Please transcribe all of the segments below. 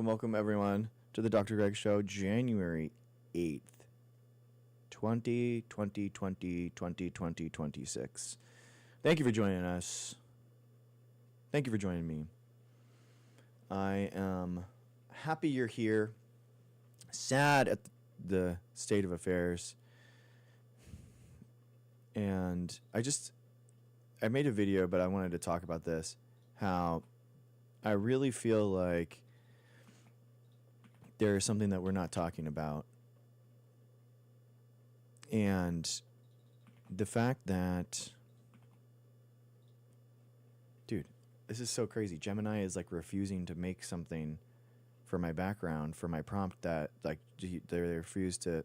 welcome everyone to the Dr. Greg Show, January 8th, 2026. Thank you for joining us. Thank you for joining me. I am happy you're here, sad at the state of affairs, and I made a video, but I wanted to talk about this, how I really feel like there is something that we're not talking about. And the fact that, dude, this is so crazy. Gemini is like refusing to make something for my background, for my prompt, that like they refuse to.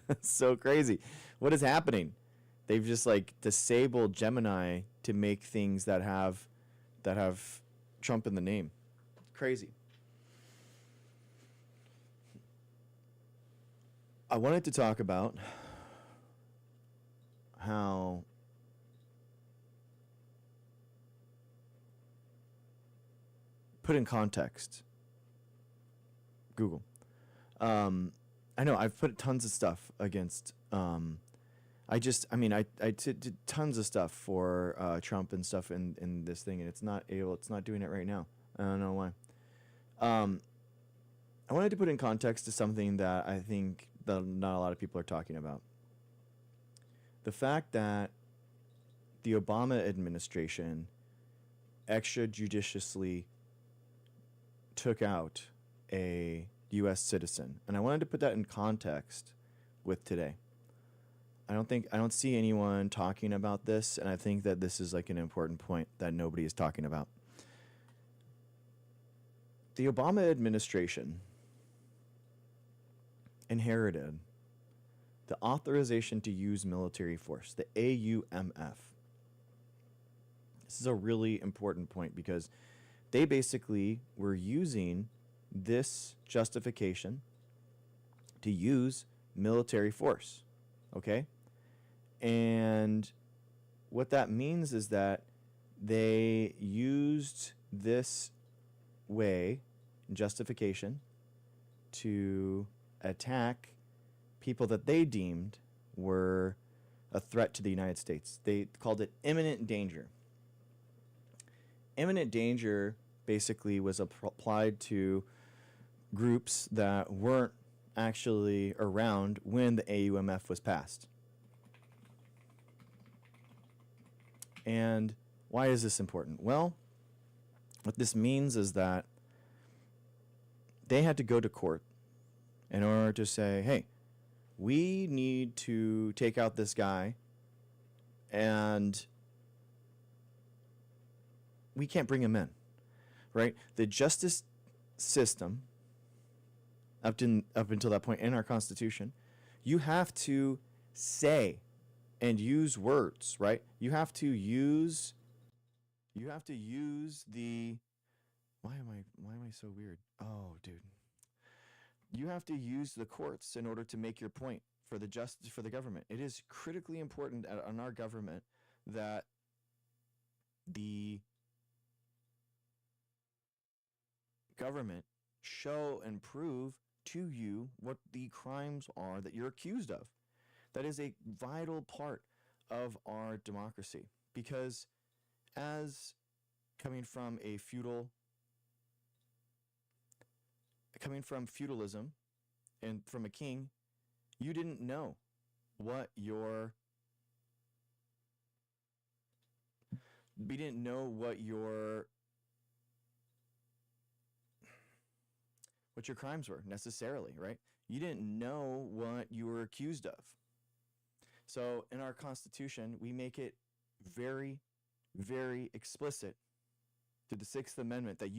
It's so crazy. What is happening? They've just like disabled Gemini to make things that have Trump in the name. Crazy. I wanted to talk about how put in context Google. I know I've put tons of stuff against. I did tons of stuff for Trump and stuff in this thing, and it's not doing it right now. I don't know why. I wanted to put in context to something that I think that not a lot of people are talking about. The fact that the Obama administration extrajudiciously took out a U.S. citizen. And I wanted to put that in context with today. I don't see anyone talking about this, and I think that this is like an important point that nobody is talking about. The Obama administration inherited the authorization to use military force, the AUMF. This is a really important point because they basically were using this justification to use military force, okay? And what that means is that they used this way, justification, to attack people that they deemed were a threat to the United States. They called it imminent danger. Imminent danger basically was applied to groups that weren't actually around when the AUMF was passed. And why is this important? Well, what this means is that they had to go to court in order to say, hey, we need to take out this guy, and we can't bring him in, right? The justice system, up until that point in our Constitution, you have to say and use words, right? You have to use the, why am I so weird? Oh, dude. You have to use the courts in order to make your point for the government. It is critically important on our government that the government show and prove to you what the crimes are that you're accused of. That is a vital part of our democracy, because as coming from feudalism and from a king, you didn't know what your crimes were necessarily, right? You didn't know what you were accused of. So in our Constitution, we make it very, very explicit to the Sixth Amendment that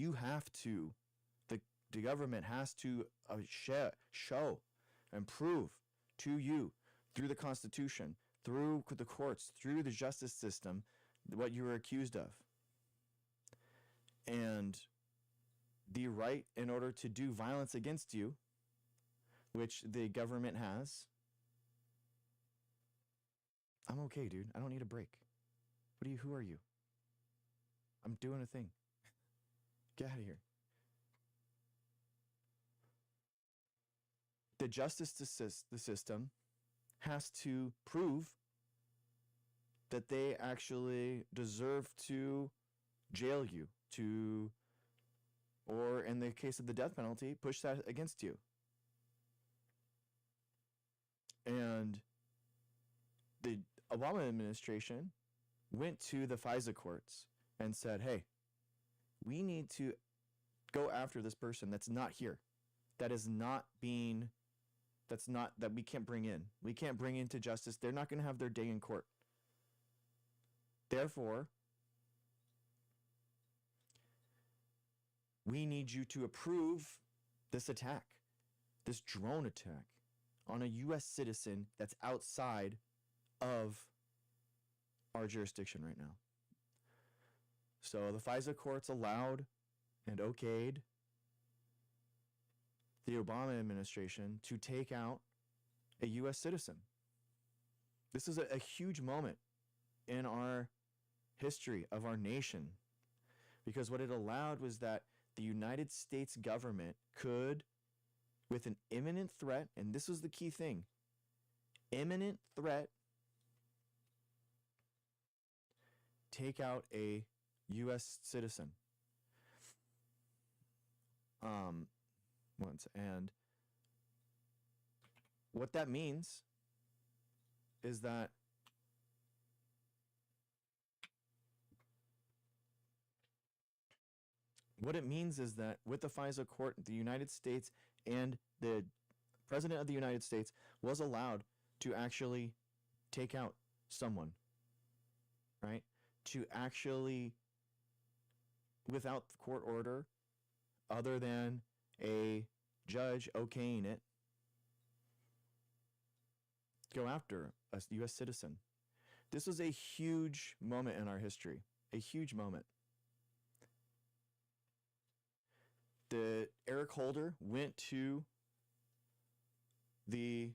the government has to show and prove to you through the Constitution, through the courts, through the justice system, what you were accused of. And the right in order to do violence against you, which the government has. I'm okay, dude. I don't need a break. Who are you? I'm doing a thing. Get out of here. the justice the system has to prove that they actually deserve to jail you, or in the case of the death penalty, push that against you. And the Obama administration went to the FISA courts and said, hey, we need to go after this person that's not here, that we can't bring in. We can't bring into justice. They're not going to have their day in court. Therefore, we need you to approve this attack, this drone attack on a U.S. citizen that's outside of our jurisdiction right now. So the FISA courts allowed and okayed the Obama administration to take out a U.S. citizen. This is a huge moment in our history of our nation, because what it allowed was that the United States government could, with an imminent threat, and this was the key thing, imminent threat, take out a U.S. citizen. And what that means is that with the FISA court, the United States and the President of the United States was allowed to actually take out someone, right? To actually, without court order, other than a judge okaying it, go after a U.S. citizen. This was a huge moment in our history, a huge moment. Eric Holder went to the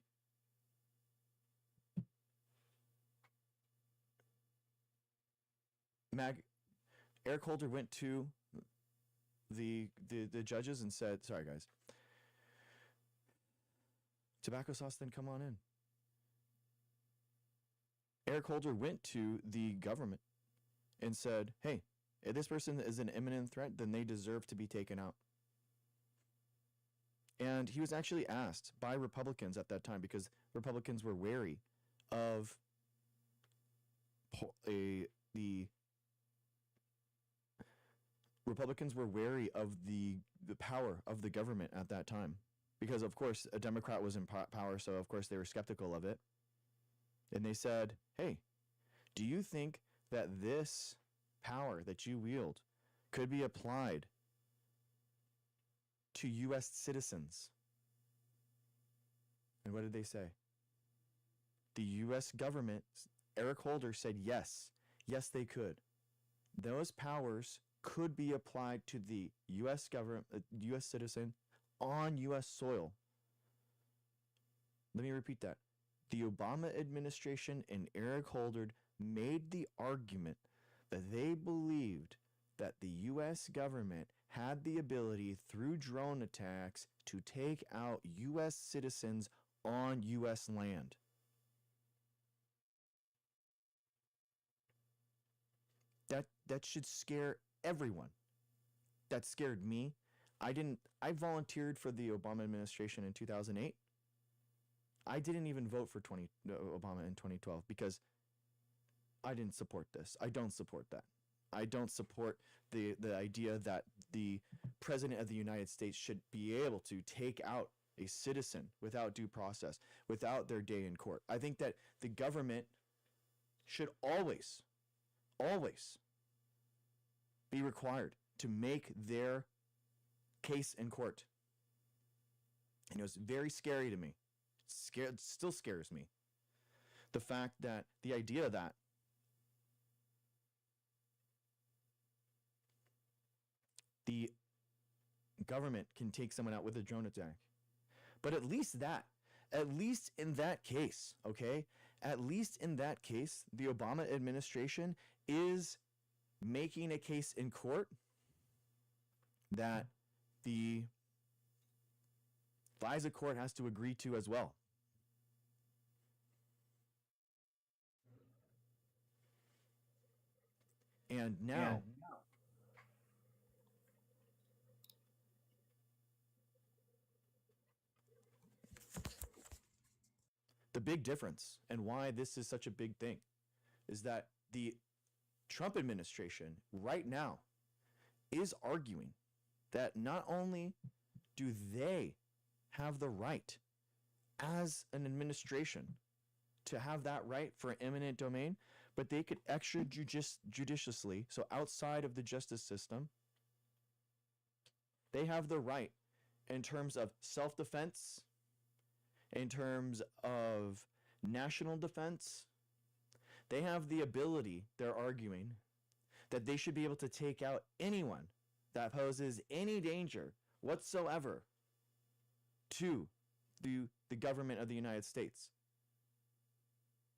Eric Holder went to the judges and said, sorry guys, tobacco sauce, then come on in. Eric Holder went to the government and said, hey, if this person is an imminent threat, then they deserve to be taken out. And he was actually asked by Republicans at that time, because Republicans were wary of the power of the government at that time, because of course a Democrat was in power, so of course they were skeptical of it. And they said, hey, do you think that this power that you wield could be applied to U.S. citizens? And what did they say? The U.S. government, Eric Holder said yes. Yes, they could. Those powers could be applied to the U.S. government, U.S. citizen on U.S. soil. Let me repeat that. The Obama administration and Eric Holder made the argument that they believed that the U.S. government had the ability through drone attacks to take out U.S. citizens on U.S. land. That should scare everyone. That scared me. I volunteered for the Obama administration in 2008. I didn't even vote for Obama in 2012 because I didn't support this. I don't support that. I don't support the idea that the President of the United States should be able to take out a citizen without due process, without their day in court. I think that the government should always be required to make their case in court. And it was very scary to me. It still scares me. The fact that the idea that the government can take someone out with a drone attack. But at least in that case, okay? At least in that case, the Obama administration is making a case in court that the FISA court has to agree to as well. And now, the big difference and why this is such a big thing is that the Trump administration right now is arguing that not only do they have the right as an administration to have that right for eminent domain, but they could extrajudiciously, so outside of the justice system, they have the right in terms of self-defense, in terms of national defense. They have the ability, they're arguing, that they should be able to take out anyone that poses any danger whatsoever to the government of the United States.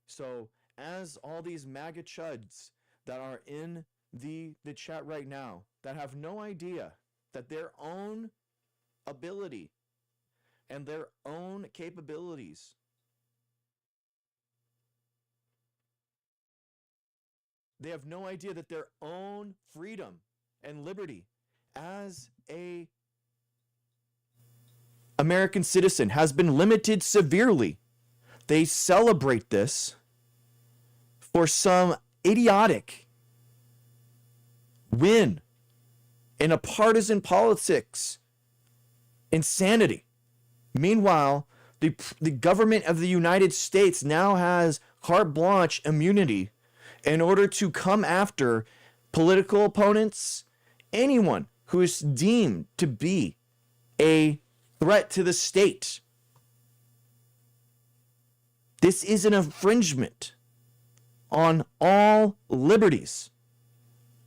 So as all these MAGA chuds that are in the chat right now that have no idea that their own ability and their own capabilities they have no idea that their own freedom and liberty as a American citizen has been limited severely. They celebrate this for some idiotic win in a partisan politics insanity. Meanwhile, the government of the United States now has carte blanche immunity in order to come after political opponents, anyone who is deemed to be a threat to the state. This is an infringement on all liberties,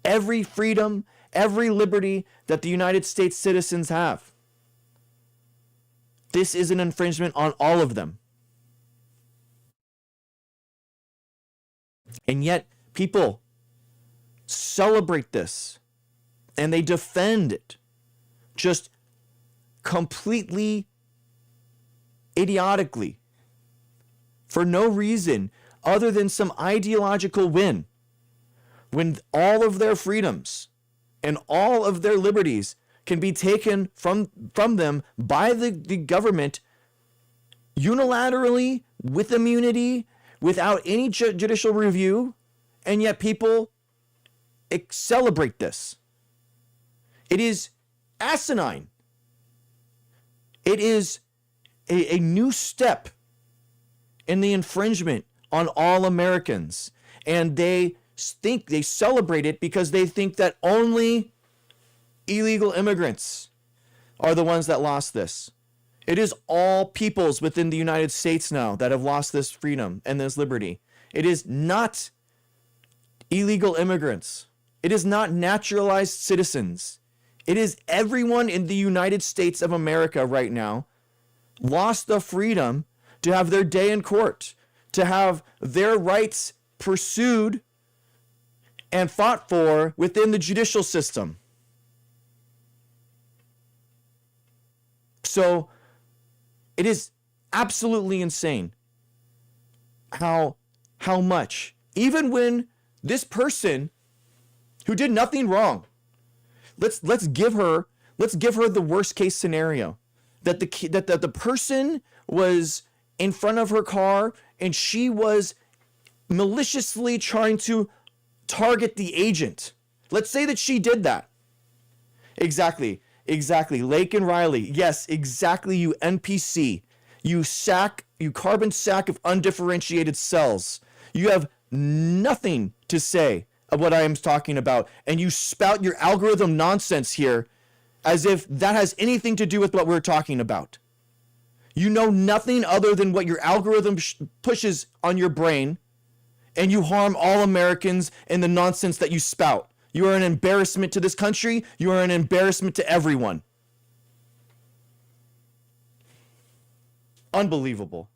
every freedom, every liberty that the United States citizens have. This is an infringement on all of them. And yet people celebrate this and they defend it just completely idiotically for no reason other than some ideological win, when all of their freedoms and all of their liberties can be taken from them by the government unilaterally with immunity, without any judicial review, and yet people celebrate this. It is asinine. It is a new step in the infringement on all Americans. And they celebrate it because they think that only illegal immigrants are the ones that lost this. It is all peoples within the United States now that have lost this freedom and this liberty. It is not illegal immigrants. It is not naturalized citizens. It is everyone in the United States of America right now lost the freedom to have their day in court, to have their rights pursued and fought for within the judicial system. So it is absolutely insane how much, even when this person who did nothing wrong, let's give her the worst case scenario, that the person was in front of her car and she was maliciously trying to target the agent. Let's say that she did that. Exactly. Lake and Riley. Yes, exactly, you NPC. You carbon sack of undifferentiated cells. You have nothing to say of what I am talking about, and you spout your algorithm nonsense here as if that has anything to do with what we're talking about. You know nothing other than what your algorithm pushes on your brain, and you harm all Americans in the nonsense that you spout. You are an embarrassment to this country. You are an embarrassment to everyone. Unbelievable.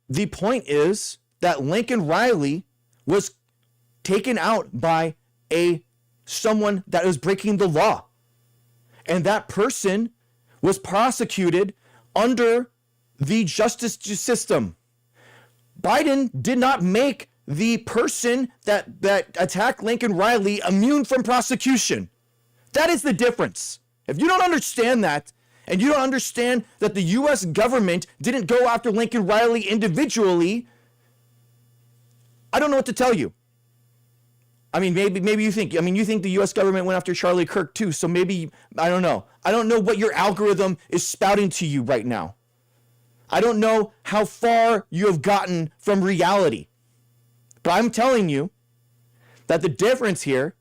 The point is that Lincoln Riley was taken out by a someone that was breaking the law. And that person was prosecuted under the justice system. Biden did not make the person that attacked Lincoln Riley immune from prosecution. That is the difference. If you don't understand that, and you don't understand that the U.S. government didn't go after Lincoln Riley individually, I don't know what to tell you. I mean, maybe you think, you think the U.S. government went after Charlie Kirk too, so maybe, I don't know. I don't know what your algorithm is spouting to you right now. I don't know how far you have gotten from reality. But I'm telling you that the difference here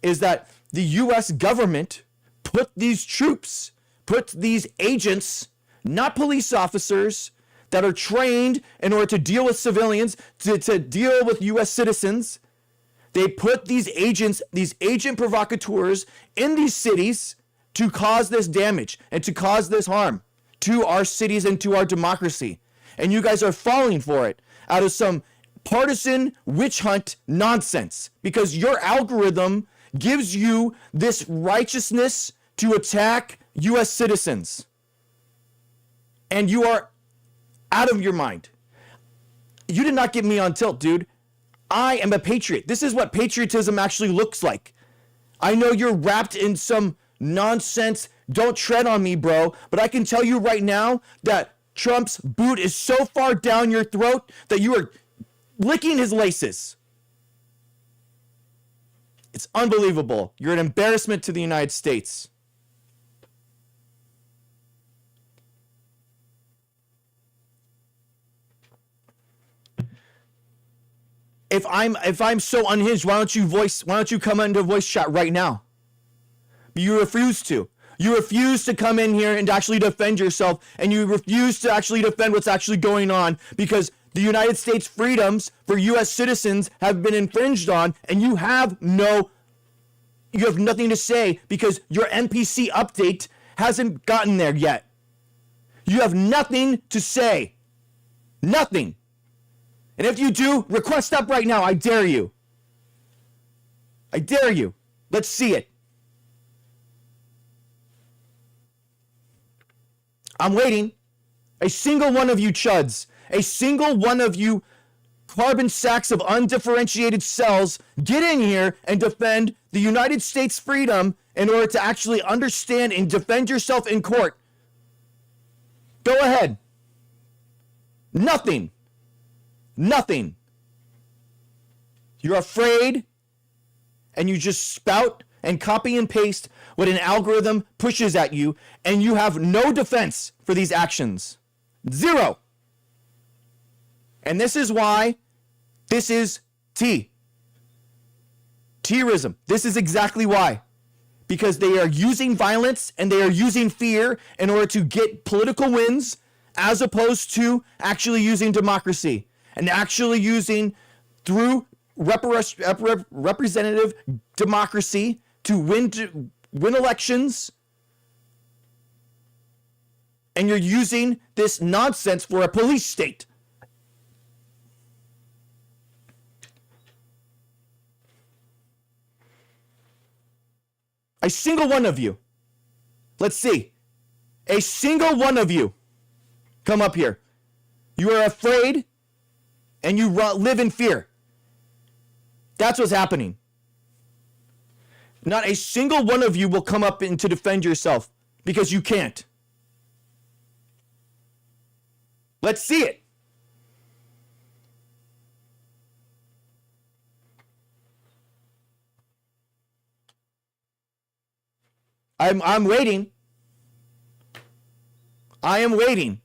is that the U.S. government put these troops, put these agents, not police officers, that are trained in order to deal with civilians, to deal with U.S. citizens. They put these agents, these agent provocateurs in these cities to cause this damage and to cause this harm to our cities and to our democracy. And you guys are falling for it out of some partisan witch hunt nonsense because your algorithm gives you this righteousness to attack U.S. citizens. And you are out of your mind. You did not get me on tilt, dude. I am a patriot. This is what patriotism actually looks like. I know you're wrapped in some nonsense. Don't tread on me, bro. But I can tell you right now that Trump's boot is so far down your throat that you are licking his laces. It's unbelievable. You're an embarrassment to the United States. If I'm so unhinged, why don't you come into voice chat right now? But you refuse to. You refuse to come in here and actually defend yourself, and you refuse to actually defend what's actually going on because the United States freedoms for U.S. citizens have been infringed on, and you have nothing to say because your NPC update hasn't gotten there yet. You have nothing to say. Nothing. And if you do, request up right now. I dare you. I dare you. Let's see it. I'm waiting. A single one of you chuds, a single one of you carbon sacks of undifferentiated cells, get in here and defend the United States freedom in order to actually understand and defend yourself in court. Go ahead. Nothing. Nothing. You're afraid and you just spout and copy and paste what an algorithm pushes at you, and you have no defense for these actions. Zero. And this is why this is Tierism. This is exactly why. Because they are using violence and they are using fear in order to get political wins as opposed to actually using democracy and actually using through representative democracy to win elections. And you're using this nonsense for a police state. A single one of you. Let's see. A single one of you. Come up here. You are afraid and you live in fear. That's what's happening. Not a single one of you will come up and to defend yourself because you can't. Let's see it. I'm waiting. I am waiting.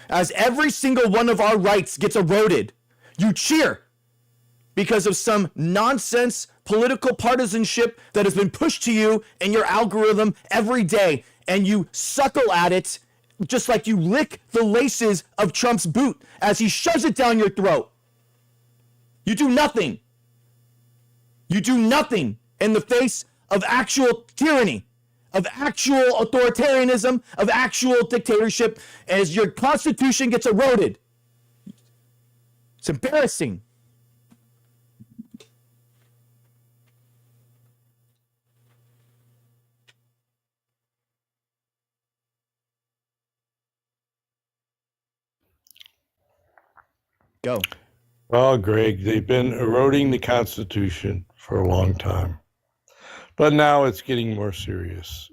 As every single one of our rights gets eroded, you cheer because of some nonsense political partisanship that has been pushed to you in your algorithm every day, and you suckle at it just like you lick the laces of Trump's boot as he shoves it down your throat. You do nothing. You do nothing in the face of actual tyranny, of actual authoritarianism, of actual dictatorship as your constitution gets eroded. It's embarrassing. Go. Well, Greg, they've been eroding the Constitution for a long time, but now it's getting more serious.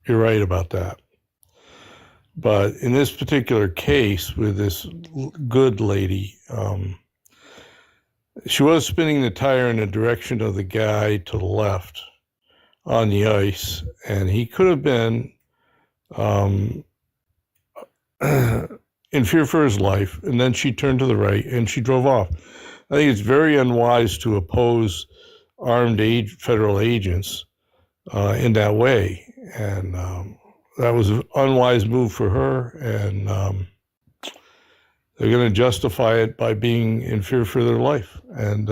You're right about that. But in this particular case with this good lady, she was spinning the tire in the direction of the guy to the left on the ice, and he could have been in fear for his life, and then she turned to the right and she drove off. I think it's very unwise to oppose armed federal agents in that way, and that was an unwise move for her, and they're going to justify it by being in fear for their life. And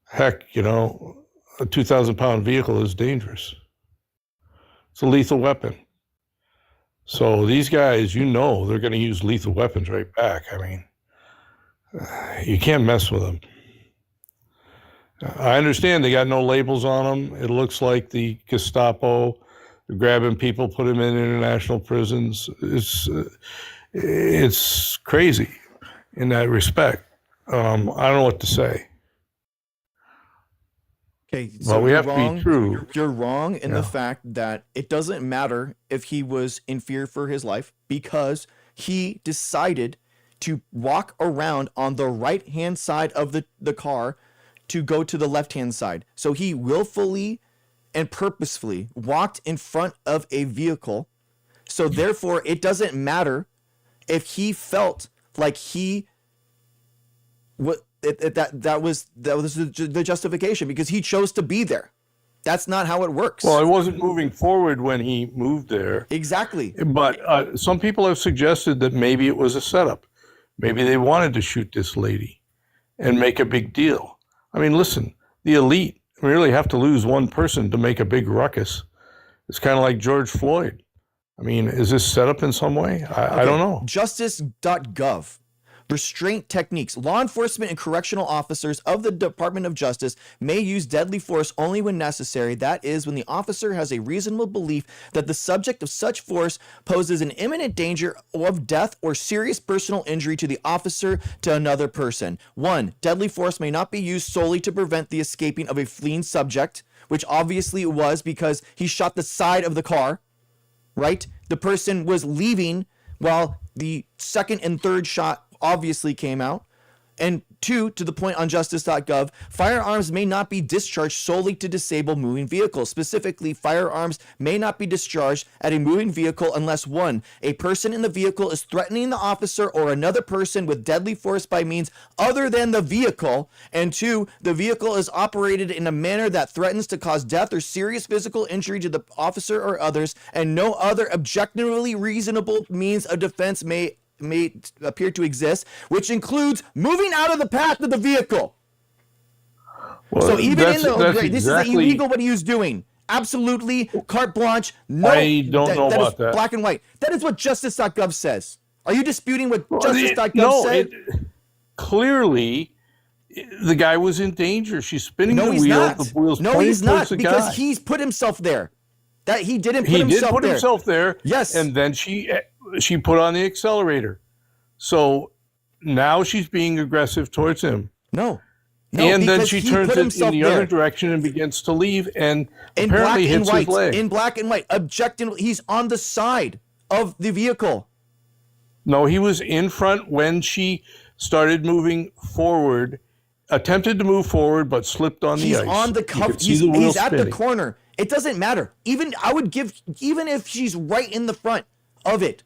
heck, a 2,000-pound vehicle is dangerous. It's a lethal weapon. So these guys, they're going to use lethal weapons right back. I mean, you can't mess with them. I understand they got no labels on them. It looks like the Gestapo grabbing people, put them in international prisons. It's crazy in that respect. I don't know what to say. Okay, so but we have to be true. You're wrong in the fact that it doesn't matter if he was in fear for his life, because he decided to walk around on the right-hand side of the car to go to the left-hand side. So he willfully and purposefully walked in front of a vehicle. So therefore, it doesn't matter if he felt like that was the justification, because he chose to be there. That's not how it works. Well, I wasn't moving forward when he moved there. Exactly. But some people have suggested that maybe it was a setup. Maybe they wanted to shoot this lady and make a big deal. I mean, listen, the elite really have to lose one person to make a big ruckus. It's kind of like George Floyd. I mean, is this set up in some way? I don't know. Justice.gov. Restraint techniques. Law enforcement and correctional officers of the Department of Justice may use deadly force only when necessary. That is, when the officer has a reasonable belief that the subject of such force poses an imminent danger of death or serious personal injury to the officer to another person. 1. Deadly force may not be used solely to prevent the escaping of a fleeing subject, which obviously it was, because he shot the side of the car, right? The person was leaving while the second and third shot obviously came out. And 2, to the point on justice.gov, firearms may not be discharged solely to disable moving vehicles. Specifically, firearms may not be discharged at a moving vehicle unless 1, a person in the vehicle is threatening the officer or another person with deadly force by means other than the vehicle, and 2, the vehicle is operated in a manner that threatens to cause death or serious physical injury to the officer or others, and no other objectively reasonable means of defense may appear to exist, which includes moving out of the path of the vehicle. Well, so even in the this exactly, is illegal what he was doing. Absolutely carte blanche. No, I don't know about that. Black and white. That is what justice.gov says. Are you disputing what justice.gov said? Clearly, the guy was in danger. She's spinning the wheel. Not. The wheel's no, he's not, the because guy. He's put himself there. That he didn't put he himself did put there. himself there. Yes. And then she put on the accelerator. So now she's being aggressive towards him. No, and then she turns it in the other direction and begins to leave, and apparently hits his leg. In black and white, objectively, he's on the side of the vehicle. No, he was in front when she started moving forward, attempted to move forward, but slipped on the ice. He's on the cuff. He's at the corner. It doesn't matter. Even if she's right in the front of it.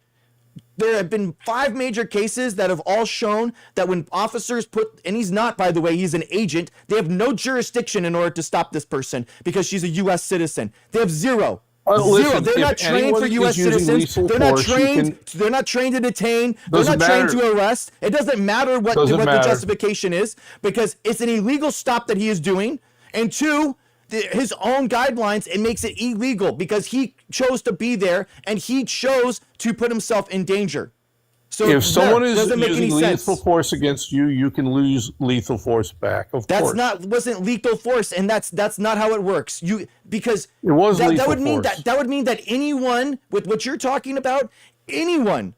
There have been 5 major cases that have all shown that when officers and he's not, by the way, he's an agent, they have no jurisdiction in order to stop this person because she's a U.S. citizen. They have zero. Listen, they're not trained for U.S. citizens. They're not trained. They're not trained to detain. They're not trained to arrest. It doesn't matter what the justification is, because it's an illegal stop that he is doing. And 2, his own guidelines, it makes it illegal because he chose to be there and he chose to put himself in danger. So if someone is using lethal force against you, you can lose lethal force back. Of course, wasn't lethal force, and that's not how it works. Because it was that would mean that anyone with what you're talking about, anyone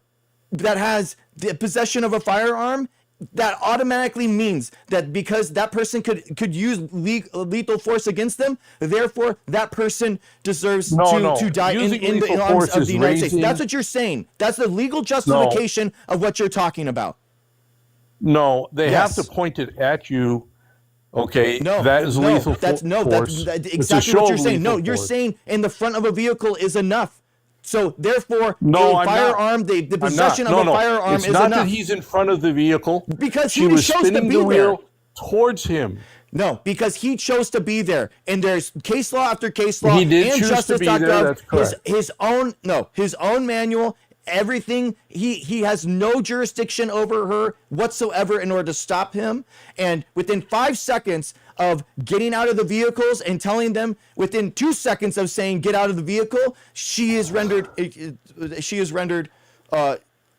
that has the possession of a firearm, that automatically means that because that person could use lethal force against them, therefore that person deserves to die in the arms of the United States. That's what you're saying. That's the legal justification of what you're talking about. No, they have to point it at you. Okay, that is lethal force. That's exactly what you're saying. No, you're saying in the front of a vehicle is enough. So therefore, a firearm, the possession of a firearm is enough. It's not that he's in front of the vehicle. Because he was spinning the wheel towards him. No, because he chose to be there, and there's case law after case law. He did choose to be there. That's correct. His own manual. Everything, he has no jurisdiction over her whatsoever in order to stop him. And within 5 seconds of getting out of the vehicles and telling them, within 2 seconds of saying get out of the vehicle, she is rendered unalive.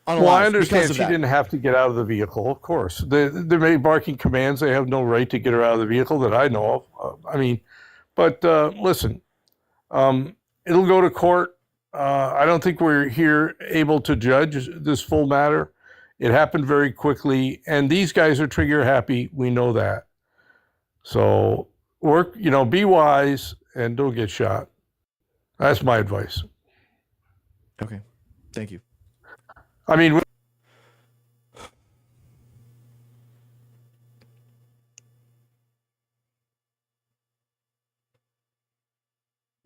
Well, I understand she didn't have to get out of the vehicle, of course. They may barking commands. They have no right to get her out of the vehicle that I know of. Listen, it'll go to court. I don't think we're here able to judge this full matter. It happened very quickly, and these guys are trigger happy. We know that. So be wise and don't get shot. That's my advice. Okay. Thank you. I mean,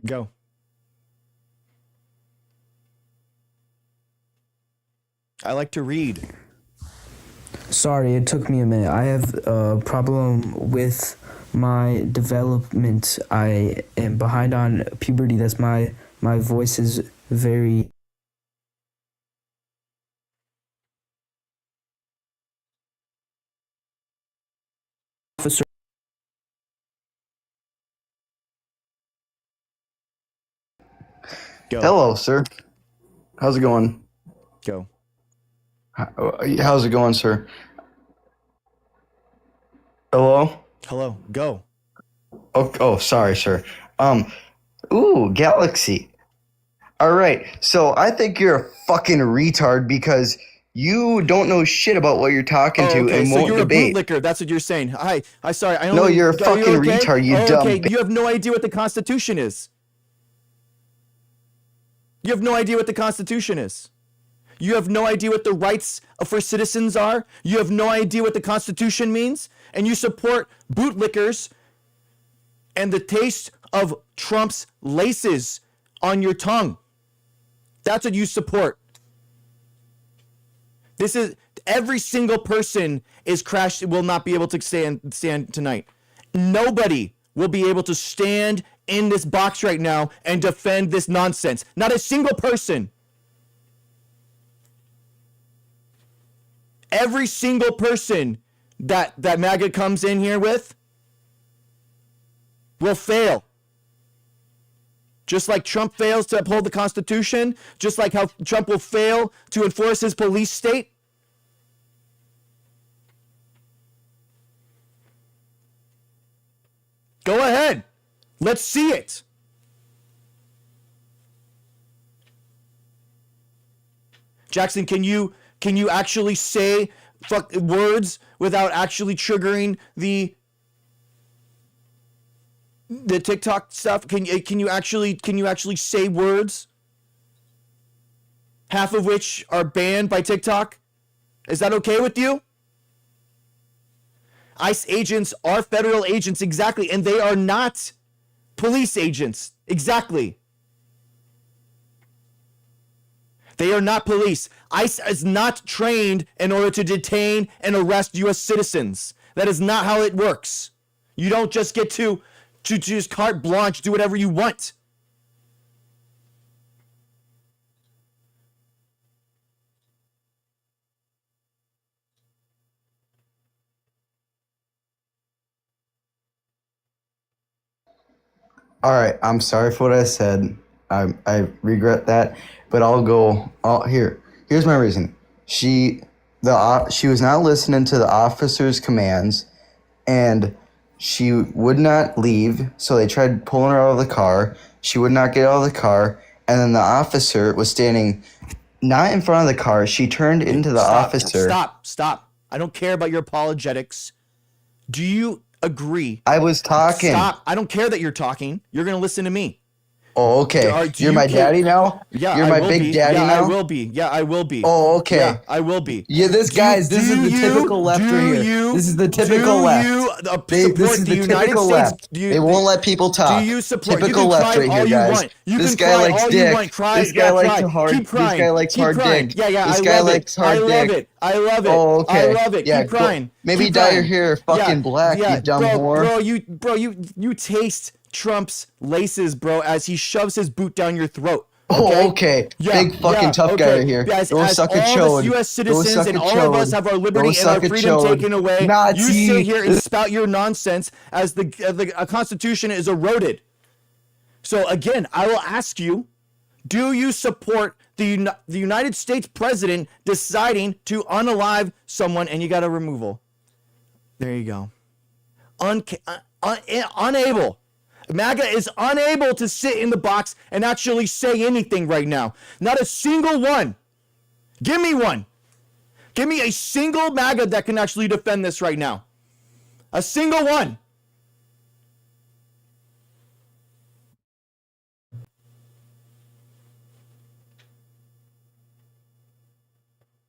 go. I like to read. Sorry, it took me a minute. I have a problem with my development. I am behind on puberty. That's my voice is very... Officer. Go. Hello, sir. How's it going? Go. How's it going, sir? Hello? Hello. Go. Oh, sorry, sir. Galaxy. All right. So I think you're a fucking retard because you don't know shit about what you're talking to and so won't you're debate. A bootlicker. That's what you're saying. Hi. Sorry. I don't No, you're a fucking retard. You dumb. Okay. You have no idea what the Constitution is. You have no idea what the Constitution is. You have no idea what the rights for citizens are. You have no idea what the Constitution means. And you support bootlickers and the taste of Trump's laces on your tongue. That's what you support. This is every single person will not be able to stand tonight. Nobody will be able to stand in this box right now and defend this nonsense. Not a single person. Every single person that MAGA comes in here with will fail. Just like Trump fails to uphold the Constitution, just like how Trump will fail to enforce his police state. Go ahead. Let's see it. Jackson, can you actually say words without actually triggering the TikTok stuff? Can you actually say words, half of which are banned by TikTok? Is that okay with you? ICE agents are federal agents, exactly, and they are not police agents, exactly. They are not police. ICE is not trained in order to detain and arrest U.S. citizens. That is not how it works. You don't just get to just carte blanche, do whatever you want. All right, I'm sorry for what I said. I regret that, but here's my reason. She was not listening to the officer's commands, and she would not leave, so they tried pulling her out of the car. She would not get out of the car, and then the officer was standing not in front of the car. She turned into the officer. Stop. I don't care about your apologetics. Do you agree? I was talking. Stop. I don't care that you're talking. You're going to listen to me. Oh, okay. You're my daddy now? Yeah, You're my big daddy now? I will be. Yeah, I will be. Oh, okay. Yeah, I will be. Yeah, this is the typical left right here. This is the typical left. This is the typical left. They won't let people talk. Do you support? Typical you can left cry right all here, you guys. want. You this can guy cry likes all dick. You want. Cry, this guy likes hard. Keep crying. This guy likes Keep hard crying. dick. Yeah, this guy likes hard dick. I love it. Oh, okay. I love it. Yeah, keep crying. Maybe keep dye crying. your hair fucking black, you dumb whore. Bro, you taste Trump's laces, bro, as he shoves his boot down your throat. Oh, okay. Yeah, big fucking tough guy right here. As Go suck a all chode. of us U.S. citizens and all of us have our liberty and our freedom taken away, Nazi. you sit here and spout your nonsense as the Constitution is eroded. So again, I will ask you, do you support the United States president deciding to unalive someone and you got a removal? There you go. Unable. MAGA is unable to sit in the box and actually say anything right now. Not a single one. Give me one. Give me a single MAGA that can actually defend this right now. A single one.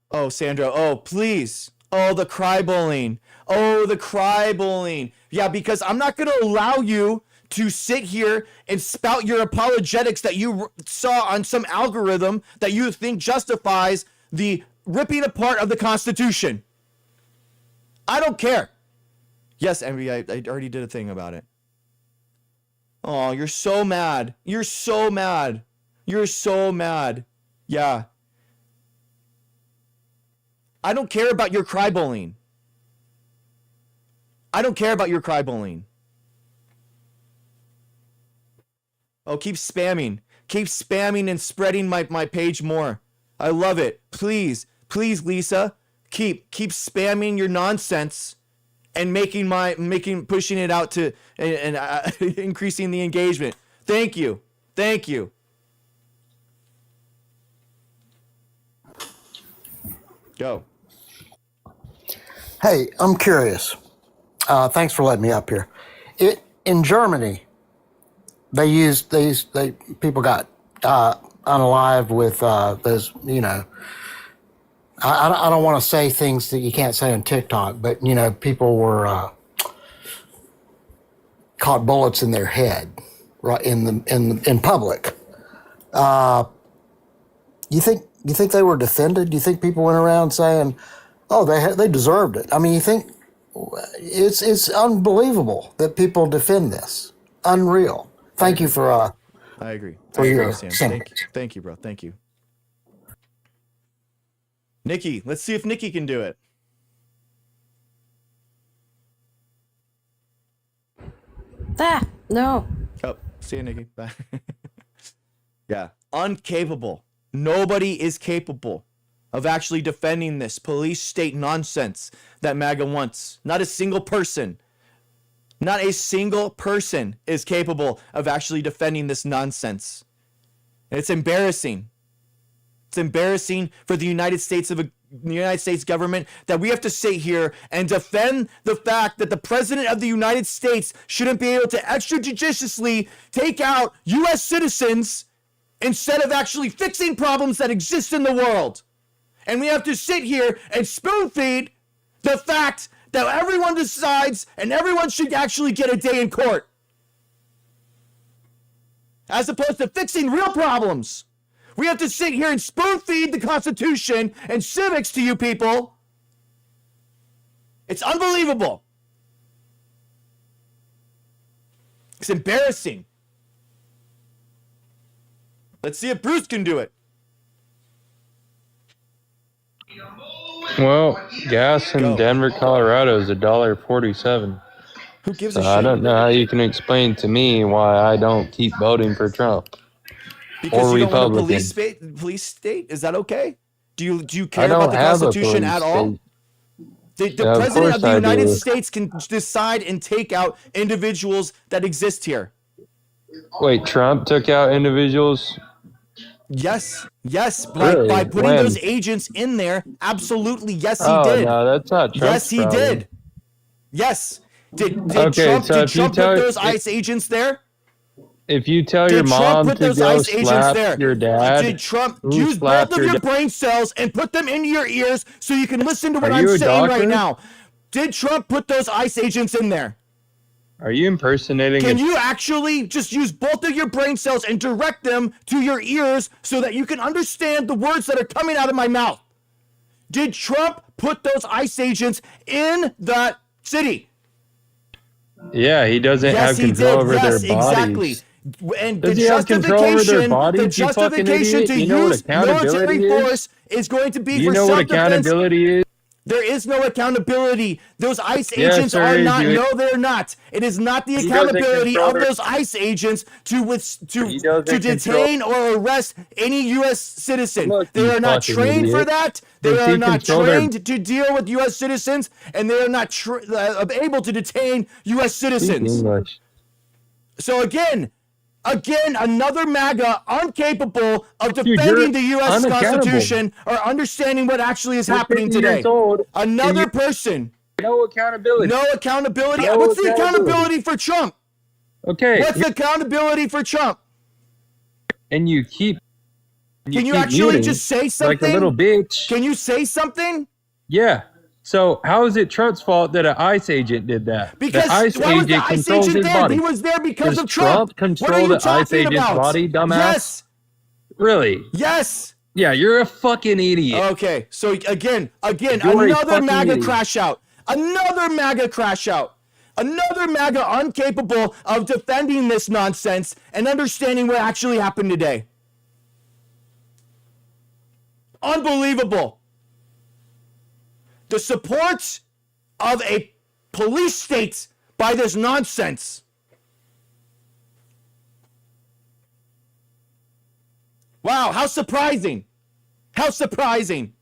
Oh, Sandra. Oh, please. Oh, the cry bullying. Oh, the cry bullying. Yeah, because I'm not going to allow you to sit here and spout your apologetics that you saw on some algorithm that you think justifies the ripping apart of the Constitution. I don't care. Yes, Envy, I already did a thing about it. Oh, you're so mad. You're so mad. You're so mad. Yeah. I don't care about your cry bullying. I don't care about your cry bullying. Oh, keep spamming. Keep spamming and spreading my page more. I love it. Please, Lisa, keep spamming your nonsense and pushing it out to and increasing the engagement. Thank you. Go. Hey, I'm curious. Thanks for letting me up here. In Germany, people got unalive with those, I don't want to say things that you can't say on TikTok, but people were caught bullets in their head, right, in public. You think they were defended? Do you think people went around saying, "Oh, they deserved it"? I mean, you think it's unbelievable that people defend this? Unreal. Thank you for I agree. For your Thank you, bro. Thank you. Nikki, let's see if Nikki can do it. No. Oh, see you, Nikki. Bye. Yeah, incapable. Nobody is capable of actually defending this police state nonsense that MAGA wants. Not a single person. Not a single person is capable of actually defending this nonsense. And it's embarrassing. It's embarrassing for the United States government that we have to sit here and defend the fact that the president of the United States shouldn't be able to extrajudiciously take out U.S. citizens instead of actually fixing problems that exist in the world. And we have to sit here and spoon feed the fact that everyone decides and everyone should actually get a day in court, as opposed to fixing real problems. We have to sit here and spoon feed the Constitution and civics to you people. It's unbelievable. It's embarrassing. Let's see if Bruce can do it. Well, gas in Denver, Colorado is $1.47. Who gives a shit? I don't know how you can explain to me why I don't keep voting for Trump Because or you don't want a Republican. police state? Is that okay? Do you care I don't about the have a Constitution police at all? state. The Yeah, of president of course the I United do. States can decide and take out individuals that exist here. Wait, Trump took out individuals? Yes, Really? by putting When? those agents in there, absolutely, yes, he Oh did. no, that's not Trump's Yes, he problem. did. Yes. Did Okay, so if you Trump tell put those ICE agents there? if you tell your Did Trump mom put to those go ICE agents slap there? your dad, Did Trump who use both slapped of your your dad? brain cells and put them into your ears so you can listen to what Are I'm you a saying right doctor? now? Did Trump put those ICE agents in there? Are you impersonating? Can you actually just use both of your brain cells and direct them to your ears so that you can understand the words that are coming out of my mouth? Did Trump put those ICE agents in that city? Yeah, he doesn't have control over their bodies. Exactly. And Does he have control over their bodies, you fucking justification idiot? to You know what use accountability military is? force is going to be Do you for know what self-defense. accountability is? There is no accountability. Those ICE Yes, agents there are is. not. No, they're not. It is not the He doesn't accountability control of their- those ICE agents He doesn't to detain or arrest any U.S. citizen. Look, They you are not fucking trained for idiot. that. They Does are he not control their- trained to deal with U.S. citizens, and they are not able to detain U.S. Speak citizens. English. So again, another MAGA incapable of you're defending the U.S. unaccountable. Constitution or understanding what actually is You're happening 50 today. years old, and Another you- person. No accountability. No accountability. No What's the accountability. accountability for Trump? Okay, What's the accountability for Trump? and you keep. Can you keep actually muting just say something? like a little bitch? Can you say something? Yeah. So how is it Trump's fault that an ICE agent did that? Because the ICE why was the agent ICE controls agent his there? body. He was there because Does of Trump. control What are you the ICE talking agent's about? body, dumbass? Yes. Really? Yes. Yeah, you're a fucking idiot. Okay. So again, You're a another fucking MAGA idiot. crash out. Another MAGA crash out. Another MAGA incapable of defending this nonsense and understanding what actually happened today. Unbelievable. The support of a police state by this nonsense. Wow, how surprising. How surprising.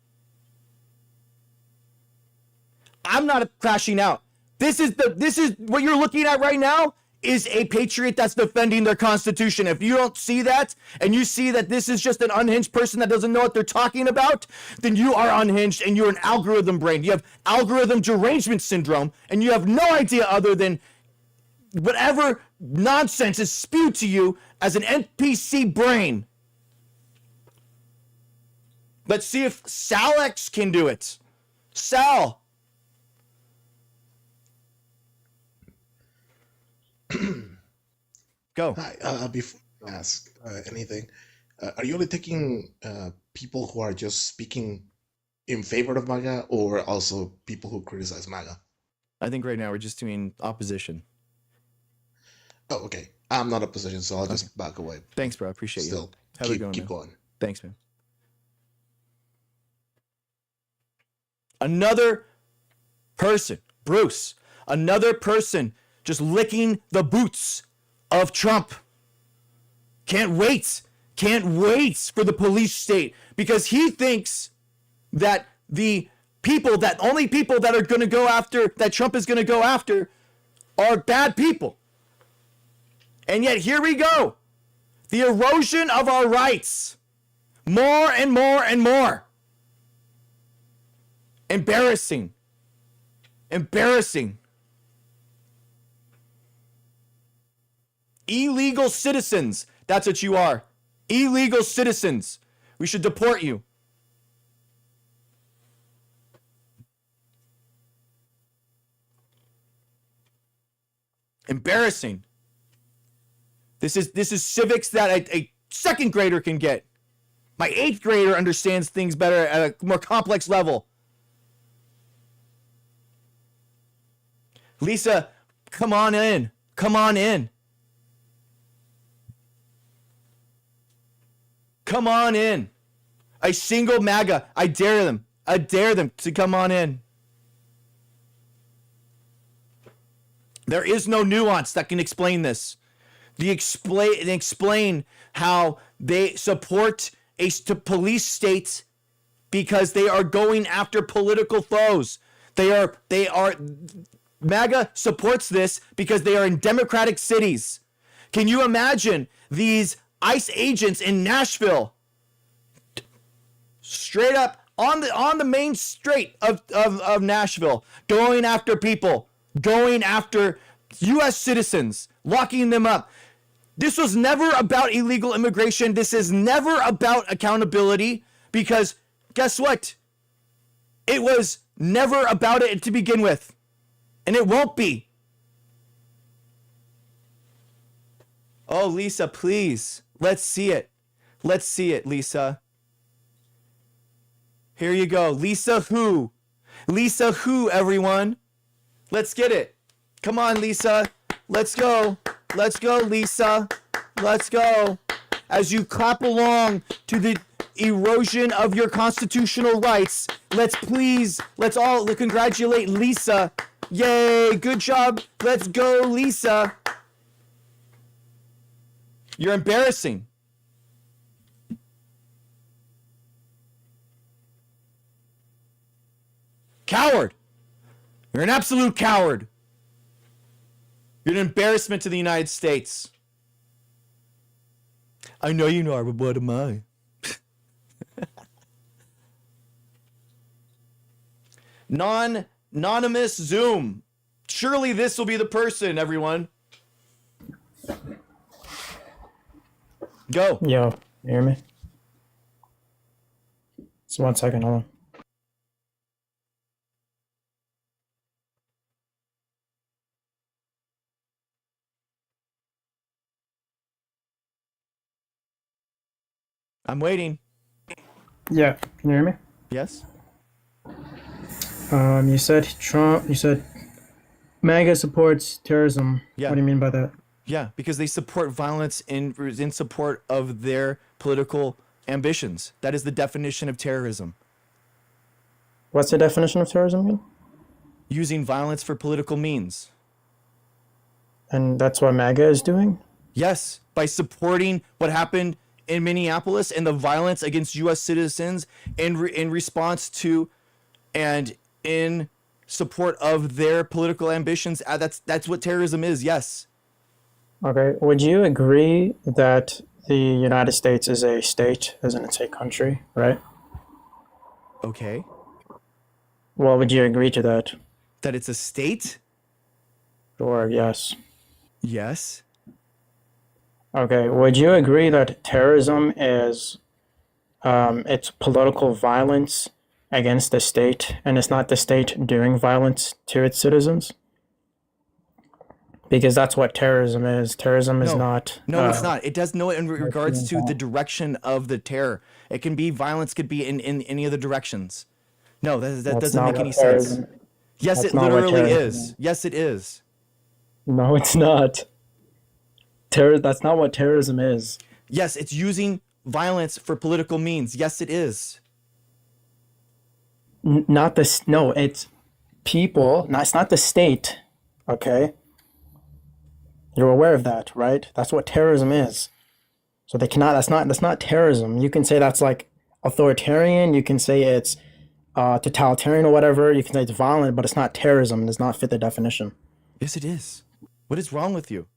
I'm not crashing out. This is what you're looking at right now is a patriot that's defending their constitution. If you don't see that and you see that this is just an unhinged person that doesn't know what they're talking about, then you are unhinged and you're an algorithm brain. You have algorithm derangement syndrome and you have no idea other than whatever nonsense is spewed to you as an NPC brain. Let's see if Sal X can do it. Sal. Go. Hi. Before I ask anything, are you only taking people who are just speaking in favor of MAGA, or also people who criticize MAGA? I think right now we're just doing opposition. Oh, okay. I'm not a position, so I'll just back away. Thanks, bro. I appreciate you. Still, Have a good one, keep man. going. Thanks, man. Another person, Bruce, another person just licking the boots of Trump. Can't wait for the police state because he thinks that the only people that are going to go after, that Trump is going to go after are bad people. And yet here we go. The erosion of our rights. More and more and more. Embarrassing. Embarrassing. Illegal citizens. That's what you are. Illegal citizens. We should deport you. Embarrassing. This is civics that a second grader can get. My 8th grader understands things better at a more complex level. Lisa, come on in. Come on in. Come on in. A single MAGA. I dare them. I dare them to come on in. There is no nuance that can explain this. Explain how they support a police state because they are going after political foes. They are MAGA supports this because they are in democratic cities. Can you imagine these ICE agents in Nashville straight up on the main straight of Nashville, going after people, going after U.S. citizens, locking them up. This was never about illegal immigration. This is never about accountability, because guess what? It was never about it to begin with, and it won't be. Oh, Lisa, please. Let's see it. Let's see it, Lisa. Here you go. Lisa who? Lisa who, everyone? Let's get it. Come on, Lisa. Let's go. Let's go, Lisa. Let's go. As you clap along to the erosion of your constitutional rights, let's all congratulate Lisa. Yay, good job. Let's go, Lisa. You're embarrassing. Coward. You're an absolute coward. You're an embarrassment to the United States. I know you are, but what am I? Anonymous Zoom. Surely this will be the person, everyone. Go. Yo, you hear me? Just 1 second, hold on. I'm waiting. Yeah, can you hear me? Yes? You said MAGA supports terrorism. Yeah. What do you mean by that? Yeah, because they support violence in support of their political ambitions. That is the definition of terrorism. What's the definition of terrorism again? Using violence for political means. And that's what MAGA is doing? Yes, by supporting what happened in Minneapolis and the violence against U.S. citizens in response to and in support of their political ambitions. That's what terrorism is, yes. Okay, would you agree that the United States is a state, as in it's a country, right? Okay. Well, would you agree to that? That it's a state? Sure, yes. Yes. Okay, would you agree that terrorism is it's political violence against the state, and it's not the state doing violence to its citizens? Because that's what terrorism is. Terrorism is not. No, it's not. It does know it in regards to the direction of the terror. It can be violence, could be in any of the directions. No, that doesn't make any sense. Yes, it literally is. Yes, it is. No, it's not. That's not what terrorism is. Yes, it's using violence for political means. Yes, it is. Not this. No, it's people. It's not the state. Okay. You're aware of that, right? That's what terrorism is. So they cannot. That's not terrorism. You can say that's like authoritarian. You can say it's totalitarian or whatever. You can say it's violent, but it's not terrorism. It does not fit the definition. Yes, it is. What is wrong with you?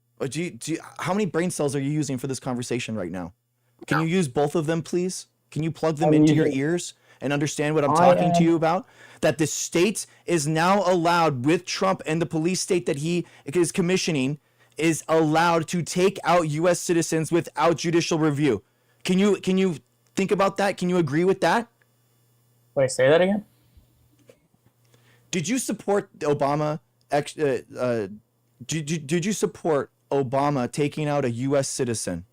How many brain cells are you using for this conversation right now? Can you use both of them, please? Can you plug them into your ears and understand what I'm talking to you about? That the state is now allowed, with Trump and the police state that he is commissioning, is allowed to take out U.S. citizens without judicial review. Can you think about that? Can you agree with that? Wait, say that again? Did you support Obama? Did you support Obama taking out a U.S. citizen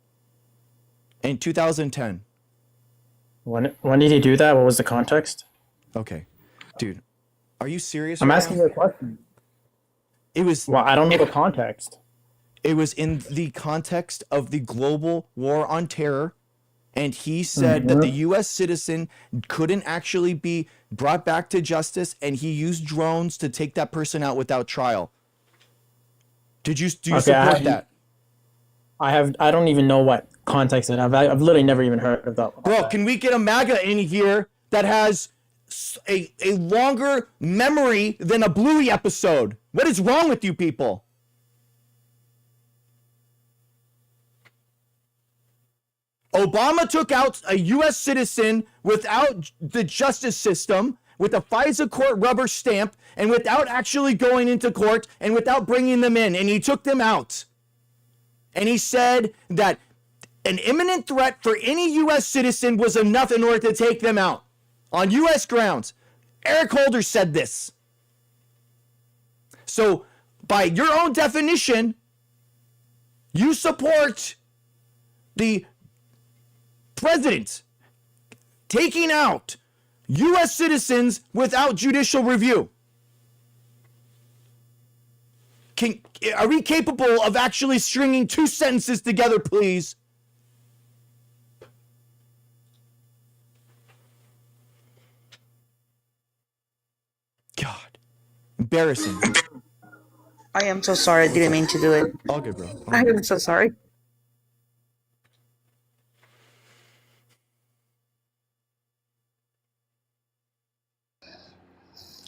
in 2010? When did he do that? What was the context? Okay, dude, are you serious? I'm right asking now? you a question. It was. Well, I don't know the context. It was in the context of the global war on terror, and he said that the U.S. citizen couldn't actually be brought back to justice, and he used drones to take that person out without trial. Do you support that? I don't even know what context it. I've literally never even heard of that. Bro, can we get a MAGA in here that has a longer memory than a Bluey episode? What is wrong with you people? Obama took out a U.S. citizen without the justice system, with a FISA court rubber stamp, and without actually going into court and without bringing them in. And he took them out. And he said that an imminent threat for any U.S. citizen was enough in order to take them out on U.S. grounds. Eric Holder said this. So, by your own definition, you support the president taking out U.S. citizens without judicial review. Are we capable of actually stringing two sentences together, please? God. Embarrassing. I am so sorry. I didn't mean to do it. All good, bro. I am so sorry.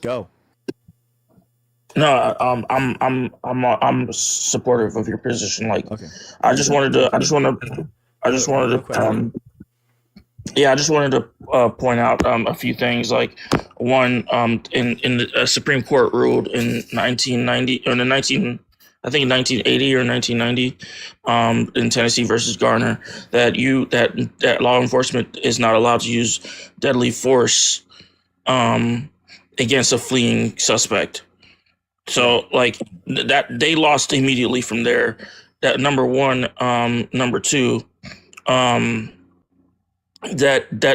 Go. No, I'm supportive of your position. Like, Okay. I just wanted to point out a few things. Like, one, in the Supreme Court ruled in 1990 or in 1980 or 1990, in Tennessee versus Garner, that law enforcement is not allowed to use deadly force against a fleeing suspect. So, like, that they lost immediately from there. That number one. Number two, that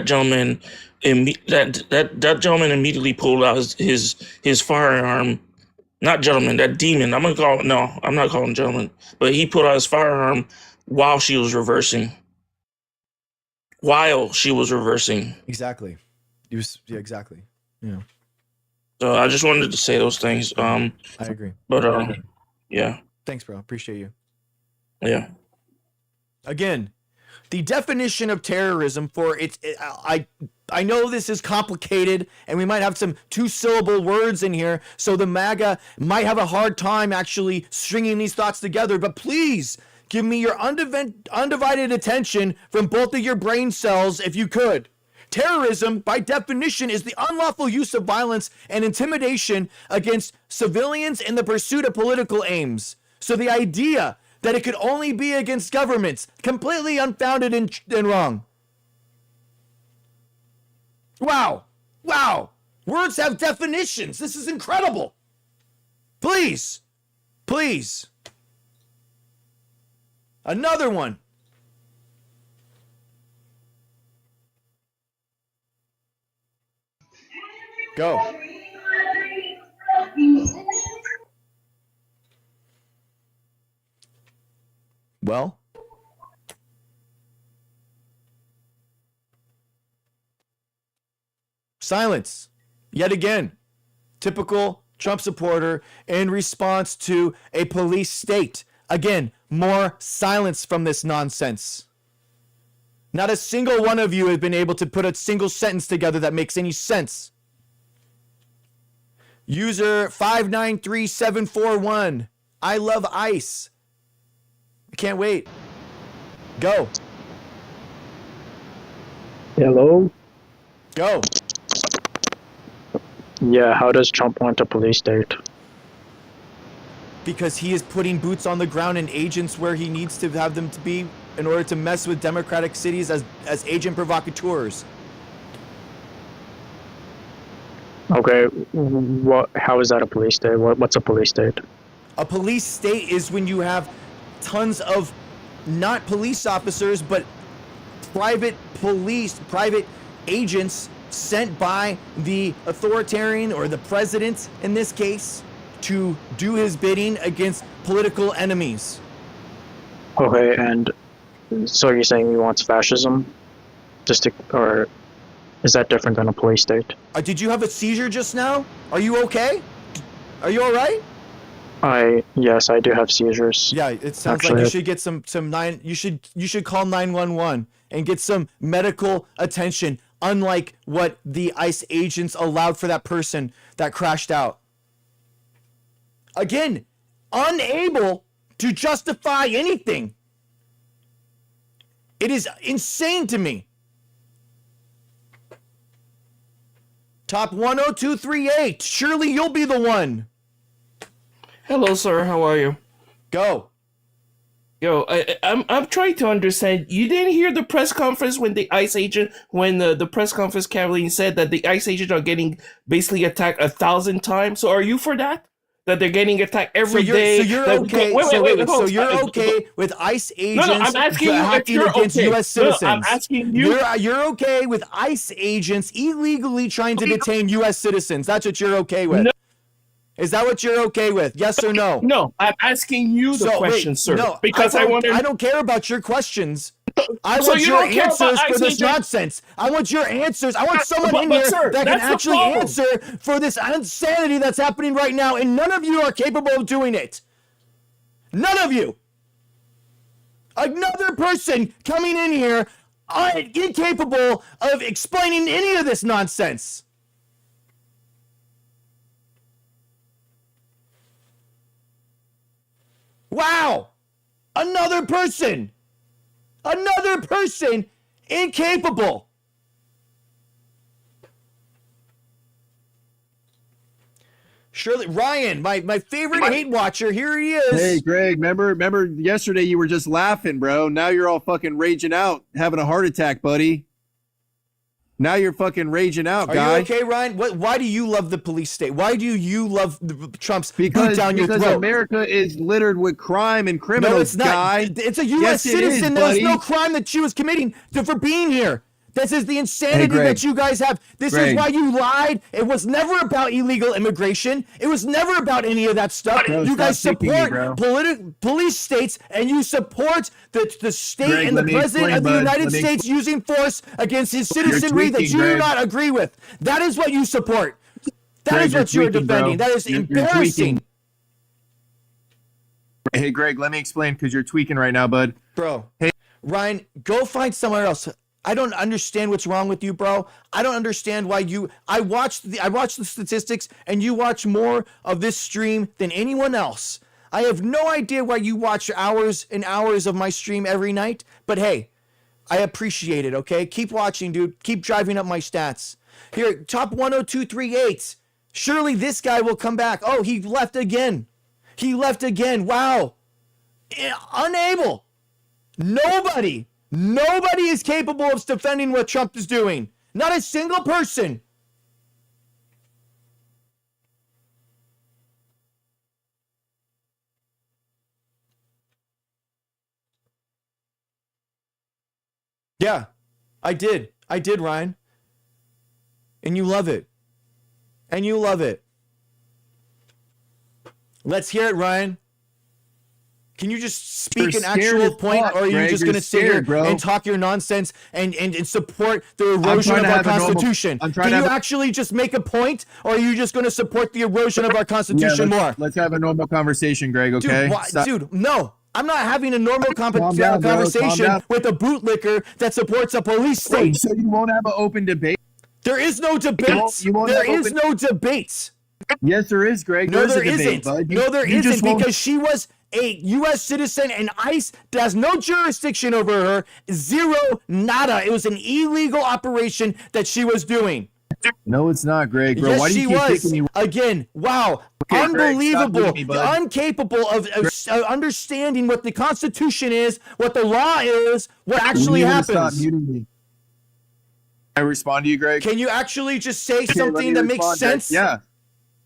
gentleman immediately pulled out his firearm. Not gentleman, that demon. I'm not calling him gentleman, but he pulled out his firearm while she was reversing. Exactly. Yeah, exactly. Yeah. So I just wanted to say those things. I agree. But yeah. Thanks, bro. Appreciate you. Yeah. Again, the definition of terrorism for I know this is complicated and we might have some 2-syllable words in here, so the MAGA might have a hard time actually stringing these thoughts together, but please give me your undivided attention from both of your brain cells if you could. Terrorism, by definition, is the unlawful use of violence and intimidation against civilians in the pursuit of political aims. So the idea that it could only be against governments, completely unfounded and wrong. Wow. Words have definitions. This is incredible. Please. Another one. Go. Well, silence. Yet again, typical Trump supporter in response to a police state. Again, more silence from this nonsense. Not a single one of you has been able to put a single sentence together that makes any sense. User 593741. I love ice. I can't wait. Go. Hello? Go. Yeah, how does Trump want a police state? Because he is putting boots on the ground and agents where he needs to have them to be in order to mess with democratic cities as agent provocateurs. Okay, how is that a police state? What's a police state? A police state is when you have tons of not police officers, but private agents sent by the authoritarian or the president in this case to do his bidding against political enemies. Okay, and so you're saying he wants fascism? Or is that different than a police state? Did you have a seizure just now? Are you okay? Are you all right? Yes, I do have seizures. Yeah, it sounds Actually, like you should get you should call 911 and get some medical attention, unlike what the ICE agents allowed for that person that crashed out. Again, unable to justify anything. It is insane to me. Top 10238. Surely you'll be the one. Hello, sir. How are you? Go. Yo, I'm trying to understand. You didn't hear the press conference when the ICE agent, when the press conference Caroline said that the ICE agents are getting basically attacked 1,000 times. So are you for that? That they're getting attacked every day? So you're okay. So you're okay with ICE agents I'm asking you if acting you're against okay. U.S. citizens? I'm asking you. You're okay with ICE agents illegally trying to detain U.S. citizens. That's what you're okay with. No. Is that what you're okay with? Yes or no? No, I'm asking you the question, sir. No, because I want to. I don't care about your questions. I So want you your don't care about answers for ICE this agents? nonsense. I want your answers. I want someone in but here sir, that can that's the actually problem. answer for this insanity that's happening right now, and none of you are capable of doing it. None of you. Another person coming in here incapable of explaining any of this nonsense. Wow! Another person incapable. Surely, Ryan, my favorite hate watcher, here he is. Hey, Greg, remember yesterday you were just laughing, bro. Now you're all fucking raging out, having a heart attack, buddy. Now you're fucking raging out, guy. Are you okay, Ryan? Why do you love the police state? Why do you love Trump's boot down your throat? Because America is littered with crime and criminals, No, it's not. guy. It's a U.S. citizen. There's no crime that she was committing for being here. This is the insanity that you guys have. This is why you lied. It was never about illegal immigration. It was never about any of that stuff. Bro, you guys support me, police states, and you support the state and the president of the United States using force against his citizenry that you do not agree with. That is what you support. That is what you're defending. That is embarrassing. Hey, Greg, let me explain because you're tweaking right now, bud. Bro, hey, Ryan, go find somewhere else. I don't understand what's wrong with you, bro. I don't understand why I watched the statistics, and you watch more of this stream than anyone else. I have no idea why you watch hours and hours of my stream every night, but hey, I appreciate it, okay? Keep watching, dude. Keep driving up my stats. Here, top 10238. Surely this guy will come back. Oh, he left again. Wow. Unable. Nobody is capable of defending what Trump is doing. Not a single person. Yeah, I did, Ryan. And you love it. Let's hear it, Ryan. Can you just speak an actual point, or are you just going to sit here and talk your nonsense and support the erosion of our Constitution? Can you actually just make a point, or are you just going to support the erosion of our Constitution more? Let's have a normal conversation, Greg, okay? Dude, no. I'm not having a normal conversation with a bootlicker that supports a police state. So you won't have an open debate? There is no debate. There is no debate. Yes, there is, Greg. No, there isn't. No, there isn't, because she was a U.S. citizen, and ICE has no jurisdiction over her. Zero, nada. It was an illegal operation that she was doing. No, it's not, Greg. Bro, yes, why do you she keep was. taking me? Again, wow. Okay, unbelievable. Greg, Incapable of understanding what the Constitution is, what the law is, what actually happens. Stop muting me. Can I respond to you, Greg? Can you actually just say something that makes sense? Greg.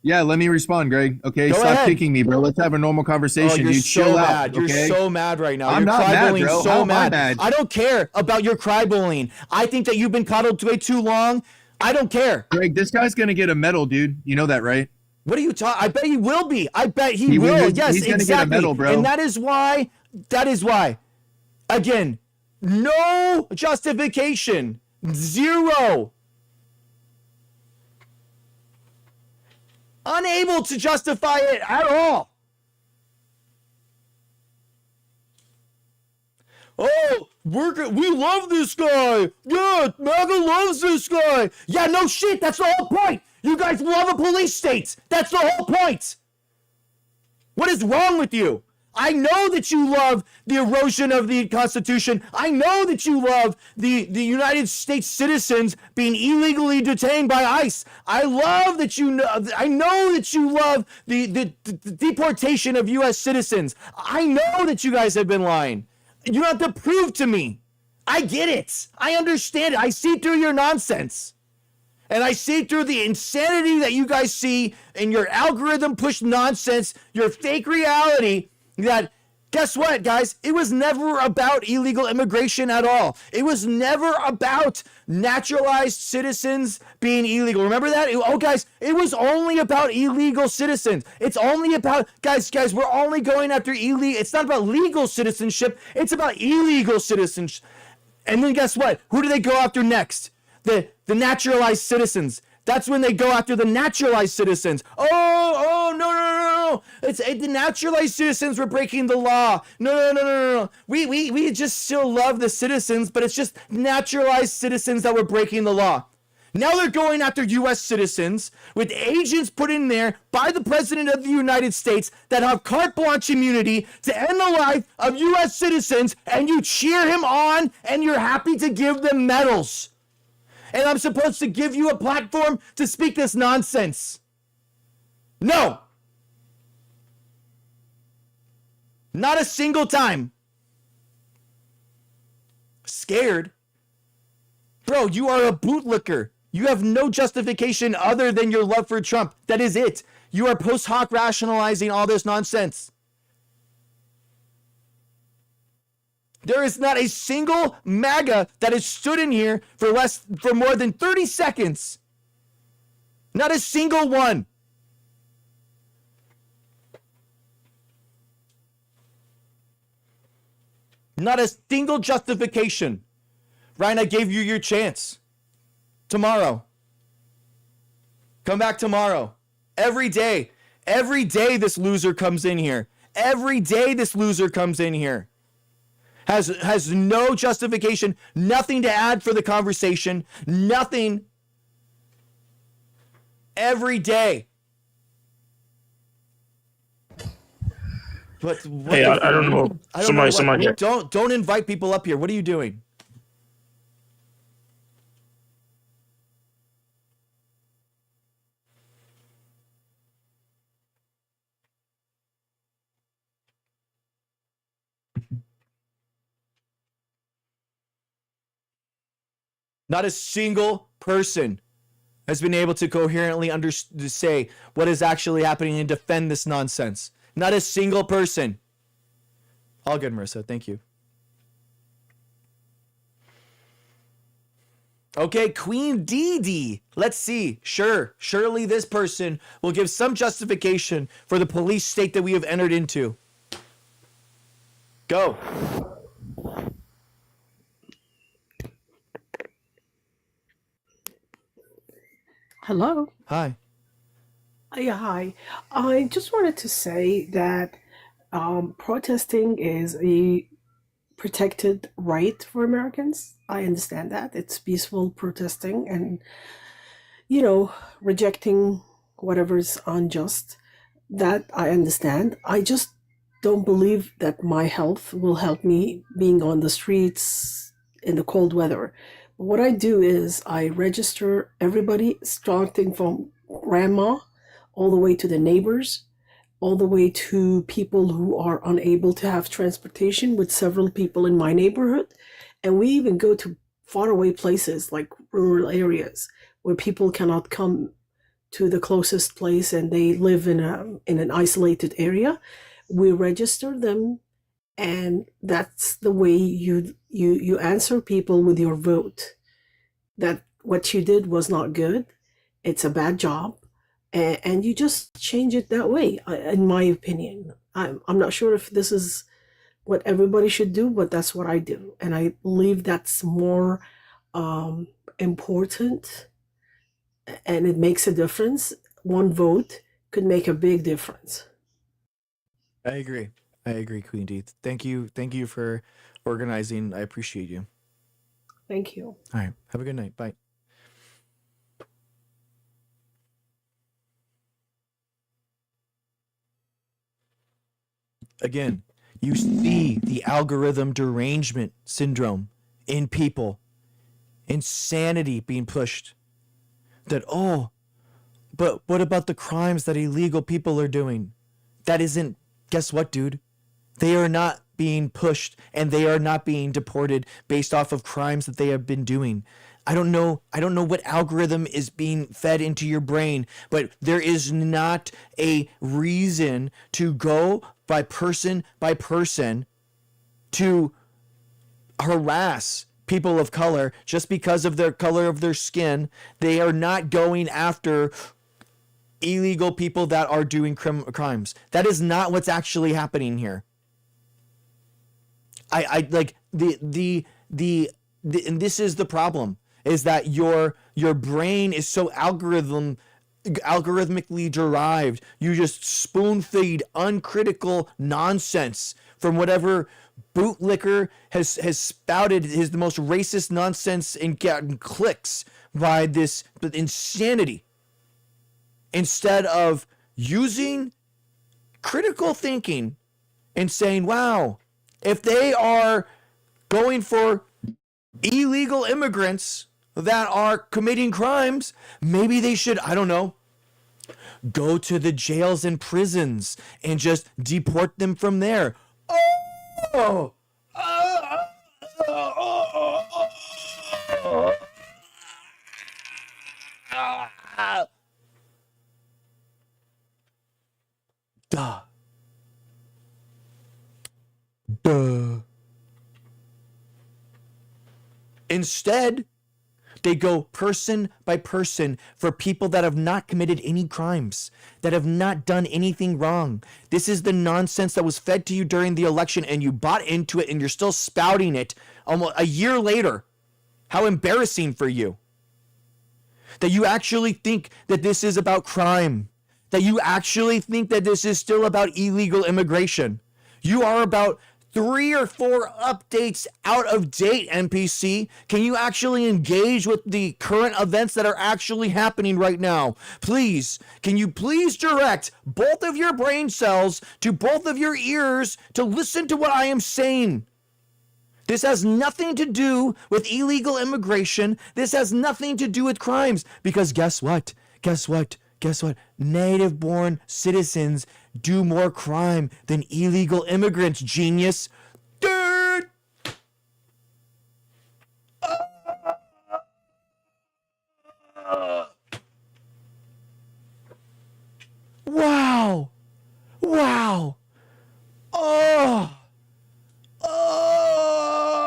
Yeah, let me respond, Greg. Okay, Go stop ahead. kicking me, bro. Let's have a normal conversation. You're Dude, so chill mad. out. Okay? You're so mad right now. I'm You're not mad, cry-bullying bro. so How am I mad. mad? I don't care about your cry-bullying. I think that you've been coddled way too long. I don't care. Greg, this guy's gonna get a medal, dude. You know that, right? What are you talking? I bet he will be. I bet he will. Yes, he's gonna exactly. get a medal, bro. And that is why. Again, no justification. Zero. Unable to justify it at all. Oh, we love this guy. Yeah, MAGA loves this guy. Yeah, no shit. That's the whole point. You guys love a police state. That's the whole point. What is wrong with you? I know that you love the erosion of the Constitution. I know that you love the United States citizens being illegally detained by ICE. I love that you know. I know that you love the deportation of U.S. citizens. I know that you guys have been lying. You don't have to prove to me. I get it. I understand it. I see through your nonsense. And I see through the insanity that you guys see in your algorithm push nonsense, your fake reality, that guess what, guys? It was never about illegal immigration at all. It was never about naturalized citizens being illegal. Remember that? Guys, it was only about illegal citizens. It's only about, guys, we're only going after illegal. It's not about legal citizenship. It's about illegal citizenship. And then guess what? Who do they go after next? The naturalized citizens. That's when they go after the naturalized citizens. No. It's the naturalized citizens were breaking the law. No. We just still love the citizens, but it's just naturalized citizens that were breaking the law. Now they're going after U.S. citizens with agents put in there by the President of the United States that have carte blanche immunity to end the life of U.S. citizens, and you cheer him on and you're happy to give them medals. And I'm supposed to give you a platform to speak this nonsense. No. Not a single time. Scared? Bro, you are a bootlicker. You have no justification other than your love for Trump. That is it. You are post hoc rationalizing all this nonsense. There is not a single MAGA that has stood in here for more than 30 seconds. Not a single one. Not a single justification. Ryan, I gave you your chance. Tomorrow. Come back tomorrow. Every day this loser comes in here. Every day this loser comes in here. Has no justification, nothing to add for the conversation, nothing. Every day. But Hey, I don't know. Somebody. Don't invite people up here. What are you doing? Not a single person has been able to coherently say what is actually happening and defend this nonsense. Not a single person. All good, Marissa. Thank you. Okay, Queen Dee. Let's see. Surely this person will give some justification for the police state that we have entered into. Go. Hello. Hi. Yeah, hi. I just wanted to say that protesting is a protected right for Americans. I understand that. It's peaceful protesting and, rejecting whatever's unjust. That I understand. I just don't believe that my health will help me being on the streets in the cold weather. What I do is I register everybody, starting from grandma all the way to the neighbors, all the way to people who are unable to have transportation with several people in my neighborhood. And we even go to faraway places like rural areas where people cannot come to the closest place and they live in an isolated area. We register them, and that's the way you answer people with your vote. That what you did was not good. It's a bad job. And you just change it that way, in my opinion. I'm not sure if this is what everybody should do, but that's what I do. And I believe that's more important, and it makes a difference. One vote could make a big difference. I agree, Queen D. Thank you for organizing. I appreciate you. Thank you. All right. Have a good night. Bye. Again, You see the algorithm derangement syndrome in people, insanity being pushed. That, oh, but what about the crimes that illegal people are doing? That isn't, guess what, dude? They are not being pushed and they are not being deported based off of crimes that they have been doing. I don't know what algorithm is being fed into your brain, but there is not a reason to go by person to harass people of color just because of their color of their skin. They are not going after illegal people that are doing crimes. That is not what's actually happening here. I like the and this is the problem, is that your brain is so algorithmically derived. You just spoon feed uncritical nonsense from whatever bootlicker has spouted the most racist nonsense and gotten clicks by this insanity, instead of using critical thinking and saying, wow, if they are going for illegal immigrants that are committing crimes, maybe they should, I don't know, go to the jails and prisons and just deport them from there. Oh! Duh. Instead, they go person by person for people that have not committed any crimes, that have not done anything wrong. This is the nonsense that was fed to you during the election, and you bought into it, and you're still spouting it almost a year later. How embarrassing for you. That you actually think that this is about crime. That you actually think that this is still about illegal immigration. You are about 3 or 4 updates out of date, NPC. Can you actually engage with the current events that are actually happening right now? Please, can you please direct both of your brain cells to both of your ears to listen to what I am saying? This has nothing to do with illegal immigration. This has nothing to do with crimes. Because guess what? Guess what? Guess what? Native-born citizens do more crime than illegal immigrants, genius. Dude! Wow! Wow! Oh! Oh!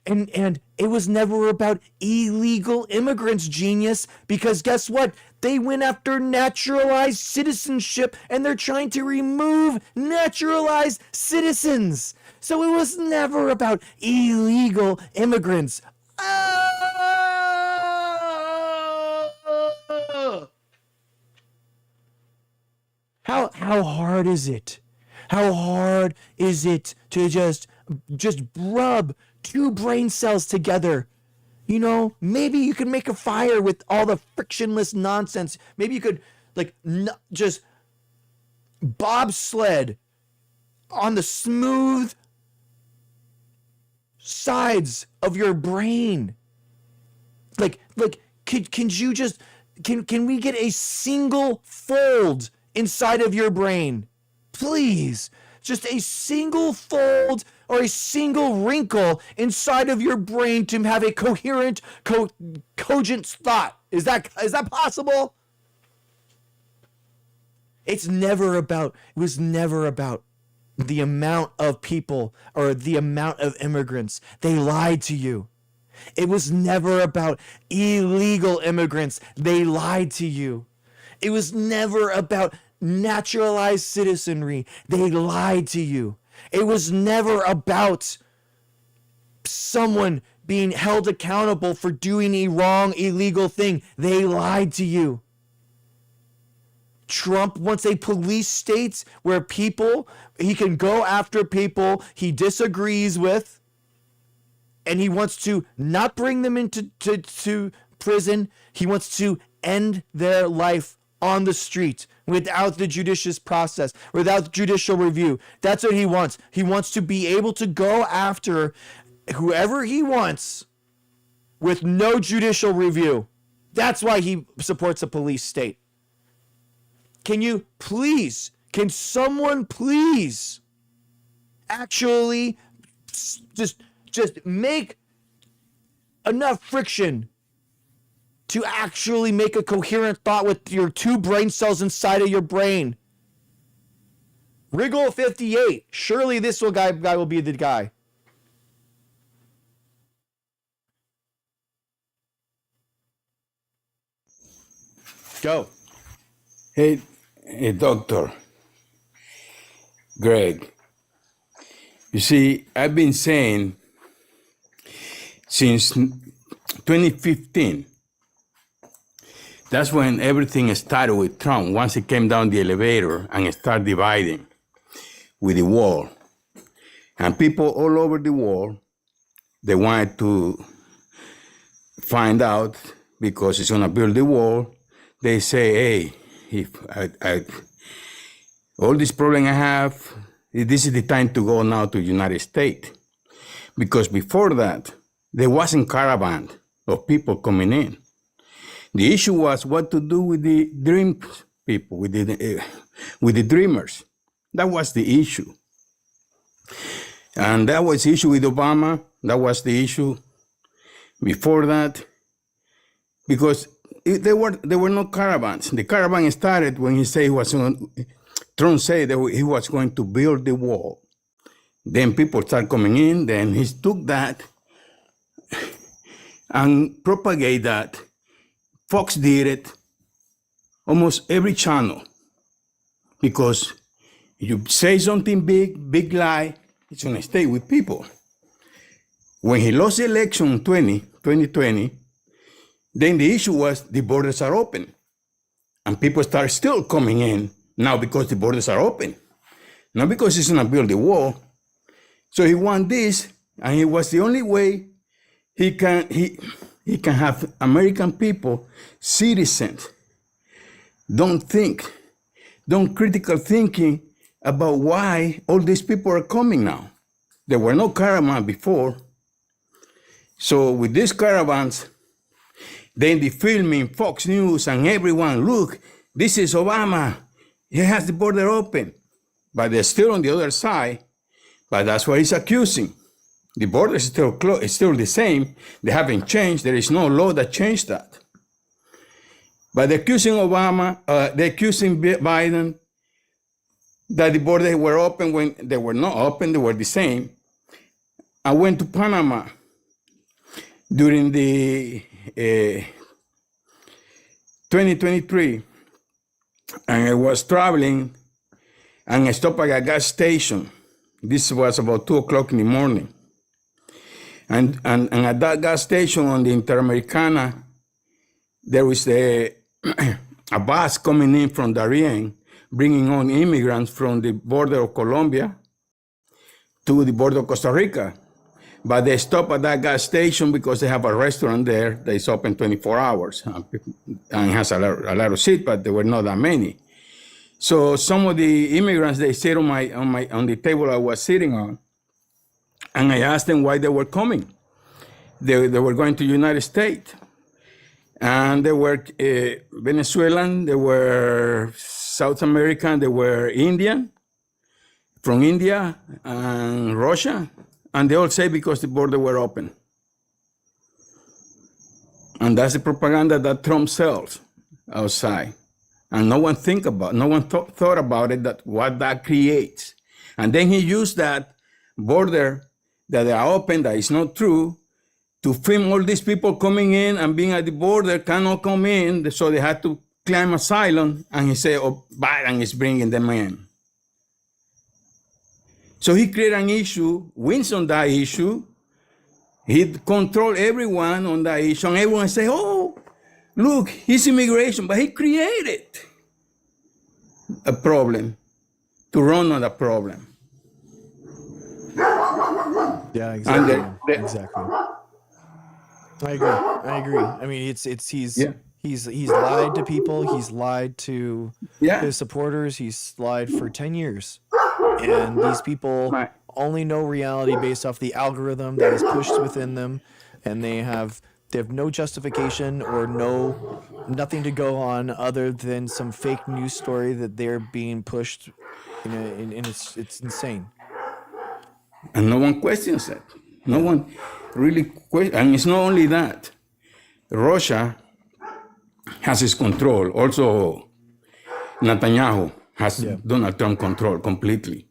And it was never about illegal immigrants, genius, because guess what? They went after naturalized citizenship and they're trying to remove naturalized citizens. So it was never about illegal immigrants. How hard is it? How hard is it to just rub 2 brain cells together? You know, maybe you could make a fire with all the frictionless nonsense. Maybe you could just bobsled on the smooth sides of your brain. Can you just can we get a single fold inside of your brain? Please, just a single fold or a single wrinkle inside of your brain to have a coherent, cogent thought. Is that possible? It was never about the amount of people or the amount of immigrants. They lied to you. It was never about illegal immigrants. They lied to you. It was never about naturalized citizenry. They lied to you. It was never about someone being held accountable for doing a wrong, illegal thing. They lied to you. Trump wants a police state where he can go after people he disagrees with, and he wants to not bring them into to prison. He wants to end their life on the street without the judicious process, without judicial review. That's what he wants. He wants to be able to go after whoever he wants with no judicial review. That's why he supports a police state. Can someone please actually just make enough friction to actually make a coherent thought with your two brain cells inside of your brain? Wriggle 58. Surely this guy will be the guy. Go. Hey, Doctor Greg. You see, I've been saying since 2015, that's when everything started with Trump, once he came down the elevator and started dividing with the wall. And people all over the world, they wanted to find out, because he's going to build the wall. They say, hey, if all this problem I have, this is the time to go now to the United States. Because before that, there wasn't caravan of people coming in. The issue was what to do with the dream people, with the dreamers. That was the issue. And that was the issue with Obama. That was the issue before that. Because there were no caravans. The caravan started when Trump said that he was going to build the wall. Then people started coming in. Then he took that and propagated that. Fox did it, almost every channel. Because you say something big lie, it's going to stay with people. When he lost the election in 2020, then the issue was the borders are open. And people start still coming in now because the borders are open. Not because he's going to build a wall. So he won this, and it was the only way he can have American people, citizens, don't critical thinking about why all these people are coming now. There were no caravan before. So with these caravans, then the filming, Fox News and everyone, look, this is Obama. He has the border open. But they're still on the other side. But that's what he's accusing. The border is still it's still the same. They haven't changed. There is no law that changed that. But they're accusing they're accusing Biden that the borders were open when they were not open. They were the same. I went to Panama during the 2023, and I was traveling, and I stopped at a gas station. This was about 2 o'clock in the morning. And at that gas station on the Interamericana, there was a bus coming in from Darien, bringing on immigrants from the border of Colombia to the border of Costa Rica. But they stop at that gas station because they have a restaurant there that is open 24 hours and has a lot of seats, but there were not that many. So some of the immigrants, they sit on the table I was sitting on, and I asked them why they were coming. They were going to the United States. And they were Venezuelan, they were South American, they were Indian, from India and Russia. And they all say because the border were open. And that's the propaganda that Trump sells outside. And no one thought about it, that what that creates. And then he used that border that they are open, that is not true, to film all these people coming in and being at the border, cannot come in, so they had to claim asylum. And he said, oh, Biden is bringing them in. So he created an issue, wins on that issue. He controlled everyone on that issue, and everyone say, oh, look, he's immigration, but he created a problem to run on the problem. Yeah, exactly. Exactly. I agree. I mean, he's He's lied to people. He's lied to his supporters. He's lied for 10 years. And these people only know reality based off the algorithm that is pushed within them, and they have no justification or nothing to go on other than some fake news story that they're being pushed and it's insane. And no one questions that. No one really questions. And it's not only that. Russia has its control. Also, Netanyahu has Donald Trump control completely.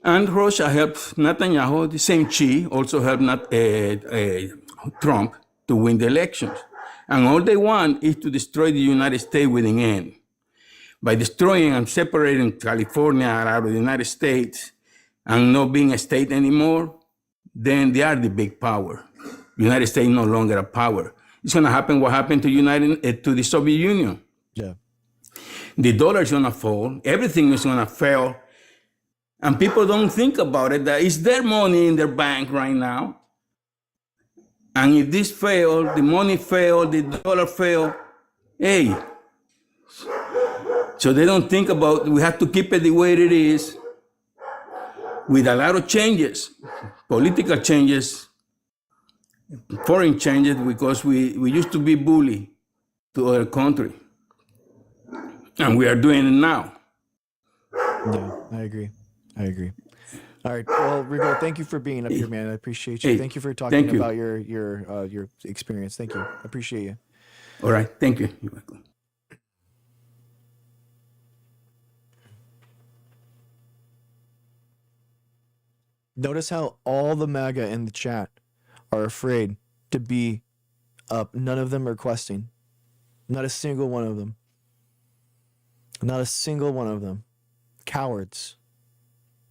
And Russia helped Netanyahu, the same Xi, also helped Trump to win the elections. And all they want is to destroy the United States with an end. By destroying and separating California out of the United States and not being a state anymore, then they are the big power. The United States no longer a power. It's going to happen what happened to the Soviet Union. Yeah. The dollar is going to fall. Everything is going to fail. And people don't think about it, that it's their money in their bank right now. And if this fails, the money fails, the dollar fails, hey. So they don't think about, we have to keep it the way it is with a lot of changes, political changes, foreign changes, because we used to be bullied to other country. And we are doing it now. Yeah, I agree. All right. Well, Rigo, thank you for being up here, man. I appreciate you. Thank you for talking about your experience. Thank you. I appreciate you. All right. Thank you. You're welcome. Notice how all the MAGA in the chat are afraid to be up. None of them are questing. Not a single one of them. Not a single one of them. Cowards.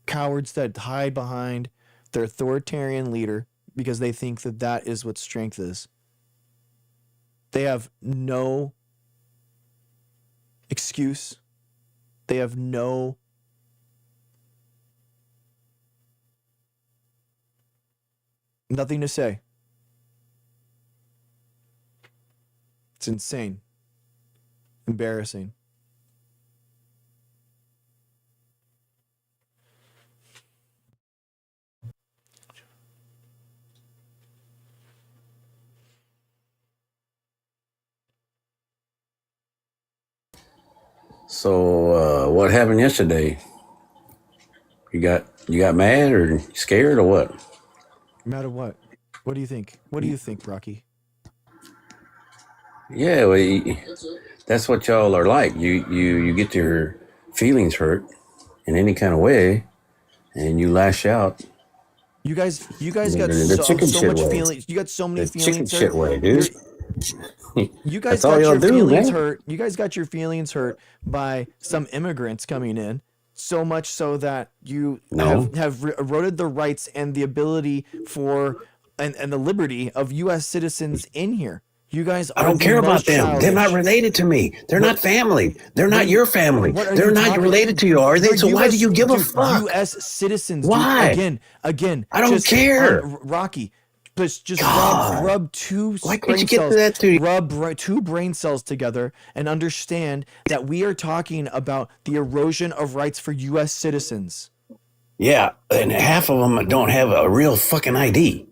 Cowards that hide behind their authoritarian leader because they think that that is what strength is. They have no excuse. They have nothing to say. It's insane. Embarrassing. So what happened yesterday? You got mad or scared or what? Mad at what? What do you think? What do you think, Rocky? Yeah, well, that's what y'all are like. You get your feelings hurt in any kind of way, and you lash out. You guys got the chicken so shit much way. feelings. You got so many The feelings chicken shit hurt. way, dude. You guys That's all got y'all your do, feelings man. hurt. You guys got your feelings hurt by some immigrants coming in. So much so that you have eroded the rights and the ability for and the liberty of U.S. citizens in here. You guys I don't care about them. They're not related to me. They're not family. They're not your family. They're not related to you, are they? So why do you give a fuck? U.S. citizens. Why? Dude, again. I don't care. Rocky, just God. rub two Why can't brain you get cells. to that too? Rub two brain cells together and understand that we are talking about the erosion of rights for U.S. citizens. Yeah, and half of them don't have a real fucking ID.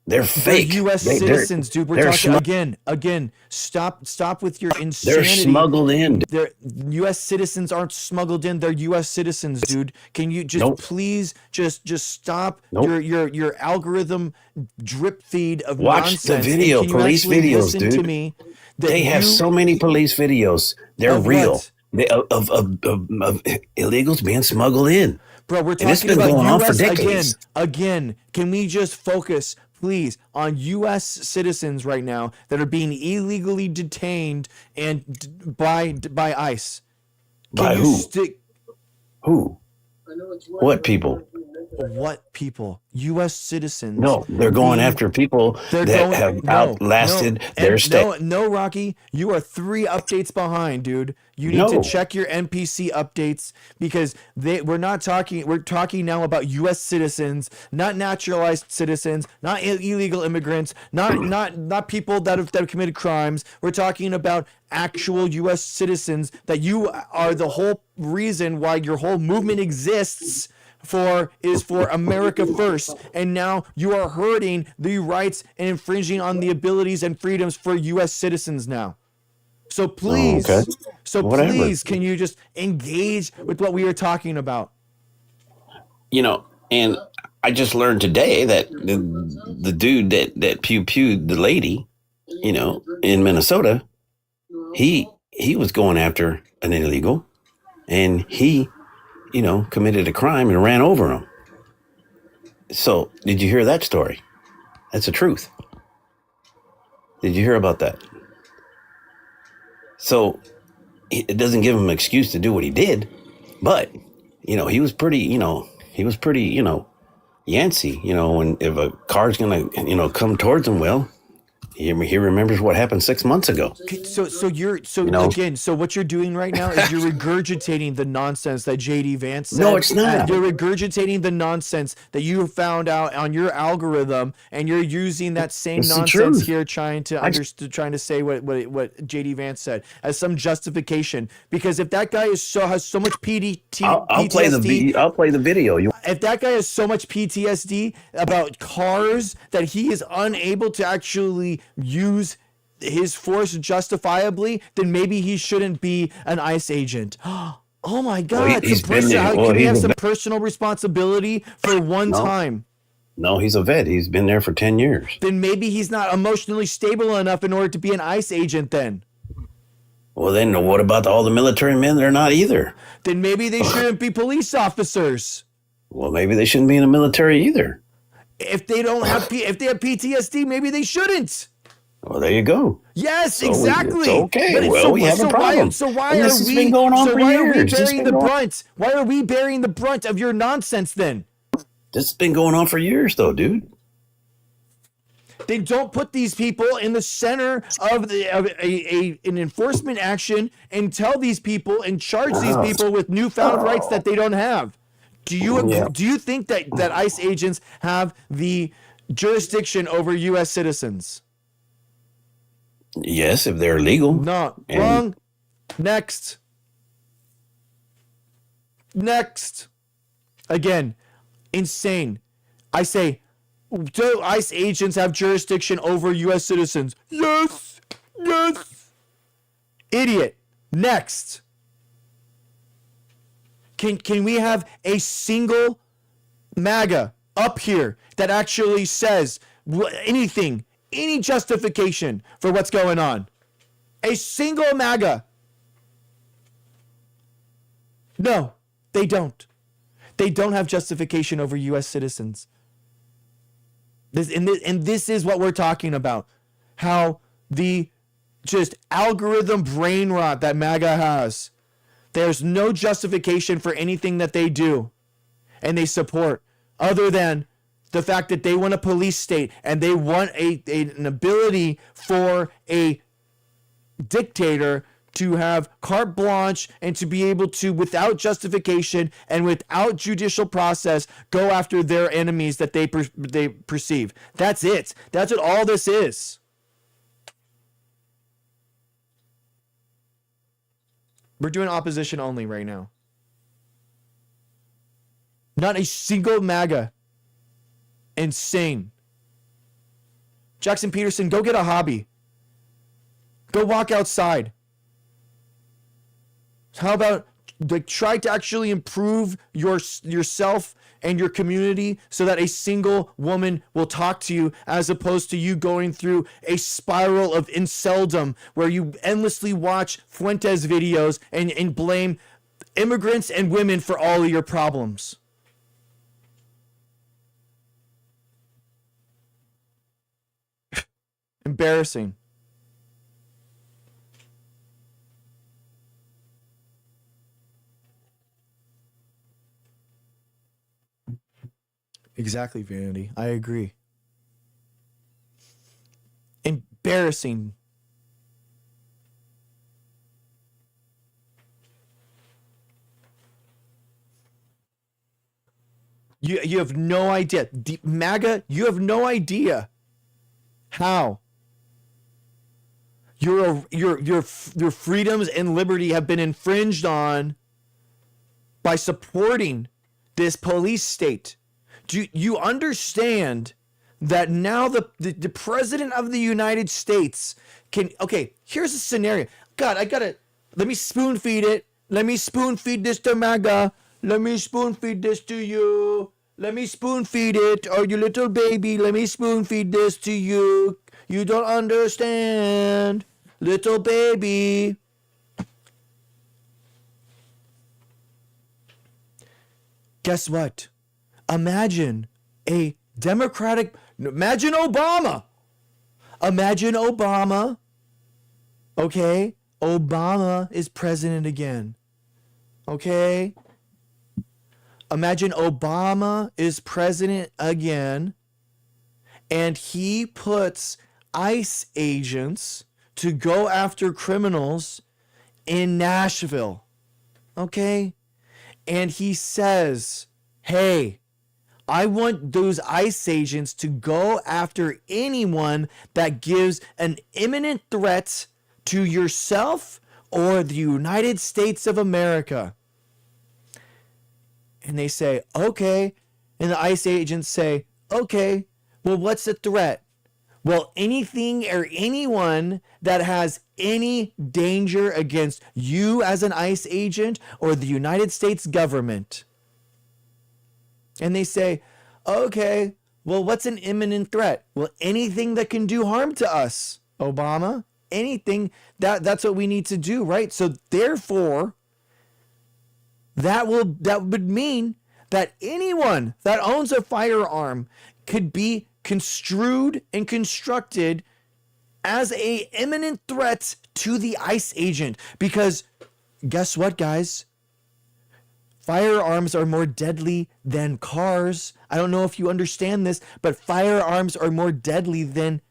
They're fake. They're U.S. citizens, dude. We're talking again. Stop with your insanity. They're smuggled in. U.S. citizens aren't smuggled in. They're U.S. citizens, dude. Can you just please just stop your algorithm drip feed of Watch nonsense? the video, police videos, listen dude. To me they have so many police videos. They're real. Of illegals being smuggled in. Bro, we're talking it's been about going on for U.S. decades. Again, can we just focus, please, on U.S. citizens right now that are being illegally detained and by ICE? By who? Who? What people? What people? U.S. citizens. No, they're going after people that have outlasted their state. No, Rocky, you are 3 updates behind, dude. You need to check your NPC updates because we're talking now about U.S. citizens, not naturalized citizens, not illegal immigrants, not people that have committed crimes. We're talking about actual U.S. citizens that you are the whole reason why your whole movement exists for America first, and now you are hurting the rights and infringing on the abilities and freedoms for U.S. citizens now. So please, please, can you just engage with what we are talking about? And I just learned today that the dude that pew-pewed the lady, in Minnesota, he was going after an illegal, and he committed a crime and ran over him. So, did you hear that story? That's the truth. Did you hear about that? So, it doesn't give him an excuse to do what he did, but, he was pretty, yancy, when if a car's going to, come towards him, well, he remembers what happened 6 months ago. So what you're doing right now is you're regurgitating the nonsense that JD Vance said. No, it's not. You're regurgitating the nonsense that you found out on your algorithm, and you're using that same nonsense here, trying to say what JD Vance said as some justification. Because if that guy has so much PTSD, I'll play the video. If that guy has so much PTSD about cars that he is unable to actually use his force justifiably, then maybe he shouldn't be an ICE agent. Oh my God! Can we have some personal responsibility for one time? No, he's a vet. He's been there for 10 years. Then maybe he's not emotionally stable enough in order to be an ICE agent then. Well, then what about all the military men? They're not either. Then maybe they shouldn't be police officers. Well, maybe they shouldn't be in the military either. If they have PTSD, maybe they shouldn't. Well, there you go. Yes, exactly. It's okay. We have a problem. Why are we bearing the brunt? Why are we bearing the brunt of your nonsense then? This has been going on for years, though, dude. They don't put these people in the center of an enforcement action and tell these people and charge these people with newfound rights that they don't have. Do you think that ICE agents have the jurisdiction over U.S. citizens? Yes, if they're legal. No, wrong. Next. Again, insane. I say, do ICE agents have jurisdiction over U.S. citizens? Yes. Idiot. Next. Can we have a single MAGA up here that actually says anything, any justification for what's going on? A single MAGA. No, they don't. They don't have justification over U.S. citizens. This is what we're talking about. How the just algorithm brain rot that MAGA has. There's no justification for anything that they do and they support other than the fact that they want a police state and they want an ability for a dictator to have carte blanche and to be able to, without justification and without judicial process, go after their enemies that they perceive. That's it. That's what all this is. We're doing opposition only right now. Not a single MAGA. Insane. Jackson Peterson, go get a hobby. Go walk outside. How about try to actually improve yourself and your community so that a single woman will talk to you, as opposed to you going through a spiral of inceldom where you endlessly watch Fuentes videos and blame immigrants and women for all of your problems. Embarrassing. Exactly, Vanity. I agree. Embarrassing. You have no idea. MAGA, you have no idea how your freedoms and liberty have been infringed on by supporting this police state. Do you understand that now the president of the United States can, okay, here's a scenario. God, let me spoon feed it. Let me spoon feed this to MAGA. Let me spoon feed this to you. Let me spoon feed it. Oh, you little baby, let me spoon feed this to you. You don't understand. Little baby. Guess what? Imagine imagine Obama. Imagine Obama. Okay? Obama is president again. Okay? Imagine Obama is president again, and he puts ICE agents to go after criminals in Nashville. Okay? And he says, hey, I want those ICE agents to go after anyone that gives an imminent threat to yourself or the United States of America. And they say, okay. And the ICE agents say, okay, well, what's the threat? Well, anything or anyone that has any danger against you as an ICE agent or the United States government. And they say, okay, well, what's an imminent threat? Well, anything that can do harm to us, Obama. Anything, that's what we need to do, right? So therefore, that would mean that anyone that owns a firearm could be construed and constructed as a imminent threat to the ICE agent. Because guess what, guys? Firearms are more deadly than cars. I don't know if you understand this, but firearms are more deadly than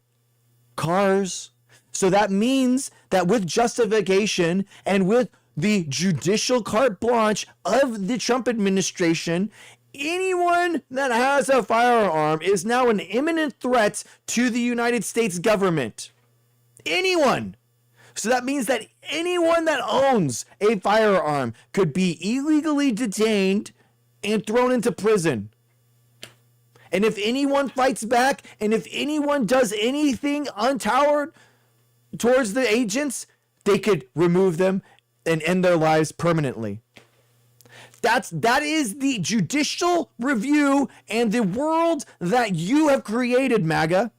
cars. So that means that with justification and with the judicial carte blanche of the Trump administration, anyone that has a firearm is now an imminent threat to the United States government. Anyone. So that means that anyone that owns a firearm could be illegally detained and thrown into prison. And if anyone fights back, and if anyone does anything untoward towards the agents, they could remove them and end their lives permanently. That is the judicial review and the world that you have created, MAGA.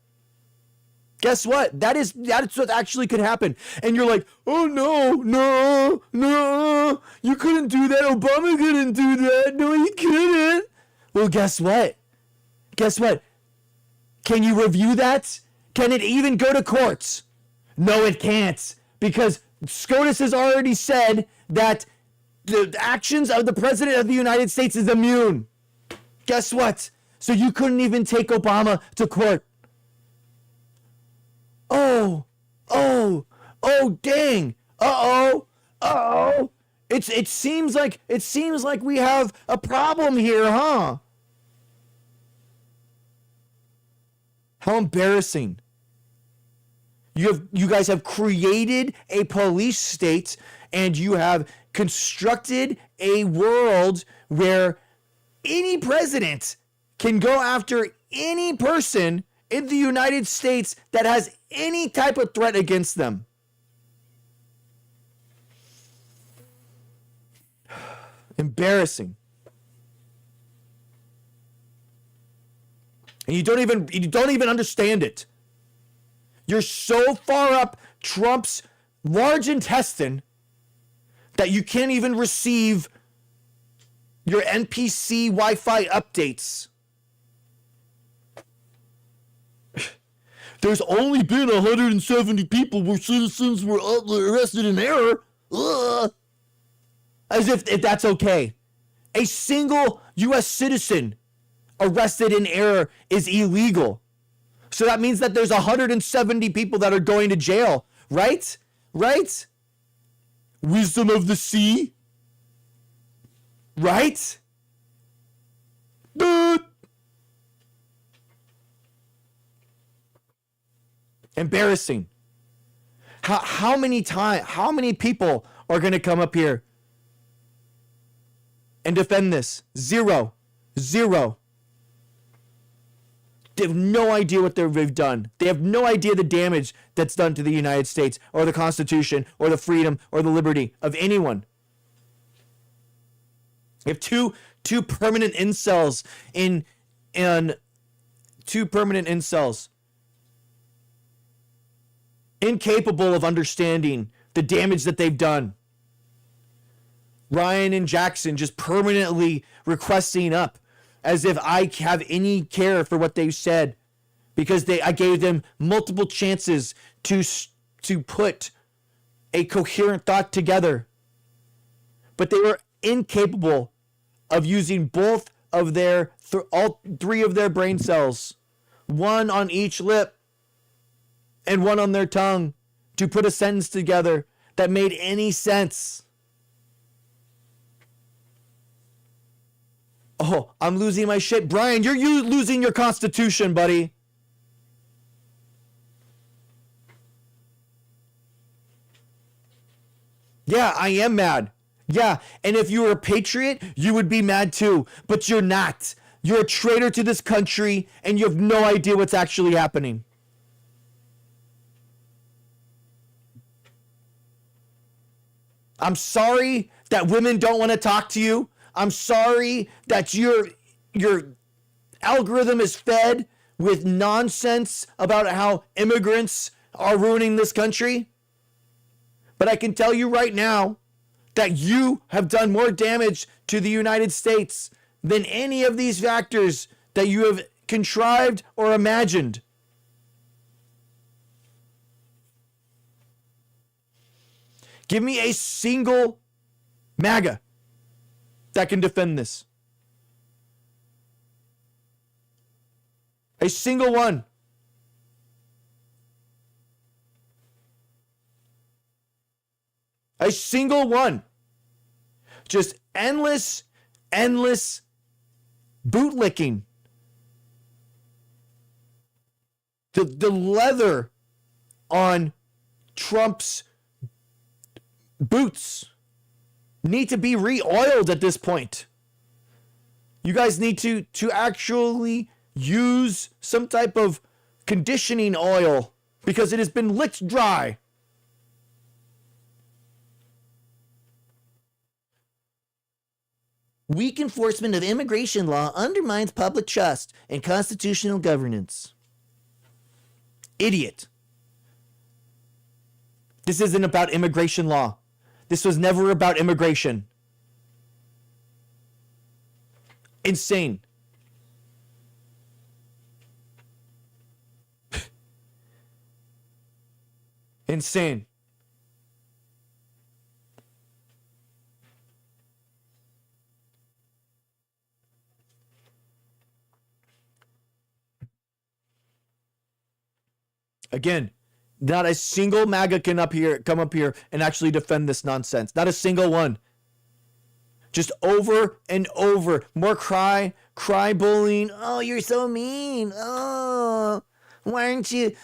Guess what? That's what actually could happen. And you're like, oh no, you couldn't do that. Obama couldn't do that. No, he couldn't. Well, guess what? Can you review that? Can it even go to courts? No, it can't. Because SCOTUS has already said that the actions of the President of the United States is immune. Guess what? So you couldn't even take Obama to court. Oh, dang. Uh-oh. It seems like we have a problem here, huh? How embarrassing. You guys have created a police state, and you have constructed a world where any president can go after any person in the United States that has any type of threat against them. Embarrassing. And you don't even understand it. You're so far up Trump's large intestine that you can't even receive your NPC Wi-Fi updates. There's only been 170 people where citizens were arrested in error. Ugh. As if that's okay. A single U.S. citizen arrested in error is illegal. So that means that there's 170 people that are going to jail, right? Right? Wisdom of the sea? Right? Embarrassing. How many people are going to come up here and defend this? Zero. They have no idea what they've done. They have no idea the damage that's done to the United States or the Constitution or the freedom or the liberty of anyone. We have two permanent incels incapable of understanding the damage that they've done. Ryan and Jackson just permanently requesting up as if I have any care for what they've said, because I gave them multiple chances to put a coherent thought together. But they were incapable of using both of all three of their brain cells, one on each lip and one on their tongue, to put a sentence together that made any sense. Oh, I'm losing my shit. Brian, you're losing your Constitution, buddy. Yeah, I am mad. Yeah, and if you were a patriot, you would be mad too. But you're not. You're a traitor to this country, and you have no idea what's actually happening. I'm sorry that women don't want to talk to you. I'm sorry that your algorithm is fed with nonsense about how immigrants are ruining this country. But I can tell you right now that you have done more damage to the United States than any of these factors that you have contrived or imagined. Give me a single MAGA that can defend this. A single one. A single one. Just endless bootlicking. The leather on Trump's boots need to be re-oiled at this point. You guys need to actually use some type of conditioning oil because it has been licked dry. Weak enforcement of immigration law undermines public trust and constitutional governance. Idiot. This isn't about immigration law. This was never about immigration. Insane. Insane. Again, not a single MAGA can come up here and actually defend this nonsense. Not a single one. Just over and over. More cry bullying. Oh, you're so mean. Oh, why aren't you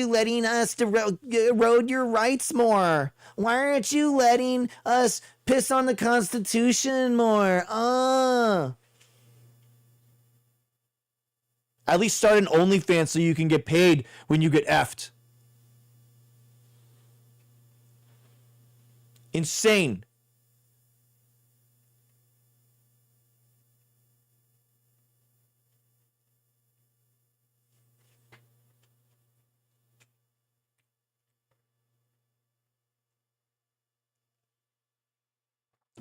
letting us erode your rights more? Why aren't you letting us piss on the Constitution more? At least start an OnlyFans so you can get paid when you get effed. Insane.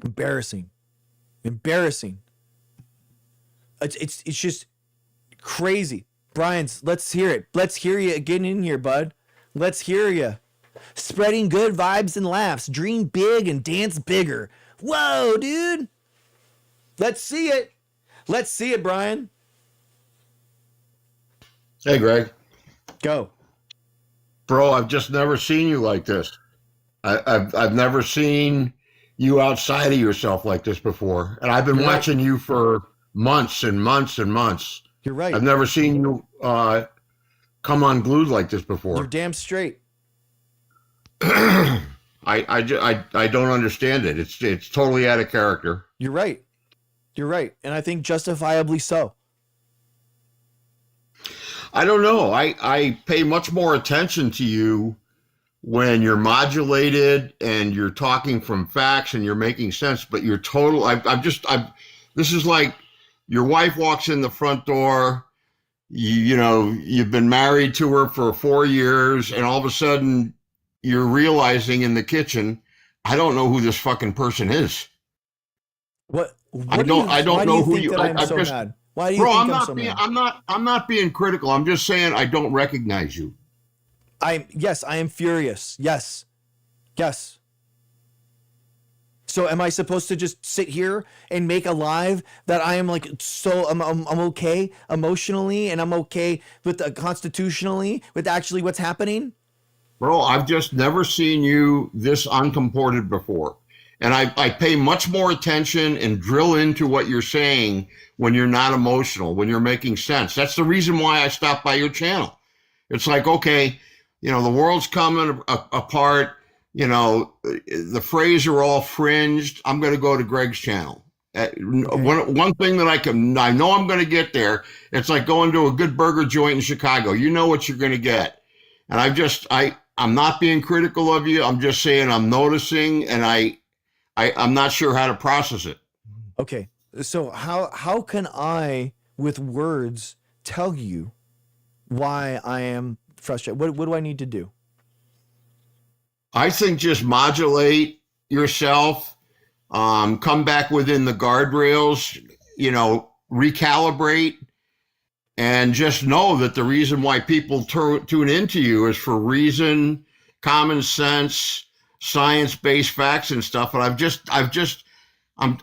Embarrassing. It's just crazy. Brian's, let's hear it. Let's hear you getting in here, bud. Let's hear you. Spreading good vibes and laughs. Dream big and dance bigger. Whoa, dude. Let's see it. Let's see it, Brian. Hey, Greg. Go. Bro, I've just never seen you like this. I've never seen you outside of yourself like this before. And I've been You're right. watching you for months and months and months. You're right. I've never seen you come unglued like this You're before. damn straight. I don't understand it. It's totally out of character. You're right. You're right. And I think justifiably so. I don't know. I pay much more attention to you when you're modulated and you're talking from facts and you're making sense, but you're total. This is like your wife walks in the front door, you've been married to her for 4 years, and all of a sudden you're realizing in the kitchen, I don't know who this fucking person is. I don't know who you. I'm so mad. Why do you bro, think I'm I'm not so being. mad? I'm not being critical. I'm just saying I don't recognize you. Yes, I am furious. Yes. So am I supposed to just sit here and make alive that I am like, so I'm okay emotionally and I'm okay with constitutionally with actually what's happening? Bro, I've just never seen you this uncomported before. And I pay much more attention and drill into what you're saying when you're not emotional, when you're making sense. That's the reason why I stopped by your channel. It's like, okay, the world's coming apart. The phrase are all fringed. I'm going to go to Greg's channel. One thing that I know I'm going to get there. It's like going to a good burger joint in Chicago. You know what you're going to get. And I'm not being critical of you. I'm just saying I'm noticing, and I'm not sure how to process it. Okay. So how can I, with words, tell you why I am frustrated? What do I need to do? I think just modulate yourself, come back within the guardrails, recalibrate, and just know that the reason why people tune into you is for reason, common sense, science-based facts and stuff. And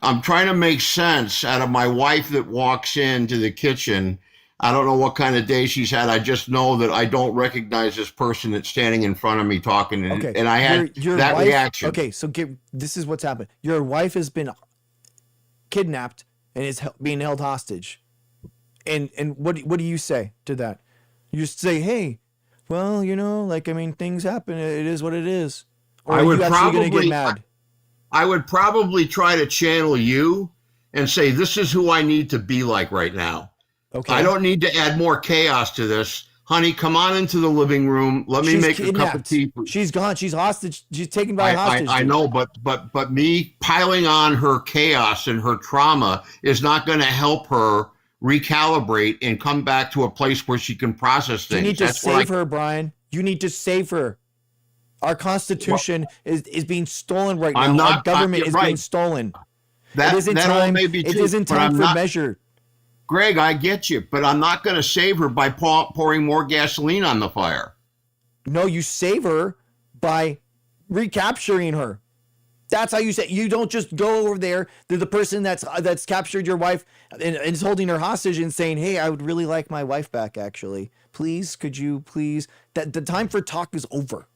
I'm trying to make sense out of my wife that walks into the kitchen. I don't know what kind of day she's had. I just know that I don't recognize this person that's standing in front of me talking. And I had that wife, reaction. Okay, so this is what's happened. Your wife has been kidnapped and is being held hostage. And what do you say to that? You just say, hey, well, things happen. It is what it is. Or are you actually going to get mad? I would probably try to channel you and say, this is who I need to be like right now. Okay. I don't need to add more chaos to this. Honey, come on into the living room. Let me make a cup of tea. She's gone. She's hostage. She's taken by hostage. I know, but me piling on her chaos and her trauma is not going to help her recalibrate and come back to a place where she can process things. You need to save her, Brian. You need to save her. Our Constitution is being stolen right now. Our government is being stolen. It isn't time for measure. Greg, I get you, but I'm not going to save her by pouring more gasoline on the fire. No, you save her by recapturing her. That's how you say. You don't just go over there to the person that's captured your wife and is holding her hostage and saying, hey, I would really like my wife back, actually. Please, could you please? That the time for talk is over.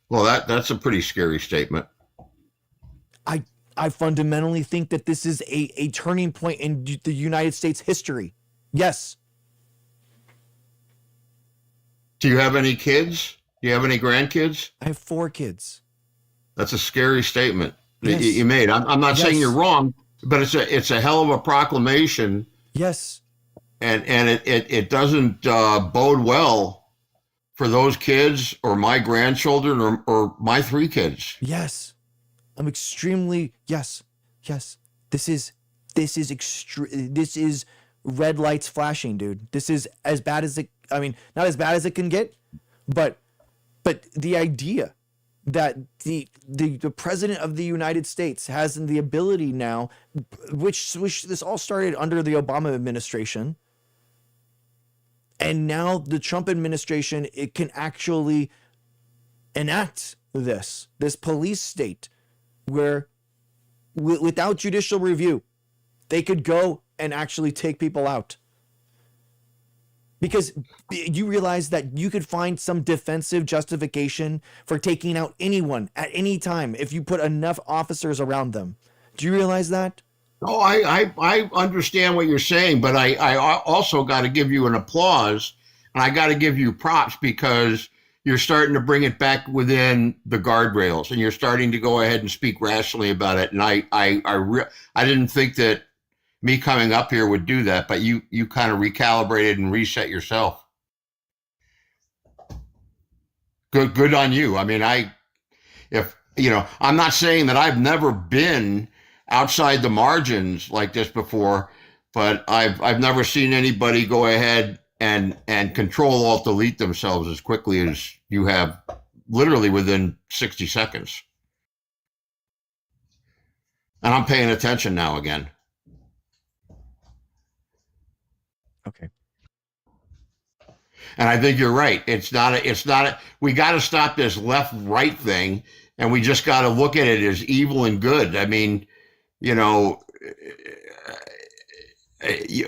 Well, that's a pretty scary statement. I fundamentally think that this is a turning point in the United States history. Yes. Do you have any kids? Do you have any grandkids? I have 4 kids. That's a scary statement that you made. I'm not saying you're wrong, but it's a hell of a proclamation. Yes. And it doesn't bode well for those kids or my grandchildren or my 3 kids. Yes. I'm extremely yes. This is red lights flashing, dude. This is as bad as not as bad as it can get, but the idea that the president of the United States has the ability now, which this all started under the Obama administration, and now the Trump administration, it can actually enact this police state where without judicial review, they could go and actually take people out. Because you realize that you could find some defensive justification for taking out anyone at any time if you put enough officers around them. Do you realize that? Oh, I understand what you're saying, but I also got to give you an applause, and I got to give you props because you're starting to bring it back within the guardrails, and you're starting to go ahead and speak rationally about it. And I didn't think that me coming up here would do that, but you kind of recalibrated and reset yourself. Good on you. I mean, I'm not saying that I've never been outside the margins like this before, but I've never seen anybody go ahead and control alt delete themselves as quickly as you have, literally within 60 seconds. And I'm paying attention now again. Okay. And I think you're right. We got to stop this left right thing, and we just got to look at it as evil and good. I mean,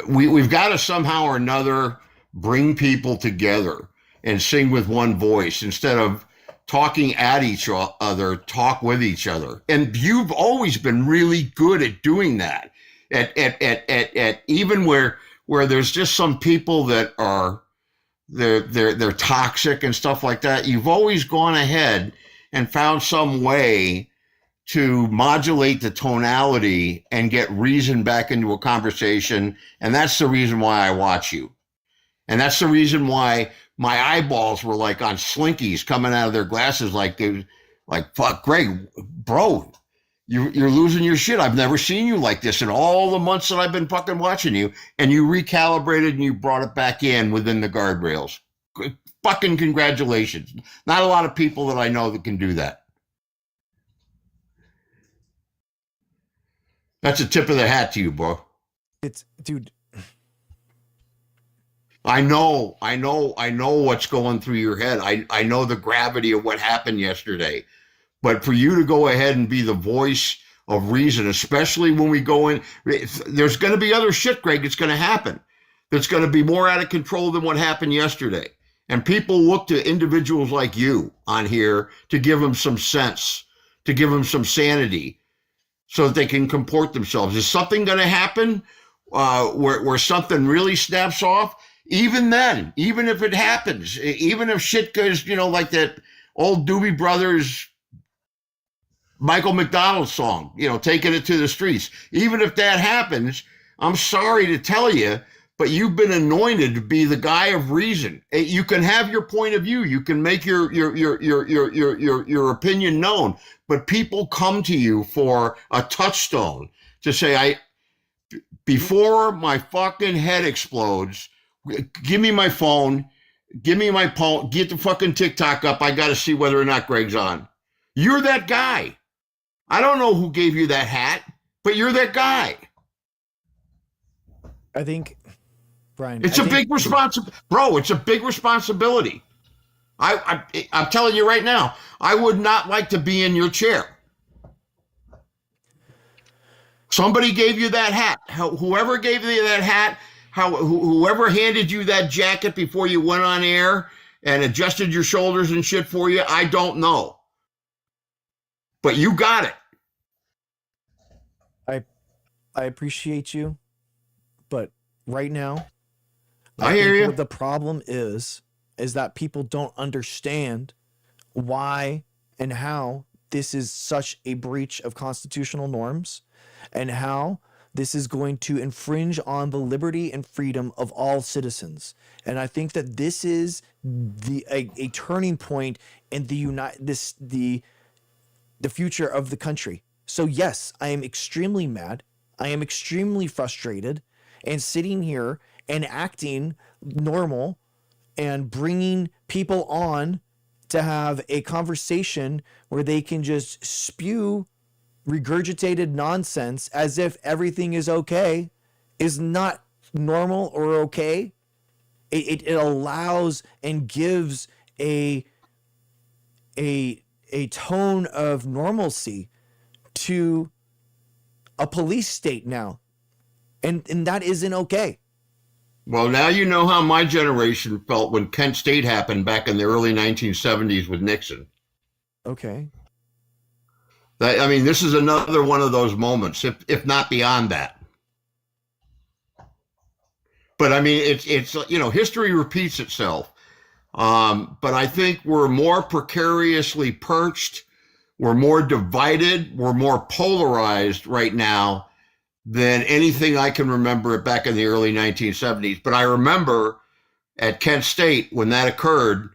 we've got to somehow or another bring people together and sing with one voice instead of talking at each other, talk with each other. And you've always been really good at doing that. At even where there's just some people that are they're toxic and stuff like that, you've always gone ahead and found some way to modulate the tonality and get reason back into a conversation. And that's the reason why I watch you. And that's the reason why my eyeballs were like on slinkies coming out of their glasses. Like, fuck, Greg, bro, you're losing your shit. I've never seen you like this in all the months that I've been fucking watching you. And you recalibrated and you brought it back in within the guardrails. Fucking congratulations. Not a lot of people that I know that can do that. That's a tip of the hat to you, bro. Dude. I know what's going through your head. I know the gravity of what happened yesterday. But for you to go ahead and be the voice of reason, especially when we go in, there's going to be other shit, Greg, that's going to happen. That's going to be more out of control than what happened yesterday. And people look to individuals like you on here to give them some sense, to give them some sanity, so that they can comport themselves. Is something going to happen where something really snaps off? Even then, even if it happens, even if shit goes, like that old Doobie Brothers Michael McDonald song, taking it to the streets. Even if that happens, I'm sorry to tell you, but you've been anointed to be the guy of reason. You can have your point of view. You can make your opinion known, but people come to you for a touchstone to say, before my fucking head explodes, give me my phone, get the fucking TikTok up. I got to see whether or not Greg's on. You're that guy. I don't know who gave you that hat, but you're that guy. I think, Brian, it's a big responsibility, bro. It's a big responsibility. I'm telling you right now, I would not like to be in your chair. Somebody gave you that hat. Whoever gave you that hat, whoever handed you that jacket before you went on air and adjusted your shoulders and shit for you, I don't know. But you got it. I appreciate you, but right now, I hear you. What the problem is that people don't understand why and how this is such a breach of constitutional norms and how this is going to infringe on the liberty and freedom of all citizens. And I think that this is a turning point in the future of the country. So yes, I am extremely mad. I am extremely frustrated, and sitting here and acting normal and bringing people on to have a conversation where they can just spew regurgitated nonsense as if everything is okay is not normal or okay. It allows and gives a tone of normalcy to a police state now. And that isn't okay. Well, now you know how my generation felt when Kent State happened back in the early 1970s with Nixon. Okay. I mean, this is another one of those moments, if not beyond that. But I mean, it's history repeats itself. But I think we're more precariously perched, we're more divided, we're more polarized right now than anything I can remember back in the early 1970s. But I remember at Kent State when that occurred,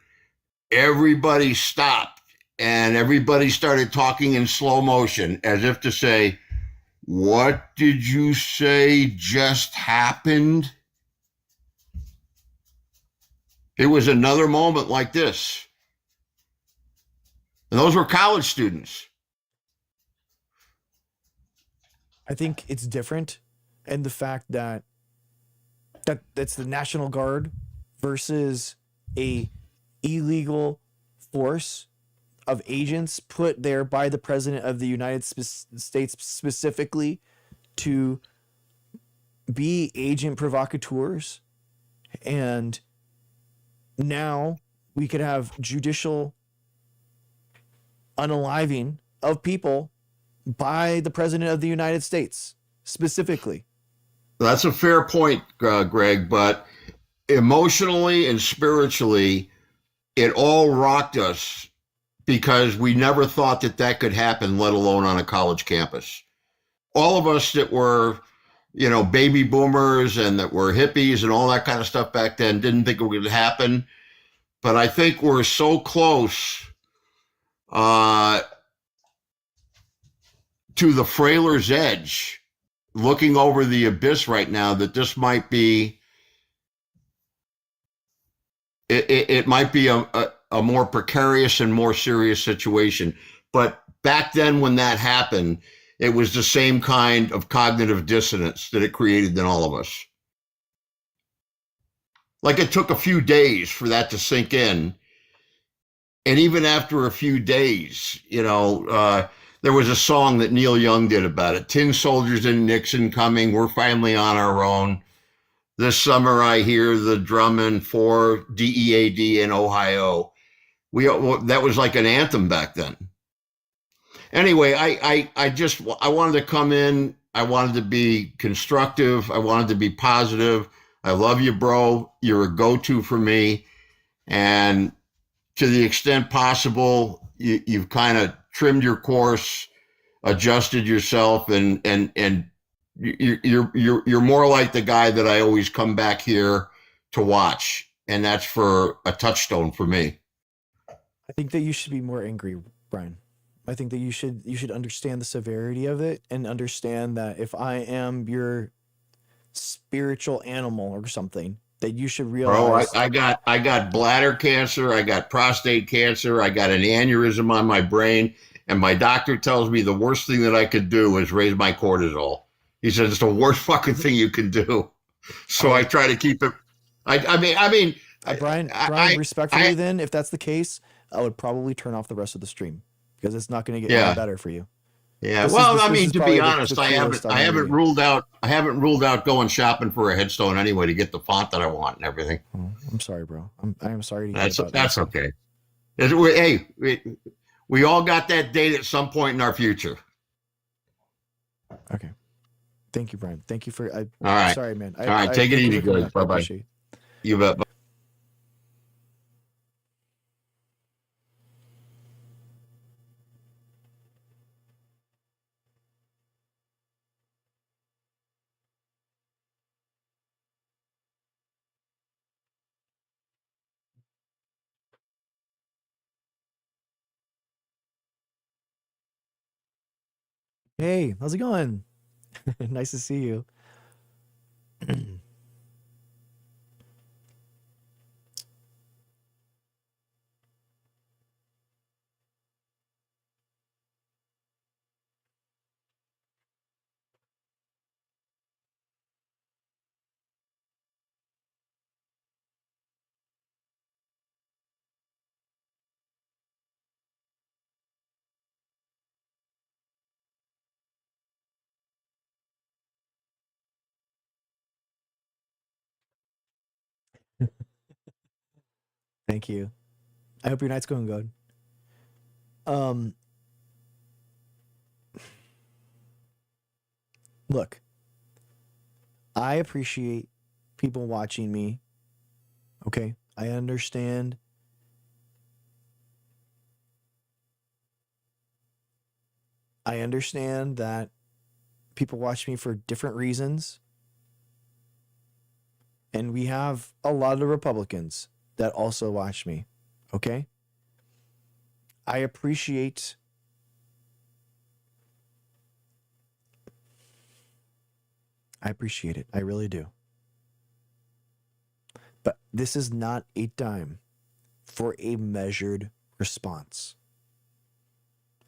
everybody stopped and everybody started talking in slow motion as if to say, "What did you say just happened?" It was another moment like this. And those were college students. I think it's different, and the fact that that's the National Guard versus a illegal force of agents put there by the President of the United States specifically to be agent provocateurs. And now we could have judicial unaliving of people by the President of the United States specifically. That's a fair point, Greg, but emotionally and spiritually, it all rocked us because we never thought that could happen, let alone on a college campus. All of us that were, baby boomers and that were hippies and all that kind of stuff back then didn't think it would happen. But I think we're so close to the frailer's edge, looking over the abyss right now, that this might be, it might be a more precarious and more serious situation. But back then when that happened, it was the same kind of cognitive dissonance that it created in all of us. Like, it took a few days for that to sink in. And even after a few days, there was a song that Neil Young did about it. Tin soldiers and Nixon coming. We're finally on our own. This summer I hear the drumming for DEAD in Ohio. That was like an anthem back then. Anyway, I wanted to come in. I wanted to be constructive. I wanted to be positive. I love you, bro. You're a go-to for me. And to the extent possible, you've kind of trimmed your course, adjusted yourself, and you're more like the guy that I always come back here to watch. And that's for a touchstone for me. I think that you should be more angry, Brian. I think that you should understand the severity of it and understand that if I am your spiritual animal or something, that you should realize. Bro, I got bladder cancer, I got prostate cancer, I got an aneurysm on my brain, and my doctor tells me the worst thing that I could do is raise my cortisol. He says it's the worst fucking thing you can do. So I try to keep it. Brian, respectfully, then, if that's the case, I would probably turn off the rest of the stream because it's not going to get any better for you. Yeah, to be honest, I haven't ruled out going shopping for a headstone anyway to get the font that I want and everything. Oh, I'm sorry, bro. I'm sorry to hear about that's that. Okay. Hey, we all got that date at some point in our future. Okay. Thank you, Brian. Thank you for. All right. Sorry, man. All right. Take it easy, guys. Bye bye. You bet. Bye. Hey, how's it going? Nice to see you. Thank you. I hope your night's going good. Um, Look, I appreciate people watching me. Okay, I understand. I understand that people watch me for different reasons. And we have a lot of Republicans that also watch me. Okay? I appreciate it. I really do. But this is not a time for a measured response.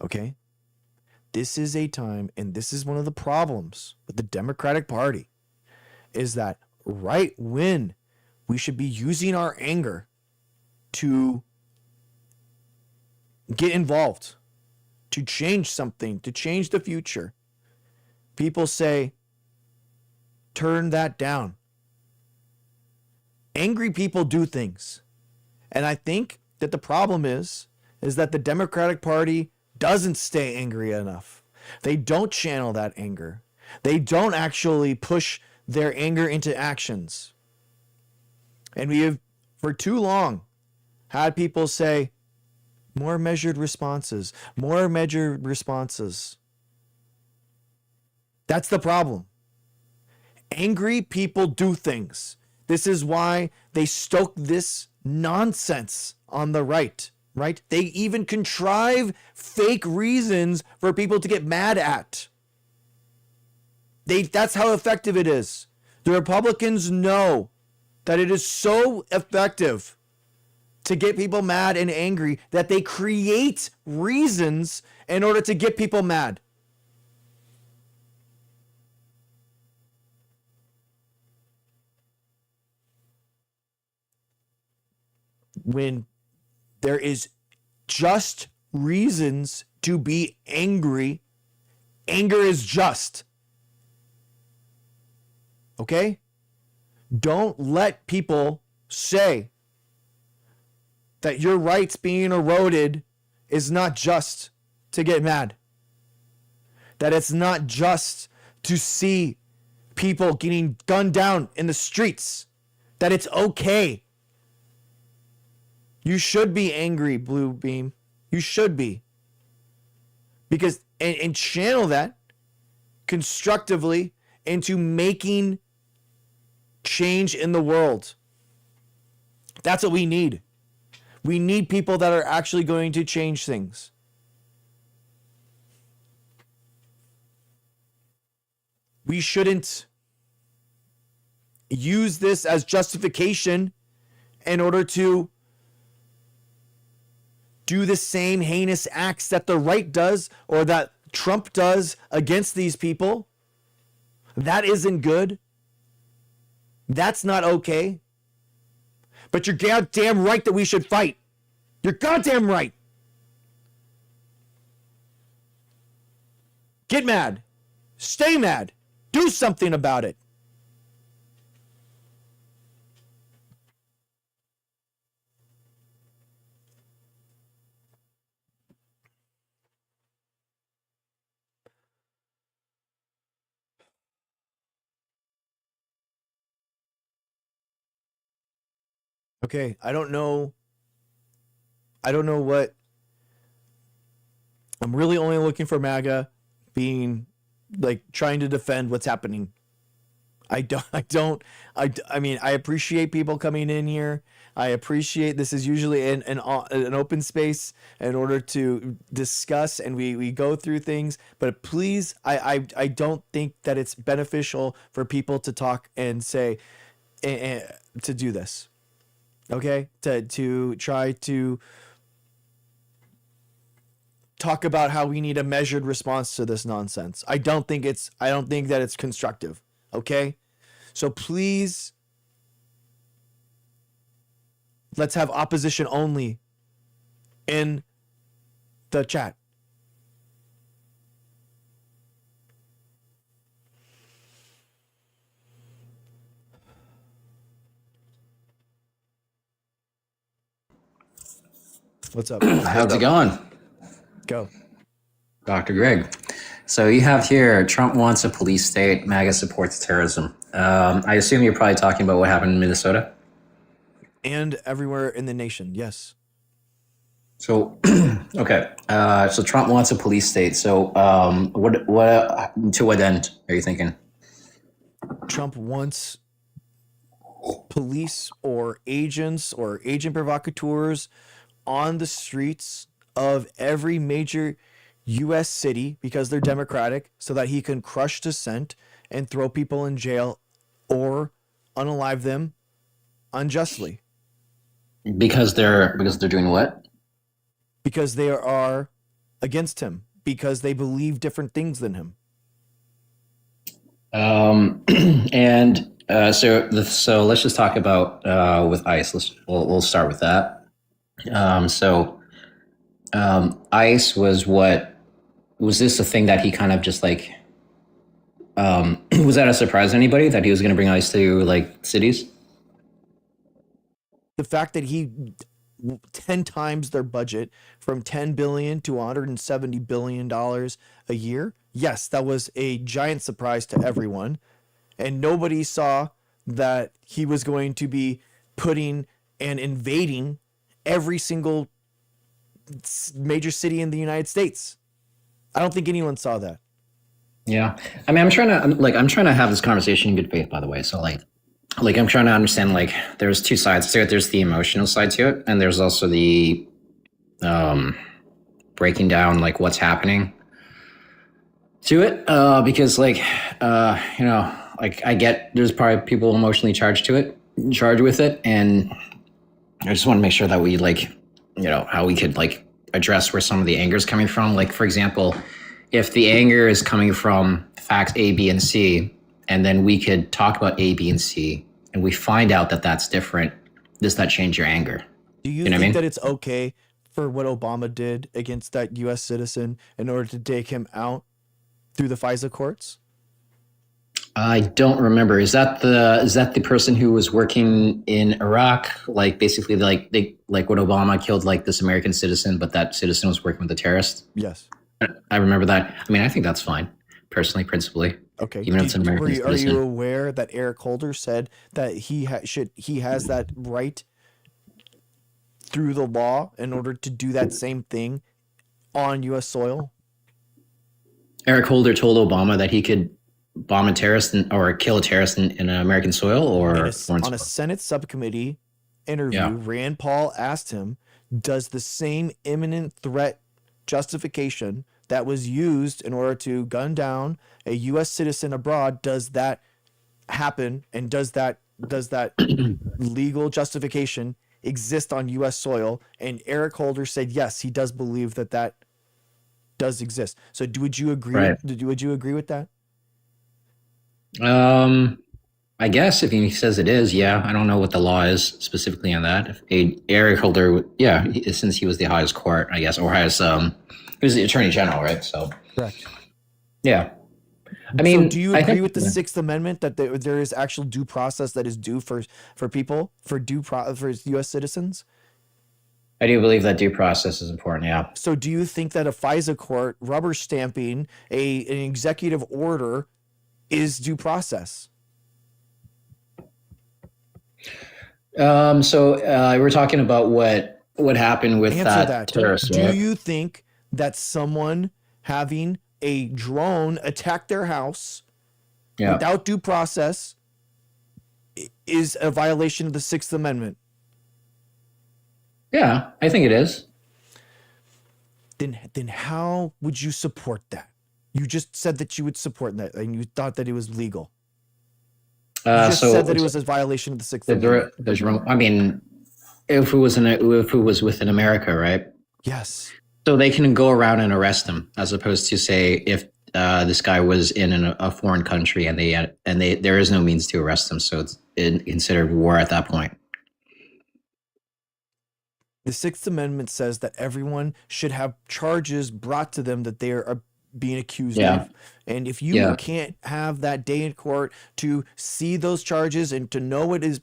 Okay? This is a time, and this is one of the problems with the Democratic Party, is that right when we should be using our anger to get involved, to change something, to change the future, people say, turn that down. Angry people do things. And I think that the problem is that the Democratic Party doesn't stay angry enough. They don't channel that anger. They don't actually push their anger into actions. And we have, for too long, had people say, more measured responses, more measured responses. That's the problem. Angry people do things. This is why they stoke this nonsense on the right, right? They even contrive fake reasons for people to get mad at. That's how effective it is. The Republicans know that it is so effective to get people mad and angry that they create reasons in order to get people mad. When there is just reasons to be angry, anger is just. Okay? Don't let people say that your rights being eroded is not just to get mad. That it's not just to see people getting gunned down in the streets. That it's okay. You should be angry, Blue Beam. You should be. Because, and channel that constructively into making change in the world. That's what we need. We need people that are actually going to change things. We shouldn't use this as justification in order to do the same heinous acts that the right does or that Trump does against these people. That isn't good. That's not okay. But you're goddamn right that we should fight. You're goddamn right. Get mad. Stay mad. Do something about it. Okay, I don't know what. I'm really only looking for MAGA being like trying to defend what's happening. I mean, I appreciate people coming in here. I appreciate this is usually an open space in order to discuss and we go through things. But please, I don't think that it's beneficial for people to talk and say to do this. Okay, to try to talk about how we need a measured response to this nonsense. I don't think that it's constructive. Okay, so please, let's have opposition only in the chat. What's up? How's it going? Go. Dr. Greg. So you have here Trump wants a police state, MAGA supports terrorism. I assume you're probably talking about what happened in Minnesota. And everywhere in the nation, yes. So, okay. So Trump wants a police state. So, what to what end are you thinking? Trump wants police or agents or agent provocateurs on the streets of every major U.S. city because they're Democratic, so that he can crush dissent and throw people in jail or unalive them unjustly. Because they're doing what? Because they are against him, because they believe different things than him. So let's just talk about with ICE. We'll start with that. ICE was this a thing that he kind of just like? Was that a surprise to anybody that he was going to bring ICE to like cities? The fact that he 10 times their budget from $10 billion to $170 billion a year. Yes, that was a giant surprise to everyone. And nobody saw that he was going to be putting and invading every single major city in the United States. I don't think anyone saw that. Yeah. I mean, I'm trying to have this conversation in good faith, by the way. So like I'm trying to understand, like, there's two sides to it. There's the emotional side to it, and there's also the breaking down like what's happening to it. Because like like I get there's probably people emotionally charged with it, and I just want to make sure that we how we could like address where some of the anger is coming from. Like, for example, if the anger is coming from facts A, B, and C, and then we could talk about A, B, and C, and we find out that that's different, does that change your anger? Do you think that it's okay for what Obama did against that U.S. citizen in order to take him out through the FISA courts? I don't remember. Is that the person who was working in Iraq? Like basically like when Obama killed like this American citizen, but that citizen was working with a terrorist? Yes. I remember that. I mean, I think that's fine, personally, principally. Okay. Even if it's an American citizen. Are you aware that Eric Holder said that he has that right through the law in order to do that same thing on U.S. soil? Eric Holder told Obama that he could bomb a terrorist or kill a terrorist in American soil or on a Senate subcommittee interview, Rand Paul asked him, does the same imminent threat justification that was used in order to gun down a U.S. citizen abroad, does that happen, and does that legal justification exist on U.S. soil? And Eric Holder said yes, he does believe that does exist. So would you agree? Right. Would you agree with that? I guess if he says it is, yeah. I don't know what the law is specifically on that. If Eric Holder, since he was the highest court, I guess, or highest, he was the attorney general, right? So correct. Yeah. I mean, so do you agree with the Sixth Amendment that there is actual due process that is due for people for U.S. citizens? I do believe that due process is important. Yeah. So do you think that a FISA court rubber stamping an executive order is due process? We're talking about what happened with that terrorist. Do you think that someone having a drone attack their house without due process is a violation of the Sixth Amendment? Yeah, I think it is. Then how would you support that? You just said that you would support that, and you thought that it was legal. You just said that it was a violation of the Sixth Amendment. I mean, if it was within America, right? Yes. So they can go around and arrest him, as opposed to say if this guy was in a foreign country and there is no means to arrest him, so it's considered war at that point. The Sixth Amendment says that everyone should have charges brought to them that they are being accused of. And if you can't have that day in court to see those charges and to know what is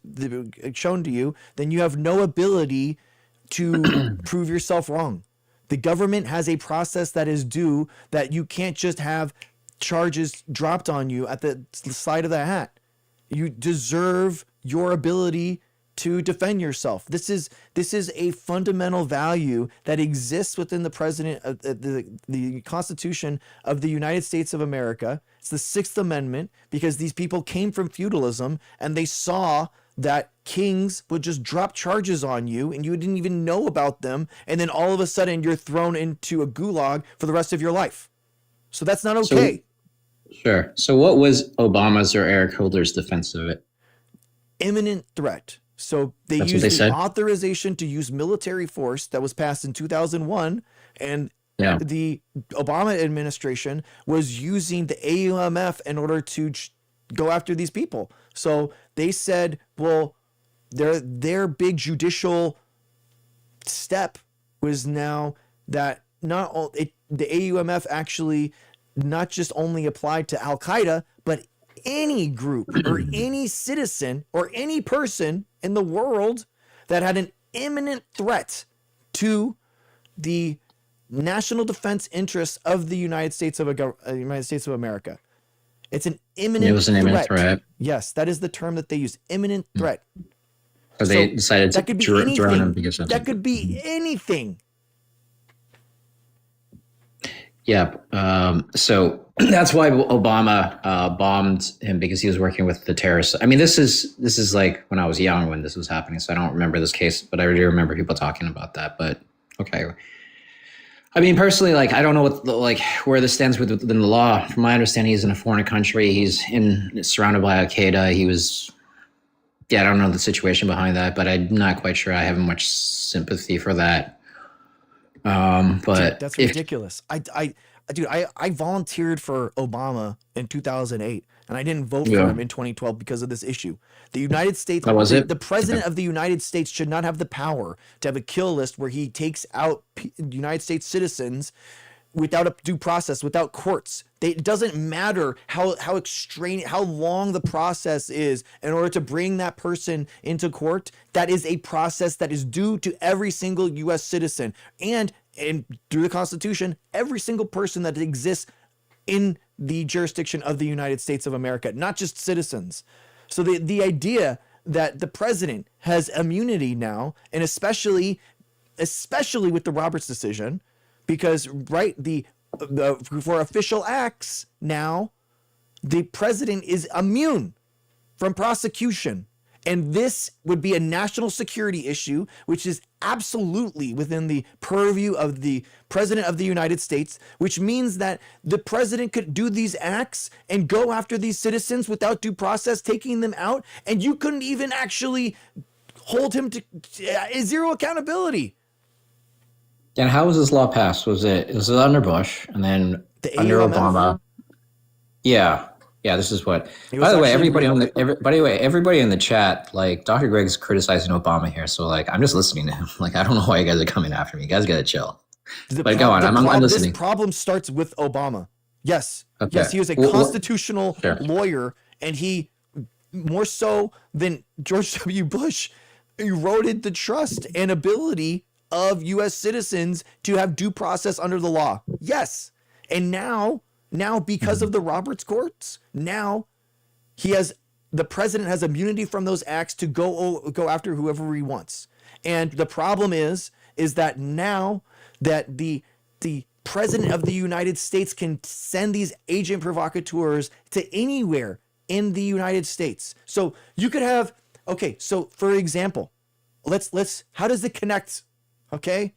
shown to you, then you have no ability to prove yourself wrong. The government has a process that is due, that you can't just have charges dropped on you at the side of the hat. You deserve your ability to defend yourself. This is a fundamental value that exists within the president of the Constitution of the United States of America. It's the Sixth Amendment, because these people came from feudalism and they saw that kings would just drop charges on you and you didn't even know about them, and then all of a sudden you're thrown into a gulag for the rest of your life. So that's not okay. Sure. So what was Obama's or Eric Holder's defense of it? Imminent threat. So they That's what used they the said? authorization to use military force that was passed in 2001, and Yeah. the Obama administration was using the AUMF in order to go after these people. So they said, well, their big judicial step was now that the AUMF actually not just only applied to Al Qaeda, but any group or any citizen or any person in the world that had an imminent threat to the national defense interests of the United States of America. It's an imminent. It was an imminent threat. Yes, that is the term that they use. Imminent threat. So they decided to that could be drone anything. him because of That it. could be anything. Yeah. So that's why Obama bombed him, because he was working with the terrorists. I mean, this is like when I was young when this was happening, so I don't remember this case, but I do remember people talking about that. But okay. I mean, personally, like, I don't know where this stands within the law. From my understanding, he's in a foreign country. He's surrounded by Al Qaeda. I don't know the situation behind that, but I'm not quite sure. I have much sympathy for that. But Dude, that's ridiculous. I volunteered for Obama in 2008, and I didn't vote for him in 2012 because of this issue. The United States, the president of the United States should not have the power to have a kill list where he takes out United States citizens without a due process, without courts. It doesn't matter how long the process is in order to bring that person into court. That is a process that is due to every single U.S. citizen, and through the Constitution, every single person that exists in the jurisdiction of the United States of America, not just citizens. So the idea that the president has immunity now, and especially with the Roberts decision, because for official acts now, the president is immune from prosecution. And this would be a national security issue, which is absolutely within the purview of the president of the United States, which means that the president could do these acts and go after these citizens without due process, taking them out, and you couldn't even actually hold him to zero accountability. And how was this law passed? Was it under Bush and then under AUMF? Obama? Yeah. This is what. It was By the way, actually everybody in the chat, like Dr. Greg's criticizing Obama here, so like I'm just listening to him. Like I don't know why you guys are coming after me. You guys gotta chill. But go on. I'm listening. This problem starts with Obama. Yes. Okay. Yes, he was a constitutional lawyer, and he, more so than George W. Bush, eroded the trust and ability of U.S. citizens to have due process under the law. Yes. And now because of the Roberts courts, now the president has immunity from those acts to go after whoever he wants. And the problem is that now that the president of the United States can send these agent provocateurs to anywhere in the United States. So you could have, so for example, how does it connect? Okay.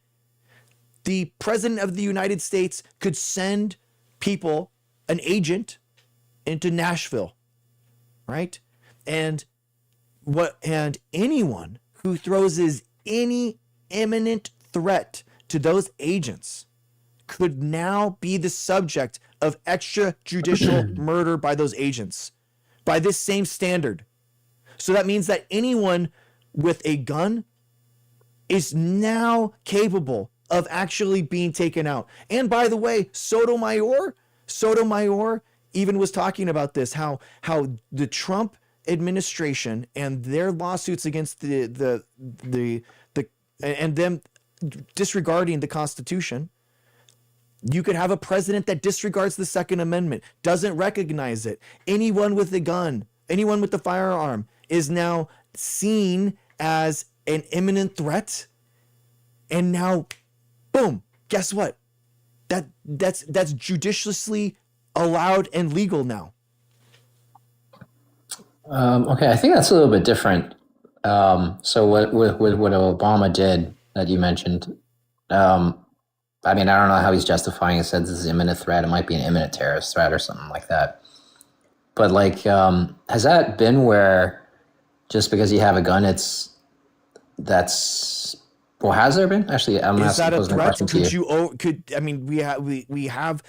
The president of the United States could send people, an agent, into Nashville, right? And anyone who throws any imminent threat to those agents could now be the subject of extrajudicial murder by those agents by this same standard. So that means that anyone with a gun is now capable of actually being taken out. And by the way, Sotomayor even was talking about this, how the Trump administration and their lawsuits against the and them disregarding the Constitution. You could have a president that disregards the Second Amendment, doesn't recognize it. Anyone with a gun, anyone with a firearm is now seen as an imminent threat. And now, boom, guess what? That's judiciously allowed and legal now. Okay, I think that's a little bit different. So what Obama did that you mentioned, I mean, I don't know how he's justifying it. Said this is imminent threat. It might be an imminent terrorist threat or something like that. But like, has that been where just because you have a gun, well, has there been? Actually, I'm Is that a posing the threat? question to you. I mean, we have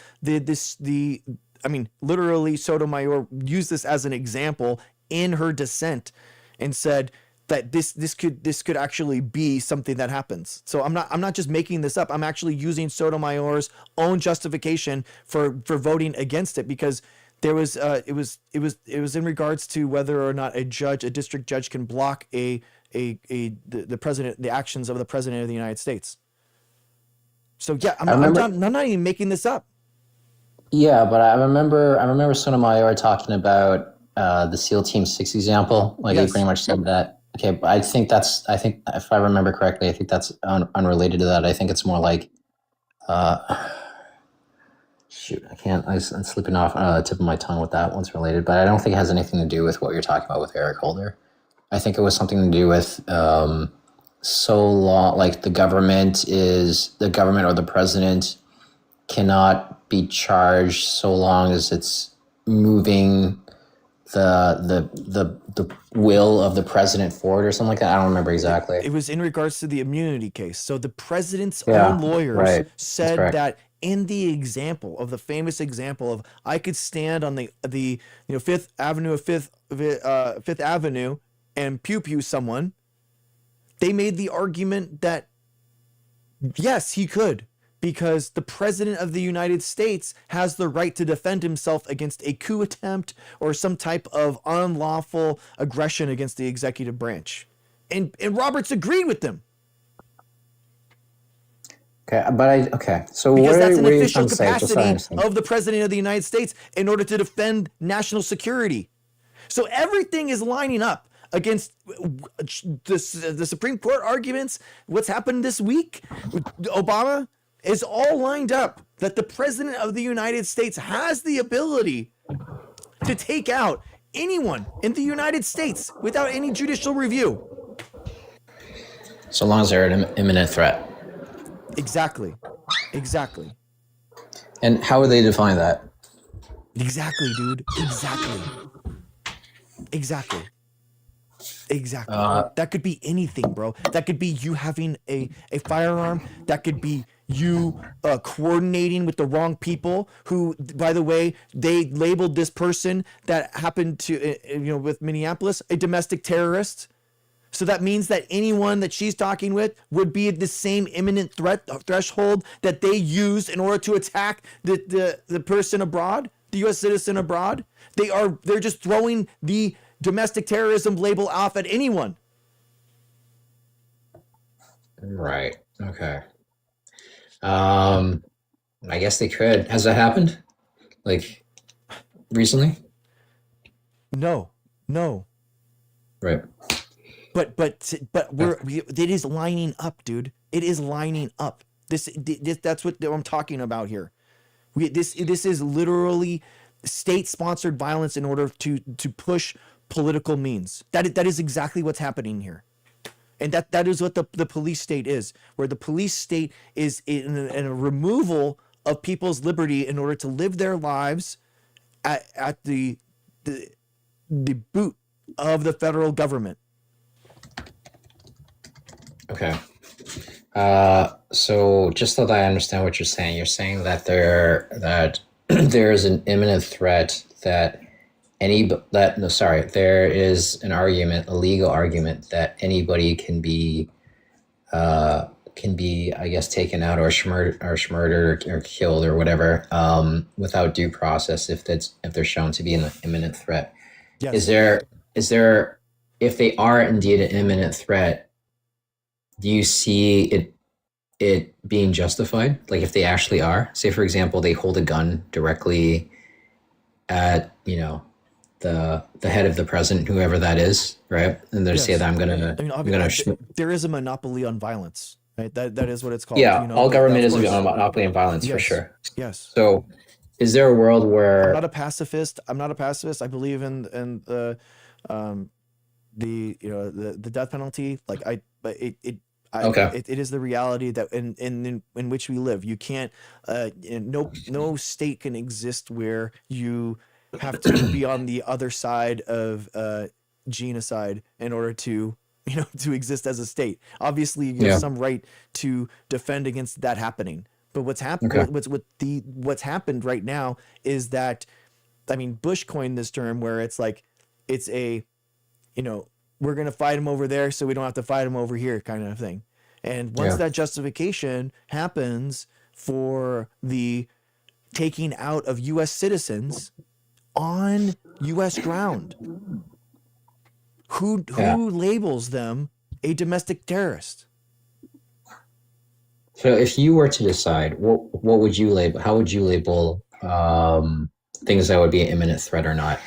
I mean, literally Sotomayor used this as an example in her dissent and said that this could actually be something that happens. So I'm not just making this up. I'm actually using Sotomayor's own justification for voting against it, because there was it was in regards to whether or not a district judge can block the president, the actions of the president of the United States. So yeah, I'm not even making this up. Yeah, but I remember Sotomayor talking about the SEAL Team 6 example. Like, Yes. he pretty much said that. Okay, but I think if I remember correctly, I think that's unrelated to that. I think it's more like, shoot, I'm slipping off the tip of my tongue with that one's related, but I don't think it has anything to do with what you're talking about with Eric Holder. I think it was something to do with so long, like the government or the president cannot be charged so long as it's moving the will of the president forward or something like that. I don't remember exactly. It was in regards to the immunity case. So the president's Yeah, own lawyers right. That's said correct. that in the example of the famous example of I could stand on the Fifth Avenue and pew someone, they made the argument that yes, he could, because the president of the United States has the right to defend himself against a coup attempt or some type of unlawful aggression against the executive branch. And Roberts agreed with them. Okay, so Because that's an what are you official trying to say? Just so I capacity understand. of the president of the United States in order to defend national security. So everything is lining up against the Supreme Court arguments. What's happened this week with Obama is all lined up that the president of the United States has the ability to take out anyone in the United States without any judicial review. So long as they're an imminent threat. Exactly. And how would they define that? Exactly, dude. Exactly. That could be anything, bro. That could be you having a firearm. That could be you coordinating with the wrong people who, by the way, they labeled this person that happened to, with Minneapolis, a domestic terrorist. So that means that anyone that she's talking with would be at the same imminent threat threshold that they used in order to attack the person abroad, the U.S. citizen abroad. They're just throwing the domestic terrorism label off at anyone. Right. Okay. I guess they could. Has that happened? Like, recently? No. Right. But it is lining up, dude. It is lining up. That's what I'm talking about here. This is literally state-sponsored violence in order to push political means. That is exactly what's happening here. And that is what the police state is, where the police state is in a removal of people's liberty in order to live their lives at the boot of the federal government. Okay. So just so that I understand what you're saying that there is an imminent threat that there is an argument, a legal argument that anybody can be, I guess, taken out or murdered or killed or whatever, without due process if they're shown to be an imminent threat. Yes. Is there, if they are indeed an imminent threat, do you see it being justified? Like if they actually are, say for example, they hold a gun directly at, the head of the president, whoever that is, right? And they say Yes. that I'm I mean, gonna there is a monopoly on violence, right? That is what it's called, yeah, all but government of is a course. monopoly on violence for Yes. sure. Yes. So is there a world I'm where not a pacifist. I believe in the death penalty. Like but okay, it is the reality that in which we live. You can't no state can exist where you have to be on the other side of genocide in order to to exist as a state. Obviously, you have yeah, some right to defend against that happening. But okay, what's happened right now is that, I mean, Bush coined this term where it's like it's a we're going to fight him over there so we don't have to fight him over here kind of thing. And once yeah, that justification happens for the taking out of US citizens on US ground, who yeah. labels them a domestic terrorist? So if you were to decide, what would you label? How would you label things that would be an imminent threat or not?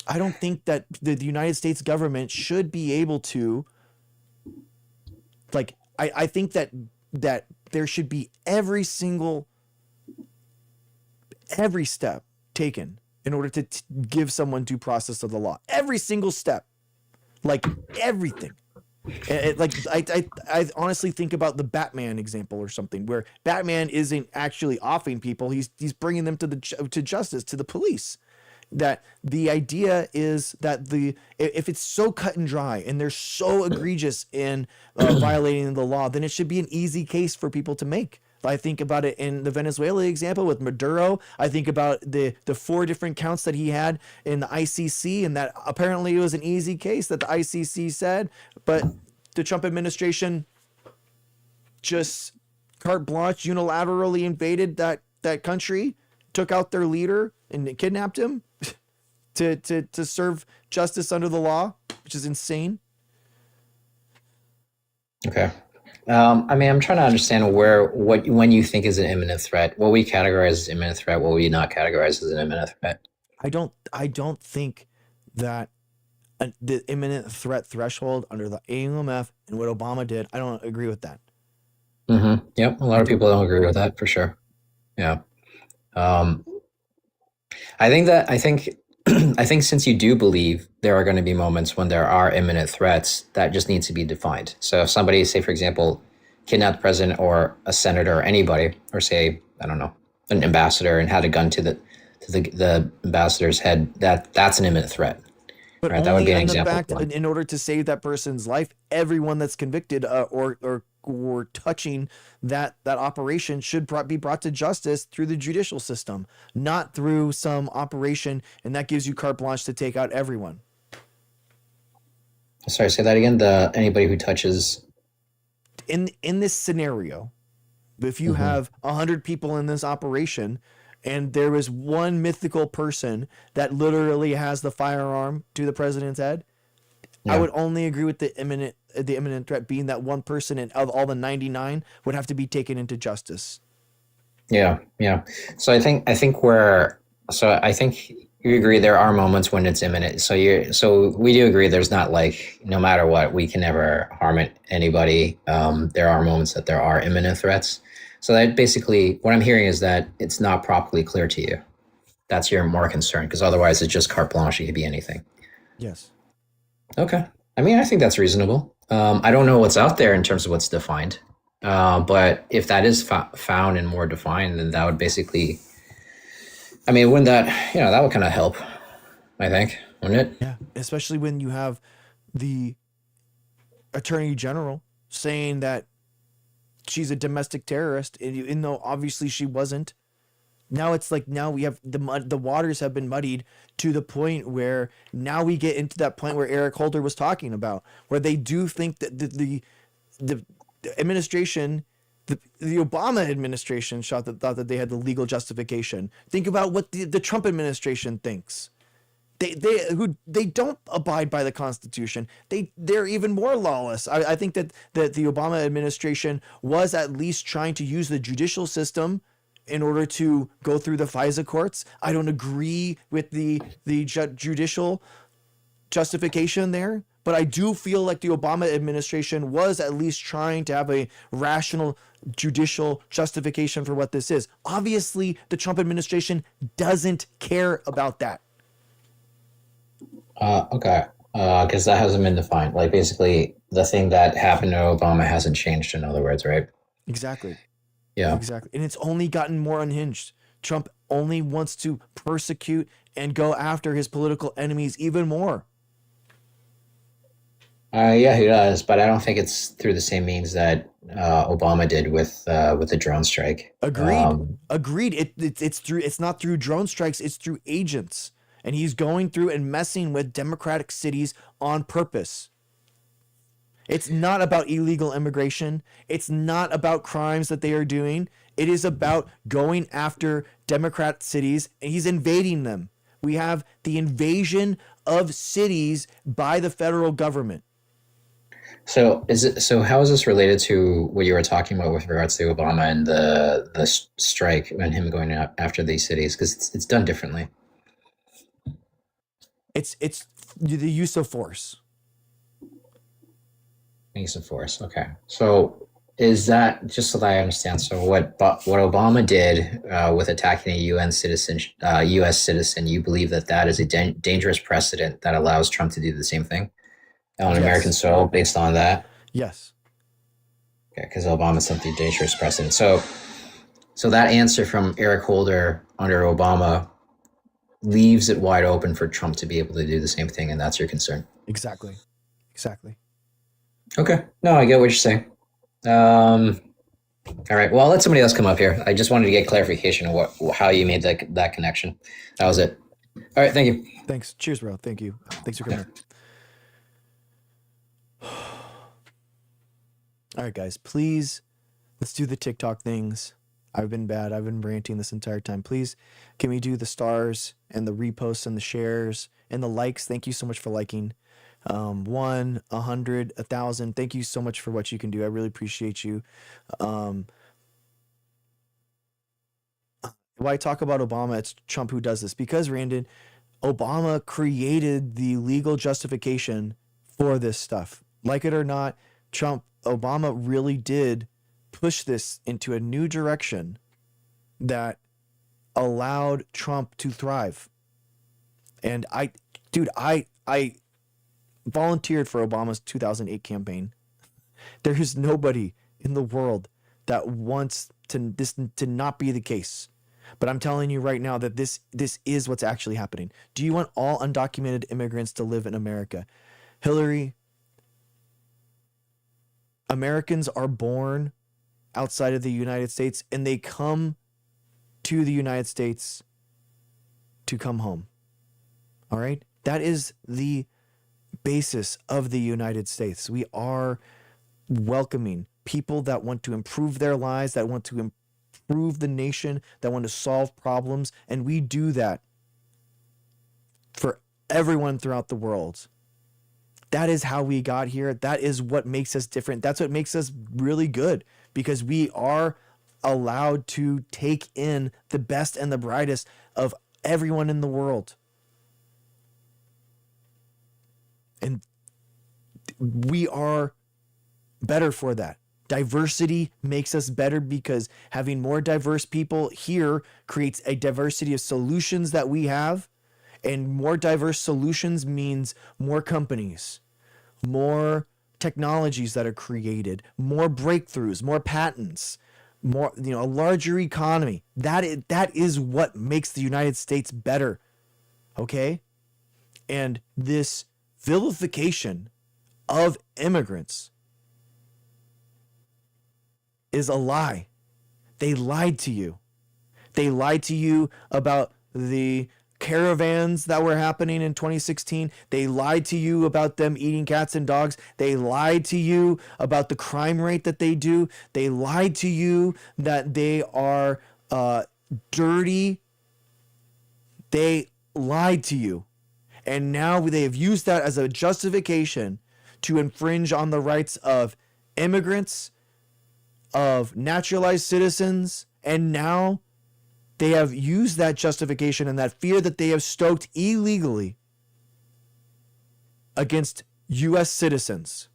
I don't think that the United States government should be able to, like, I think that there should be every step taken in order to give someone due process of the law. Every single step, like everything. I honestly think about the Batman example or something where Batman isn't actually offing people; he's bringing them to justice, to the police. That the idea is that if it's so cut and dry and they're so egregious in violating the law, then it should be an easy case for people to make. I think about it in the Venezuela example with Maduro. I think about the 4 different counts that he had in the ICC, and that apparently it was an easy case that the ICC said, but the Trump administration just carte blanche unilaterally invaded that country, took out their leader, and kidnapped him to serve justice under the law, which is insane. Okay. I mean, I'm trying to understand when you think is an imminent threat, what we categorize as imminent threat, what we not categorize as an imminent threat. I don't think that the imminent threat threshold under the AUMF and what Obama did, I don't agree with that. Mm-hmm. Yep. A lot of people don't agree with that for sure. Yeah. I think I think since you do believe there are going to be moments when there are imminent threats, that just needs to be defined. So if somebody, say for example, kidnapped the president or a senator or anybody, or say, I don't know, an ambassador and had a gun to the ambassador's head, that's an imminent threat. But right? That would only be an in the example. fact, in order to save that person's life, everyone that's convicted or touching that operation should be brought to justice through the judicial system, not through some operation, and that gives you carte blanche to take out everyone. Sorry, say that again. Anybody who touches in this scenario, if you have 100 people in this operation, and there is one mythical person that literally has the firearm to the president's head, Yeah. I would only agree with the imminent threat being that one person, and of all the 99 would have to be taken into justice. Yeah, yeah. So I think you agree there are moments when it's imminent. So we do agree there's not like no matter what we can never harm anybody. There are moments that there are imminent threats. So that basically what I'm hearing is that it's not properly clear to you. That's your more concern, because otherwise it's just carte blanche. It could be anything. Yes. Okay. I mean, I think that's reasonable. I don't know what's out there in terms of what's defined. But if that is found and more defined, then that would basically, I mean, wouldn't that would kind of help, I think, wouldn't it? Yeah. Especially when you have the attorney general saying that she's a domestic terrorist, even though obviously she wasn't. Now it's like, now we have the waters have been muddied to the point where now we get into that point where Eric Holder was talking about, where they do think that the administration, the Obama administration thought that they had the legal justification. Think about what the Trump administration thinks. They don't abide by the Constitution. They're even more lawless. I think that the Obama administration was at least trying to use the judicial system in order to go through the FISA courts. I don't agree with the judicial justification there, but I do feel like the Obama administration was at least trying to have a rational judicial justification for what this is. Obviously, the Trump administration doesn't care about that. Okay. Because that hasn't been defined. Like basically, the thing that happened to Obama hasn't changed. In other words, right? Exactly. Yeah. Exactly. And it's only gotten more unhinged. Trump only wants to persecute and go after his political enemies even more. Yeah, he does, but I don't think it's through the same means that Obama did with the drone strike. Agreed. It's not through drone strikes, it's through agents. And he's going through and messing with democratic cities on purpose. It's not about illegal immigration. It's not about crimes that they are doing. It is about going after Democrat cities, and he's invading them. We have the invasion of cities by the federal government. So how is this related to what you were talking about with regards to Obama and the strike and him going after these cities? Because it's done differently. It's the use of force. Use of force. Okay. So is that, just so that I understand, so what Obama did with attacking a U.S. citizen, you believe that is a dangerous precedent that allows Trump to do the same thing on American soil based on that? Yes. Okay, because Obama set the dangerous precedent. So that answer from Eric Holder under Obama leaves it wide open for Trump to be able to do the same thing, and that's your concern. Exactly. Okay. No, I get what you're saying. All right. Well, I'll let somebody else come up here. I just wanted to get clarification of how you made that connection. That was it. All right. Thank you. Thanks. Cheers, bro. Thank you. Thanks for coming here. All right, guys. Please, let's do the TikTok things. I've been bad. I've been ranting this entire time. Please, can we do the stars and the reposts and the shares and the likes? Thank you so much for liking. 1, 100, 1,000. Thank you so much for what you can do. I really appreciate you. When I talk about Obama, it's Trump who does this, because Randon, Obama created the legal justification for this stuff. Like it or not, Obama really did push this into a new direction that allowed Trump to thrive. And I volunteered for Obama's 2008 campaign. There is nobody in the world that wants this to not be the case. But I'm telling you right now that this is what's actually happening. Do you want all undocumented immigrants to live in America? Hillary, Americans are born outside of the United States, and they come to the United States to come home. All right? That is the basis of the United States. We are welcoming people that want to improve their lives, that want to improve the nation, that want to solve problems, and we do that for everyone throughout the world. That is how we got here. That is what makes us different. That's what makes us really good, because we are allowed to take in the best and the brightest of everyone in the world. And we are better for that. Diversity makes us better, because having more diverse people here creates a diversity of solutions that we have. And more diverse solutions means more companies, more technologies that are created, more breakthroughs, more patents, more, a larger economy. That is what makes the United States better. Okay? And this vilification of immigrants is a lie. They lied to you. They lied to you about the caravans that were happening in 2016. They lied to you about them eating cats and dogs. They lied to you about the crime rate that they do. They lied to you that they are dirty. They lied to you. And now they have used that as a justification to infringe on the rights of immigrants, of naturalized citizens, and now they have used that justification and that fear that they have stoked illegally against U.S. citizens.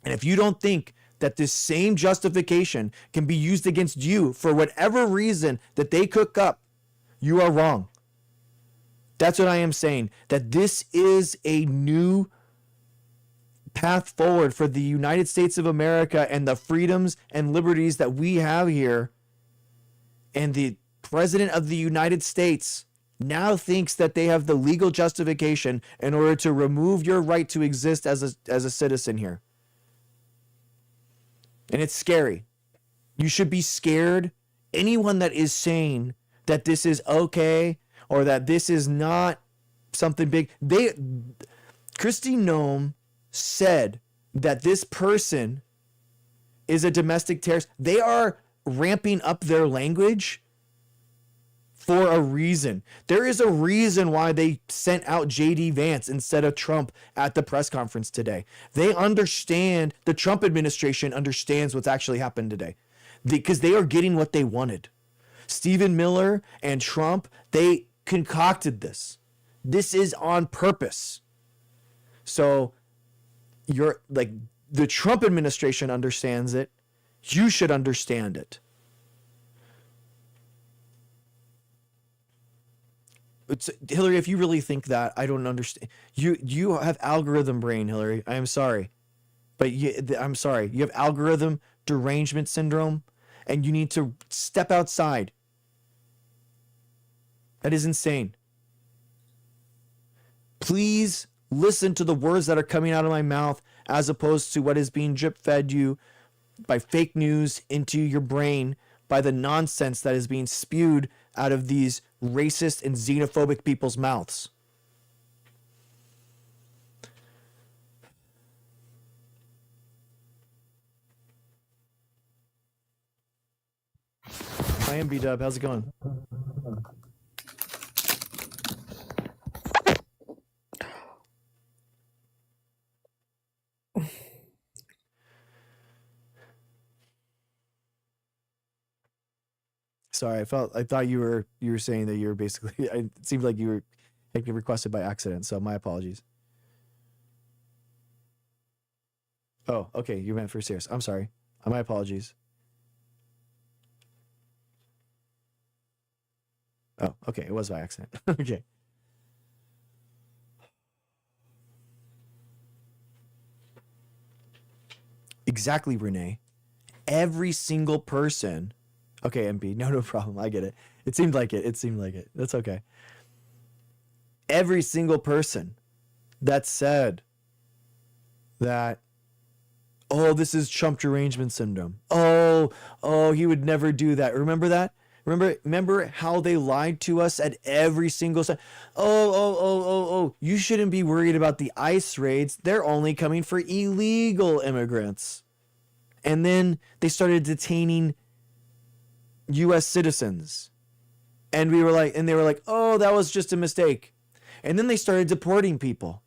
And if you don't think that this same justification can be used against you for whatever reason that they cook up, you are wrong. That's what I am saying, that this is a new path forward for the United States of America and the freedoms and liberties that we have here. And the President of the United States now thinks that they have the legal justification in order to remove your right to exist as a citizen here. And it's scary. You should be scared. Anyone that is saying that this is okay or that this is not something big, Kristi Noem said that this person is a domestic terrorist. They are ramping up their language for a reason. There is a reason why they sent out J.D. Vance instead of Trump at the press conference today. They understand, the Trump administration understands what's actually happened today because they are getting what they wanted. Stephen Miller and Trump, they concocted this. This is on purpose. So you're like, the Trump administration understands it. You should understand it. It's, Hillary, if you really think that, I don't understand. You have algorithm brain, Hillary. I am sorry. But I'm sorry. You have algorithm derangement syndrome, and you need to step outside. That is insane. Please listen to the words that are coming out of my mouth as opposed to what is being drip fed you by fake news into your brain, by the nonsense that is being spewed out of these racist and xenophobic people's mouths. Hi, M B Dub. How's it going? Sorry, I thought you were saying that you were basically. It seemed like you were getting requested by accident. So my apologies. Oh, okay. You meant for serious. I'm sorry. My apologies. Oh, okay. It was by accident. Okay. Exactly, Renee. Every single person. Okay, MP. No problem. I get it. It seemed like it. It seemed like it. That's okay. Every single person that said that, oh, this is Trump derangement syndrome. Oh, he would never do that. Remember that? Remember how they lied to us at every single time? Oh, you shouldn't be worried about the ICE raids. They're only coming for illegal immigrants. And then they started detaining U.S. citizens. And they were like, oh, that was just a mistake. And then they started deporting people.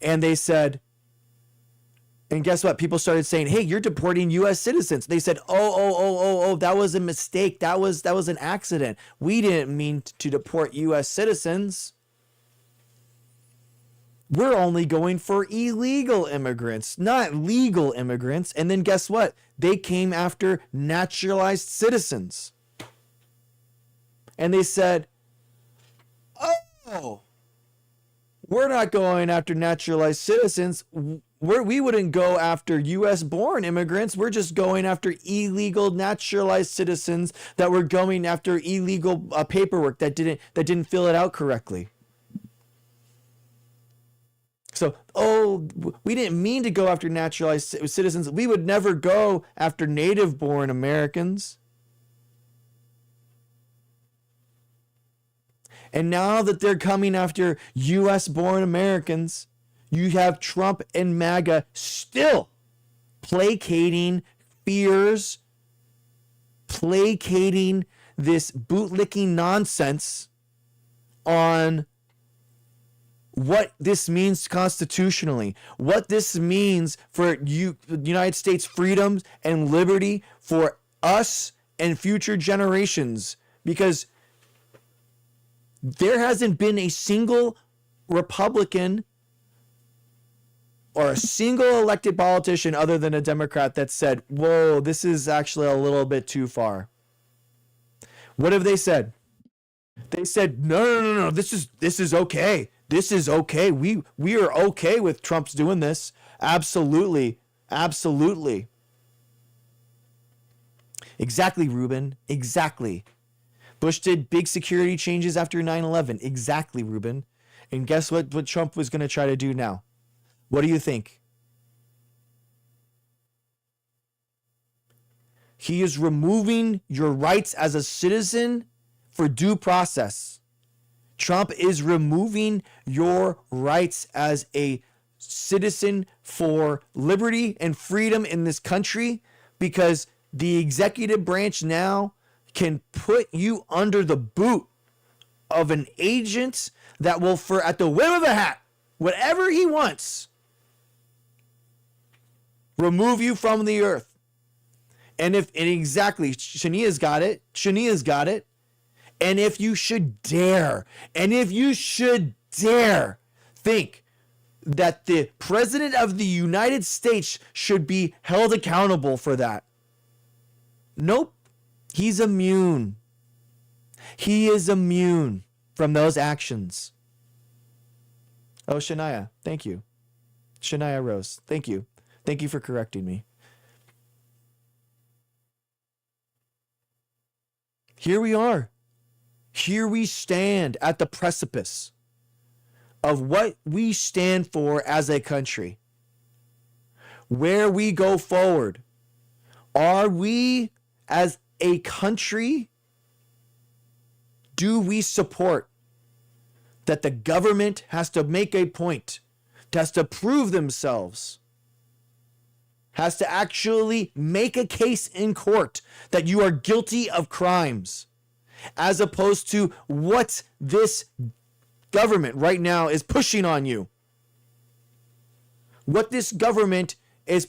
And they said, and guess what? People started saying, hey, you're deporting U.S. citizens. They said, oh, that was a mistake. That was an accident. We didn't mean to deport U.S. citizens. We're only going for illegal immigrants, not legal immigrants. And then guess what? They came after naturalized citizens. And they said, oh, we're not going after naturalized citizens. We wouldn't go after U.S. born immigrants. We're just going after illegal naturalized citizens that were going after illegal paperwork that didn't fill it out correctly. So, we didn't mean to go after naturalized citizens. We would never go after native-born Americans. And now that they're coming after U.S.-born Americans, you have Trump and MAGA still placating fears, placating this bootlicking nonsense on what this means constitutionally, what this means for United States freedoms and liberty for us and future generations, because there hasn't been a single Republican or a single elected politician other than a Democrat that said, whoa, this is actually a little bit too far. What have they said? They said, no, this is okay. This is okay. We are okay with Trump's doing this. Absolutely. Exactly, Ruben. Exactly. Bush did big security changes after 9/11. Exactly, Ruben. And guess what Trump was going to try to do now? What do you think? He is removing your rights as a citizen for due process. Trump is removing your rights as a citizen for liberty and freedom in this country, because the executive branch now can put you under the boot of an agent that will, for at the whim of a hat, whatever he wants, remove you from the earth. And exactly, Shania's got it. And if you should dare think that the president of the United States should be held accountable for that, nope, he's immune. He is immune from those actions. Oh, Shania, thank you. Shania Rose, thank you. Thank you for correcting me. Here we are. Here we stand at the precipice of what we stand for as a country. Where we go forward. Are we, as a country, do we support that the government has to make a point, has to prove themselves, has to actually make a case in court that you are guilty of crimes, as opposed to what this government right now is pushing on you? What this government is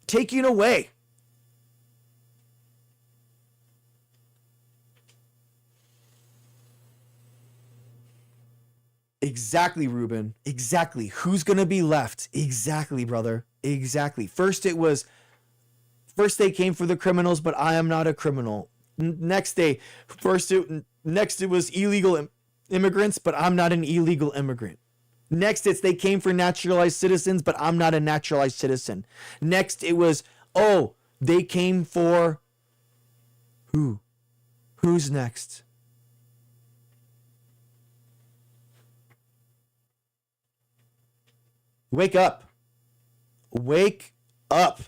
taking away. Exactly, Ruben. Exactly. Who's going to be left? Exactly, brother. Exactly. First they came for the criminals, but I am not a criminal. Next it was illegal immigrants, but I'm not an illegal immigrant. Next they came for naturalized citizens, but I'm not a naturalized citizen. Next it was, they came for who? Who's next? Wake up. Wake up.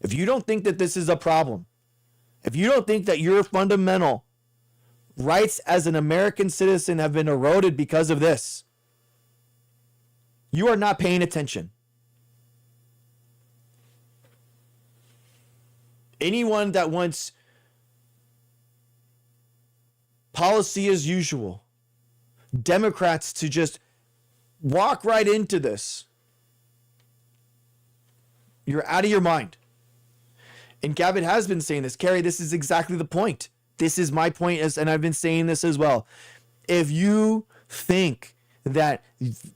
If you don't think that this is a problem, if you don't think that your fundamental rights as an American citizen have been eroded because of this, you are not paying attention. Anyone that wants policy as usual, Democrats to just walk right into this, you're out of your mind. And Gavin has been saying this. Carrie, this is exactly the point. This is my point, and I've been saying this as well. If you think that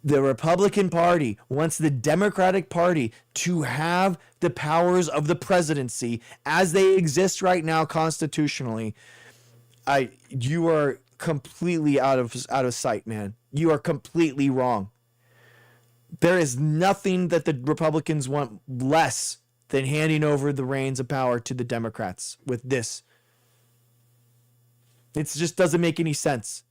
the Republican Party wants the Democratic Party to have the powers of the presidency as they exist right now constitutionally, you are completely out of sight, man. You are completely wrong. There is nothing that the Republicans want less than handing over the reins of power to the Democrats with this. It just doesn't make any sense.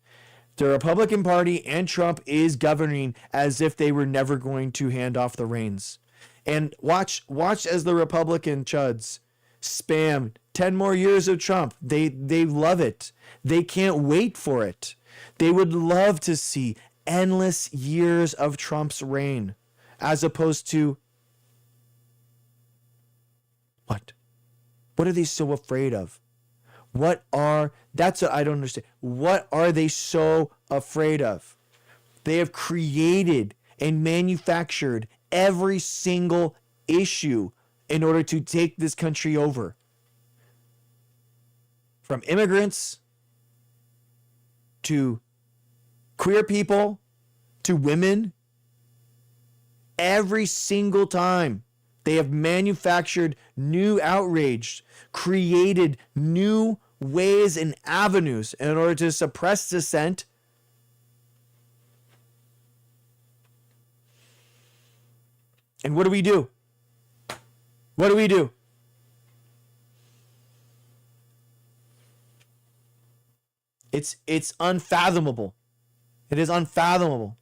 The Republican Party and Trump is governing as if they were never going to hand off the reins. And watch as the Republican chuds spam 10 more years of Trump. They love it. They can't wait for it. They would love to see endless years of Trump's reign, as opposed to what? What are they so afraid of? That's what I don't understand. What are they so afraid of? They have created and manufactured every single issue in order to take this country over. From immigrants to queer people to women, every single time they have manufactured new outrage, created new ways and avenues in order to suppress dissent. And what do we do? What do we do? It's unfathomable. It is unfathomable.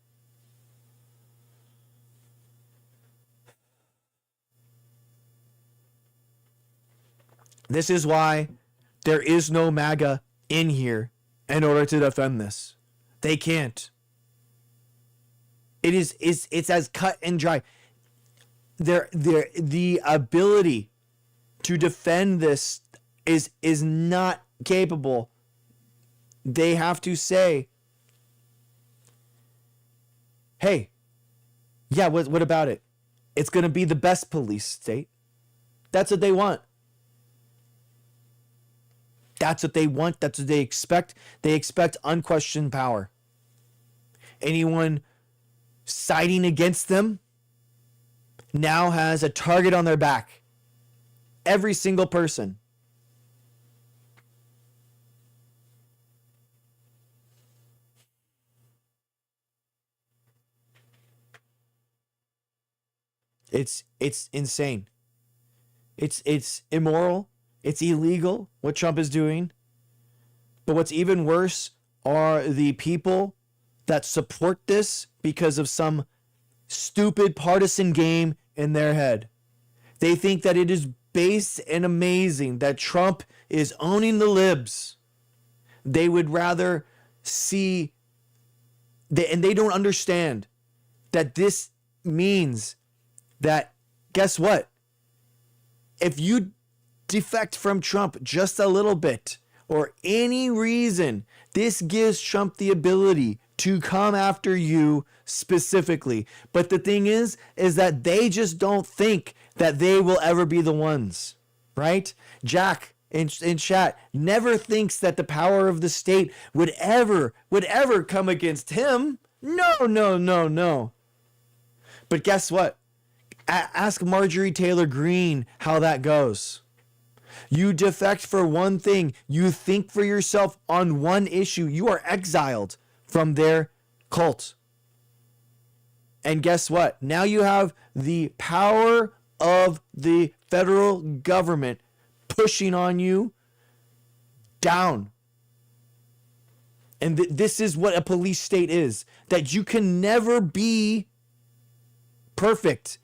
This is why there is no MAGA in here in order to defend this. They can't. It's as cut and dry. The ability to defend this is not capable. They have to say, hey, yeah, what about it? It's going to be the best police state. That's what they want. That's what they want. That's what they expect. They expect unquestioned power. Anyone siding against them now has a target on their back. Every single person. It's insane. It's immoral. It's illegal what Trump is doing. But what's even worse are the people that support this because of some stupid partisan game in their head. They think that it is base and amazing that Trump is owning the libs. They would rather see, and they don't understand that this means that, guess what? If you defect from Trump just a little bit or any reason, this gives Trump the ability to come after you specifically. But the thing is that they just don't think that they will ever be the ones, right? Jack in chat never thinks that the power of the state would ever come against him. No. But guess what? Ask Marjorie Taylor Greene how that goes. You defect for one thing. You think for yourself on one issue. You are exiled from their cult. And guess what? Now you have the power of the federal government pushing on you down. And this is what a police state is. That you can never be perfect.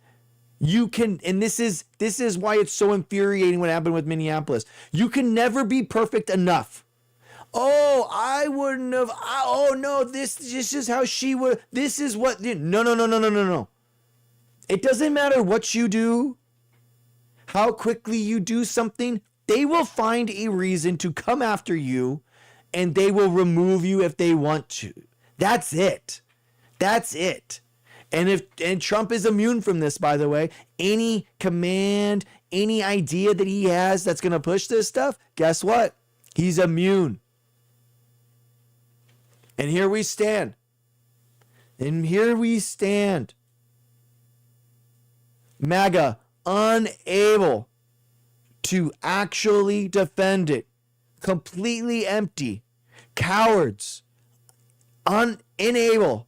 You can, and this is why it's so infuriating what happened with Minneapolis. You can never be perfect enough. Oh, I wouldn't have. Oh no, this is how she would. This is what. No. It doesn't matter what you do, how quickly you do something. They will find a reason to come after you, and they will remove you if they want to. That's it. And Trump is immune from this, by the way. Any command, any idea that he has that's going to push this stuff, guess what? He's immune. And here we stand. MAGA unable to actually defend it. Completely empty. Cowards. Unable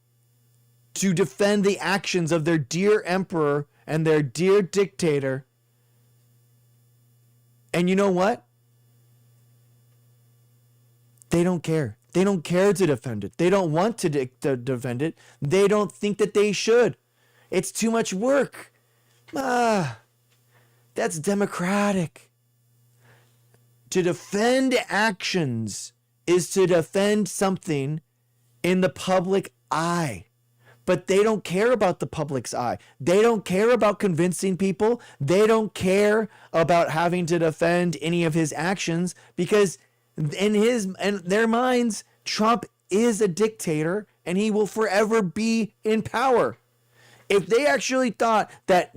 to defend the actions of their dear emperor and their dear dictator. And you know what? They don't care. They don't care to defend it. They don't want to defend it. They don't think that they should. It's too much work. That's democratic. To defend actions is to defend something in the public eye. But they don't care about the public's eye. They don't care about convincing people. They don't care about having to defend any of his actions because in their minds, Trump is a dictator and he will forever be in power. If they actually thought that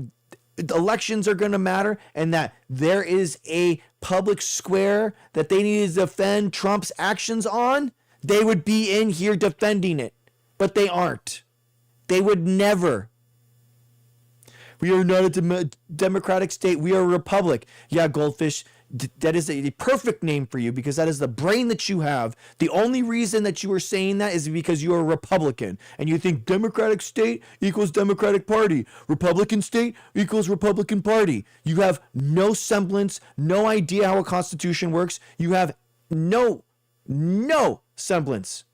elections are going to matter and that there is a public square that they need to defend Trump's actions on, they would be in here defending it. But they aren't. They would never. We are not a democratic state. We are a republic. Yeah, Goldfish, that is a perfect name for you because that is the brain that you have. The only reason that you are saying that is because you are a Republican and you think Democratic state equals Democratic Party. Republican state equals Republican Party. You have no semblance, no idea how a constitution works. You have no semblance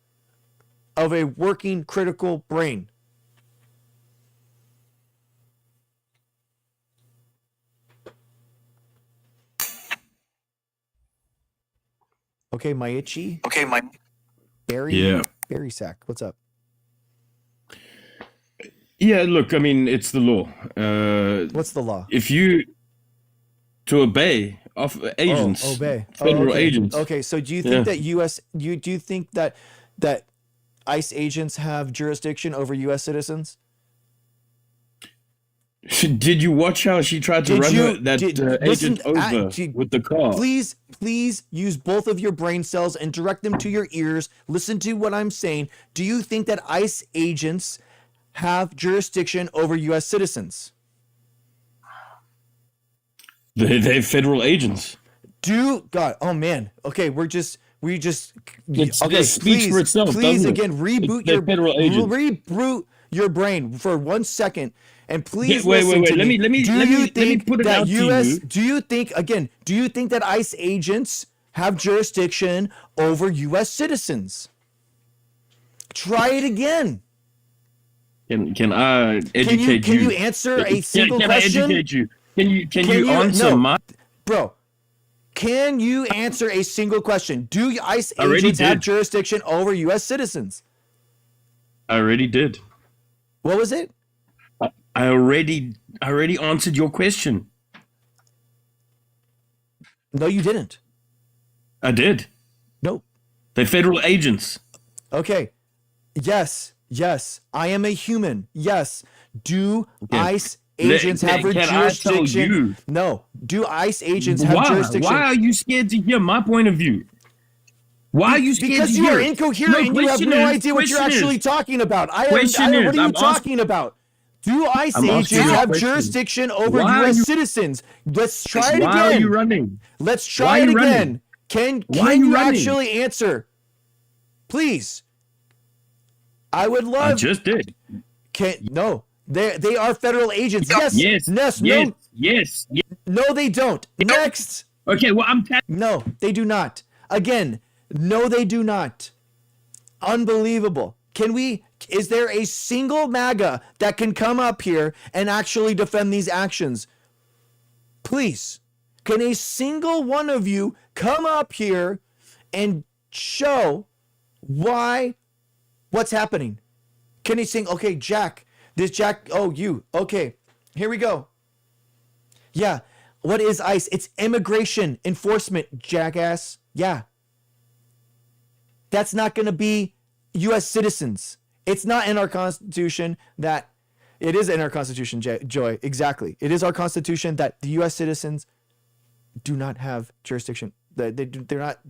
of a working critical brain. Okay, Maichi. Okay, my Barry. Yeah. Barry Sack. What's up? Yeah, look, I mean, it's the law. What's the law? If you to obey of agents, obey. federal okay. agents. Okay, so do you think that do you think that ICE agents have jurisdiction over U.S. citizens? Did you watch how she tried to run agent over with the car? Please use both of your brain cells and direct them to your ears. Listen to what I'm saying. Do you think that ICE agents have jurisdiction over U.S. citizens? They're federal agents. God, oh man. Okay, we just It speaks for itself. Please doesn't it? again reboot They're federal agents. reboot your brain for 1 second. And please wait. listen to Let me. me put it out to you. Do you think that ICE agents have jurisdiction over U.S. citizens? Try it again. Can I educate you? Can you answer a single can question? Can I educate you? Can you answer my? Bro, can you answer a single question? Do ICE I already agents have did. jurisdiction over U.S. citizens? I already did. What was it? I already answered your question. No, you didn't. I did. Nope. They're federal agents. Okay. Yes. I am a human. Yes. Do ICE agents have can I tell jurisdiction? you? No. Do ICE agents have jurisdiction? Why are you scared to hear my point of view? Why are you scared Because to you hear are it? incoherent and you have no idea what you're question actually is- talking about. What Question are is, you I'm talking about? Do ICE I'm asking agents you a have question. jurisdiction over Why are U.S. you- citizens? Let's try it again. Why are you running? Let's Why try are it you running? again. Can Why are you running? actually answer? Please. I would love. I just did. No. They are federal agents. Yes. Yes. No. Yes. No, they don't. Next. Okay. Well, No, they do not. Again, no, they do not. Unbelievable. Is there a single MAGA that can come up here and actually defend these actions? Please. Can a single one of you come up here and show what's happening? Can he sing, okay, Jack, you, okay, here we go. Yeah, what is ICE? It's immigration enforcement, jackass. Yeah. That's not going to be U.S. citizens. It's not in our Constitution that, it is in our Constitution, Joy, exactly. It is our Constitution that the U.S. citizens do not have jurisdiction. They're not.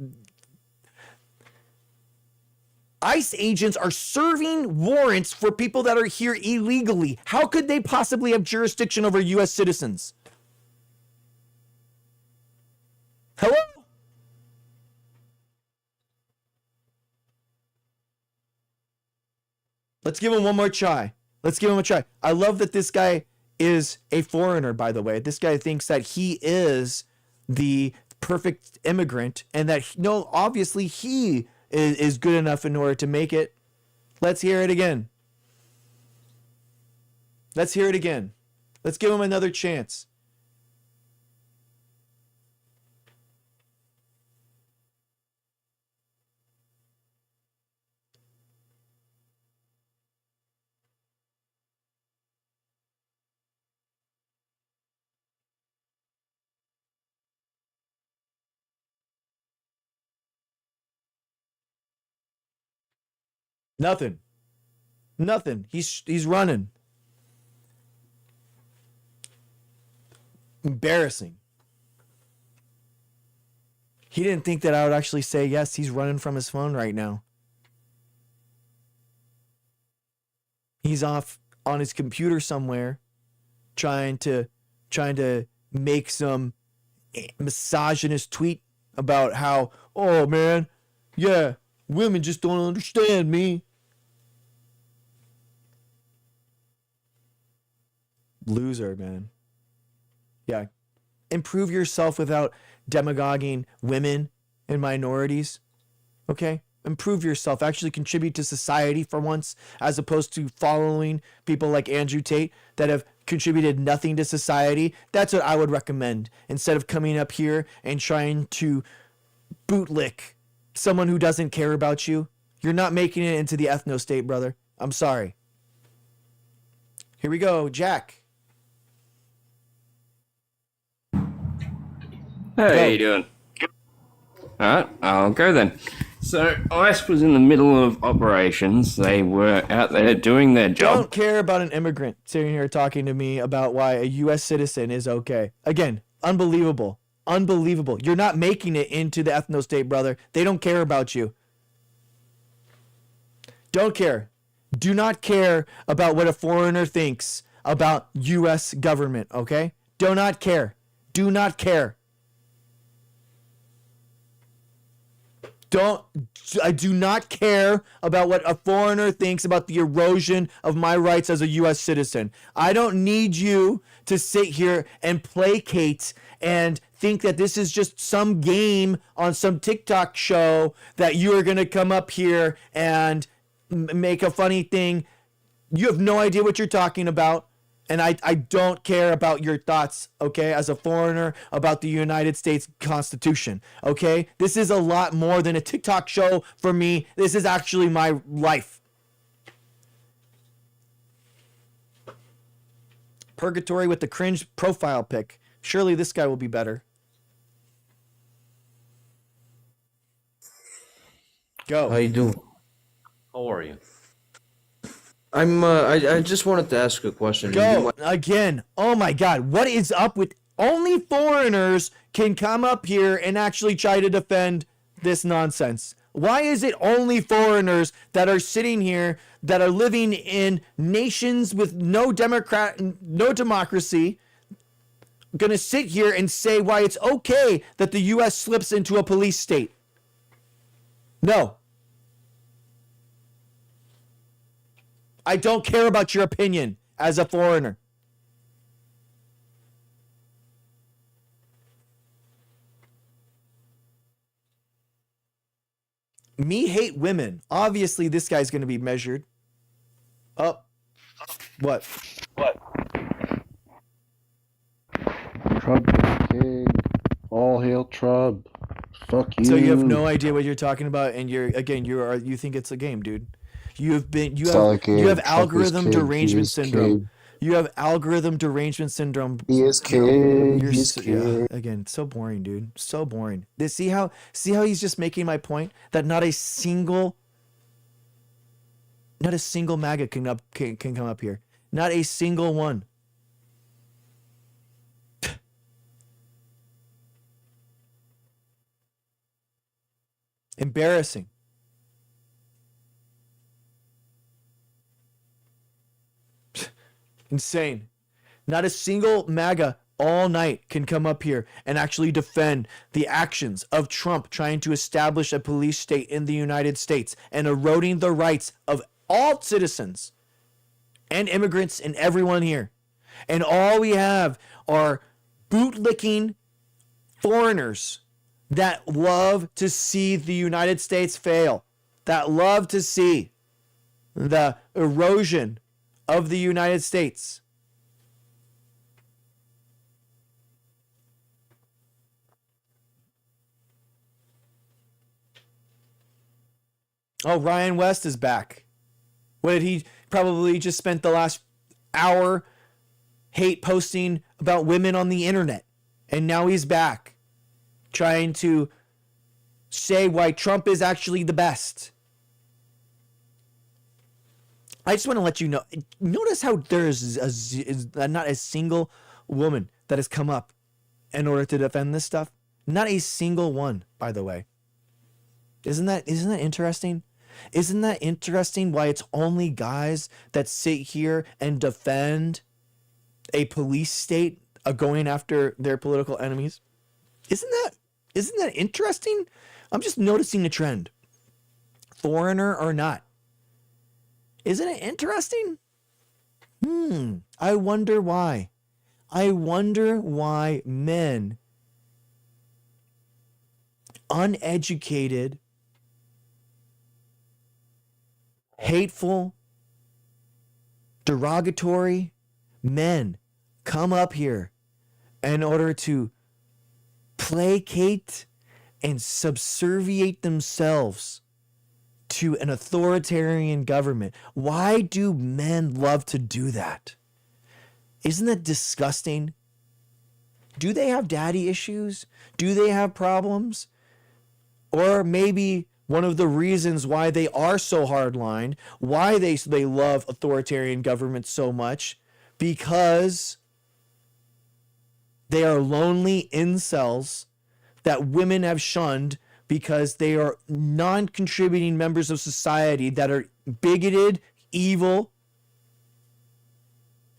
ICE agents are serving warrants for people that are here illegally. How could they possibly have jurisdiction over U.S. citizens? Hello? Let's give him one more try. I love that this guy is a foreigner, by the way. This guy thinks that he is the perfect immigrant and that, obviously he is good enough in order to make it. Let's hear it again. Let's give him another chance. Nothing. Nothing. He's running. Embarrassing. He didn't think that I would actually say yes. He's running from his phone right now. He's off on his computer somewhere trying to make some misogynist tweet about how, oh man, yeah, women just don't understand me. Loser, man. Yeah. Improve yourself without demagoguing women and minorities. Okay? Improve yourself. Actually contribute to society for once, as opposed to following people like Andrew Tate that have contributed nothing to society. That's what I would recommend, instead of coming up here and trying to bootlick someone who doesn't care about you. You're not making it into the ethno state, brother. I'm sorry. Here we go, Jack. Hey, how you doing? Alright, I'll go then. So, ICE was in the middle of operations. They were out there doing their job. Don't care about an immigrant sitting here talking to me about why a U.S. citizen is okay. Again, unbelievable. Unbelievable. You're not making it into the ethno state, brother. They don't care about you. Don't care. Do not care about what a foreigner thinks about U.S. government, okay? Do not care. Do not care. I do not care about what a foreigner thinks about the erosion of my rights as a U.S. citizen. I don't need you to sit here and placate and think that this is just some game on some TikTok show that you are going to come up here and make a funny thing. You have no idea what you're talking about. And I don't care about your thoughts, okay, as a foreigner, about the United States Constitution, okay? This is a lot more than a TikTok show for me. This is actually my life. Purgatory with the cringe profile pic. Surely this guy will be better. Go. How you doing? How are you? I just wanted to ask a question. Go again. Oh my God. What is up with only foreigners can come up here and actually try to defend this nonsense? Why is it only foreigners that are sitting here that are living in nations with no democracy gonna sit here and say why it's okay that the US slips into a police state? No. I don't care about your opinion as a foreigner. Me hate women. Obviously, this guy's going to be measured. Oh. What? Trump is king. All hail Trump. Fuck you. So you have no idea what you're talking about, and you think it's a game, dude. You have algorithm derangement syndrome. You have algorithm derangement syndrome. He is king. Yeah, again, so boring, dude. So boring. See how he's just making my point that not a single MAGA can come up here. Not a single one. Embarrassing. Insane. Not a single MAGA all night can come up here and actually defend the actions of Trump trying to establish a police state in the United States and eroding the rights of all citizens and immigrants and everyone here. And all we have are bootlicking foreigners that love to see the United States fail, that love to see the erosion of the United States. Oh, Ryan West is back. What did he probably just spent the last hour hate posting about women on the internet? And now he's back trying to say why Trump is actually the best. I just want to let you know. Notice how there is not a single woman that has come up in order to defend this stuff. Not a single one, by the way. Isn't that interesting? Isn't that interesting why it's only guys that sit here and defend a police state going after their political enemies? Isn't that interesting? I'm just noticing a trend. Foreigner or not. Isn't it interesting? I wonder why. I wonder why men, uneducated, hateful, derogatory men come up here in order to placate and subserviate themselves to an authoritarian government. Why do men love to do that? Isn't that disgusting? Do they have daddy issues? Do they have problems? Or maybe one of the reasons why they are so hardline, why they love authoritarian governments so much, because they are lonely incels that women have shunned because they are non-contributing members of society that are bigoted, evil,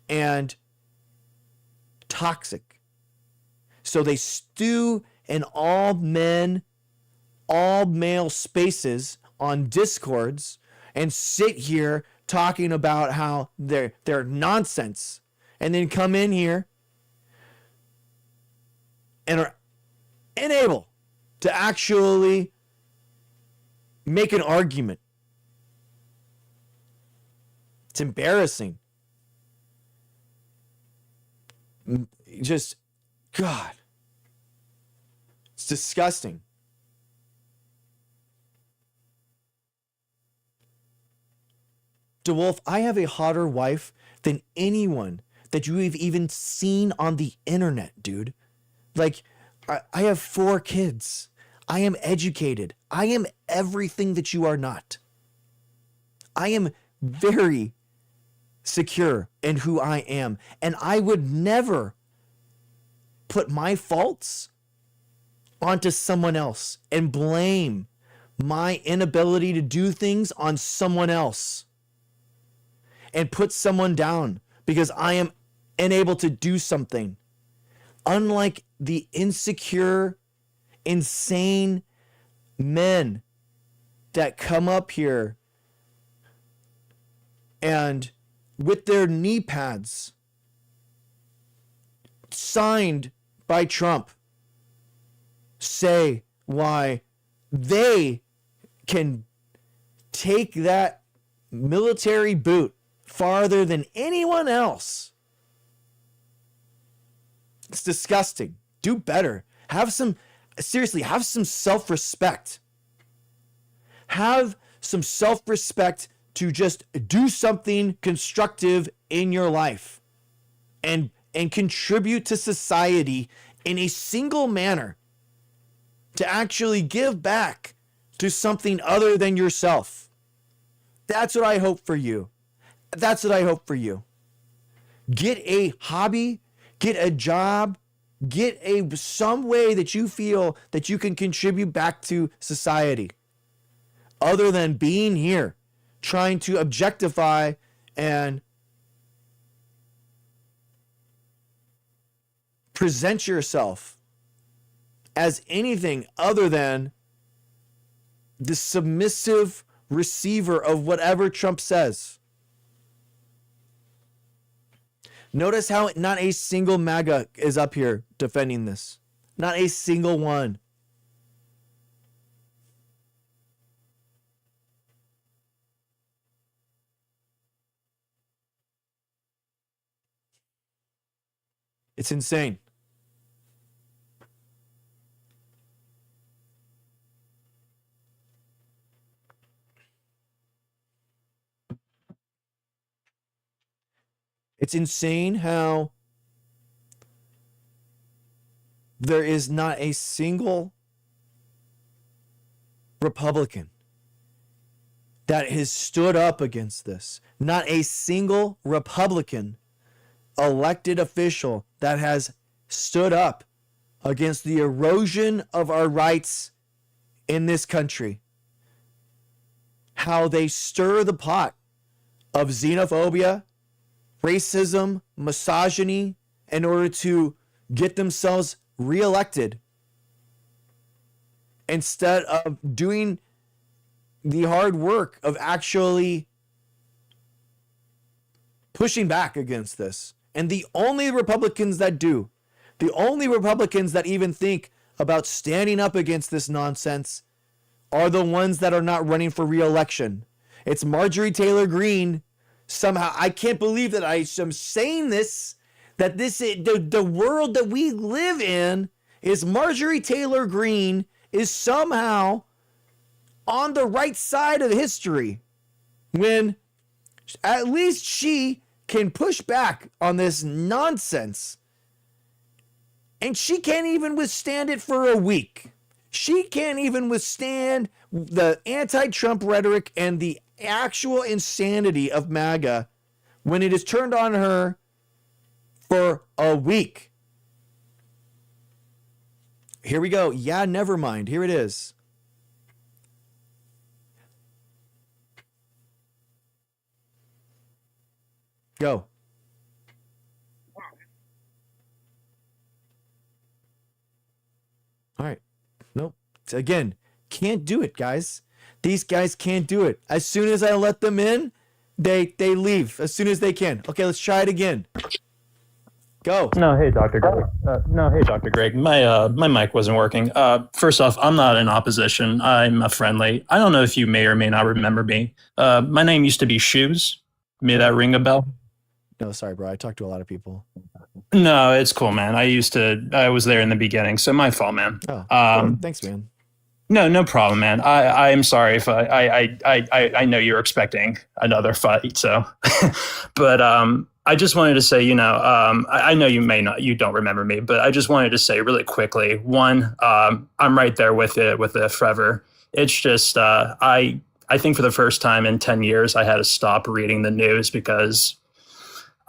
and toxic. So they stew in all men, all male spaces on discords and sit here talking about how they're nonsense, and then come in here and are unable to actually make an argument. It's embarrassing. Just, God. It's disgusting. DeWolf, I have a hotter wife than anyone that you have even seen on the internet, dude. Like, I have 4 kids. I am educated. I am everything that you are not. I am very secure in who I am. And I would never put my faults onto someone else and blame my inability to do things on someone else and put someone down because I am unable to do something. Unlike the insecure, insane men that come up here and with their knee pads signed by Trump say why they can take that military boot farther than anyone else. It's disgusting. Do better. Have some self-respect. Have some self-respect to just do something constructive in your life and contribute to society in a single manner, to actually give back to something other than yourself. That's what I hope for you. That's what I hope for you. Get a hobby, get a job, get some way that you feel that you can contribute back to society other than being here trying to objectify and present yourself as anything other than the submissive receiver of whatever Trump says. Notice how not a single MAGA is up here defending this. Not a single one. It's insane. It's insane how there is not a single Republican that has stood up against this. Not a single Republican elected official that has stood up against the erosion of our rights in this country. How they stir the pot of xenophobia, racism, misogyny in order to get themselves reelected instead of doing the hard work of actually pushing back against this. And the only Republicans that do, the only Republicans that even think about standing up against this nonsense are the ones that are not running for re-election. It's Marjorie Taylor Greene. Somehow, I can't believe that I am saying this, that the world that we live in is Marjorie Taylor Greene is somehow on the right side of history when at least she can push back on this nonsense. And she can't even withstand it for a week. She can't even withstand the anti-Trump rhetoric and the actual insanity of MAGA when it is turned on her for a week. Here we go. Yeah, never mind. Here it is. Go. All right. Nope. Again, can't do it, guys. These guys can't do it. As soon as I let them in, they leave as soon as they can. Okay, let's try it again. Go. No, hey, Dr. Greg. Hey, Dr. Greg. My mic wasn't working. First off, I'm not in opposition. I'm a friendly. I don't know if you may or may not remember me. My name used to be Shoes. May that ring a bell? No, sorry, bro. I talked to a lot of people. No, it's cool, man. I was there in the beginning, so my fault, man. Oh, thanks, man. No problem, man. I'm sorry if I know you're expecting another fight, so, but I just wanted to say, I know you don't remember me, but I just wanted to say really quickly, one, I'm right there with it forever. It's just, I think for the first time in 10 years, I had to stop reading the news because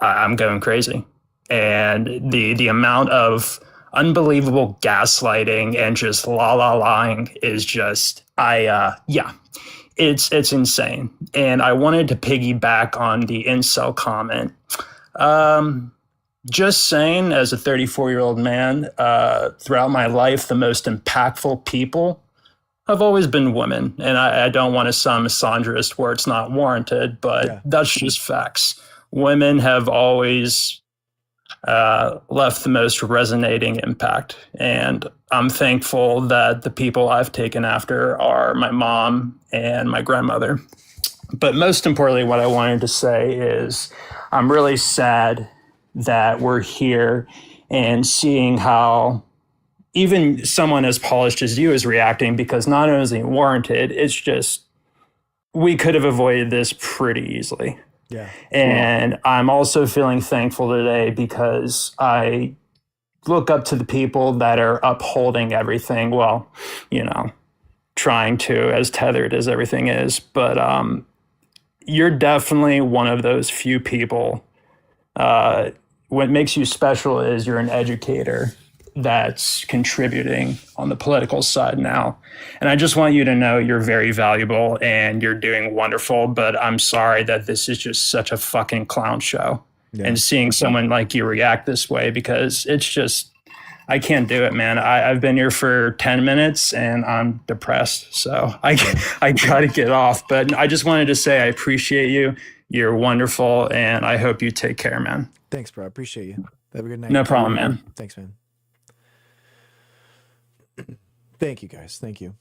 I'm going crazy. And the amount of unbelievable gaslighting and just lying is just, it's insane. And I wanted to piggyback on the incel comment. Just saying, as a 34-year-old man, throughout my life, the most impactful people have always been women. And I don't want to sound misandrist where it's not warranted, but that's just facts. Women have always left the most resonating impact. And I'm thankful that the people I've taken after are my mom and my grandmother. But most importantly, what I wanted to say is I'm really sad that we're here and seeing how even someone as polished as you is reacting, because not only is it warranted, it's just, we could have avoided this pretty easily. Yeah. And I'm also feeling thankful today because I look up to the people that are upholding everything. Well, trying to, as tethered as everything is. But you're definitely one of those few people. What makes you special is you're an educator that's contributing on the political side now. And I just want you to know you're very valuable and you're doing wonderful, but I'm sorry that this is just such a fucking clown show. Yeah. And seeing someone like you react this way, because it's just, I can't do it, man. I've been here for 10 minutes and I'm depressed. So I got to get off, but I just wanted to say, I appreciate you. You're wonderful. And I hope you take care, man. Thanks, bro. I appreciate you. Have a good night. No problem, man. Thanks, man. Thank you, guys. Thank you.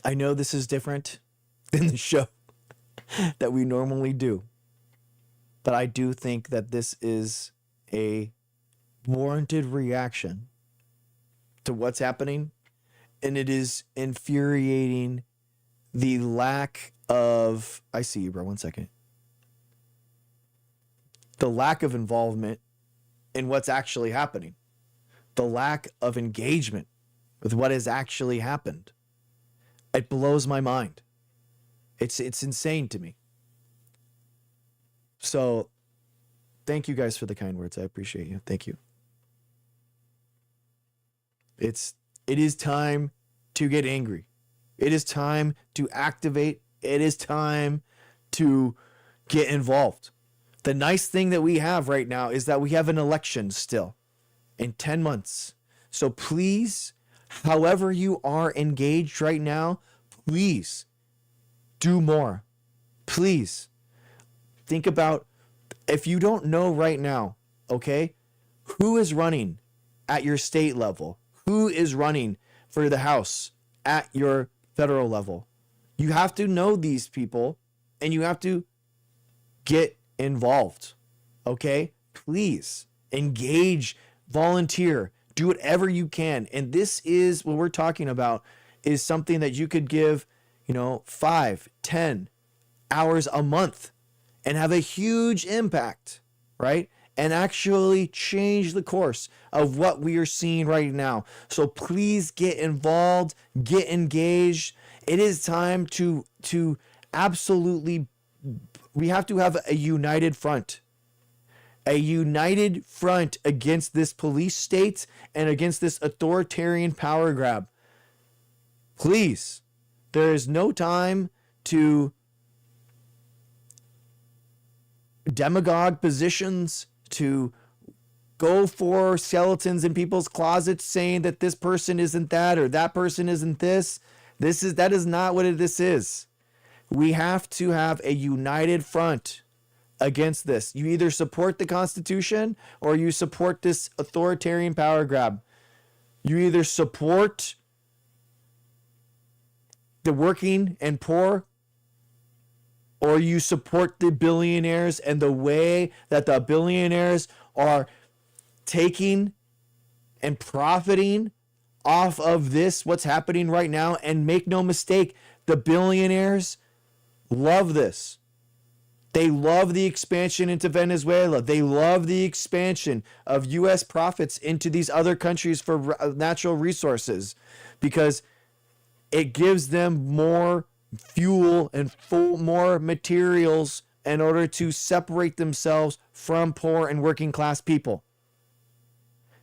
I know this is different than the show that we normally do, but I do think that this is a warranted reaction to what's happening, and it is infuriating the lack of, I see you, bro, 1 second. The lack of involvement in what's actually happening. The lack of engagement with what has actually happened. It blows my mind. It's insane to me. So thank you guys for the kind words. I appreciate you. Thank you. It is time to get angry. It is time to activate. It is time to get involved. The nice thing that we have right now is that we have an election still in 10 months. So please, however you are engaged right now, please do more. Please think about, if you don't know right now, okay, who is running at your state level? Who is running for the House at your federal level? You have to know these people and you have to get involved. Okay? Please engage, volunteer, do whatever you can. And this is what we're talking about, is something that you could give, 5, 10 hours a month and have a huge impact, right? And actually change the course of what we are seeing right now. So please get involved, get engaged. It is time to absolutely, we have to have a united front. A united front against this police state and against this authoritarian power grab. Please, there is no time to demagogue positions, to go for skeletons in people's closets saying that this person isn't that or that person isn't this. That is not what this is. We have to have a united front against this. You either support the Constitution or you support this authoritarian power grab. You either support the working and poor, or you support the billionaires and the way that the billionaires are taking and profiting off of this, what's happening right now. And make no mistake, the billionaires love this. They love the expansion into Venezuela. They love the expansion of U.S. profits into these other countries for natural resources, because it gives them more fuel and more materials in order to separate themselves from poor and working class people.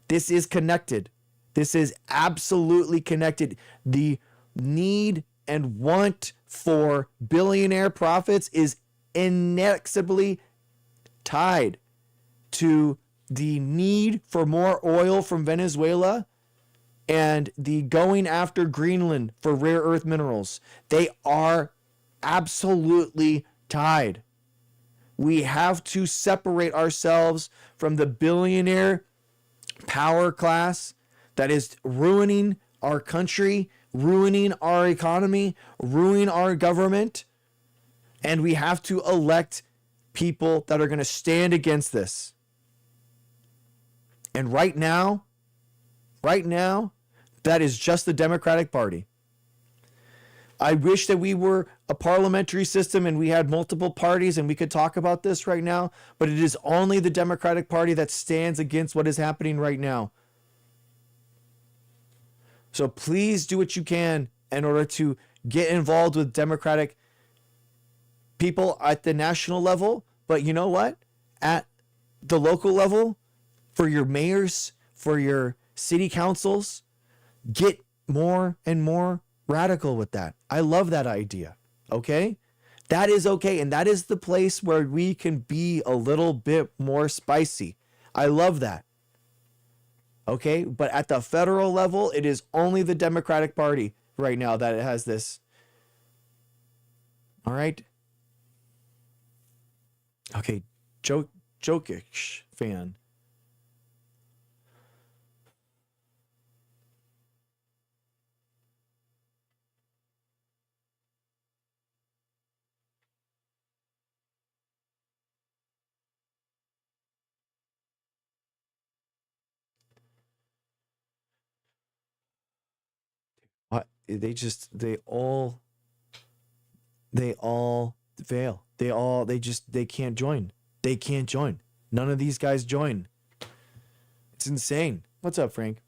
This is connected. This is absolutely connected. The need and want for billionaire profits is inexorably tied to the need for more oil from Venezuela and the going after Greenland for rare earth minerals. They are absolutely tied. We have to separate ourselves from the billionaire power class that is ruining our country, ruining our economy, ruining our government. And we have to elect people that are going to stand against this. And right now, that is just the Democratic Party. I wish that we were a parliamentary system and we had multiple parties and we could talk about this right now, but it is only the Democratic Party that stands against what is happening right now. So please do what you can in order to get involved with Democratic people at the national level. But you know what? At the local level, for your mayors, for your city councils, get more and more radical with that. I love that idea. Okay? That is okay. And that is the place where we can be a little bit more spicy. I love that. Okay? But at the federal level, it is only the Democratic Party right now that it has this. All right? Okay. Jokic fan. What? They all fail. They can't join. They can't join. None of these guys join. It's insane. What's up, Frank?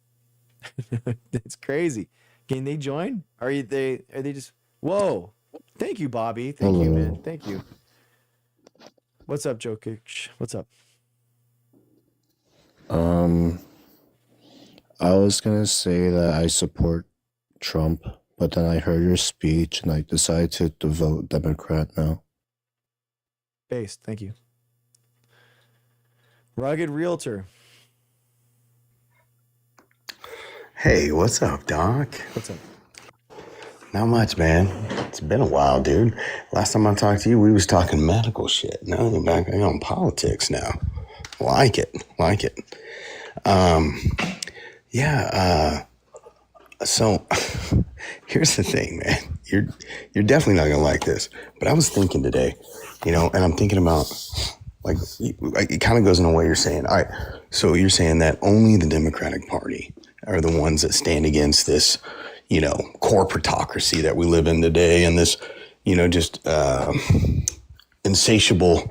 It's crazy. Can they join? Are they just? Whoa! Thank you, Bobby. Thank you, man. Thank you. What's up, Jokic? What's up? I was gonna say that I support Trump, but then I heard your speech and I decided to vote Democrat now. Based. Thank you. Rugged Realtor. Hey, what's up, Doc? What's up? Not much, man. It's been a while, dude. Last time I talked to you, we was talking medical shit. Now you're back on politics now. Like it. So here's the thing, man. You're definitely not gonna like this. But I was thinking today, and I'm thinking about like it kind of goes into what you're saying. All right. So you're saying that only the Democratic Party are the ones that stand against this, corporatocracy that we live in today, and this, just insatiable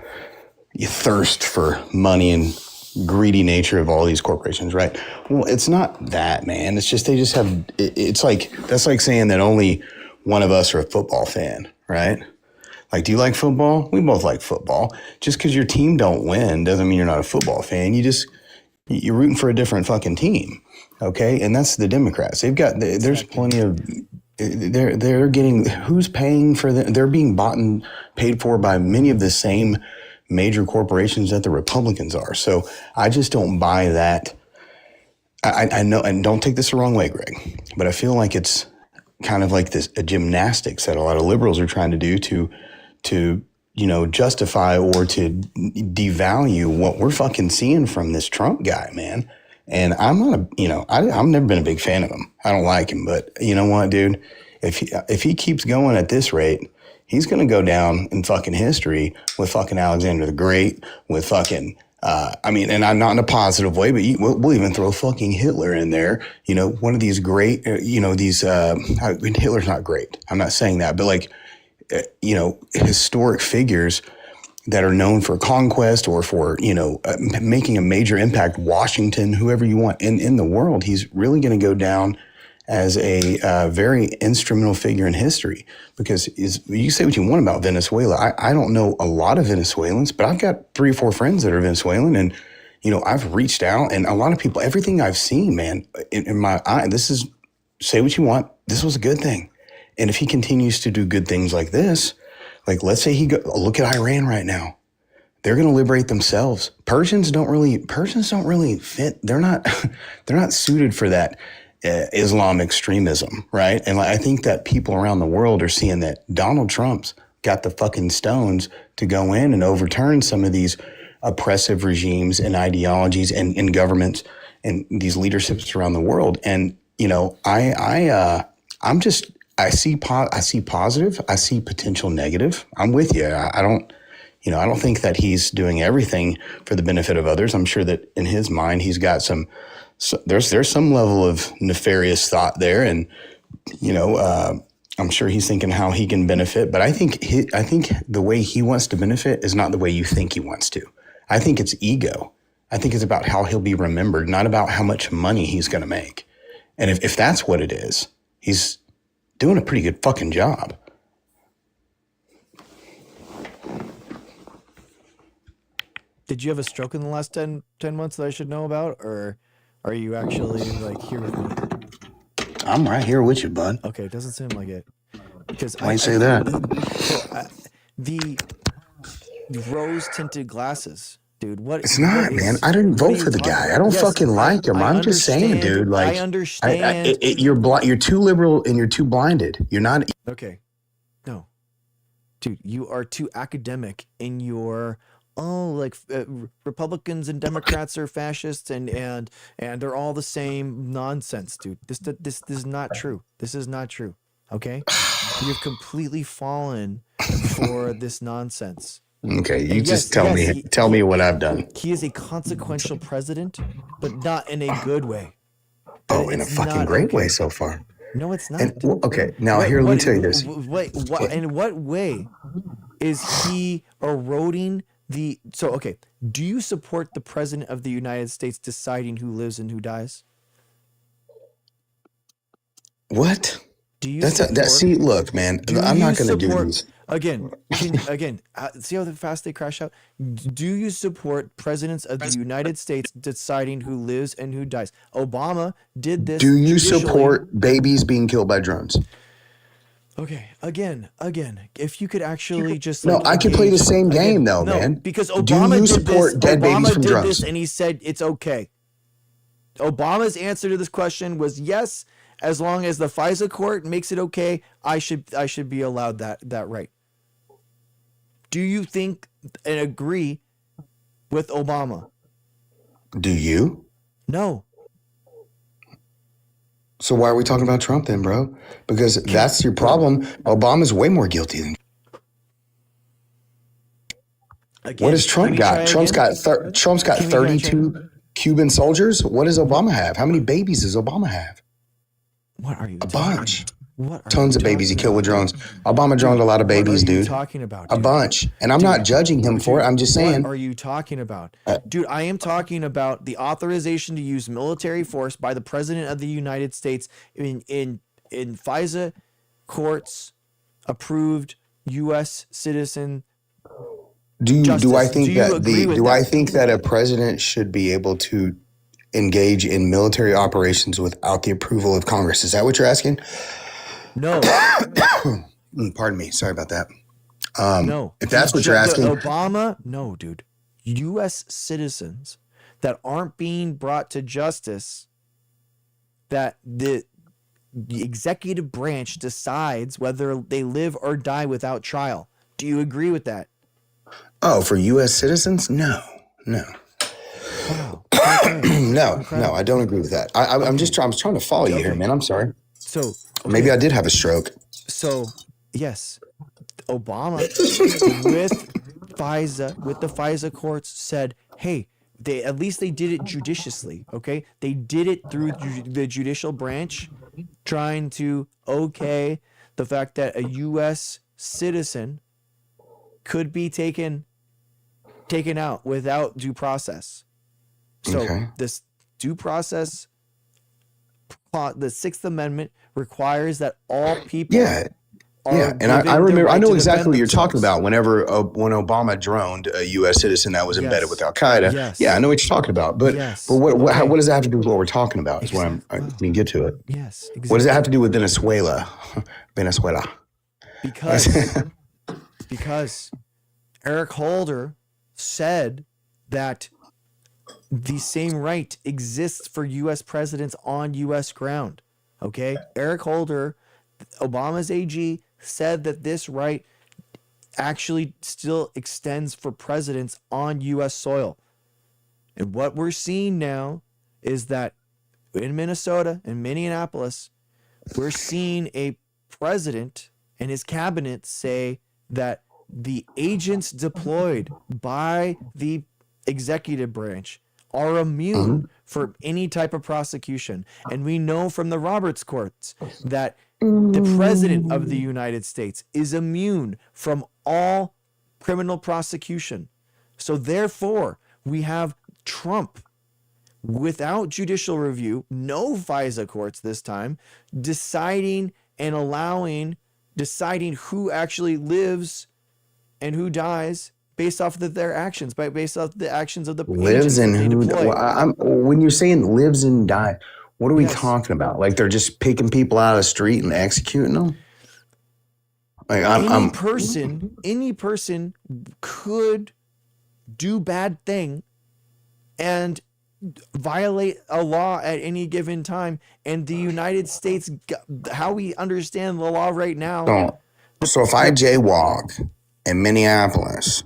thirst for money and greedy nature of all these corporations, right? Well, it's not that, man. It's just they just have. It's like that's like saying that only one of us are a football fan, right? Like, do you like football? We both like football. Just because your team don't win doesn't mean you're not a football fan. You're rooting for a different fucking team, okay? And that's the Democrats. There's plenty of. They're getting who's paying for them. They're being bought and paid for by many of the same major corporations that the Republicans are. So I just don't buy that. I know, and don't take this the wrong way, Greg, but I feel like it's kind of like this gymnastics that a lot of liberals are trying to do to justify or to devalue what we're fucking seeing from this Trump guy, man. And I'm not I've never been a big fan of him. I don't like him, but you know what, dude? If he keeps going at this rate, he's going to go down in fucking history with fucking Alexander the Great, with fucking, and I'm not in a positive way, but we'll even throw fucking Hitler in there. One of these great, Hitler's not great. I'm not saying that, but like, historic figures that are known for conquest or for, making a major impact, Washington, whoever you want in the world, he's really going to go down as a very instrumental figure in history. Because you say what you want about Venezuela. I don't know a lot of Venezuelans, but I've got 3 or 4 friends that are Venezuelan, and I've reached out, and a lot of people, everything I've seen, man, in my eye, say what you want, this was a good thing. And if he continues to do good things like this, like let's say look at Iran right now. They're going to liberate themselves. Persians don't really fit. They're not suited for that Islam extremism, right? And I think that people around the world are seeing that Donald Trump's got the fucking stones to go in and overturn some of these oppressive regimes and ideologies and governments and these leaderships around the world. And I see positive. I see potential negative. I'm with you. I don't think that he's doing everything for the benefit of others. I'm sure that in his mind, he's got there's some level of nefarious thought there. And, I'm sure he's thinking how he can benefit, but I think the way he wants to benefit is not the way you think he wants to. I think it's ego. I think it's about how he'll be remembered, not about how much money he's going to make. And if that's what it is, he's doing a pretty good fucking job. Did you have a stroke in the last 10 months that I should know about, or are you actually like here with me? I'm right here with you, bud. Okay, it doesn't seem like it. Because Why you say that? The rose tinted glasses, dude. What? It's not, man. I didn't vote for the guy. I don't fucking like him. I'm just saying, dude. Like, I understand. You're too liberal and you're too blinded. You're not. Okay, no, dude. You are too academic in your. Republicans and Democrats are fascists and they're all the same nonsense, dude. This is not true. This is not true. Okay, you've completely fallen for this nonsense. Okay, you just tell me what I've done. He is a consequential president, but not in a good way. Oh, in a fucking great way so far. No, it's not. Okay, now let me tell you this. Wait, in what way is he eroding do you support the president of the United States deciding who lives and who dies? What? Do you see, look, man, I'm not going to do this. Again, see how fast they crash out? Do you support presidents of the United States deciding who lives and who dies? Obama did this. Do you support babies being killed by drones? Okay, again, if you could actually just no, I could play the same game though, man. Because Obama did this. Obama did this, and he said it's okay. Obama's answer to this question was yes, as long as the FISA court makes it okay, I should be allowed that right. Do you think and agree with Obama? Do you? No. So why are we talking about Trump then, bro? Because that's your problem. Obama's way more guilty than. Again, what has Trump got? Trump's got 32 Cuban soldiers. What does Obama have? How many babies does Obama have? What are you? A bunch. Tons of babies he killed with drones. Obama droned a lot of babies, dude. Talking about a bunch, and I'm not judging him for it. I'm just saying. What are you talking about, dude? I am talking about the authorization to use military force by the president of the United States in FISA courts approved U.S. citizen. Do I think I think that a president should be able to engage in military operations without the approval of Congress? Is that what you're asking? No. Pardon me. Sorry about that. No. If that's what you're asking. Obama, no, dude. U.S. citizens that aren't being brought to justice, that the executive branch decides whether they live or die without trial. Do you agree with that? Oh, for U.S. citizens? No. Wow. No, I don't agree with that. I'm trying to follow you here, man. I'm sorry. So maybe I did have a stroke. So yes, Obama with the FISA courts said, hey, at least they did it judiciously. Okay, they did it through the judicial branch, trying to okay the fact that a U.S. citizen could be taken out without due process. So this due process, the Sixth Amendment requires that all people. Yeah, and I remember. I know exactly what you're talking about. When Obama droned a U.S. citizen that was embedded with Al Qaeda. Yes. Yeah, I know what you're talking about. But what does that have to do with what we're talking about? Is what I mean, get to it. Yes. Exactly. What does that have to do with Venezuela? Because Eric Holder said that the same right exists for U.S. presidents on U.S. ground. Okay? Eric Holder, Obama's AG, said that this right actually still extends for presidents on U.S. soil. And what we're seeing now is that in Minnesota and Minneapolis, we're seeing a president and his cabinet say that the agents deployed by the executive branch are immune for any type of prosecution. And we know from the Roberts courts that the president of the United States is immune from all criminal prosecution. So therefore, we have Trump, without judicial review, no FISA courts this time, deciding who actually lives and who dies based off of their actions, based off the actions of the lives and who. When you're saying lives and die, what are we talking about? Like they're just picking people out of the street and executing them? Like any person could do bad thing and violate a law at any given time. And the United States, how we understand the law right now. So if I jaywalk in Minneapolis,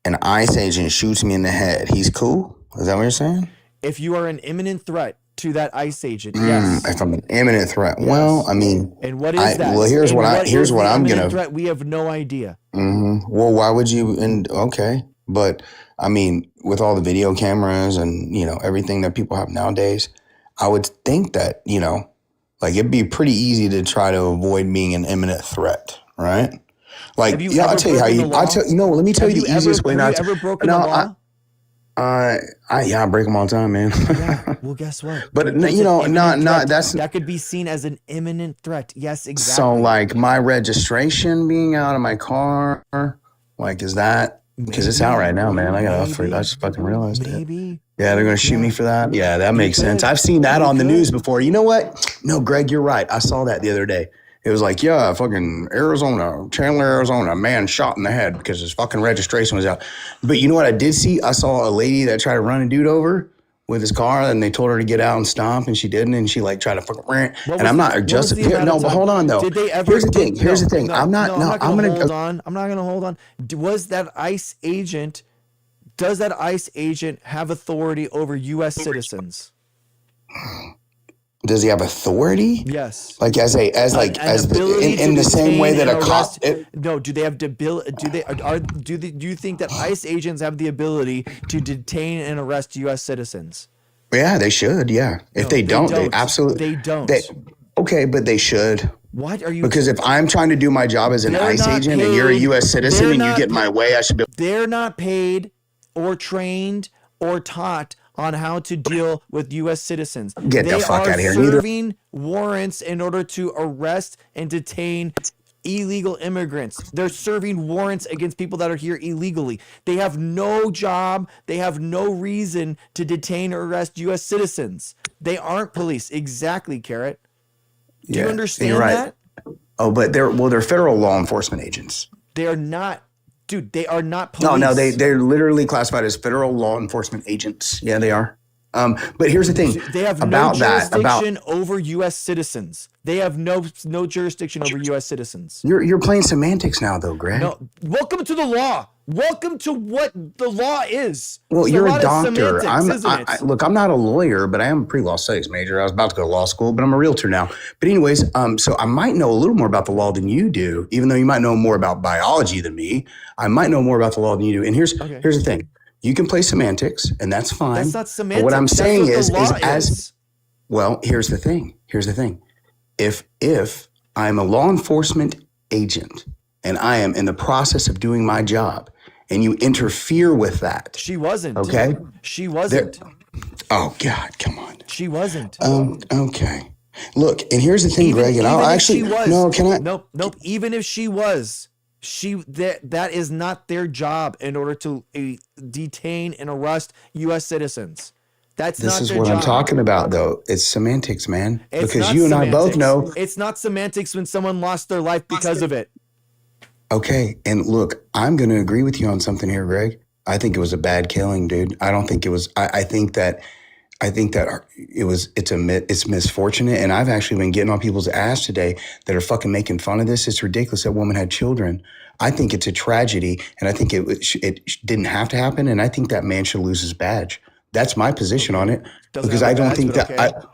an ICE agent shoots me in the head, he's cool? Is that what you're saying? If you are an imminent threat to that ICE agent, yes. If I'm an imminent threat, well, I mean, and what is that? Well, here's what I'm gonna. Threat? We have no idea. Well, why would you? Okay, but I mean, with all the video cameras and everything that people have nowadays, I would think that like it'd be pretty easy to try to avoid being an imminent threat, right? Like, I'll tell you how let me tell you the easiest way not to. Have you ever broken the law? I break them all the time, man. Yeah. Well, guess what? But Dude, that's you an know, imminent not threat. that's That could be seen as an imminent threat. Yes, so exactly. like my registration being out of my car. Like, is that because it's out right now, man? I just fucking realized it. Maybe. Yeah, they're gonna shoot me for that. Yeah, that makes sense. could. I've seen that You on the could. news before. You know what? No, Greg, you're right. I saw that the other day. It was like, yeah, fucking Chandler, Arizona, a man shot in the head because his fucking registration was out. But you know what I did see? I saw a lady that tried to run a dude over with his car, and they told her to get out and stop, and she didn't, and she like tried to fucking rant. And I'm not just no, but hold on though. Did they ever? Here's the thing. I'm not gonna hold on. I'm not gonna hold on. Was that ICE agent? Does that ICE agent have authority over U.S. citizens? Does he have authority? Yes. Like in the same way that a cop. No. Do they have do you think that ICE agents have the ability to detain and arrest U.S. citizens? Yeah, they should. Yeah. If they don't, they absolutely. They don't. Okay, but they should. What are you? Because if I'm trying to do my job as an ICE agent and you're a U.S. citizen and you get in my way, I should be. They're not paid or trained or taught on how to deal with U.S. citizens. Get the fuck out of here. They are serving warrants in order to arrest and detain illegal immigrants. They're serving warrants against people that are here illegally. They have no job. They have no reason to detain or arrest U.S. citizens. They aren't police. Exactly, Carrot. Do you understand you're right. that? Oh, but they're federal law enforcement agents. They are not. Dude, they are not police. No, they're literally classified as federal law enforcement agents. Yeah, they are. But here's the thing. They have no jurisdiction over U.S. citizens. They have no jurisdiction over U.S. citizens. You're playing semantics now, though, Greg. No, welcome to the law. Welcome to what the law is. Well, It's you're lot a of doctor. semantics, isn't it? Look, I'm not a lawyer, but I am a pre-law studies major. I was about to go to law school, but I'm a realtor now. But anyways, so I might know a little more about the law than you do, even though you might know more about biology than me. I might know more about the law than you do. And here's the thing. You can play semantics, and that's fine. That's not semantics. But what I'm saying That's what the law is is. well, here's the thing. If I'm a law enforcement agent and I am in the process of doing my job and you interfere with that. She wasn't. Okay? She wasn't. Oh, God, come on. She wasn't. Okay. Look, and here's the thing, Greg, and I'll actually, Nope. Even if she was, that is not their job in order to detain and arrest U.S. citizens. That's not their job. This is what I'm talking about, though. It's semantics, man. It's because not you and I semantics. both know. It's not semantics when someone lost their life because of it. Okay, and look, I'm going to agree with you on something here, Greg. I think it was a bad killing, dude. I don't think it was. I think that it's misfortunate, and I've actually been getting on people's ass today that are fucking making fun of this. It's ridiculous. That woman had children. I think it's a tragedy, and I think it didn't have to happen, and I think that man should lose his badge. That's my position on it. Because I don't think that.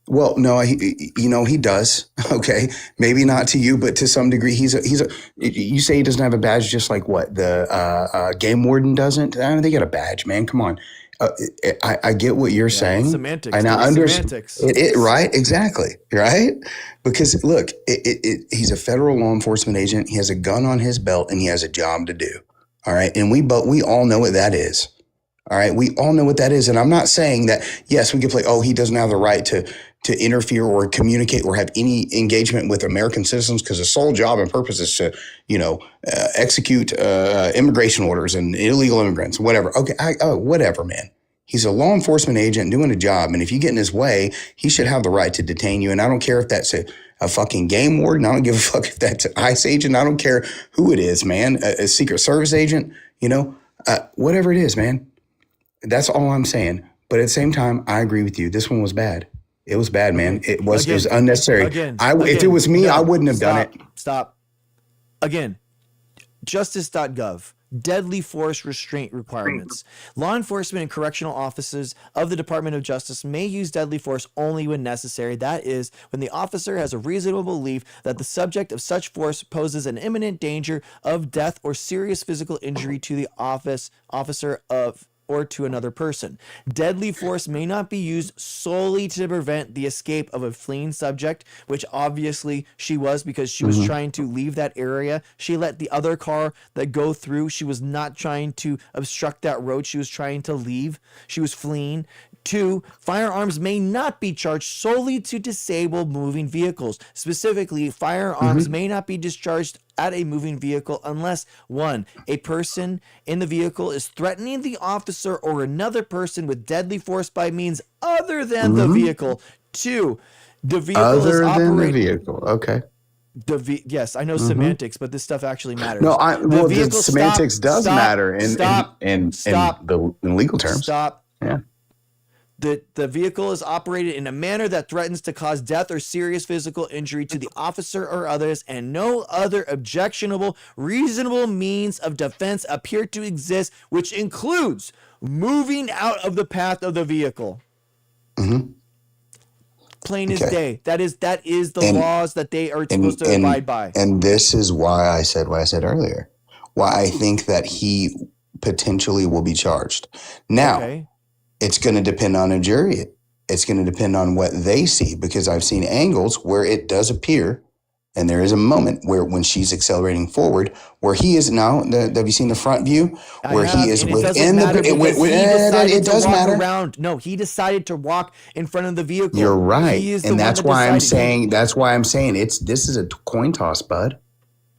Well, no, he does. Okay, maybe not to you, but to some degree, he's a. You say he doesn't have a badge, just like what the game warden doesn't. I don't think he got a badge, man. Come on, I get what you're saying. Semantics. And I understand Semantics. it. Right? Exactly. Right? Because look, he's a federal law enforcement agent. He has a gun on his belt, and he has a job to do. All right, and we all know what that is. All right, we all know what that is, and I'm not saying that. Yes, we could play. Oh, he doesn't have the right to interfere or communicate or have any engagement with American citizens because his sole job and purpose is to, execute immigration orders and illegal immigrants, whatever. Okay, whatever, man. He's a law enforcement agent doing a job, and if you get in his way, he should have the right to detain you. And I don't care if that's a fucking game warden. I don't give a fuck if that's an ICE agent. I don't care who it is, man. A Secret Service agent, whatever it is, man. That's all I'm saying. But at the same time, I agree with you. This one was bad. It was bad, man. It was unnecessary. If it was me, I wouldn't have done it. Stop. Again, justice.gov, deadly force restraint requirements. Law enforcement and correctional officers of the Department of Justice may use deadly force only when necessary. That is, when the officer has a reasonable belief that the subject of such force poses an imminent danger of death or serious physical injury to the officer or to another person. Deadly force may not be used solely to prevent the escape of a fleeing subject, which obviously she was, because she was trying to leave that area. She let the other car that go through. She was not trying to obstruct that road. She was trying to leave. She was fleeing. 2, firearms may not be charged solely to disable moving vehicles. Specifically, firearms may not be discharged at a moving vehicle unless 1, a person in the vehicle is threatening the officer or another person with deadly force by means other than the vehicle. 2, the vehicle is Other than the operated. vehicle. Okay. Yes, I know semantics, but this stuff actually matters. No, the vehicle- semantics stop, does stop, matter in stop, in stop, in legal terms. Stop. Yeah. The vehicle is operated in a manner that threatens to cause death or serious physical injury to the officer or others, and no other objectionable, reasonable means of defense appear to exist, which includes moving out of the path of the vehicle. Plain as day. That is the laws that they are supposed to abide by. And this is why I said what I said earlier. Why I think that he potentially will be charged. Now, it's going to depend on a jury. It's going to depend on what they see, because I've seen angles where it does appear, and there is a moment where when she's accelerating forward, where he is now. Have you seen the front view where he is within the? It does matter. No, he decided to walk in front of the vehicle. You're right, He is the and one that's that why I'm decided. saying. That's why I'm saying this is a coin toss, bud.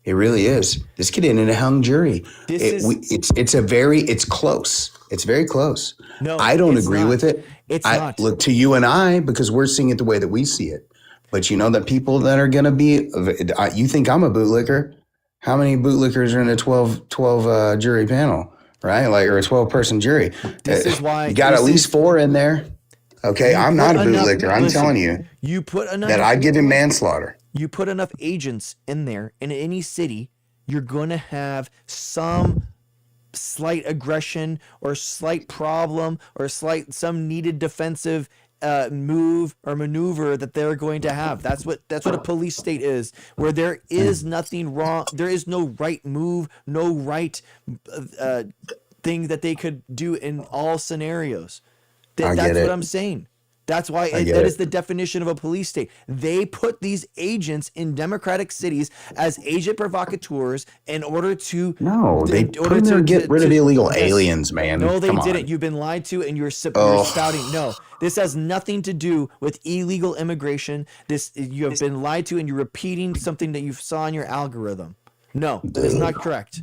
It really is. This could end in a hung jury. It's close. It's very close. No, I don't it's agree not. with it. It's not. Look, to you and I, because we're seeing it the way that we see it. But you know that people that are going to be, you think I'm a bootlicker. How many bootlickers are in a 12 jury panel, right? Like, or a 12-person jury. This is why you got at least 4 in there. Okay, I'm not a bootlicker. I'm telling you. You put enough that I'd give him manslaughter. You put enough agents in there in any city, you're going to have some slight aggression or slight problem or some needed defensive move or maneuver that they're going to have. That's what a police state is, where there is nothing wrong. There is no right move, no right thing that they could do in all scenarios. That's what I'm saying. That's why that is the definition of a police state. They put these agents in democratic cities as agent provocateurs in order to they put them there to get rid of illegal aliens, man. No, they Come didn't. on. You've been lied to, and you're spouting. No, this has nothing to do with illegal immigration. You have been lied to, and you're repeating something that you saw in your algorithm. No, that is not correct.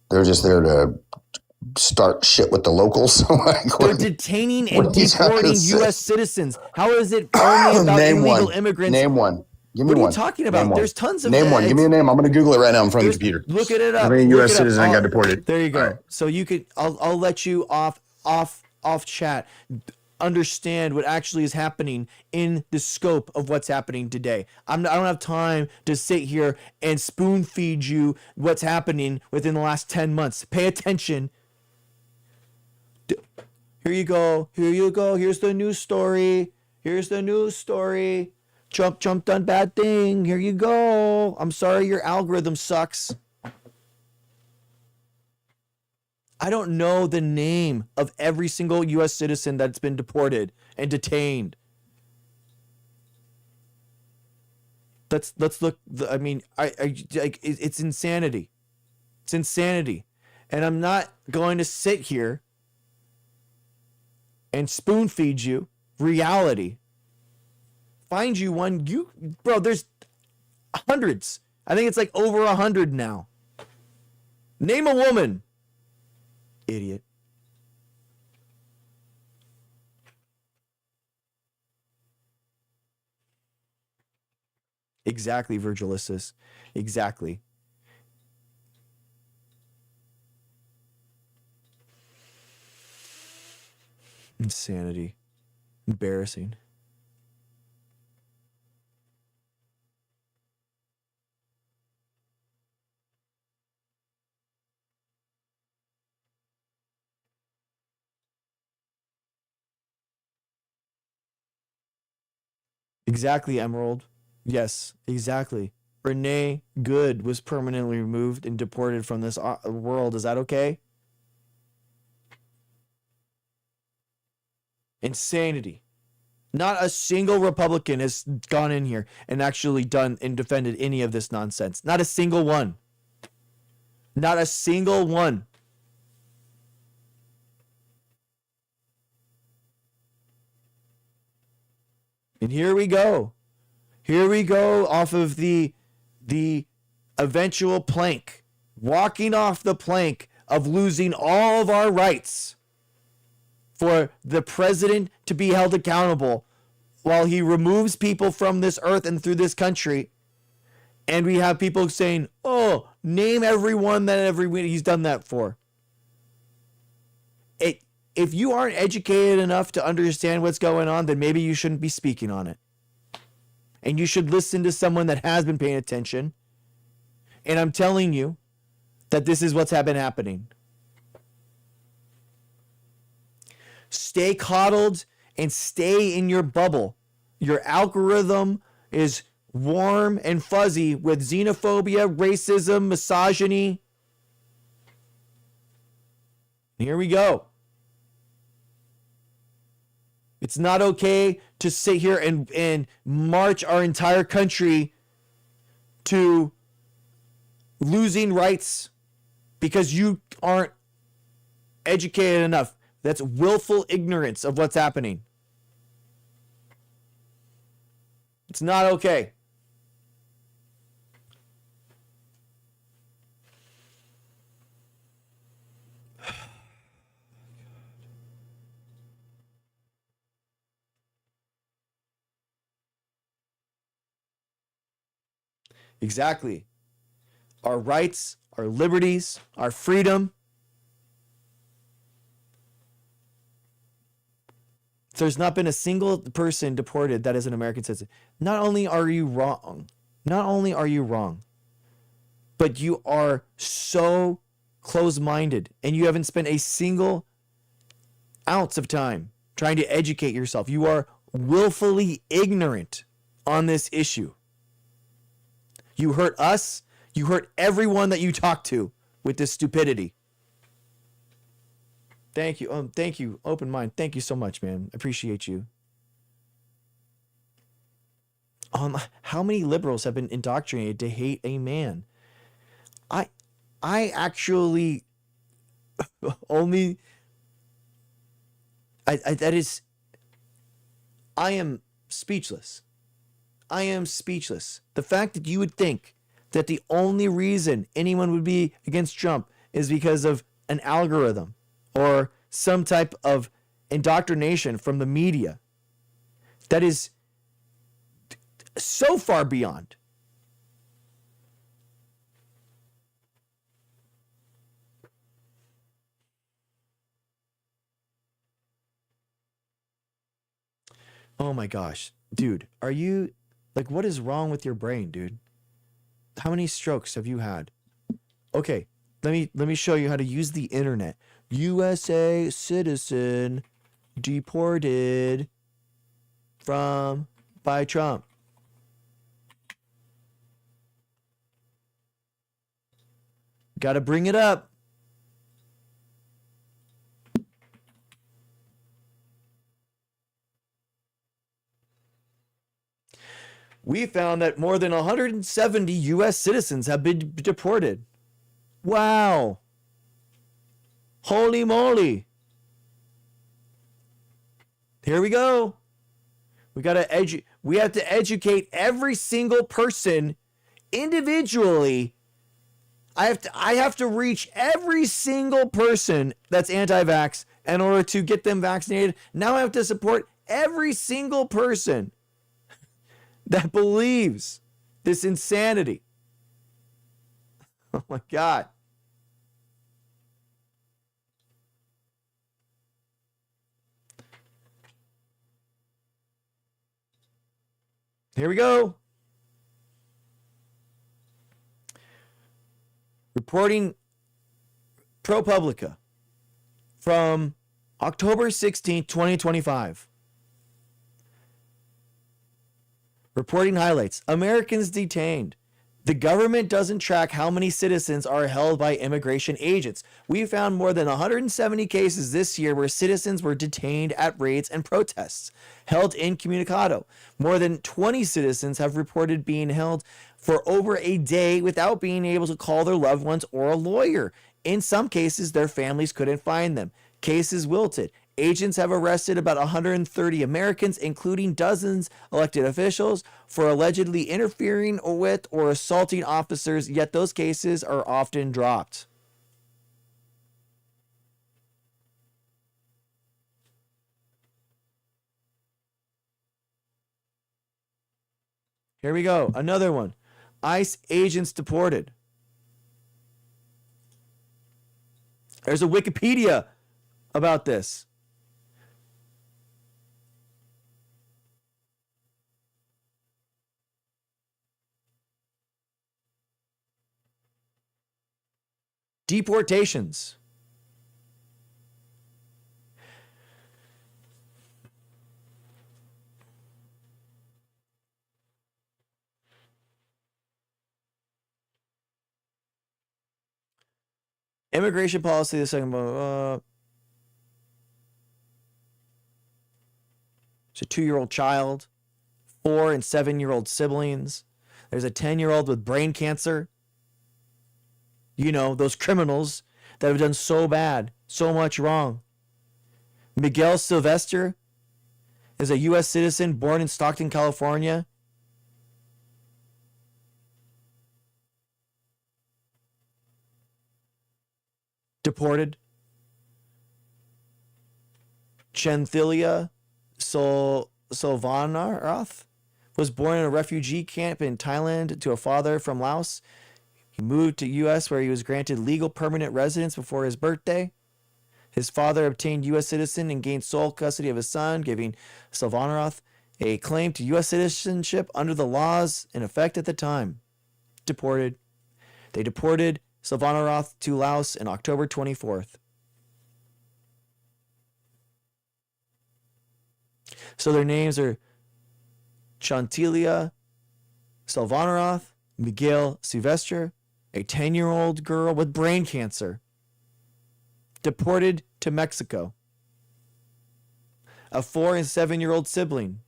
They're just there to start shit with the locals. They're detaining and deporting U.S. citizens. How is it only about illegal immigrants? Name one. Give me what one. Are you talking about? There's tons of Name one. Give me a name. I'm going to Google it right now in front of the computer. Look it up. How many U.S. citizens got deported? There you go. Right. So you could. I'll let you off chat. Understand what actually is happening in the scope of what's happening today. I don't have time to sit here and spoon feed you what's happening within the last 10 months. Pay attention. Here you go. Here you go. Here's the news story. Here's the news story. Trump done bad thing. Here you go. I'm sorry your algorithm sucks. I don't know the name of every single U.S. citizen that's been deported and detained. Let's look. I mean, it's insanity. It's insanity, and I'm not going to sit here and spoon feed you reality. Find you one. Bro, there's hundreds. I think it's like over 100 now. Name a woman. Idiot. Exactly, Virgilisus. Exactly. Insanity. Embarrassing. Exactly, Emerald. Yes, exactly. Renee Good was permanently removed and deported from this world. Is that okay? Insanity. Not a single Republican has gone in here and actually done and defended any of this nonsense. Not a single one. Not a single one. And here we go. Here we go off of the eventual plank. Walking off the plank of losing all of our rights for the president to be held accountable while he removes people from this earth and through this country. And we have people saying, oh, name everyone that he's done that for. If you aren't educated enough to understand what's going on, then maybe you shouldn't be speaking on it. And you should listen to someone that has been paying attention. And I'm telling you that this is what's been happening. Stay coddled and stay in your bubble. Your algorithm is warm and fuzzy with xenophobia, racism, misogyny. Here we go. It's not okay to sit here and march our entire country to losing rights because you aren't educated enough. That's willful ignorance of what's happening. It's not okay. Exactly. Our rights, our liberties, our freedom. There's not been a single person deported that is an American citizen. Not only are you wrong, but you are so close-minded and you haven't spent a single ounce of time trying to educate yourself. You are willfully ignorant on this issue. You hurt us. You hurt everyone that you talk to with this stupidity. Thank you. Thank you. Open mind. Thank you so much, man. Appreciate you. How many liberals have been indoctrinated to hate a man? I actually only. I am speechless. I am speechless. The fact that you would think that the only reason anyone would be against Trump is because of an algorithm or some type of indoctrination from the media, that is so far beyond. Oh my gosh, dude, are you like, what is wrong with your brain, dude? How many strokes have you had? Okay, let me show you how to use the internet. USA citizen deported by Trump. Got to bring it up. We found that more than 170 U.S. citizens have been deported. Wow. Holy moly. Here we go. We have to educate every single person individually. I have to reach every single person that's anti-vax in order to get them vaccinated. Now I have to support every single person that believes this insanity. Oh my God. Here we go. Reporting ProPublica from October 16, 2025. Reporting highlights. Americans detained. The government doesn't track how many citizens are held by immigration agents. We found more than 170 cases this year where citizens were detained at raids and protests, held incommunicado. More than 20 citizens have reported being held for over a day without being able to call their loved ones or a lawyer. In some cases, their families couldn't find them. Cases wilted. Agents have arrested about 130 Americans, including dozens elected officials, for allegedly interfering with or assaulting officers, yet those cases are often dropped. Here we go. Another one. ICE agents deported. There's a Wikipedia about this. Deportations. Immigration policy, the second one. It's a 2-year-old child, 4 and 7-year-old siblings. There's a 10-year-old with brain cancer. You know, those criminals that have done so bad, so much wrong. Miguel Sylvester is a U.S. citizen born in Stockton, California. Deported. Chenthilia Silvanarath was born in a refugee camp in Thailand to a father from Laos. He moved to U.S. where he was granted legal permanent residence before his birthday. His father obtained U.S. citizen and gained sole custody of his son, giving Silvanarath a claim to U.S. citizenship under the laws in effect at the time. Deported. They deported Silvanarath to Laos on October 24th. So their names are Chantilia Silvanarath, Miguel Silvestre, a 10-year-old girl with brain cancer, deported to Mexico. A 4 and 7-year-old sibling.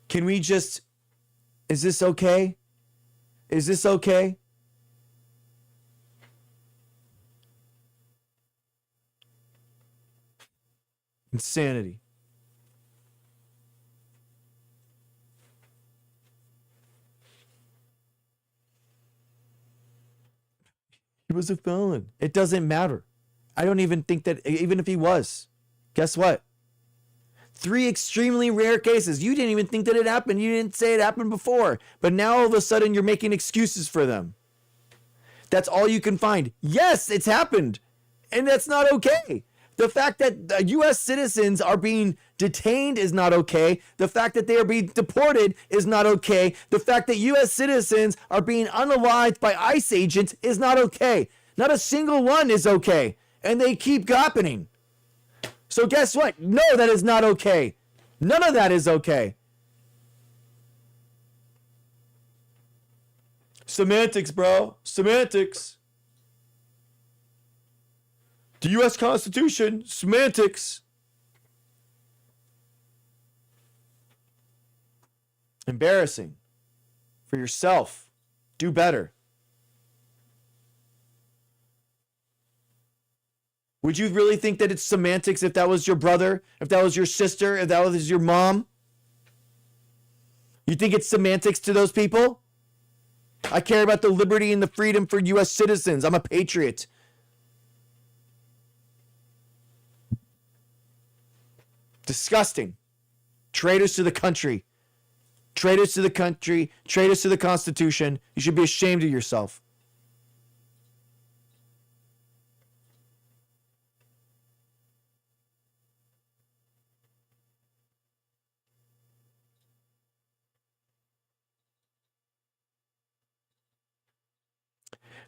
Can we just, is this okay? Is this okay? Insanity. He was a felon. It doesn't matter. I don't even think that, even if he was, guess what? 3 extremely rare cases. You didn't even think that it happened. You didn't say it happened before. But now all of a sudden you're making excuses for them. That's all you can find. Yes, it's happened. And that's not okay. The fact that U.S. citizens are being detained is not okay. The fact that they are being deported is not okay. The fact that U.S. citizens are being unalived by ICE agents is not okay. Not a single one is okay. And they keep happening. So guess what? No, that is not okay. None of that is okay. Semantics, bro. Semantics. The U.S. Constitution, semantics. Embarrassing for yourself. Do better. Would you really think that it's semantics if that was your brother, if that was your sister, if that was your mom? You think it's semantics to those people? I care about the liberty and the freedom for U.S. citizens. I'm a patriot. Disgusting. Traitors to the country. Traitors to the country. Traitors to the Constitution. You should be ashamed of yourself.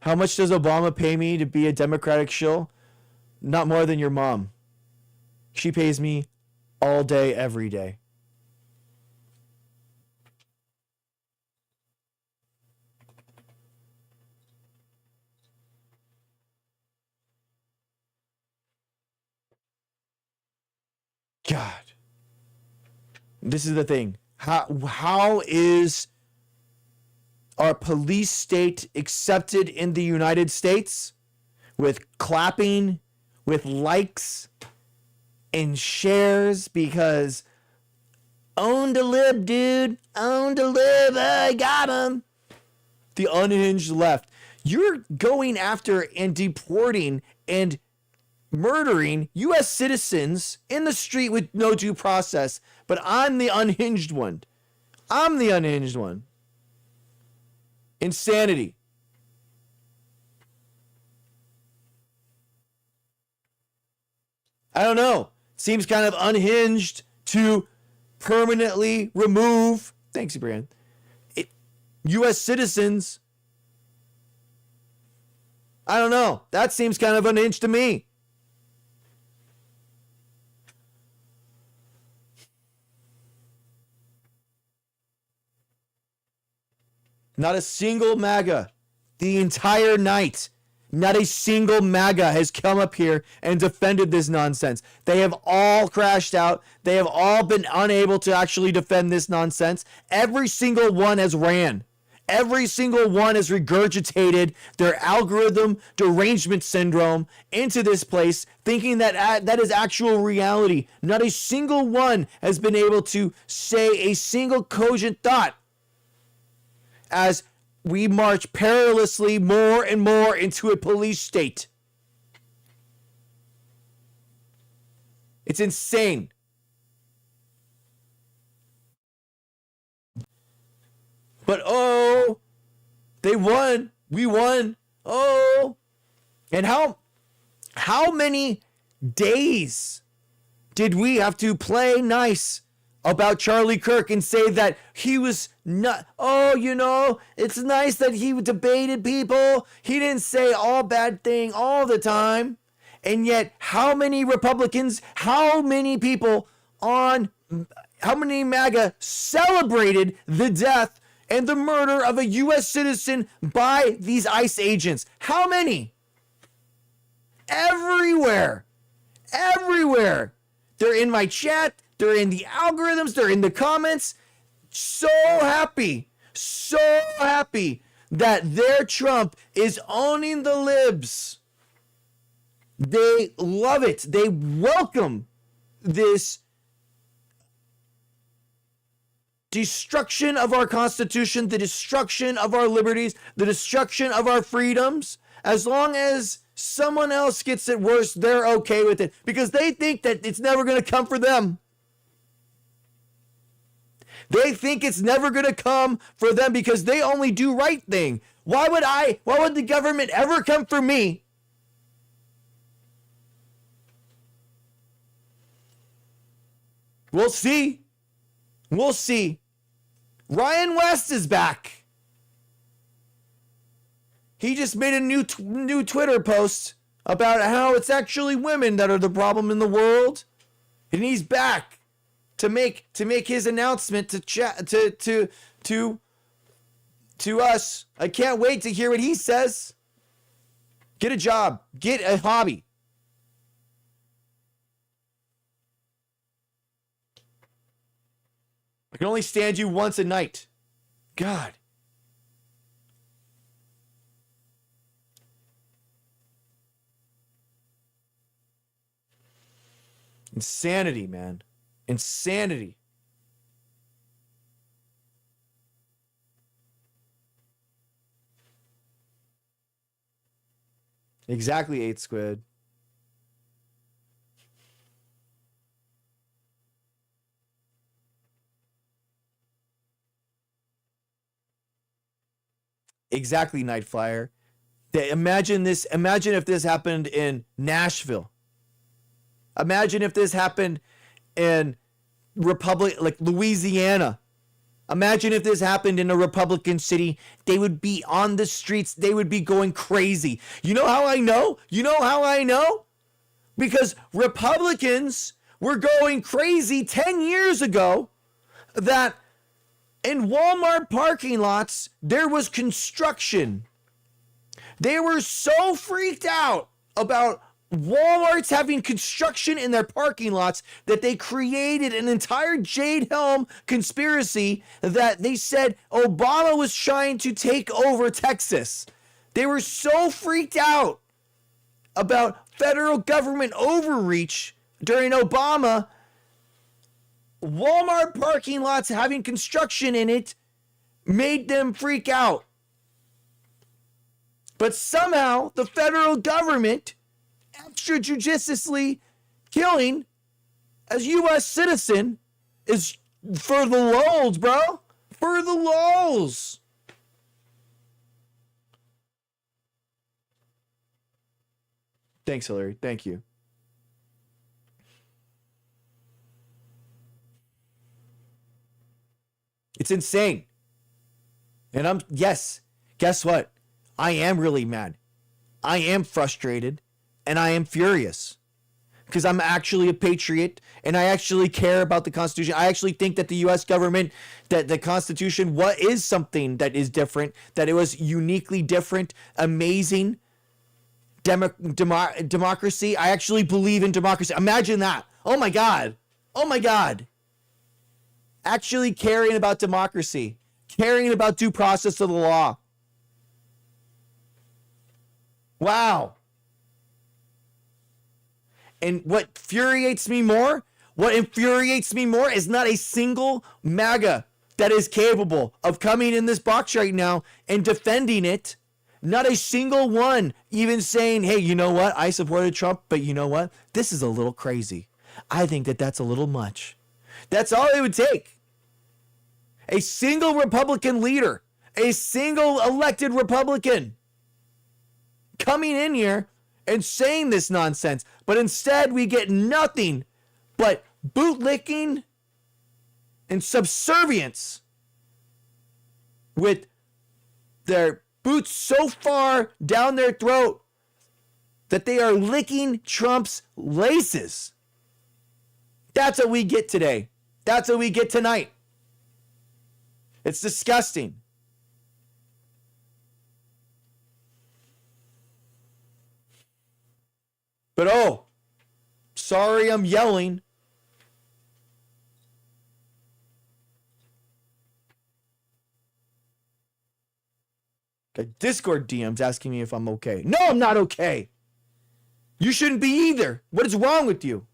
How much does Obama pay me to be a Democratic shill? Not more than your mom. She pays me all day, every day. God. This is the thing. How is our police state accepted in the United States? With clapping, with likes, and shares, because own the lib, dude. Own the lib. I got him. The unhinged left. You're going after and deporting and murdering U.S. citizens in the street with no due process, but I'm the unhinged one. I'm the unhinged one. Insanity. I don't know. Seems kind of unhinged to permanently remove, thanks, Brian, U.S. citizens. I don't know. That seems kind of unhinged to me. Not a single MAGA the entire night. Not a single MAGA has come up here and defended this nonsense. They have all crashed out. They have all been unable to actually defend this nonsense. Every single one has ran. Every single one has regurgitated their algorithm derangement syndrome into this place, thinking that that is actual reality. Not a single one has been able to say a single cogent thought as we march perilously more and more into a police state. It's insane. But oh, they won. We won. Oh. And how many days did we have to play nice about Charlie Kirk and say that he was not, oh, you know, it's nice that he debated people. He didn't say all bad thing all the time. And yet, how many Republicans, how many people on, how many MAGA celebrated the death and the murder of a U.S. citizen by these ICE agents? How many? Everywhere. Everywhere. They're in my chat. They're in the algorithms. They're in the comments. So happy that their Trump is owning the libs. They love it. They welcome this destruction of our Constitution, the destruction of our liberties, the destruction of our freedoms. As long as someone else gets it worse, they're okay with it because they think that it's never going to come for them. They think it's never going to come for them because they only do right thing. Why would the government ever come for me? We'll see. We'll see. Ryan West is back. He just made a new Twitter post about how it's actually women that are the problem in the world, and he's back to make his announcement to us. I can't wait to hear what he says. Get a job. Get a hobby. I can only stand you once a night. God. Insanity, man. Insanity. Exactly, 8 Squid. Exactly, Night Flyer. Imagine if this happened in Nashville. Imagine if this happened in Louisiana. Imagine if this happened in a Republican city. They would be on the streets. They would be going crazy. You know how I know? Because Republicans were going crazy 10 years ago that in Walmart parking lots, there was construction. They were so freaked out about Walmart's having construction in their parking lots that they created an entire Jade Helm conspiracy that they said Obama was trying to take over Texas. They were so freaked out about federal government overreach during Obama. Walmart parking lots having construction in it made them freak out. But somehow the federal government extrajudiciously killing a U.S. citizen is for the lulz, bro. For the lulz. Thanks, Hillary. Thank you. It's insane. And yes, guess what? I am really mad. I am frustrated. And I am furious because I'm actually a patriot and I actually care about the Constitution. I actually think that the U.S. government, that the Constitution, what is something that is different, that it was uniquely different, amazing democracy. I actually believe in democracy. Imagine that. Oh my God. Oh my God. Actually caring about democracy, caring about due process of the law. Wow. And what infuriates me more is not a single MAGA that is capable of coming in this box right now and defending it. Not a single one even saying, hey, you know what? I supported Trump, but you know what? This is a little crazy. I think that that's a little much. That's all it would take. A single Republican leader, a single elected Republican coming in here and saying this nonsense, but instead we get nothing but bootlicking and subservience with their boots so far down their throat that they are licking Trump's laces. That's what we get today. That's what we get tonight. It's disgusting. But oh, sorry I'm yelling. Discord DM's asking me if I'm okay. No, I'm not okay. You shouldn't be either. What is wrong with you?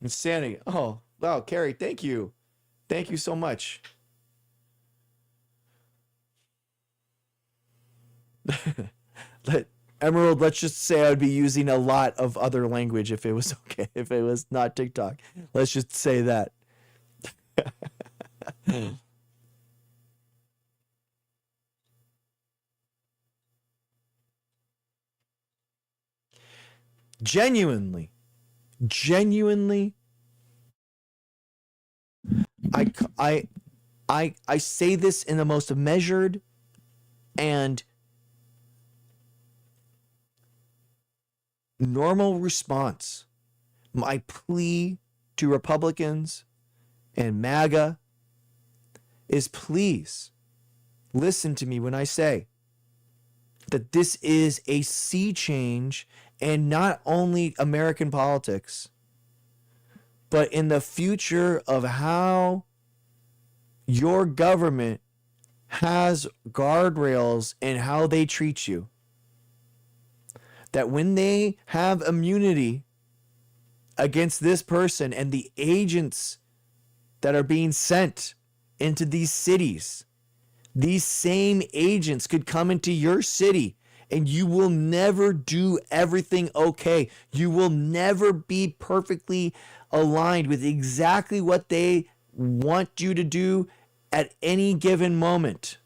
Insanity. Oh, wow, Carrie, thank you. Thank you so much. Emerald, let's just say I'd be using a lot of other language if it was okay, if it was not TikTok. Let's just say that. Genuinely, I say this in the most measured and normal response. My plea to Republicans and MAGA is please listen to me when I say that this is a sea change, and not only American politics, but in the future of how your government has guardrails and how they treat you. That when they have immunity against this person and the agents that are being sent into these cities, these same agents could come into your city and you will never do everything okay. You will never be perfectly aligned with exactly what they want you to do at any given moment.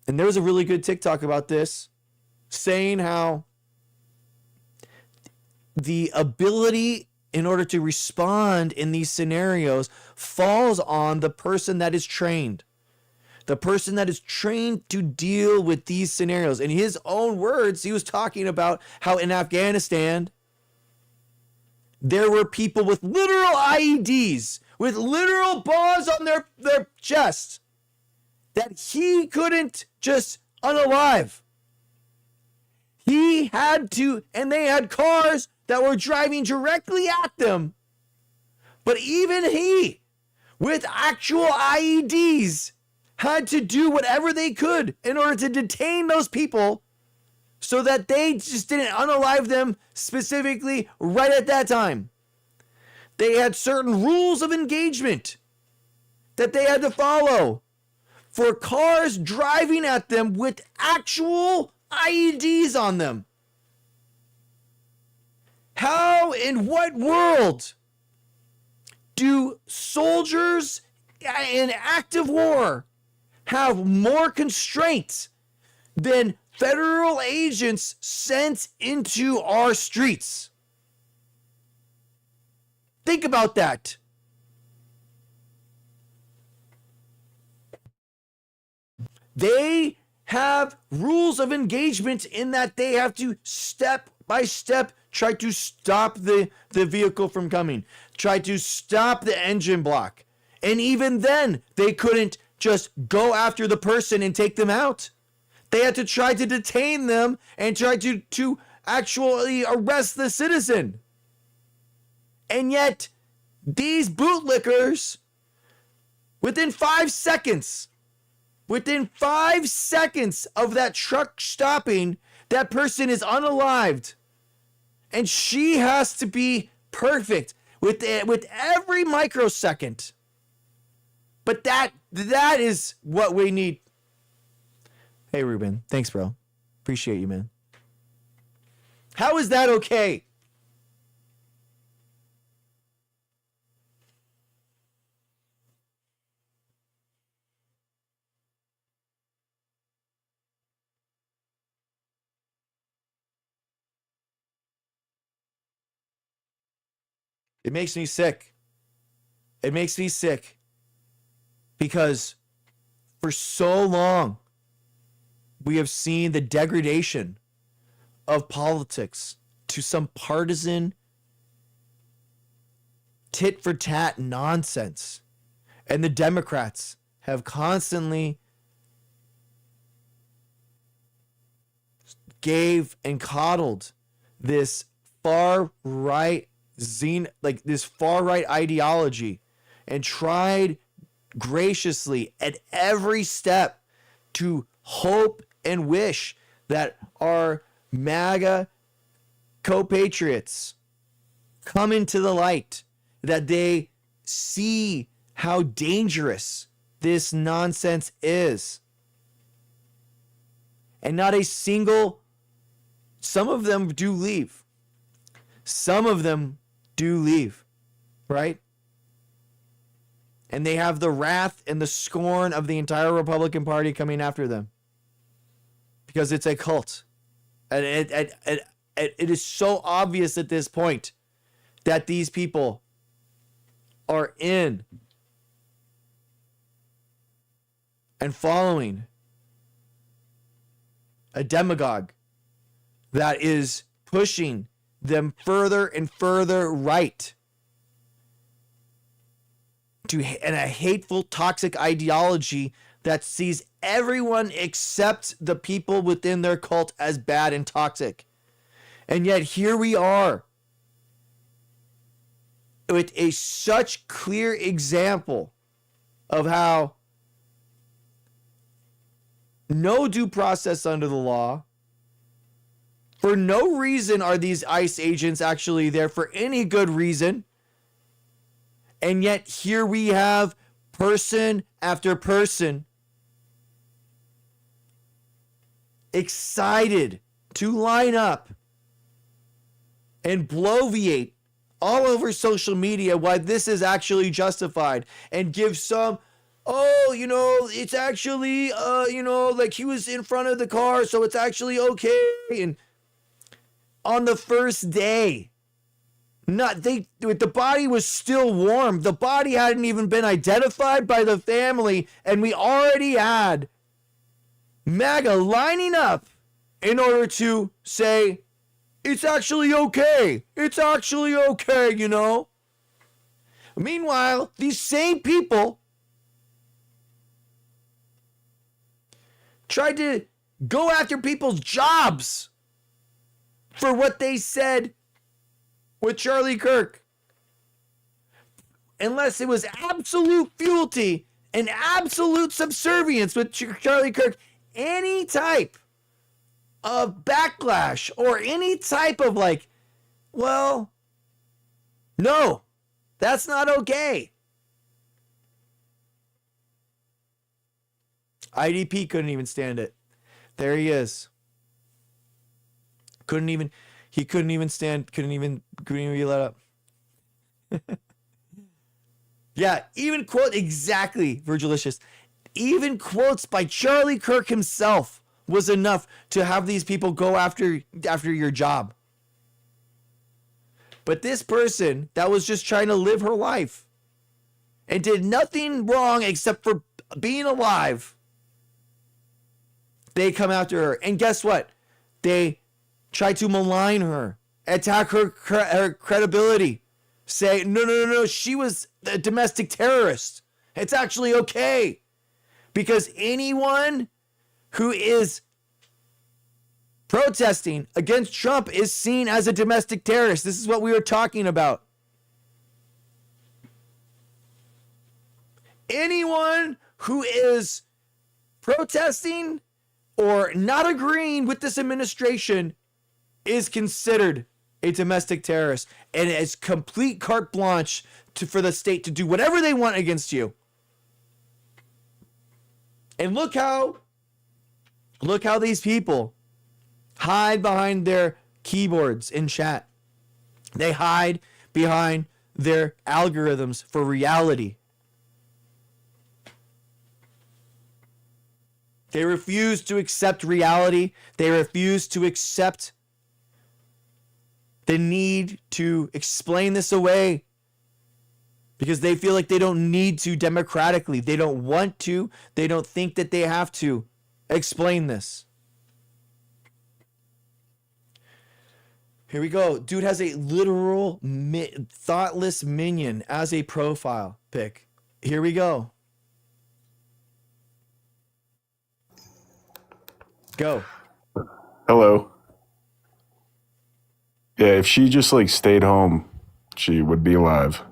And there was a really good TikTok about this, saying how the ability in order to respond in these scenarios falls on the person that is trained. The person that is trained to deal with these scenarios. In his own words, he was talking about how in Afghanistan, there were people with literal IEDs, with literal bombs on their chest, that he couldn't just unalive. He had to, and they had cars that were driving directly at them. But even he, with actual IEDs, had to do whatever they could in order to detain those people so that they just didn't unalive them specifically right at that time. They had certain rules of engagement that they had to follow for cars driving at them with actual IEDs on them. How, in what world do soldiers in active war have more constraints than federal agents sent into our streets? Think about that. They have rules of engagement in that they have to step by step try to stop the vehicle from coming, try to stop the engine block. And even then, they couldn't just go after the person and take them out. They had to try to detain them and try to actually arrest the citizen. And yet, these bootlickers, within 5 seconds of that truck stopping, that person is unalived. And she has to be perfect with every microsecond. But that is what we need. Hey, Ruben. Thanks, bro. Appreciate you, man. How is that okay? It makes me sick. It makes me sick because for so long we have seen the degradation of politics to some partisan tit for tat nonsense. And the Democrats have constantly gave and coddled this far right this far right ideology and tried graciously at every step to hope and wish that our MAGA co-patriots come into the light, that they see how dangerous this nonsense is. And not a single, some of them do leave. Some of them do leave, right? And they have the wrath and the scorn of the entire Republican Party coming after them because it's a cult. And it is so obvious at this point that these people are in and following a demagogue that is pushing them further and further right to and a hateful, toxic ideology that sees everyone except the people within their cult as bad and toxic. And yet here we are with a such clear example of how no due process under the law. For no reason are these ICE agents actually there for any good reason. And yet here we have person after person excited to line up and bloviate all over social media why this is actually justified and give some, it's actually, like he was in front of the car, so it's actually okay. And on the first day, the body was still warm. The body hadn't even been identified by the family, and we already had MAGA lining up in order to say, it's actually okay. It's actually okay, Meanwhile, these same people tried to go after people's jobs for what they said with Charlie Kirk. Unless it was absolute fealty and absolute subservience with Charlie Kirk, any type of backlash or any type of like, well, no, that's not okay. IDP couldn't even stand it. There he is. Couldn't even be let up. Yeah, even quote exactly, Virgilicious. Even quotes by Charlie Kirk himself was enough to have these people go after your job. But this person that was just trying to live her life and did nothing wrong except for being alive, they come after her. And guess what? They try to malign her, attack her credibility, say, no, she was a domestic terrorist. It's actually okay. Because anyone who is protesting against Trump is seen as a domestic terrorist. This is what we were talking about. Anyone who is protesting or not agreeing with this administration is considered a domestic terrorist, and it's complete carte blanche for the state to do whatever they want against you. And look how these people hide behind their keyboards in chat. They hide behind their algorithms for reality. They refuse to accept reality. They refuse to accept the need to explain this away because they feel like they don't need to democratically. They don't want to. They don't think that they have to explain this. Here we go. Dude has a literal thoughtless minion as a profile pic. Here we go. Go. Hello. Yeah, if she just like stayed home, she would be alive.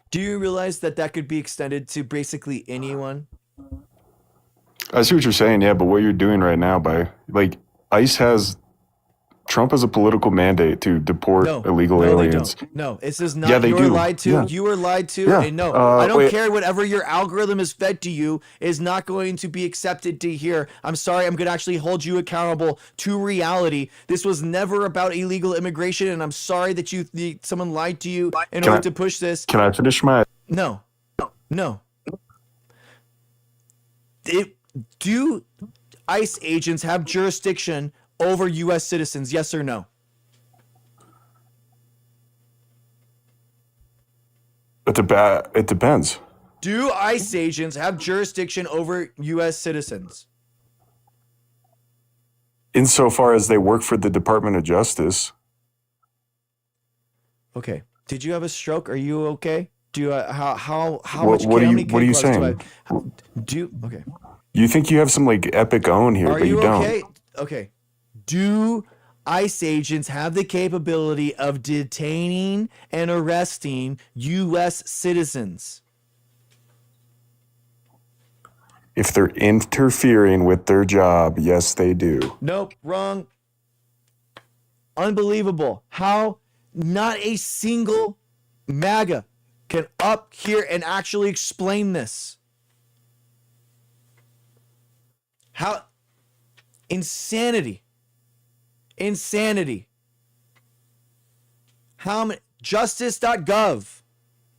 Do you realize that could be extended to basically anyone? I see what you're saying, yeah, but what you're doing right now by like Trump has a political mandate to deport illegal aliens. They don't. No, this is not. Yeah, they you do. were lied to. Yeah. You were lied to. Yeah. And no, I don't wait. care. Whatever your algorithm is fed to you is not going to be accepted to here. I'm sorry. I'm going to actually hold you accountable to reality. This was never about illegal immigration, and I'm sorry that someone lied to you in order to push this. Can I finish my? No. Do ICE agents have jurisdiction over U.S. citizens? Yes or no? It depends. Do ICE agents have jurisdiction over U.S. citizens? Insofar as they work for the Department of Justice. Okay. Did you have a stroke? Are you okay? Do you how What much? are you saying? Okay. You think you have some like epic own here, Are but you don't. okay? Okay. Do ICE agents have the capability of detaining and arresting U.S. citizens? If they're interfering with their job, yes, they do. Nope, wrong. Unbelievable. How not a single MAGA can up here and actually explain this. How insanity. How many justice.gov.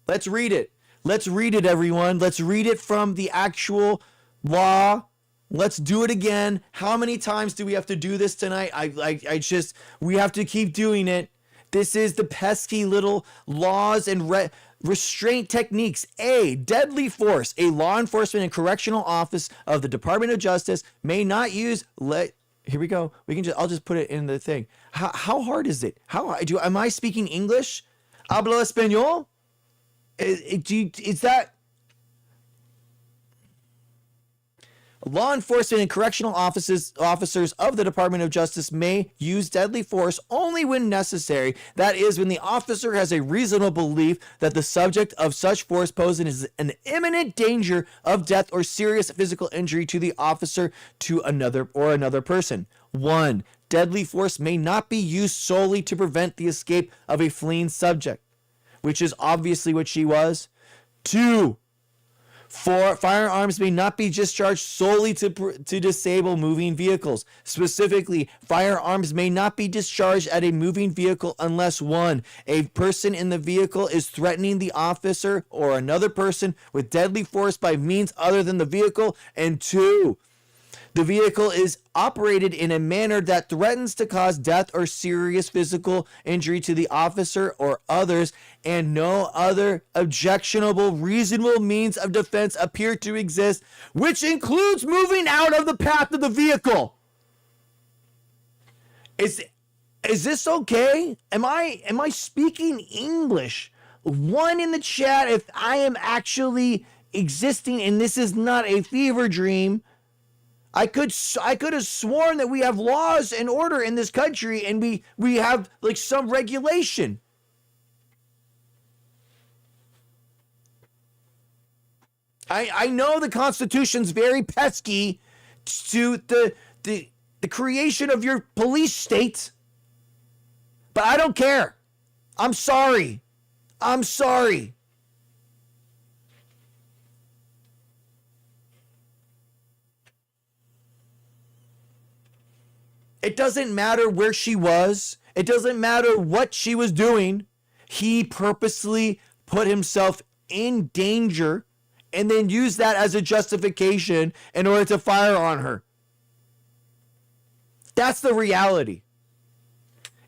Let's read it. Let's read it, everyone. Let's read it from the actual law. Let's do it again. How many times do we have to do this tonight? We have to keep doing it. This is the pesky little laws and restraint techniques. A, deadly force. A law enforcement and correctional office of the Department of Justice may not use. Here we go. I'll just put it in the thing. How hard is it? Am I speaking English? Hablo español? Is that? Law enforcement and correctional officers of the Department of Justice may use deadly force only when necessary. That is, when the officer has a reasonable belief that the subject of such force poses an imminent danger of death or serious physical injury to the officer to another person. 1. Deadly force may not be used solely to prevent the escape of a fleeing subject, which is obviously what she was. 2. 4. Firearms may not be discharged solely to disable moving vehicles. Specifically, firearms may not be discharged at a moving vehicle unless 1. A person in the vehicle is threatening the officer or another person with deadly force by means other than the vehicle, and 2. The vehicle is operated in a manner that threatens to cause death or serious physical injury to the officer or others, and no other objectionable, reasonable means of defense appear to exist, which includes moving out of the path of the vehicle. Is this okay? Am I speaking English? 1 in the chat if I am actually existing and this is not a fever dream. I could have sworn that we have laws and order in this country and we have like some regulation. I know the Constitution's very pesky to the creation of your police state, but I don't care. I'm sorry. I'm sorry. It doesn't matter where she was. It doesn't matter what she was doing. He purposely put himself in danger and then used that as a justification in order to fire on her. That's the reality.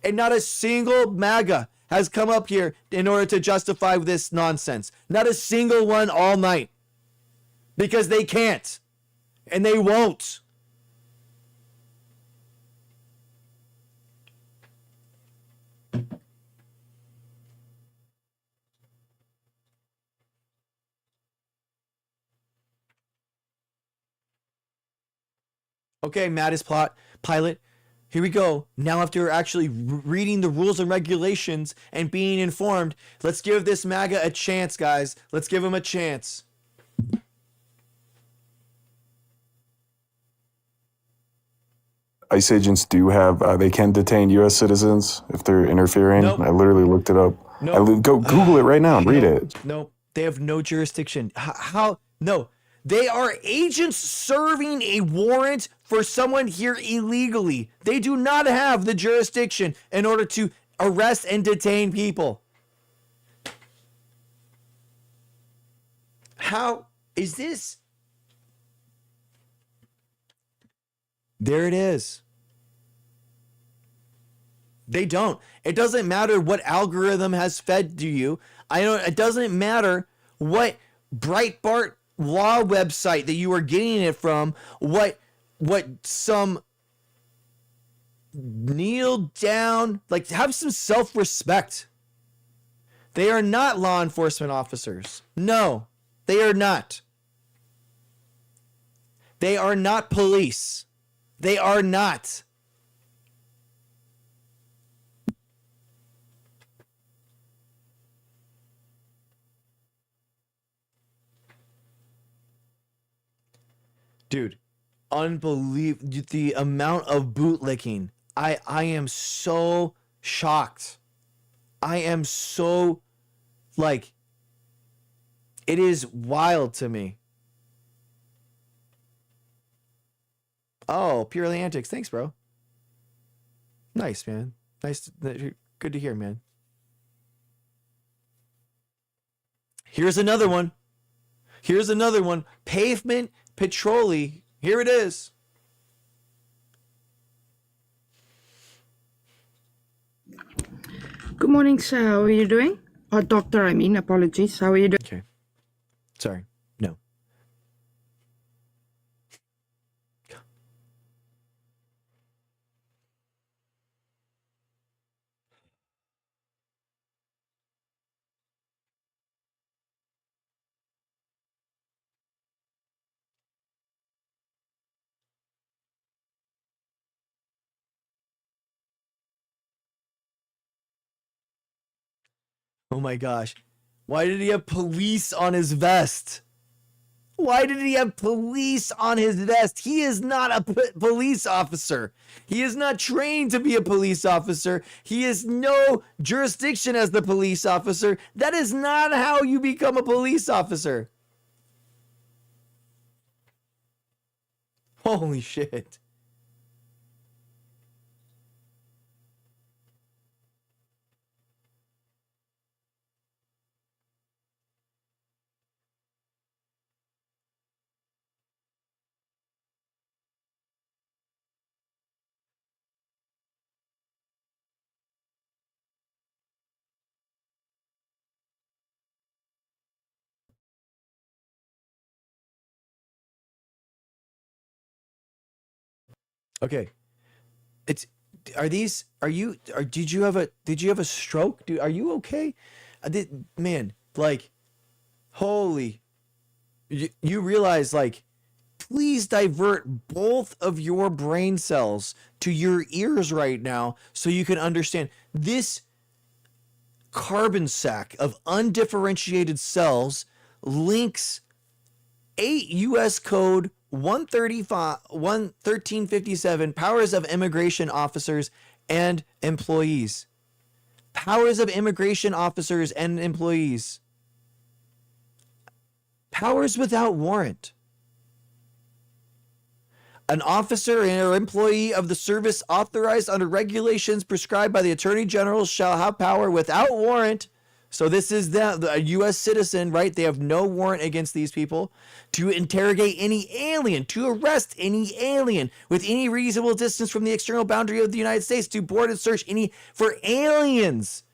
And not a single MAGA has come up here in order to justify this nonsense. Not a single one all night. Because they can't. And they won't. Okay, Mattis pilot, here we go. Now after actually reading the rules and regulations and being informed, let's give this MAGA a chance, guys. Let's give him a chance. ICE agents do have, they can detain U.S. citizens if they're interfering. Nope. I literally looked it up. Nope. Go Google it right now and read it. No, they have no jurisdiction. How? No. They are agents serving a warrant for someone here illegally. They do not have the jurisdiction in order to arrest and detain people. How is this? There it is. They don't. It doesn't matter what algorithm has fed to you. It doesn't matter what Breitbart law website that you are getting it from, what some kneel down, like have some self-respect. They are not law enforcement officers. No, they are not. They are not police. They are not. Dude, unbelievable. The amount of bootlicking. I am so shocked. I am so, like, it is wild to me. Oh, purely antics. Thanks, bro. Nice, man. Nice. Good to hear, man. Here's another one. Here's another one. Pavement Patrolly. Here it is. Good morning, sir. How are you doing? Or doctor, I mean. Apologies. How are you doing? Okay. Sorry. No. Oh my gosh. Why did he have police on his vest? Why did he have police on his vest? He is not a police officer. He is not trained to be a police officer. He has no jurisdiction as the police officer. That is not how you become a police officer. Holy shit. Okay. It's did you have a stroke? Dude, are you okay? Man, like holy you realize like please divert both of your brain cells to your ears right now so you can understand this carbon sack of undifferentiated cells links 8 US code 1357 powers of immigration officers and employees. Powers of immigration officers and employees. Powers without warrant. An officer or employee of the service authorized under regulations prescribed by the Attorney General shall have power without warrant. So this is a U.S. citizen, right? They have no warrant against these people to interrogate any alien, to arrest any alien with any reasonable distance from the external boundary of the United States, to board and search any for aliens.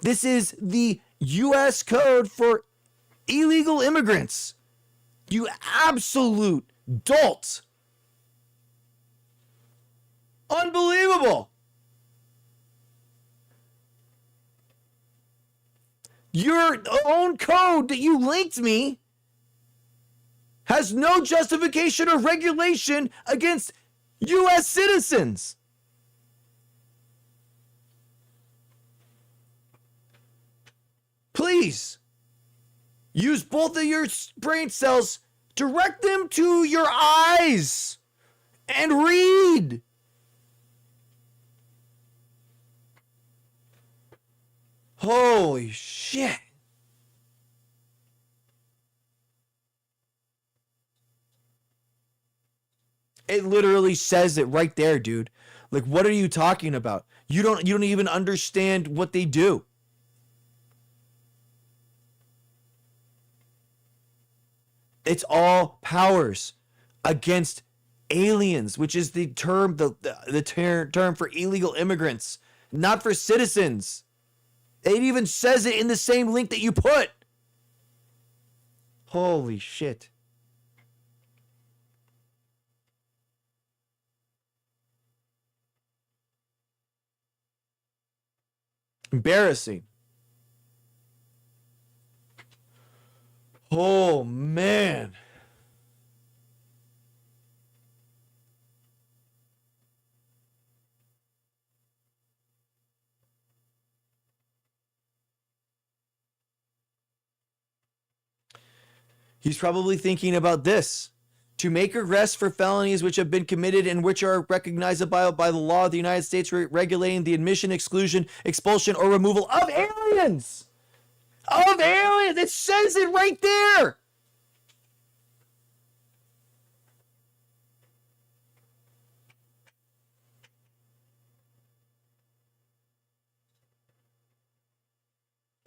This is the U.S. code for illegal immigrants. You absolute dolt. Unbelievable. Your own code that you linked me has no justification or regulation against U.S. citizens. Please use both of your brain cells, direct them to your eyes, and read. Holy shit. It literally says it right there, dude. Like, what are you talking about? You don't even understand what they do. It's all powers against aliens, which is the term term for illegal immigrants, not for citizens. It even says it in the same link that you put. Holy shit. Embarrassing. Oh, man. He's probably thinking about this. To make arrests for felonies which have been committed and which are recognizable by the law of the United States regulating the admission, exclusion, expulsion, or removal of aliens. Of aliens. It says it right there.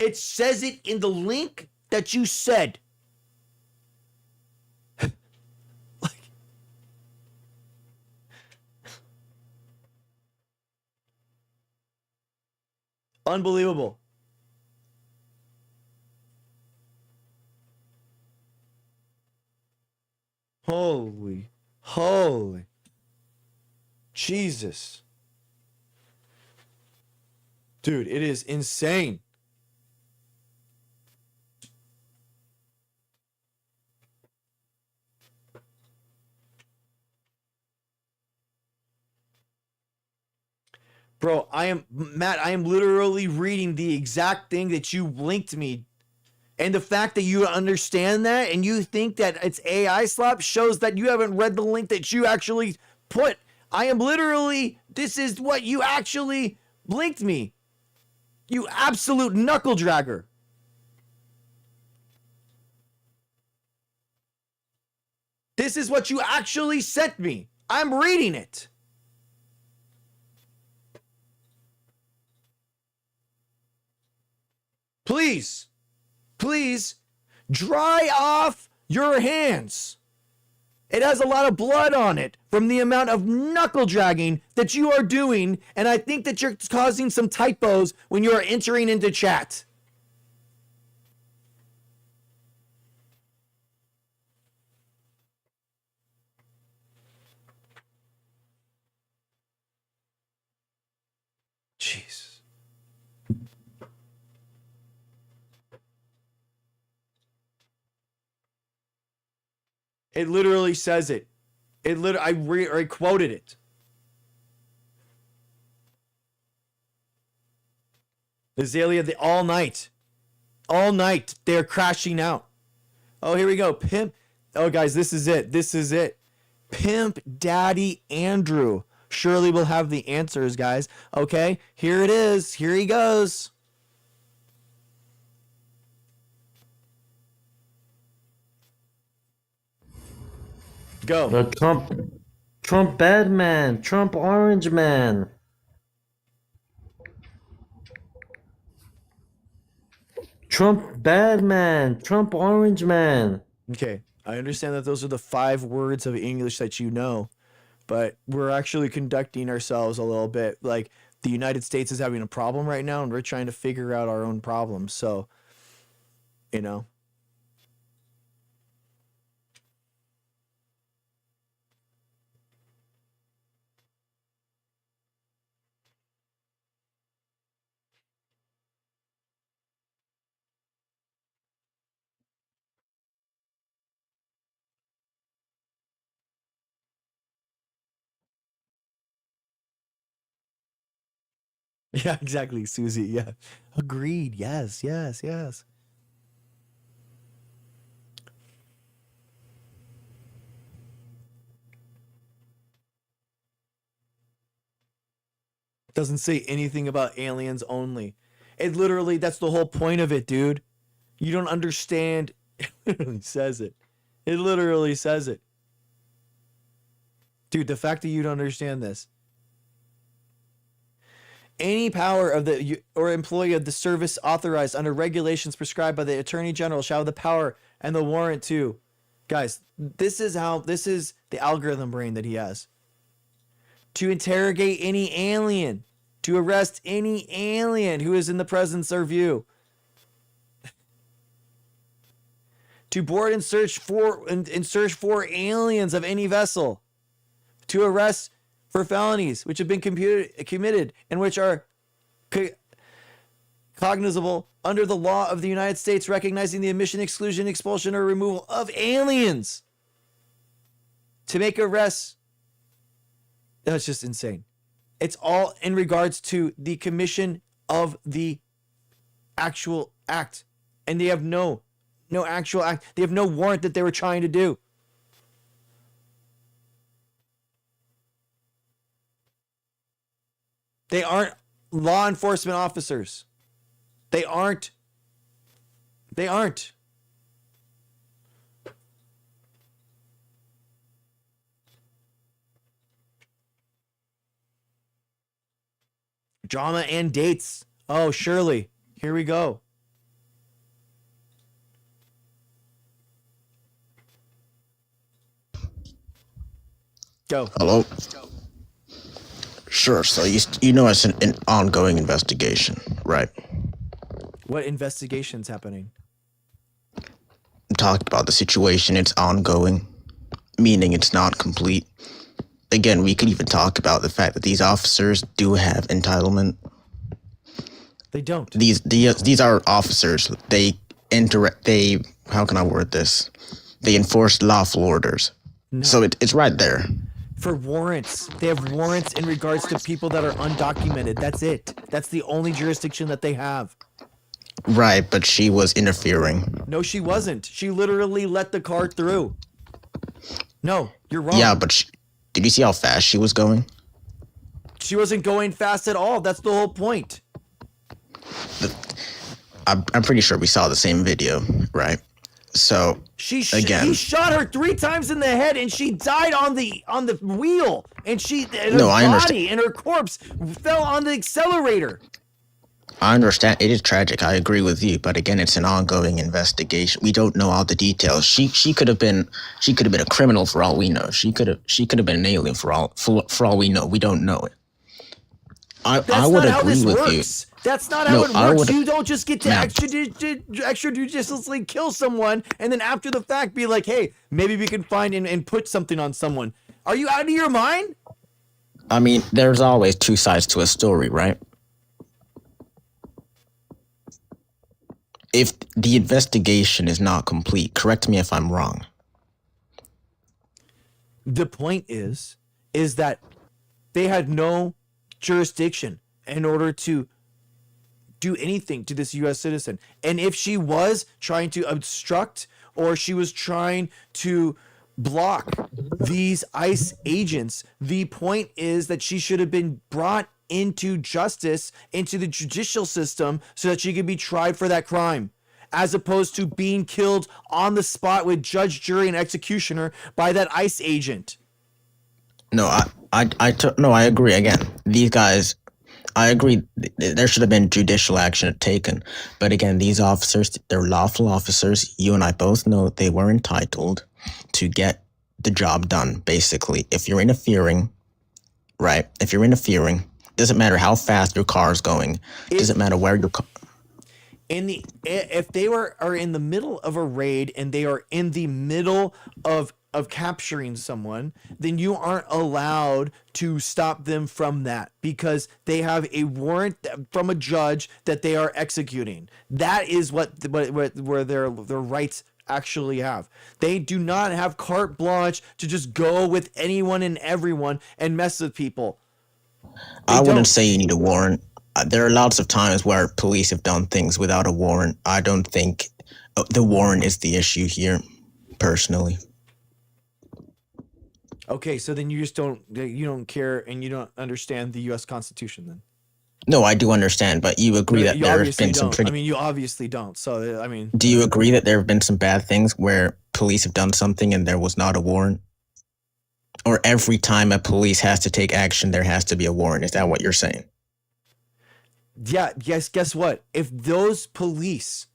It says it in the link that you said. Unbelievable. Holy. Jesus. Dude, it is insane. Bro, Matt, I am literally reading the exact thing that you linked me. And the fact that you understand that and you think that it's AI slop shows that you haven't read the link that you actually put. I am literally, this is what you actually linked me. You absolute knuckle dragger. This is what you actually sent me. I'm reading it. Please, please dry off your hands. It has a lot of blood on it from the amount of knuckle dragging that you are doing, and I think that you're causing some typos when you are entering into chat. Jeez. It literally says it. I quoted it. Azalea, all night. All night, they're crashing out. Oh, here we go. Pimp. Oh, guys, this is it. This is it. Pimp Daddy Andrew. Surely we'll have the answers, guys. Okay, here it is. Here he goes. Go. The Trump bad man, Trump orange man. Trump bad man, Trump orange man. Okay, I understand that those are the 5 words of English that you know, but we're actually conducting ourselves a little bit like the United States is having a problem right now, and we're trying to figure out our own problems. So, you know. Yeah, exactly, Susie. Yeah. Agreed. Yes, yes, yes. Doesn't say anything about aliens only. It literally, that's the whole point of it, dude. You don't understand. It literally says it. It literally says it. Dude, the fact that you don't understand this. Any power of the or employee of the service authorized under regulations prescribed by the Attorney General shall have the power and the warrant to. Guys, this is the algorithm brain that he has. To interrogate any alien, to arrest any alien who is in the presence or view. To board and search for aliens of any vessel. To arrest for felonies which have been committed and which are cognizable under the law of the United States, recognizing the admission, exclusion, expulsion, or removal of aliens. To make arrests. That's just insane. It's all in regards to the commission of the actual act. And they have no actual act. They have no warrant that they were trying to do. They aren't law enforcement officers. They aren't. They aren't. Drama and dates. Oh, surely. Here we go. Go. Hello. Sure. So you know it's an ongoing investigation, right? What investigation's happening? Talked about the situation. It's ongoing, meaning it's not complete. Again, we could even talk about the fact that these officers do have entitlement. They don't. These are officers. They how can I word this? They enforce lawful orders. No. So it's right there. For warrants. They have warrants in regards to people that are undocumented. That's it. That's the only jurisdiction that they have. Right, but she was interfering. No, she wasn't. She literally let the car through. No, you're wrong. Yeah, but did you see how fast she was going? She wasn't going fast at all. That's the whole point. I'm pretty sure we saw the same video, right? So He shot her 3 times in the head, and she died on the wheel, and her body and her corpse fell on the accelerator. I understand it is tragic. I agree with you, but again, it's an ongoing investigation. We don't know all the details. She could have been a criminal for all we know. She could have been an alien for all we know. We don't know it. I would agree with you. That's not how it works. You don't just get to extrajudicially kill someone and then after the fact be like, hey, maybe we can find and put something on someone. Are you out of your mind? I mean, there's always 2 sides to a story, right? If the investigation is not complete, correct me if I'm wrong. The point is that they had no jurisdiction in order to do anything to this U.S. citizen. And if she was trying to obstruct or she was trying to block these ICE agents, the point is that she should have been brought into justice, into the judicial system, so that she could be tried for that crime, as opposed to being killed on the spot with judge, jury, and executioner by that ICE agent. No, I agree. Again, these guys, I agree. There should have been judicial action taken. But again, these officers, they're lawful officers. You and I both know they were entitled to get the job done, basically. If you're interfering, right? If you're interfering, doesn't matter how fast your car is going. Doesn't matter where your car... If they are in the middle of a raid and they are in the middle of capturing someone, then you aren't allowed to stop them from that because they have a warrant from a judge that they are executing. That is where their rights actually have. They do not have carte blanche to just go with anyone and everyone and mess with people. I wouldn't say you need a warrant. There are lots of times where police have done things without a warrant. I don't think the warrant is the issue here, personally. Okay, so then you don't care and you don't understand the U.S. Constitution then? No, I do understand, but you agree that there have been some pretty... I mean, you obviously don't. So, I mean... Do you agree that there have been some bad things where police have done something and there was not a warrant? Or every time a police has to take action, there has to be a warrant? Is that what you're saying? Yeah, yes, guess what? If those police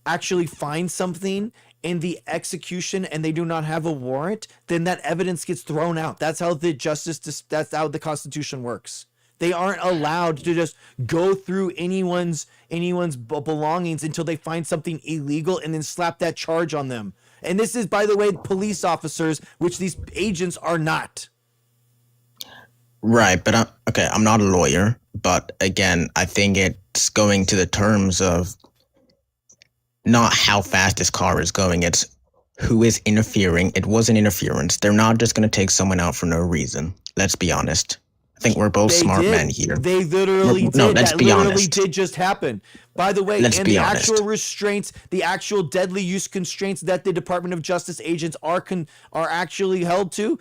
actually find something in the execution and they do not have a warrant, then that evidence gets thrown out. That's how that's how the Constitution works. They aren't allowed to just go through anyone's belongings until they find something illegal and then slap that charge on them. And this is, by the way, police officers, which these agents are not. Right, but I'm not a lawyer, but again, I think it's going to the terms of not how fast this car is going, it's who is interfering. It was an interference. They're not just going to take someone out for no reason. Let's be honest. I think we're both smart men here. They literally did. No, let's be honest. That literally did just happen. By the way, and the actual restraints, the actual deadly use constraints that the Department of Justice agents are actually held to.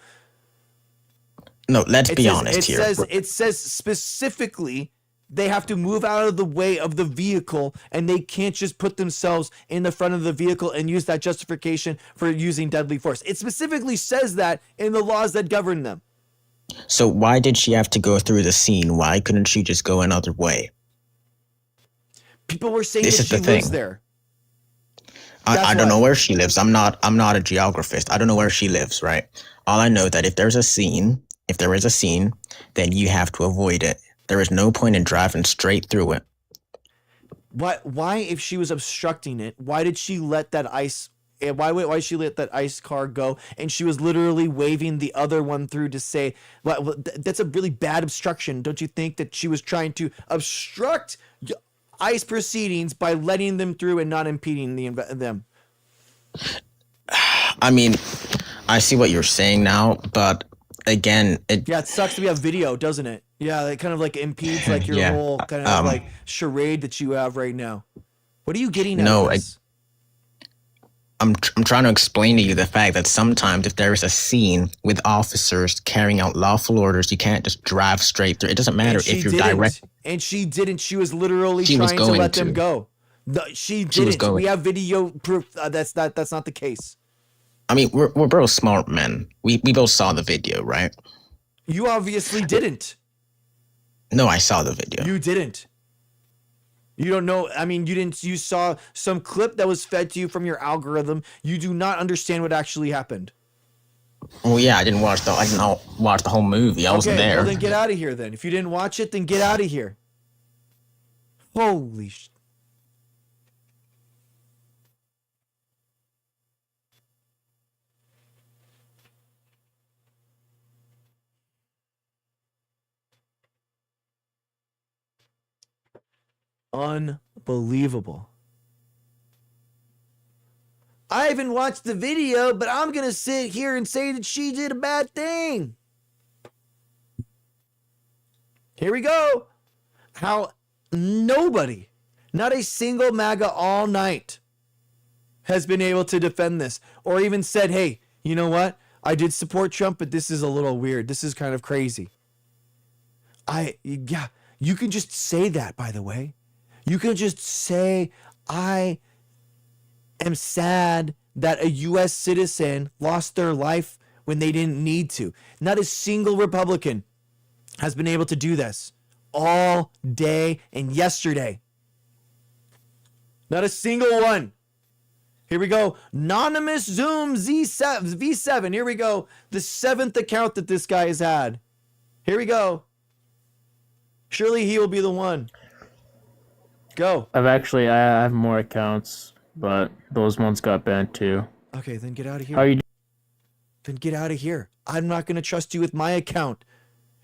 No, let's be honest here. It says specifically they have to move out of the way of the vehicle and they can't just put themselves in the front of the vehicle and use that justification for using deadly force. It specifically says that in the laws that govern them. So why did she have to go through the scene? Why couldn't she just go another way? People were saying that she lives there. I don't know where she lives. I'm not a geographist. I don't know where she lives, right? All I know that if there is a scene, then you have to avoid it. There is no point in driving straight through it. Why, if she was obstructing it, why did she let that ice? Why she let that ICE car go? And she was literally waving the other one through to say, well, that's a really bad obstruction. Don't you think that she was trying to obstruct ICE proceedings by letting them through and not impeding them? I mean, I see what you're saying now, but again, Yeah, it sucks to have video, doesn't it? Yeah, it kind of like impedes like your Yeah, whole kind of like charade that you have right now. What are you getting out of this? I'm trying to explain to you the fact that sometimes if there is a scene with officers carrying out lawful orders, you can't just drive straight through. It doesn't matter if you're direct. And she didn't. She was literally She was trying to let going them to. go. No, she She was didn't. going. We have video proof. That's not the case. I mean, we're both smart men. We both saw the video, right? You obviously didn't. No, I saw the video. You didn't. You don't know. I mean, you didn't. You saw some clip that was fed to you from your algorithm. You do not understand what actually happened. Well, yeah, I didn't watch the whole movie. I wasn't there. Well, then get out of here. Then, if you didn't watch it, then get out of here. Holy sh! Unbelievable. I haven't watched the video, but I'm going to sit here and say that she did a bad thing. Here we go. How nobody, not a single MAGA all night, has been able to defend this or even said, hey, you know what? I did support Trump, but this is a little weird. This is kind of crazy. Yeah, you can just say that, by the way. You can just say, I am sad that a U.S. citizen lost their life when they didn't need to. Not a single Republican has been able to do this all day and yesterday. Not a single one. Here we go. Anonymous Zoom V7. Here we go. The 7th account that this guy has had. Here we go. Surely he will be the one. Go. I have more accounts, but those ones got banned too. Okay, then get out of here. How are you? Then get out of here. I'm not going to trust you with my account.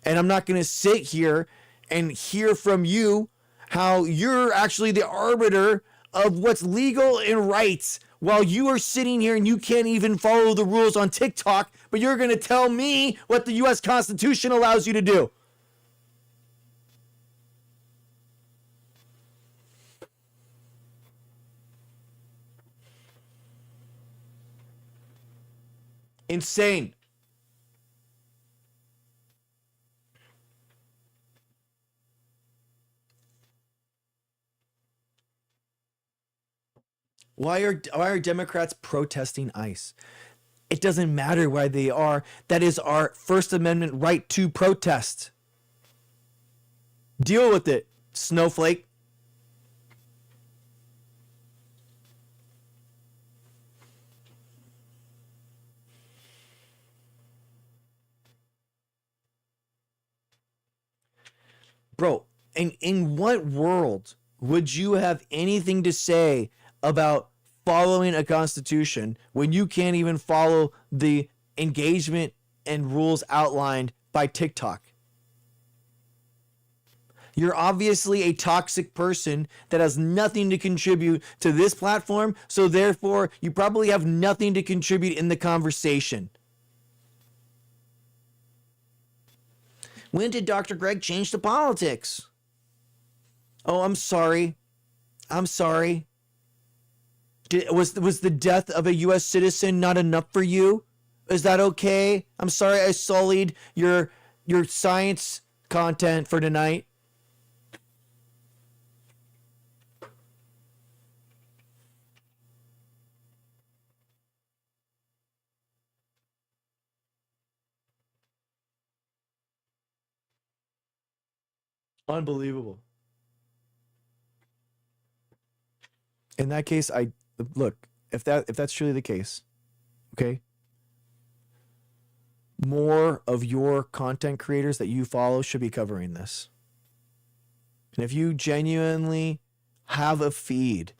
And I'm not going to sit here and hear from you how you're actually the arbiter of what's legal and right while you are sitting here and you can't even follow the rules on TikTok, but you're going to tell me what the U.S. Constitution allows you to do. Insane. Why are Democrats protesting ICE? It doesn't matter why they are. That is our First Amendment right to protest. Deal with it, snowflake. Bro, in what world would you have anything to say about following a constitution when you can't even follow the engagement and rules outlined by TikTok? You're obviously a toxic person that has nothing to contribute to this platform, so therefore you probably have nothing to contribute in the conversation. When did Dr. Greg change to politics? Oh, I'm sorry. I'm sorry. Was the death of a U.S. citizen not enough for you? Is that okay? I'm sorry I sullied your science content for tonight. Unbelievable. In that case, look, if that's truly the case, okay? More of your content creators that you follow should be covering this. And if you genuinely have a feed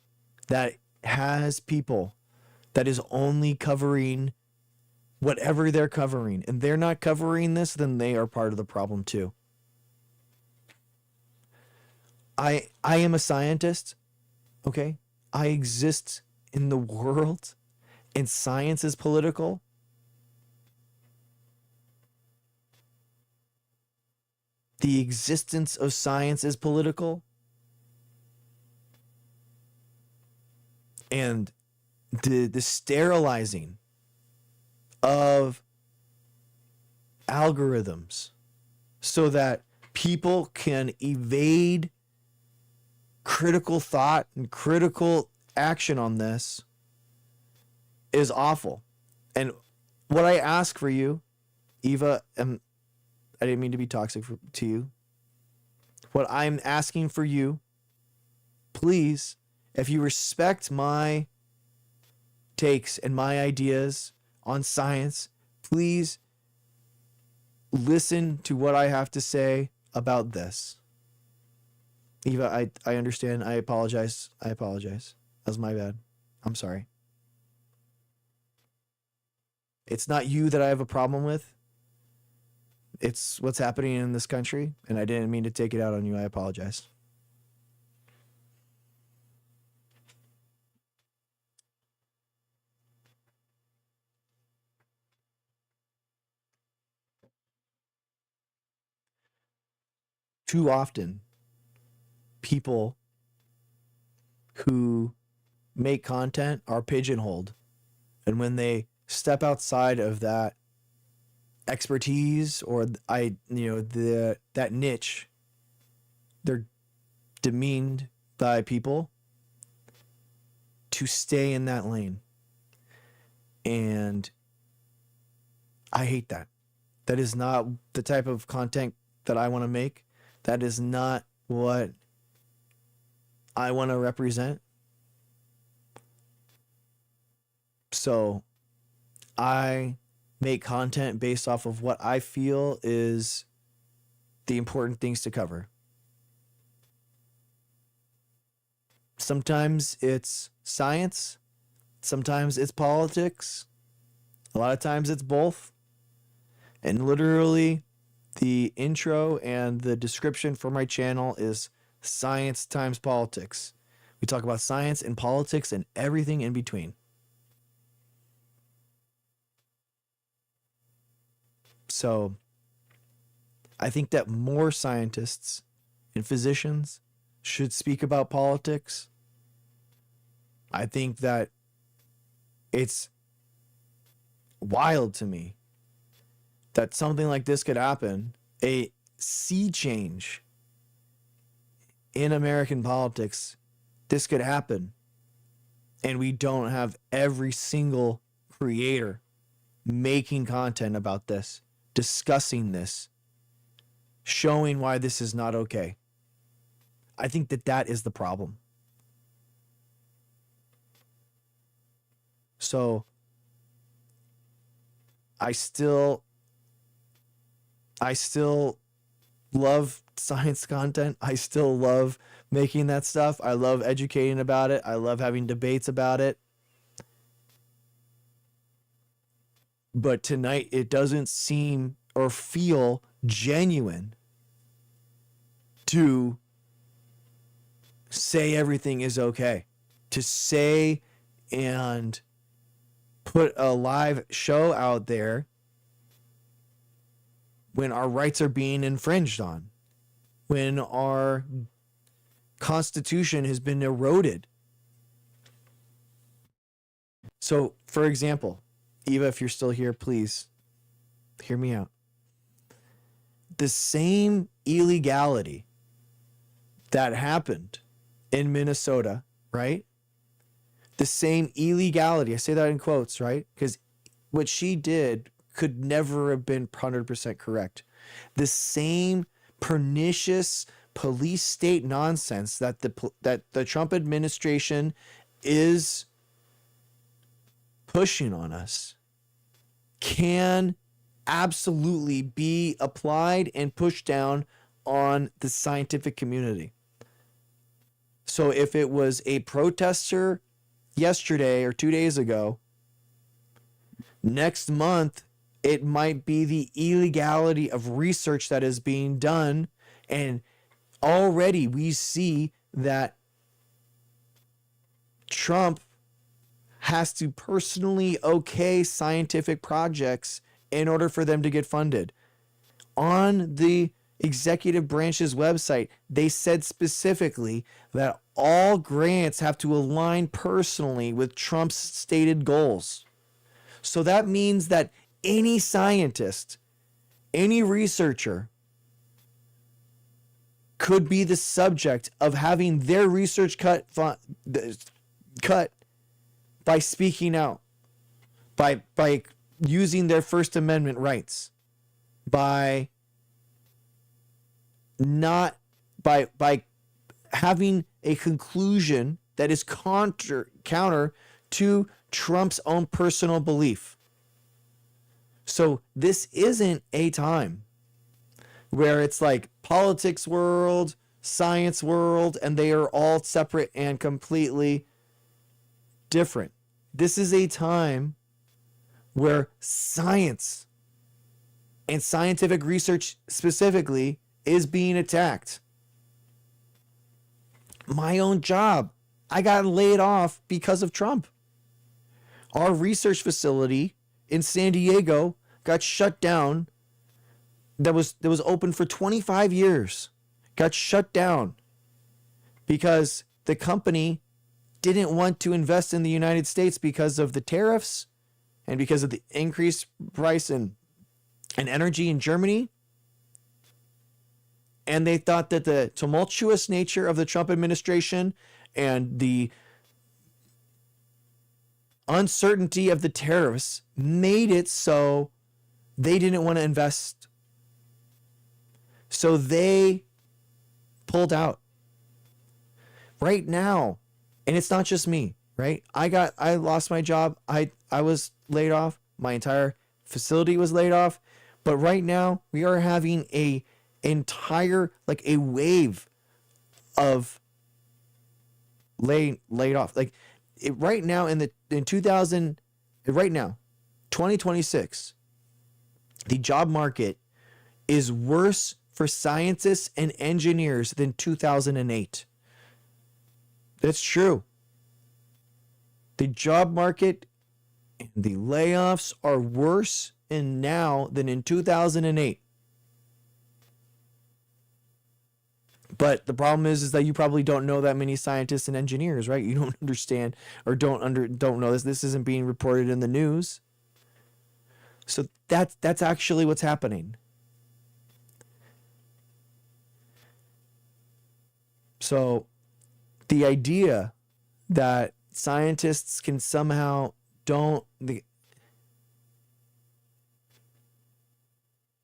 that has people that is only covering whatever they're covering, and they're not covering this, then they are part of the problem too. I am a scientist, okay? I exist in the world, and science is political. the existence of science is political, and the sterilizing of algorithms so that people can evade critical thought and critical action on this is awful. And what I ask for you, Eva, I didn't mean to be toxic to you. What I'm asking for you, please, if you respect my takes and my ideas on science, please listen to what I have to say about this. Eva, I understand. I apologize. That was my bad. I'm sorry. It's not you that I have a problem with. It's what's happening in this country, and I didn't mean to take it out on you. I apologize. Too often, people who make content are pigeonholed, and when they step outside of that expertise or that niche, they're demeaned by people to stay in that lane. And I hate that. That is not the type of content that I want to make. That is not what I want to represent. So I make content based off of what I feel is the important things to cover. Sometimes it's science, sometimes it's politics, a lot of times it's both. And literally, the intro and the description for my channel is science times politics. We talk about science and politics and everything in between. So I think that more scientists and physicians should speak about politics. I think that it's wild to me that something like this could happen, a sea change in American politics, this could happen, and we don't have every single creator making content about this, discussing this, showing why this is not okay. I think that is the problem. So I still love science content. I still love making that stuff. I love educating about it. I love having debates about it. But tonight, it doesn't seem or feel genuine to say everything is okay, to say and put a live show out there when our rights are being infringed on, when our Constitution has been eroded. So, for example, Eva, if you're still here, please hear me out. The same illegality that happened in Minnesota, right? The same illegality, I say that in quotes, right? Because what she did could never have been 100% correct. The same pernicious police state nonsense that the Trump administration is pushing on us can absolutely be applied and pushed down on the scientific community. So if it was a protester yesterday or 2 days ago, next month it might be the illegality of research that is being done. And already we see that Trump has to personally okay scientific projects in order for them to get funded. On the executive branch's website, they said specifically that all grants have to align personally with Trump's stated goals. So that means that any scientist, any researcher could be the subject of having their research cut by speaking out, by using their First Amendment rights, by having a conclusion that is counter to Trump's own personal belief. So this isn't a time where it's like politics world, science world, and they are all separate and completely different. This is a time where science and scientific research specifically is being attacked. My own job, I got laid off because of Trump. Our research facility in San Diego got shut down. That was open for 25 years. Got shut down because the company didn't want to invest in the United States because of the tariffs and because of the increased price in energy in Germany. And they thought that the tumultuous nature of the Trump administration and the uncertainty of the tariffs made it so they didn't want to invest. So they pulled out. Right now, and it's not just me, right? I lost my job. I was laid off. My entire facility was laid off. But right now, we are having a wave of laid off. Like right now in 2026, the job market is worse for scientists and engineers than 2008. That's true. The job market and the layoffs are worse now than in 2008. But the problem is that you probably don't know that many scientists and engineers, right? You don't understand or don't know this. This isn't being reported in the news. So that's actually what's happening. So the idea that scientists can somehow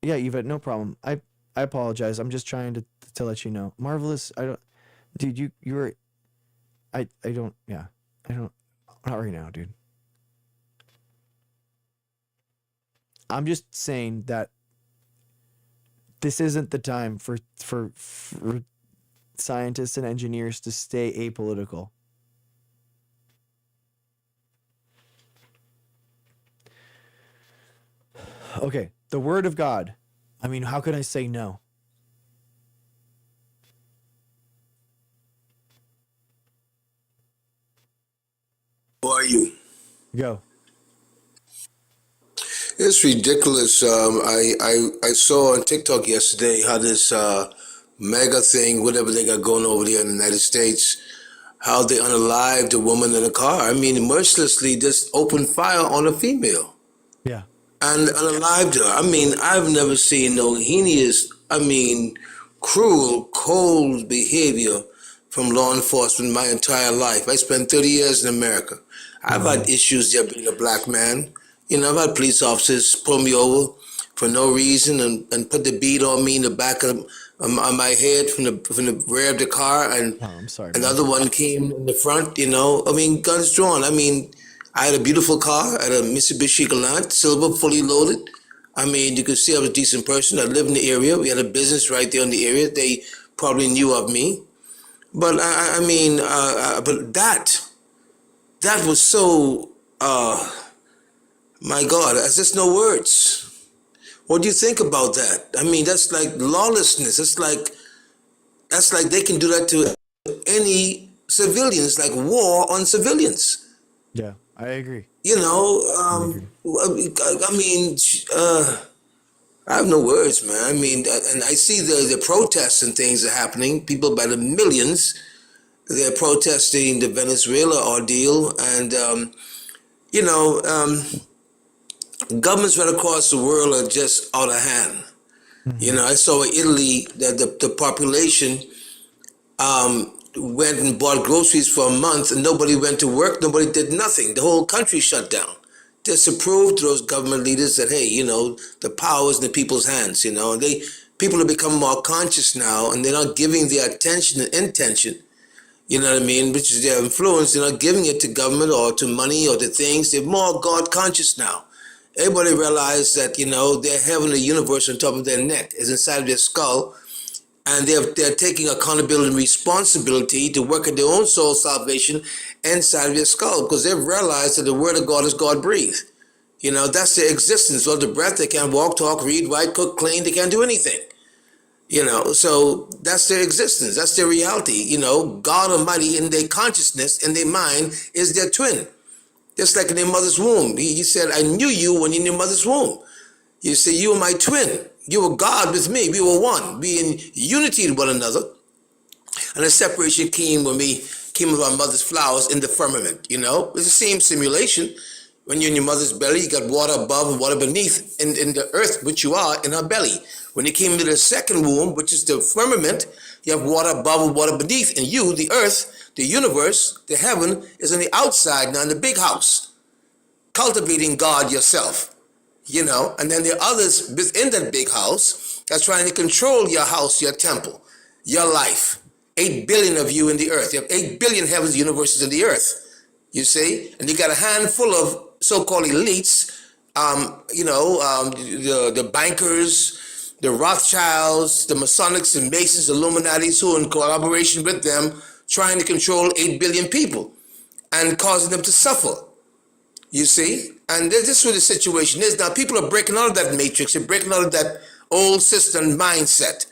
yeah, Eva, no problem. I apologize. I'm just trying to let you know. Marvelous. I don't, dude, you were, I don't, yeah, I don't, not right now, dude. I'm just saying that this isn't the time for scientists and engineers to stay apolitical. Okay, the word of God. I mean, how could I say no? How are you? Go. It's ridiculous. I saw on TikTok yesterday how this mega thing, whatever they got going over there in the United States, how they unalived a woman in a car. I mean, mercilessly just opened fire on a female. Yeah. And unalived her. I mean, I've never seen no heinous, cruel, cold behavior from law enforcement my entire life. I spent 30 years in America. I've had issues there being a black man. You know, I've had police officers pull me over for no reason and put the bead on me in the back of on my head from the rear of the car, and I'm sorry, another one came in the front. You know, I mean, guns drawn. I mean, I had a beautiful car, I had a Mitsubishi Galant, silver, fully loaded. I mean, you could see I was a decent person. I lived in the area. We had a business right there in the area. They probably knew of me, but but that was so. My God, there's just no words. What do you think about that? I mean, that's like lawlessness. That's like they can do that to any civilians, like war on civilians. Yeah, I agree. You know, I I have no words, man. I mean, and I see the protests and things are happening. People by the millions, they're protesting the Venezuela ordeal, and you know, governments right across the world are just out of hand. You know, I saw in Italy that the population went and bought groceries for a month, and nobody went to work. Nobody did nothing. The whole country shut down. Just to prove to those government leaders that, hey, you know, the power is in the people's hands. You know, people have become more conscious now, and they're not giving their attention and intention. You know what I mean? Which is their influence. They're not giving it to government or to money or to things. They're more God conscious now. Everybody realized that, you know, they're having the universe on top of their neck, is inside of their skull, and they're taking accountability and responsibility to work at their own soul salvation inside of their skull, because they've realized that the word of God is God breathed. You know, that's their existence. Well, the breath, they can't walk, talk, read, write, cook, clean, they can't do anything. You know, so that's their existence, that's their reality. You know, God Almighty in their consciousness, in their mind, is their twin. Just like in their mother's womb. He said, I knew you when you're in your mother's womb. You say, you were my twin. You were God with me. We were one. We in unity with one another. And the separation came when we came with our mother's flowers in the firmament, you know? It's the same simulation. When you're in your mother's belly, you got water above and water beneath in the earth, which you are in her belly. When you came into the second womb, which is the firmament, you have water above and water beneath. And you, the earth, the universe, the heaven, is on the outside now in the big house, cultivating God yourself, you know? And then there are others within that big house that's trying to control your house, your temple, your life. 8 billion of you in the earth. You have 8 billion heavens, universes in the earth. You see? And you got a handful of so-called elites, the bankers, the Rothschilds, the Masonics and Masons, Illuminatis, who are in collaboration with them, trying to control 8 billion people and causing them to suffer. You see? And this is what the situation is. Now, people are breaking out of that matrix. They're breaking out of that old system mindset,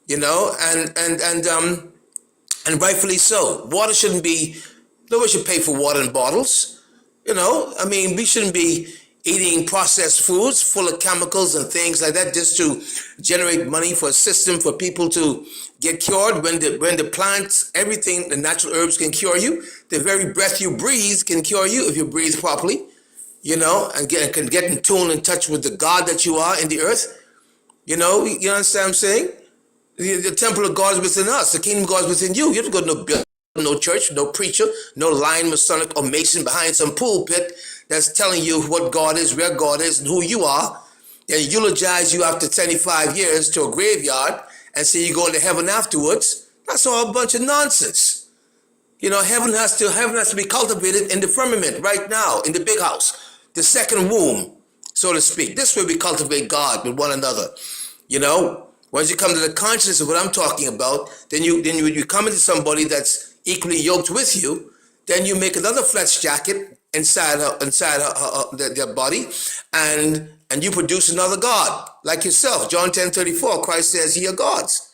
you know, and rightfully so. Water shouldn't be, nobody should pay for water in bottles. You know, I mean, we shouldn't be eating processed foods full of chemicals and things like that just to generate money for a system for people to get cured when the plants, everything, the natural herbs can cure you. The very breath you breathe can cure you if you breathe properly, you know, and can get in tune and touch with the God that you are in the earth. You know, you understand what I'm saying? The temple of God is within us. The kingdom of God is within you. You don't go to no building, no church, no preacher, no lying Masonic or Mason behind some pulpit that's telling you what God is, where God is, and who you are, and eulogize you after 75 years to a graveyard and say you're going to heaven afterwards. That's all a bunch of nonsense. You know, heaven has to be cultivated in the firmament right now, in the big house, the second womb, so to speak. This way we cultivate God with one another. You know, once you come to the consciousness of what I'm talking about, then you come into somebody that's equally yoked with you. Then you make another flesh jacket inside their body, and you produce another God like yourself. John 10:34, Christ says, "Ye are gods."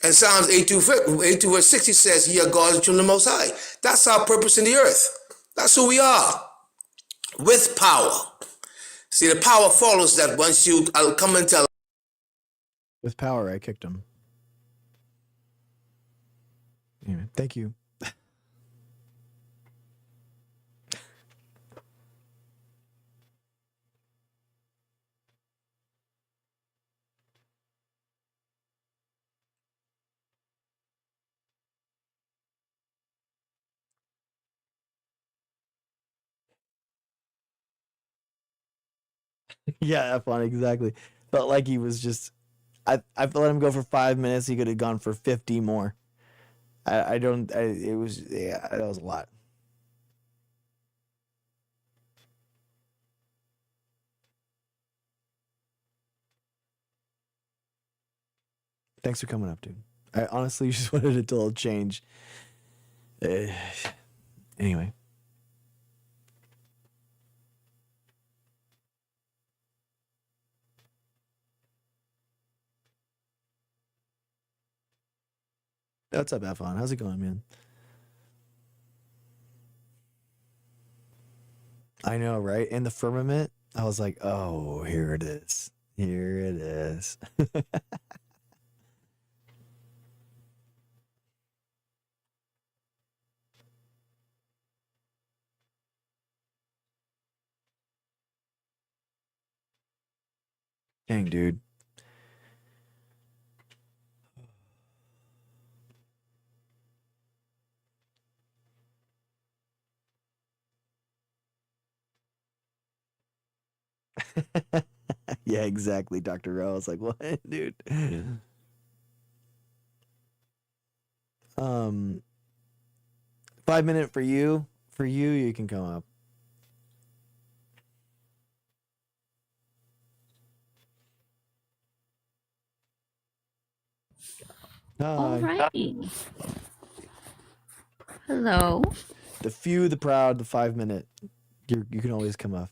And Psalms 82 verse 60 says, "Ye are gods, children of the Most High." That's our purpose in the earth. That's who we are, with power. See, the power follows that once I'll come and tell. With power, I kicked him. Anyway, thank you. Yeah, F1, exactly. Felt like he was just. I let him go for 5 minutes. He could have gone for 50 more. It was, yeah, that was a lot. Thanks for coming up, dude. I honestly just wanted it to all change. Anyway. What's up, F1? How's it going, man? I know, right? In the firmament, I was like, oh, here it is. Here it is. Dang, dude. Yeah, exactly, Dr. Rowe. I was like, what, dude? Um, 5 minute for you. For you, you can come up. All Hi. right. Hello. The few, the proud, the 5 minute. You can always come up.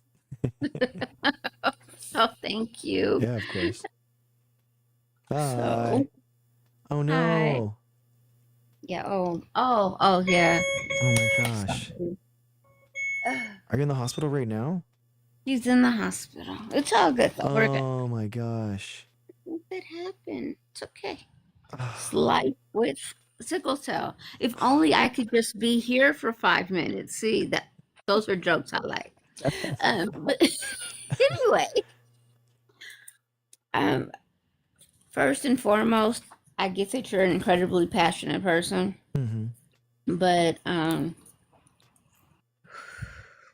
Oh, thank you. Yeah, of course. Hi. So, Oh hi. no. Yeah. Oh, yeah. Oh my gosh. Are you in the hospital right now? He's in the hospital. It's all good though. We're good. Oh my gosh. That happened. It's okay. It's life with sickle cell. If only I could just be here for 5 minutes. See that those are jokes I like. But anyway, um, first and foremost, I get that you're an incredibly passionate person, but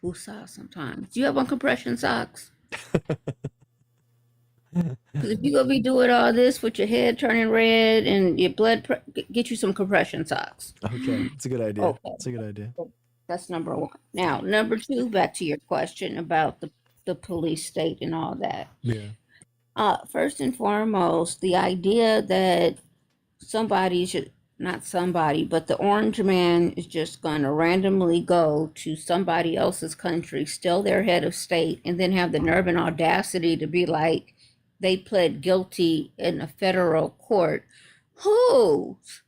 who socks sometimes? Do you have on compression socks? Because if you're gonna be doing all this with your head turning red and your get you some compression socks. Okay, it's a good idea. Okay. It's a good idea. That's number one. Now, number two, back to your question about the police state and all that. Yeah. First and foremost, the idea that somebody should, not somebody, but the orange man is just going to randomly go to somebody else's country, steal their head of state, and then have the nerve and audacity to be like, they pled guilty in a federal court. Who's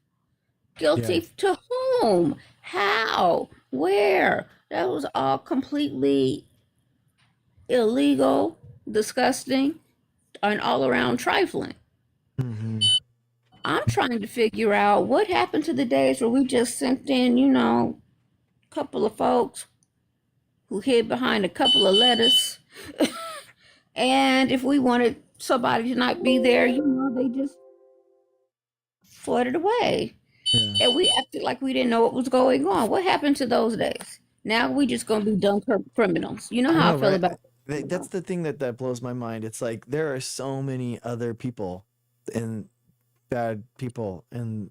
guilty to whom? How? Where? That was all completely illegal, disgusting, and all around trifling. I'm trying to figure out what happened to the days where we just sent in, a couple of folks who hid behind a couple of letters. And if we wanted somebody to not be there, they just flooded away. Yeah. And we acted like we didn't know what was going on. What happened to those days? Now we just gonna be dumb criminals. You know how I feel about That's the thing that blows my mind. It's like there are so many other people and bad people and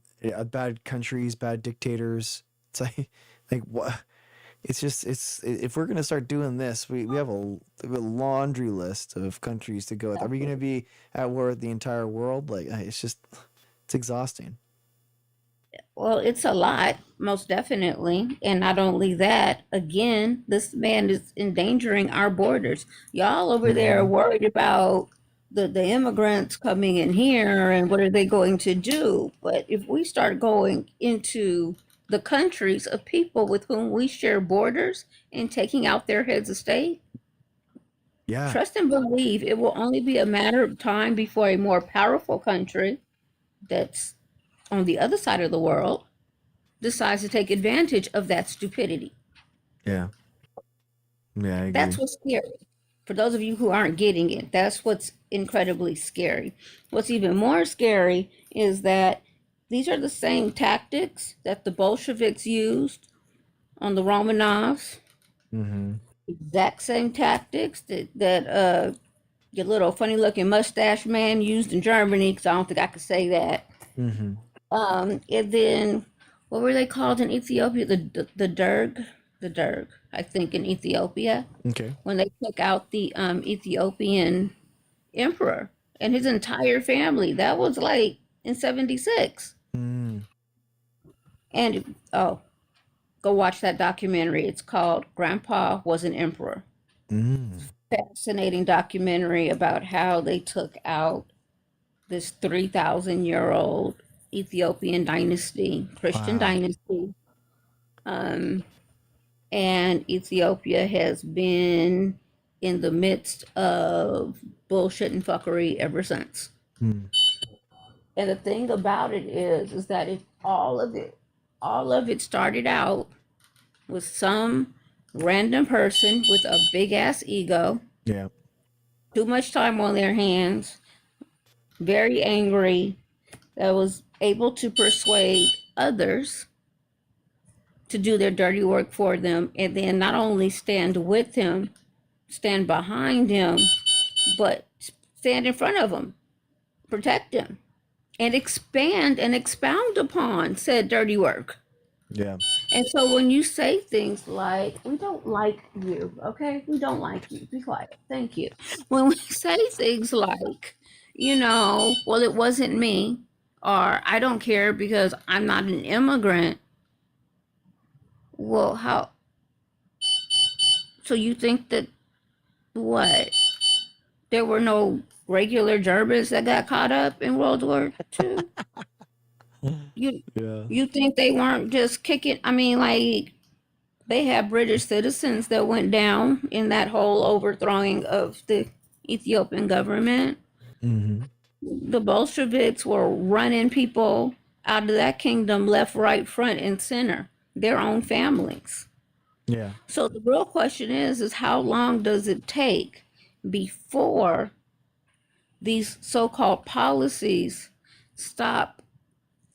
bad countries, bad dictators. It's like what? It's just if we're gonna start doing this, we have a laundry list of countries to go with. Are we gonna be at war with the entire world? Like it's exhausting. Well, it's a lot, most definitely. And not only that, again, this man is endangering our borders. Y'all over there are worried about the immigrants coming in here and what are they going to do? But if we start going into the countries of people with whom we share borders and taking out their heads of state, yeah, trust and believe it will only be a matter of time before a more powerful country that's on the other side of the world decides to take advantage of that stupidity. Yeah. Yeah, I agree. That's what's scary. For those of you who aren't getting it, that's what's incredibly scary. What's even more scary is that these are the same tactics that the Bolsheviks used on the Romanovs. Exact same tactics that your little funny looking mustache man used in Germany, because I don't think I could say that. And then what were they called in Ethiopia? The Derg, I think, in Ethiopia. Okay. When they took out the Ethiopian emperor and his entire family, that was like in '76. And go watch that documentary. It's called "Grandpa Was an Emperor." Fascinating documentary about how they took out this 3,000-year-old Ethiopian dynasty, Christian dynasty. And Ethiopia has been in the midst of bullshit and fuckery ever since. Hmm. And the thing about it is that if all of it started out with some random person with a big ass ego, Yeah. too much time on their hands, very angry, that was able to persuade others to do their dirty work for them, and then not only stand with him, stand behind him, but stand in front of him, protect him, and expand and expound upon said dirty work. Yeah. And so when you say things like, we don't like you, okay? We don't like you. Be quiet. Thank you. When we say things like, well, it wasn't me, or I don't care because I'm not an immigrant. Well, how? So you think that what? There were no regular Germans that got caught up in World War II? You think they weren't just kicking? I mean, like, they have British citizens that went down in that whole overthrowing of the Ethiopian government. Mm-hmm. The Bolsheviks were running people out of that kingdom left, right, front, and center, their own families. Yeah. So the real question is how long does it take before these so-called policies stop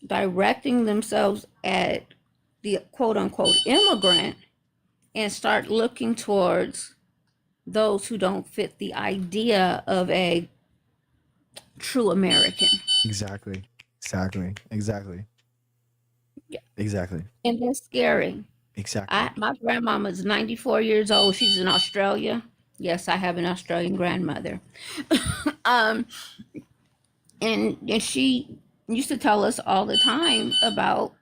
directing themselves at the quote-unquote immigrant and start looking towards those who don't fit the idea of a true American? Exactly. Yeah. Exactly. And that's scary. Exactly. My grandmama's 94 years old. She's in Australia. Yes, I have an Australian grandmother. And she used to tell us all the time about,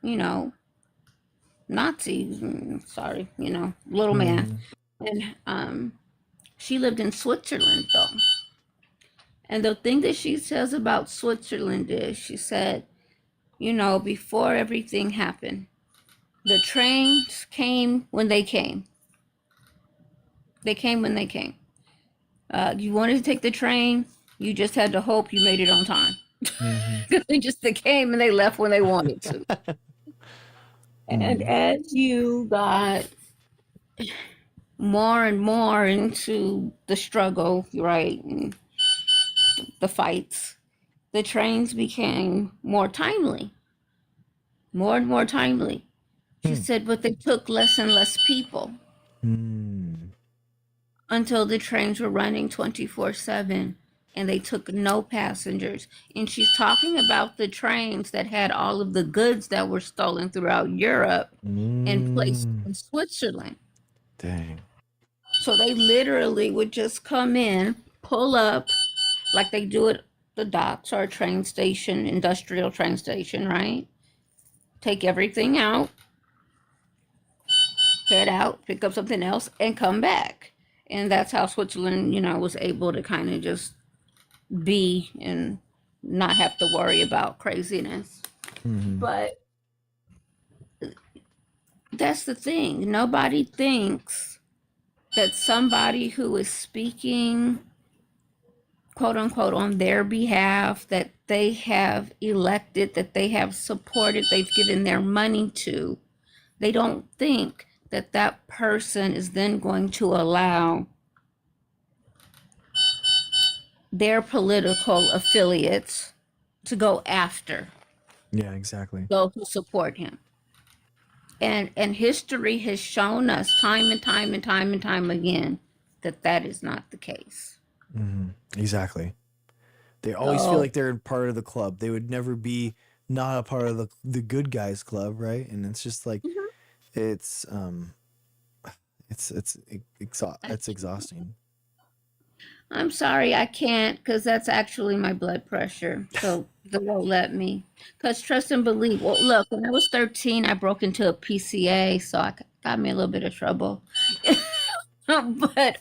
Nazis. Sorry, little man. And she lived in Switzerland, though. And the thing that she says about Switzerland is, she said, before everything happened, the trains came when they came. They came when they came. You wanted to take the train, you just had to hope you made it on time. Because they came and they left when they wanted to. And as you got more and more into the struggle, right, and the fights, the trains became more timely, more and more timely. She said, but they took less and less people until the trains were running 24/7 and they took no passengers. And she's talking about the trains that had all of the goods that were stolen throughout Europe and placed in Switzerland. Dang. So they literally would just come in, pull up like they do at the docks or a train station, industrial train station, right? Take everything out, head out, pick up something else, and come back. And that's how Switzerland, was able to kind of just be and not have to worry about craziness. But that's the thing. Nobody thinks that somebody who is speaking, quote unquote, on their behalf, that they have elected, that they have supported, they've given their money to, they don't think that that person is then going to allow their political affiliates to go after those who support him. And history has shown us time and time and time and time again that that is not the case. Exactly. They always feel like they're part of the club. They would never be not a part of the good guys club, right? And it's just like it's exhausting. I'm sorry, I can't, because that's actually my blood pressure. So they won't let me. Because trust and believe. Well, look, when I was 13, I broke into a PCA, so I got me a little bit of trouble. But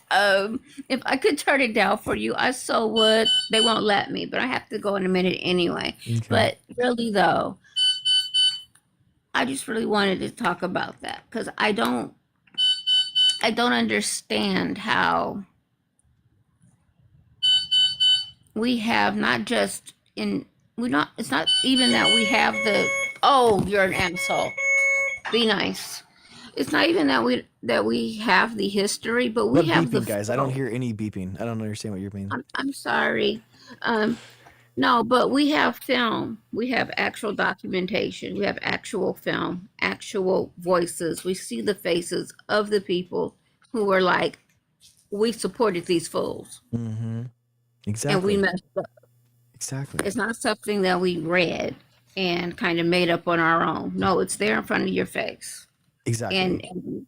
if I could turn it down for you, I so would. They won't let me, but I have to go in a minute anyway. Okay. But really, though, I just really wanted to talk about that because I don't understand how we have not just in we not it's not even that we have the oh you're an asshole be nice. It's not even that we have the history, but we What have the beeping, guys? I don't film. hear any beeping. I don't understand what you're meaning. I'm sorry. No, but we have film. We have actual documentation. We have actual film, actual voices. We see the faces of the people who were like, we supported these fools. Mm-hmm. And we Exactly. messed up. Exactly. It's not something that we read and kind of made up on our own. No, it's there in front of your face. Exactly. And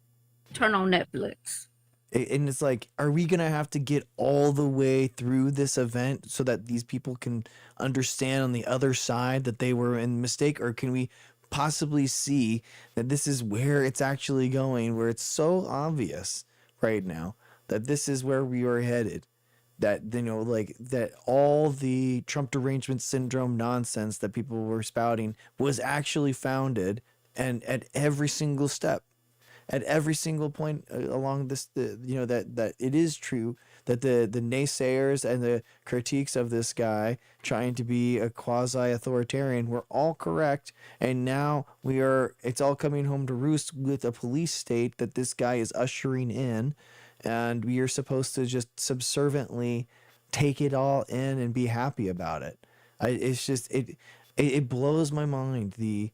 turn on Netflix. And it's like, are we going to have to get all the way through this event so that these people can understand on the other side that they were in mistake? Or can we possibly see that this is where it's actually going, where it's so obvious right now that this is where we are headed? That, you know, like that all the Trump derangement syndrome nonsense that people were spouting was actually founded, and at every single step, at every single point along this, you know, that it is true that the naysayers and the critiques of this guy trying to be a quasi authoritarian were all correct, and now it's all coming home to roost with a police state that this guy is ushering in, and we are supposed to just subserviently take it all in and be happy about it. It's just it blows my mind the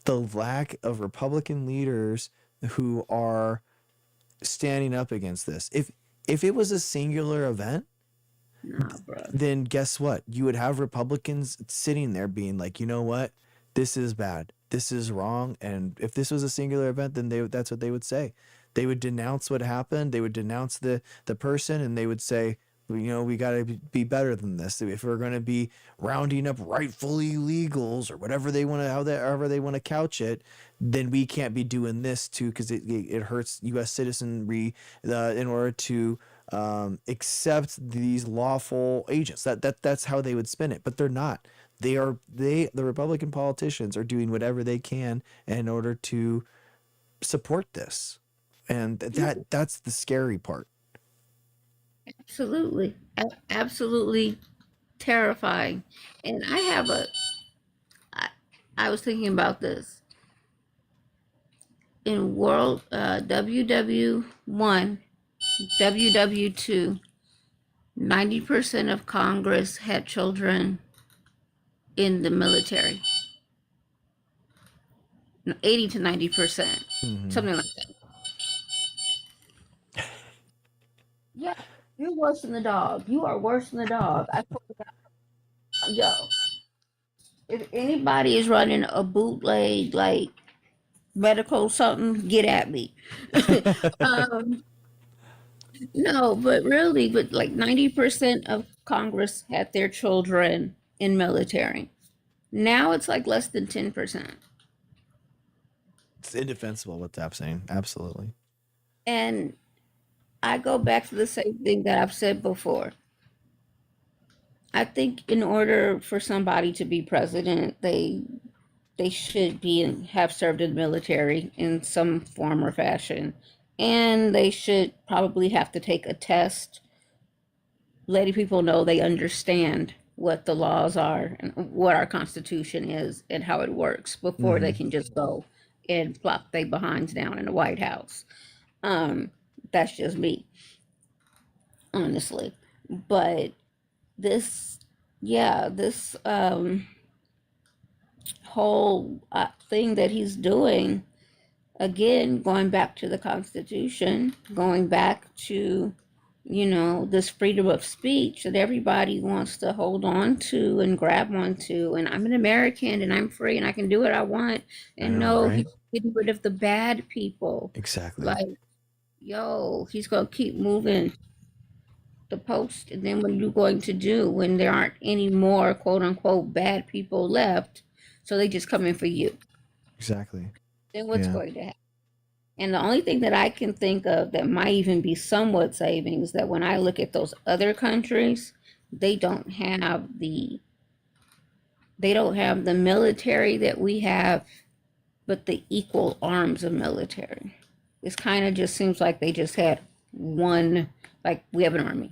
lack of Republican leaders who are standing up against this. If it was a singular event, then guess what? You would have Republicans sitting there being like, you know what? This is bad. This is wrong. And if this was a singular event, then that's what they would say. They would denounce what happened. They would denounce the person, and they would say, you know, we got to be better than this. If we're going to be rounding up rightful illegals or whatever they want to, however they want to couch it, then we can't be doing this too, because it hurts U.S. citizenry in order to accept these lawful agents. That's how they would spin it, but they're not. The Republican politicians are doing whatever they can in order to support this, and that's the scary part. Absolutely. Absolutely terrifying. And I was thinking about this. In World WW1, WW2, 90% of Congress had children in the military. 80 to 90%, something like that. Yeah, you're worse than the dog. You are worse than the dog. Yo, if anybody is running a bootleg like medical something, get at me. No, but really, but like 90% of Congress had their children in military. Now it's like less than 10%. It's indefensible what's happening. Absolutely. And I go back to the same thing that I've said before. I think in order for somebody to be president, they should have served in the military in some form or fashion, and they should probably have to take a test, letting people know they understand what the laws are and what our Constitution is and how it works before they can just go and plop their behinds down in the White House. That's just me, honestly. But this whole thing that he's doing, again, going back to the Constitution, going back to, you know, this freedom of speech that everybody wants to hold on to and grab onto. And I'm an American and I'm free and I can do what I want. And he's getting rid of the bad people. Exactly. Like, yo, he's going to keep moving the post. And then what are you going to do when there aren't any more quote unquote bad people left? So they just come in for you. Exactly. Then what's going to happen? And the only thing that I can think of that might even be somewhat saving is that when I look at those other countries, they don't have the military that we have, but the equal arms of military. This kind of just seems like they just had one, like we have an army,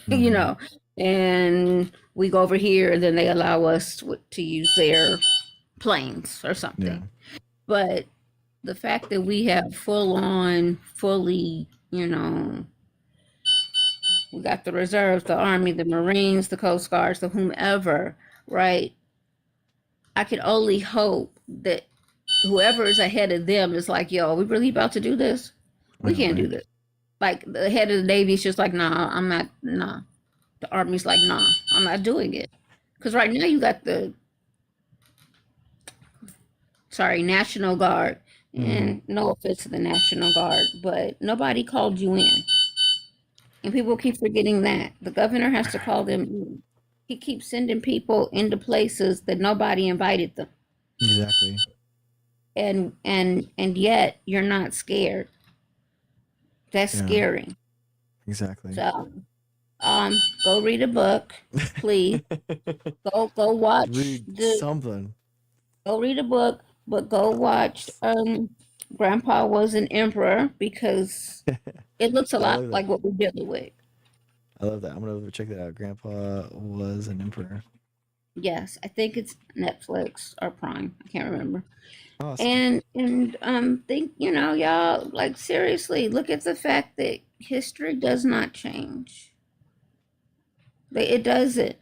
you know, and we go over here, and then they allow us to use their planes or something. Yeah. But the fact that we have fully, we got the reserves, the Army, the Marines, the Coast Guards, the whomever, right? I can only hope that whoever is ahead of them is like, yo, are we really about to do this? We can't do this. Like the head of the Navy is just like, nah, I'm not, nah. The Army's like, nah, I'm not doing it. Because right now you got the, National Guard. And no offense to the National Guard, but nobody called you in. And people keep forgetting that. The governor has to call them in. He keeps sending people into places that nobody invited them. Exactly. And yet you're not scared. That's scary. Exactly. So go read a book, please. go watch something. Go read a book, but go watch Grandpa Was an Emperor, because it looks a lot like what we're dealing with. I love that. I'm gonna check that out. Grandpa Was an Emperor. Yes, I think it's Netflix or Prime. I can't remember. Awesome. And think, y'all, like, seriously, look at the fact that history does not change. It doesn't.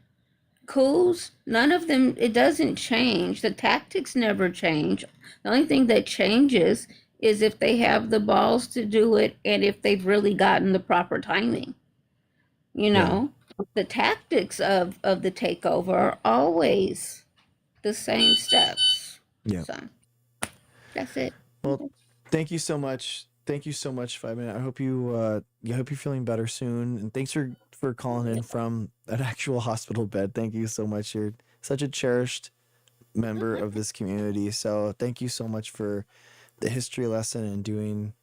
Coups, none of them, it doesn't change. The tactics never change. The only thing that changes is if they have the balls to do it and if they've really gotten the proper timing. The tactics of the takeover are always the same steps. Yeah. So that's it. Well, thank you so much. Thank you so much, 5 Minute. I hope you're feeling better soon. And thanks for calling in from an actual hospital bed. Thank you so much. You're such a cherished member of this community. So thank you so much for the history lesson and doing,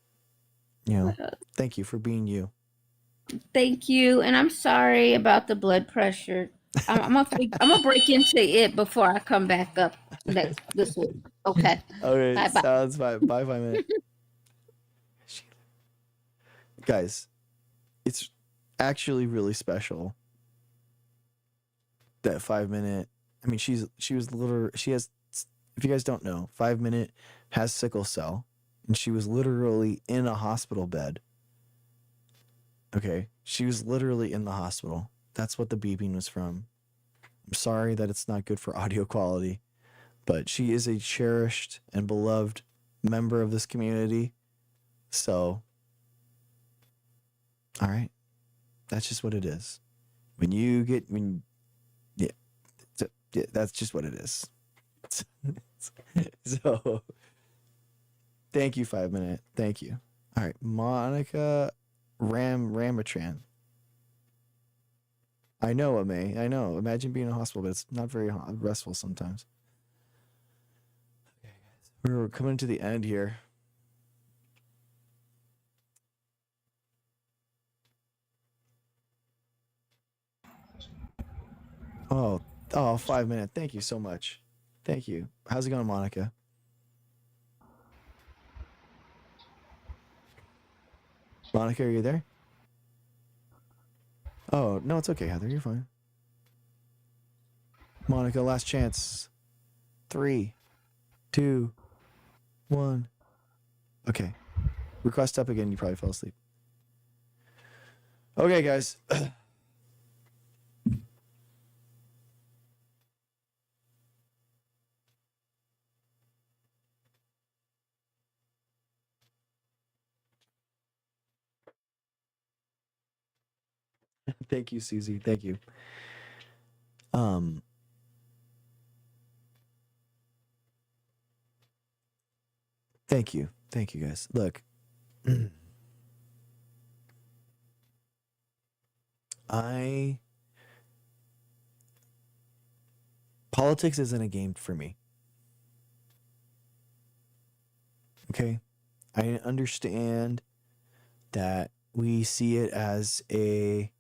thank you for being you. Thank you. And I'm sorry about the blood pressure. I'm gonna break into it before I come back up this week. Okay. Okay, Bye-bye. sounds fine. Bye, 5 Minute. Guys, it's actually really special that 5 Minute. I mean, she has. If you guys don't know, 5 Minute has sickle cell, and she was literally in a hospital bed. Okay, she was literally in the hospital. That's what the beeping was from. I'm sorry that it's not good for audio quality, but she is a cherished and beloved member of this community. So, all right, that's just what it is. That's just what it is. So, thank you, 5 Minute. Thank you. All right, Monica Ramatran. I know, Ame. I know. Imagine being in a hospital, but it's not very restful sometimes. Okay, guys. We're coming to the end here. Oh, 5 Minute. Thank you so much. Thank you. How's it going, Monica? Monica, are you there? Oh, no, it's okay, Heather. You're fine. Monica, last chance. 3, 2, 1. Okay. Request up again. You probably fell asleep. Okay, guys. Thank you, Susie. Thank you. Thank you. Thank you, guys. Look. Politics isn't a game for me. Okay? I understand that we see it as a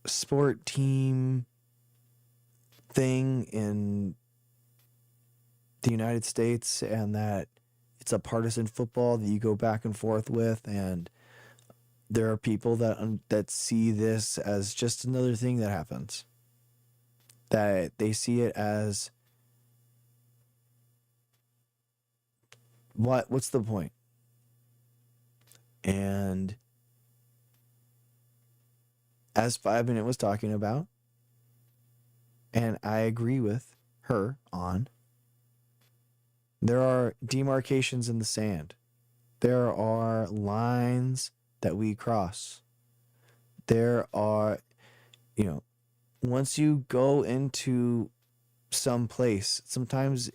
sport team thing in the United States, and that it's a partisan football that you go back and forth with, and there are people that see this as just another thing that happens. That they see it as what's the point? And as 5 Minute was talking about, and I agree with her on, there are demarcations in the sand. There are lines that we cross. There are, once you go into some place, sometimes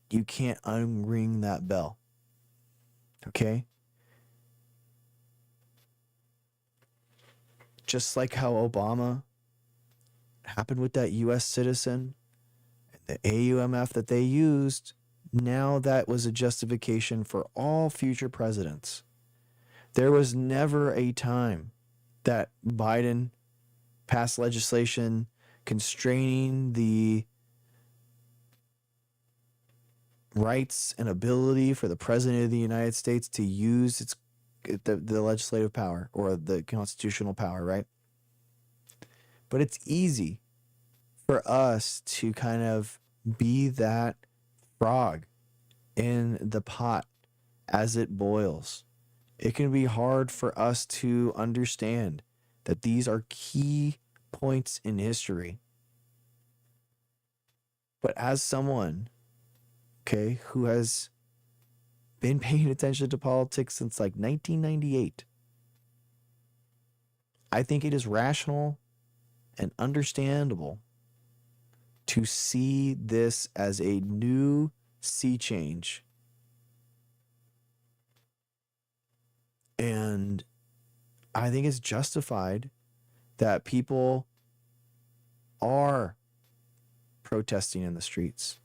you can't unring that bell. Okay? Just like how Obama happened with that US citizen, the AUMF that they used, now that was a justification for all future presidents. There was never a time that Biden passed legislation constraining the rights and ability for the president of the United States to use the legislative power or the constitutional power, right? But it's easy for us to kind of be that frog in the pot as it boils. It can be hard for us to understand that these are key points in history. But as someone, okay, who has been paying attention to politics since like 1998, I think it is rational and understandable to see this as a new sea change. And I think it's justified that people are protesting in the streets,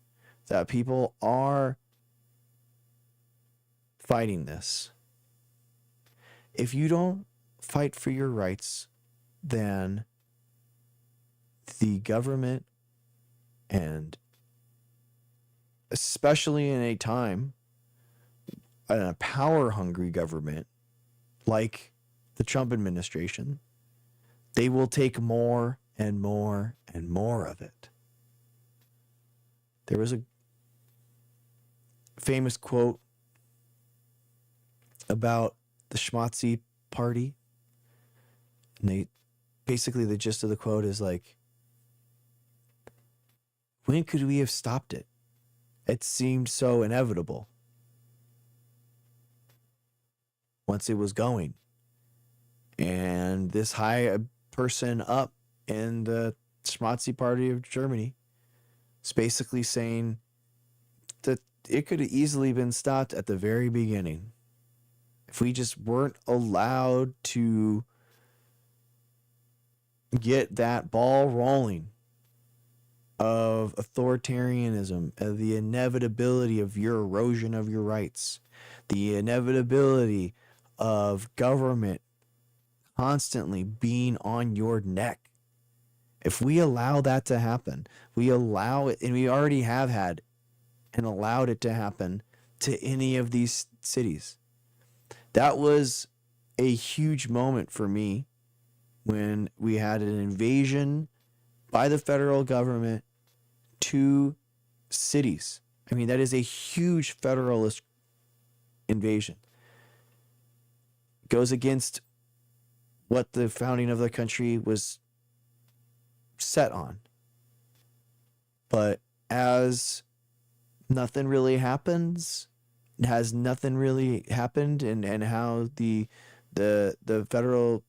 that people are fighting this. If you don't fight for your rights, then the government, and especially in a time, in a power-hungry government like the Trump administration, they will take more and more and more of it. There was a famous quote about the schmatzi party. And basically the gist of the quote is like, when could we have stopped it? It seemed so inevitable once it was going. And this high person up in the schmatzi party of Germany is basically saying that it could have easily been stopped at the very beginning if we just weren't allowed to get that ball rolling of authoritarianism, of the inevitability of your erosion of your rights, the inevitability of government constantly being on your neck. If we allow that to happen, we allow it, and we already have had and allowed it to happen to any of these cities. That was a huge moment for me when we had an invasion by the federal government to cities. I mean, that is a huge federalist invasion. It goes against what the founding of the country was set on. But as nothing really happens, has nothing really happened, and how the federal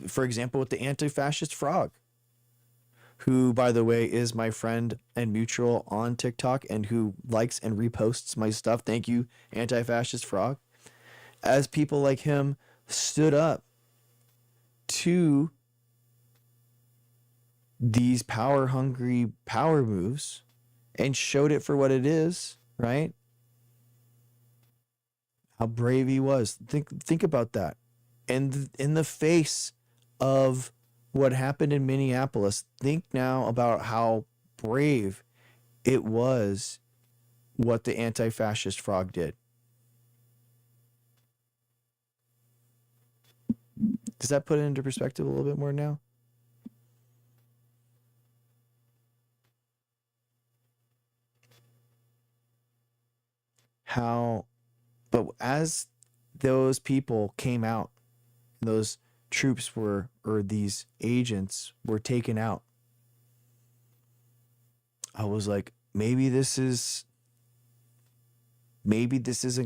for example, with the anti-fascist frog, who, by the way, is my friend and mutual on TikTok and who likes and reposts my stuff. Thank you, anti-fascist frog. As people like him stood up to these power-hungry power moves and showed it for what it is, right? How brave he was. Think about that. And in the face of what happened in Minneapolis, think now about how brave it was what the anti-fascist frog did. Does that put it into perspective a little bit more now? How, but as those people came out, those troops were, or these agents were taken out, I was like, maybe this isn't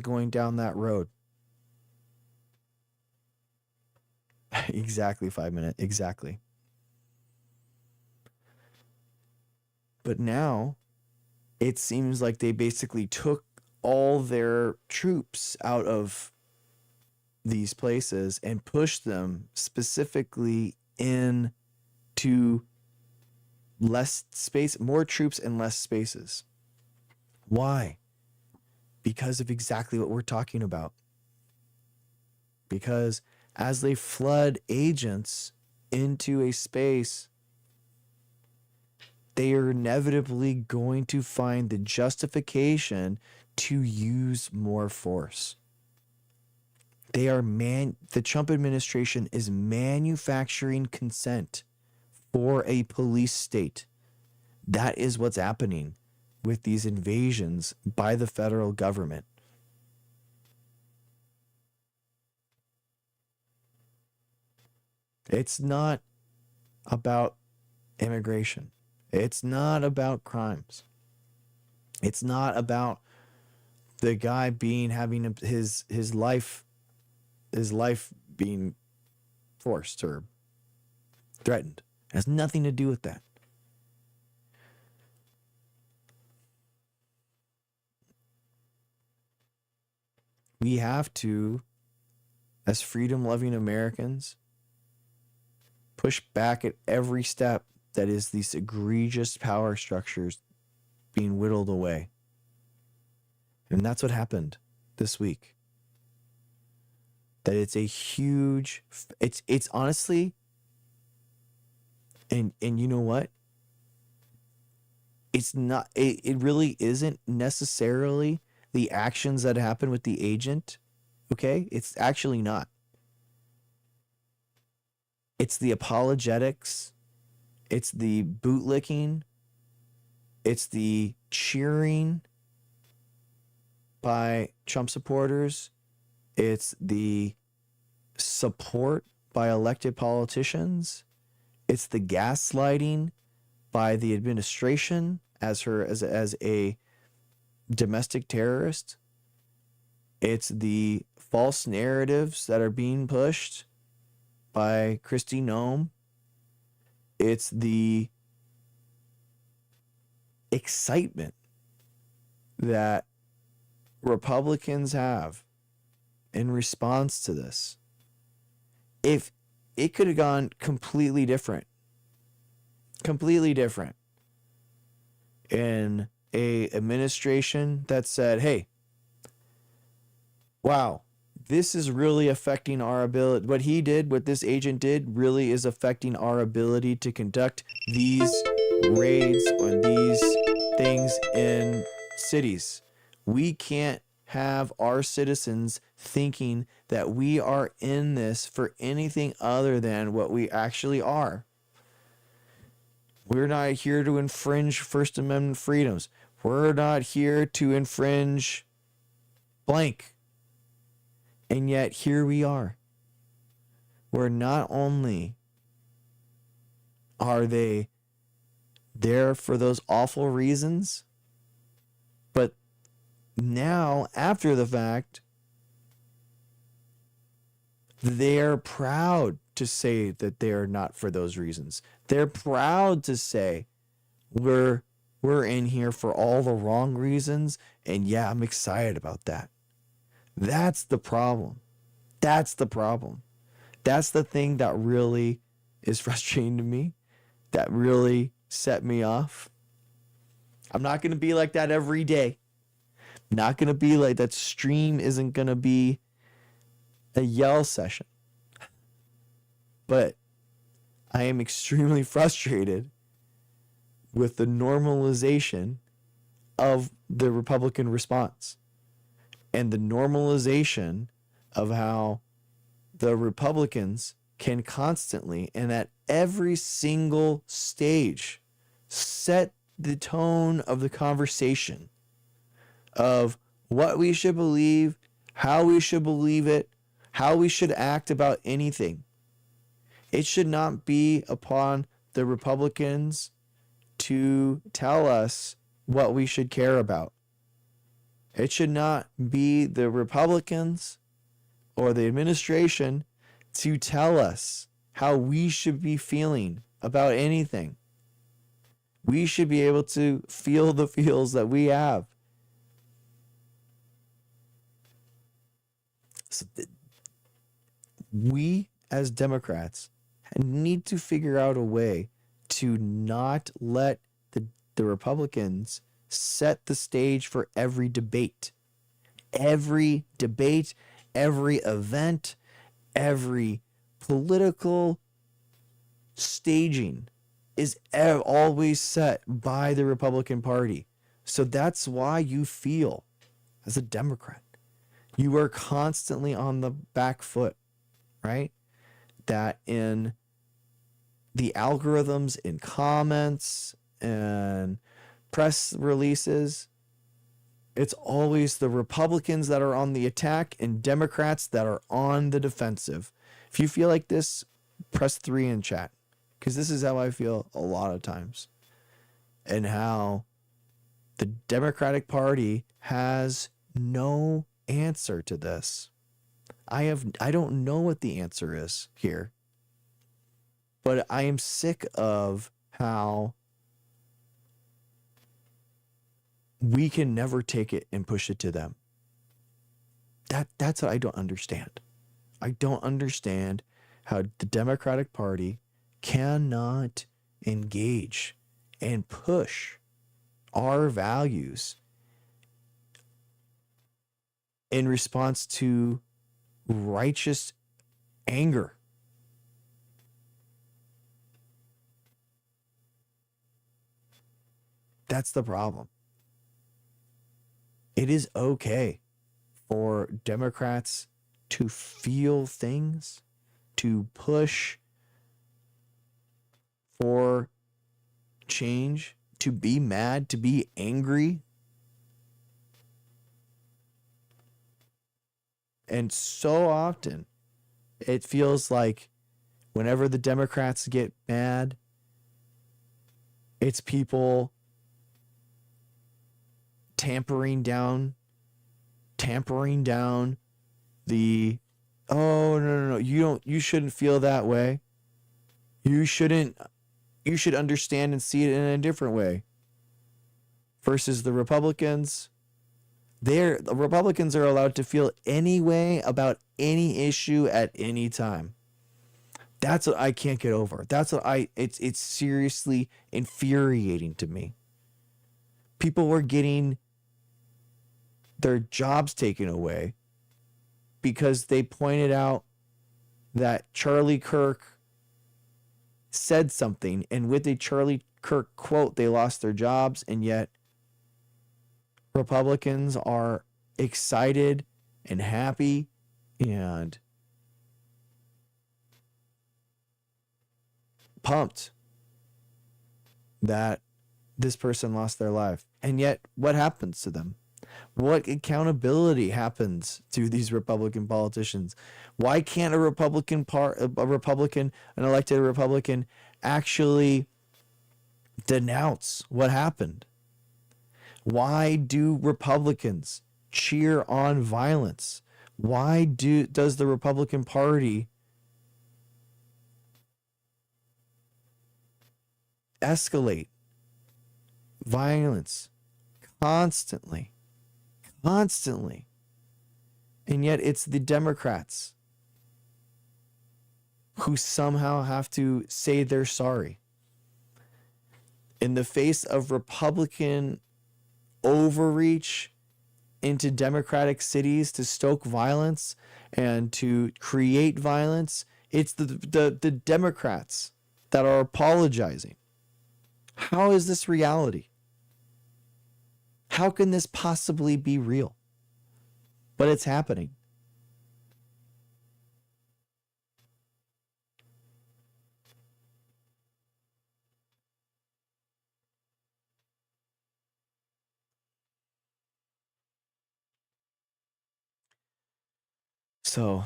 going down that road. Exactly 5 minutes. Exactly. But now it seems like they basically took all their troops out of these places and pushed them specifically into less space, more troops and less spaces. Why? Because of exactly what we're talking about. Because as they flood agents into a space, they are inevitably going to find the justification to use more force. The Trump administration is manufacturing consent for a police state. That is what's happening with these invasions by the federal government. It's not about immigration. It's not about crimes. It's not about the guy having his life being forced or threatened. It has nothing to do with that. We have to, as freedom-loving Americans, push back at every step that is these egregious power structures being whittled away. And that's what happened this week. That it's a huge, it's honestly, and you know what? It's not, it really isn't necessarily the actions that happen with the agent. Okay? It's actually not. It's the apologetics. It's the bootlicking. It's the cheering by Trump supporters. It's the support by elected politicians. It's the gaslighting by the administration as a domestic terrorist. It's the false narratives that are being pushed by Kristi Noem. It's the excitement that Republicans have in response to this. If it could have gone completely different in a administration that said, hey, wow, this is really affecting our ability. What this agent did really is affecting our ability to conduct these raids on these things in cities. We can't have our citizens thinking that we are in this for anything other than what we actually are. We're not here to infringe First Amendment freedoms. We're not here to infringe blank. And yet here we are. Where not only are they there for those awful reasons, but now, after the fact, they're proud to say that they are not for those reasons. They're proud to say we're in here for all the wrong reasons, and yeah, I'm excited about that. That's the problem. That's the problem. That's the thing that really is frustrating to me, that really set me off. I'm not going to be like that every day. Not going to be like that. Stream isn't going to be a yell session. But I am extremely frustrated with the normalization of the Republican response and the normalization of how the Republicans can constantly and at every single stage set the tone of the conversation of what we should believe, how we should believe it, how we should act about anything. It should not be upon the Republicans to tell us what we should care about. It should not be the Republicans or the administration to tell us how we should be feeling about anything. We should be able to feel the feels that we have. So we as Democrats need to figure out a way to not let the Republicans set the stage for every debate. Every debate, every event, every political staging is always set by the Republican Party. So that's why you feel, as a Democrat, you are constantly on the back foot, right? That in the algorithms, in comments, and press releases, it's always the Republicans that are on the attack and Democrats that are on the defensive. If you feel like this, press 3 in chat, because this is how I feel a lot of times, and how the Democratic Party has no answer to this. I don't know what the answer is here, but I am sick of how we can never take it and push it to them. That's what I don't understand. I don't understand how the Democratic Party cannot engage and push our values in response to righteous anger. That's the problem. It is okay for Democrats to feel things, to push for change, to be mad, to be angry. And so often it feels like whenever the Democrats get mad, it's people tampering down the, oh no, you shouldn't feel that way. You should understand and see it in a different way. Versus the Republicans, the Republicans are allowed to feel any way about any issue at any time. That's what I can't get over. It's seriously infuriating to me. People were getting their jobs taken away because they pointed out that Charlie Kirk said something, and with a Charlie Kirk quote, they lost their jobs, and yet Republicans are excited and happy and pumped that this person lost their life. And yet, what happens to them? What accountability happens to these Republican politicians? Why can't an elected Republican, actually denounce what happened? Why do Republicans cheer on violence? Why does the Republican Party escalate violence constantly? And yet it's the Democrats who somehow have to say they're sorry. In the face of Republican overreach into Democratic cities to stoke violence and to create violence, it's the Democrats that are apologizing. How is this reality? How can this possibly be real? But it's happening. So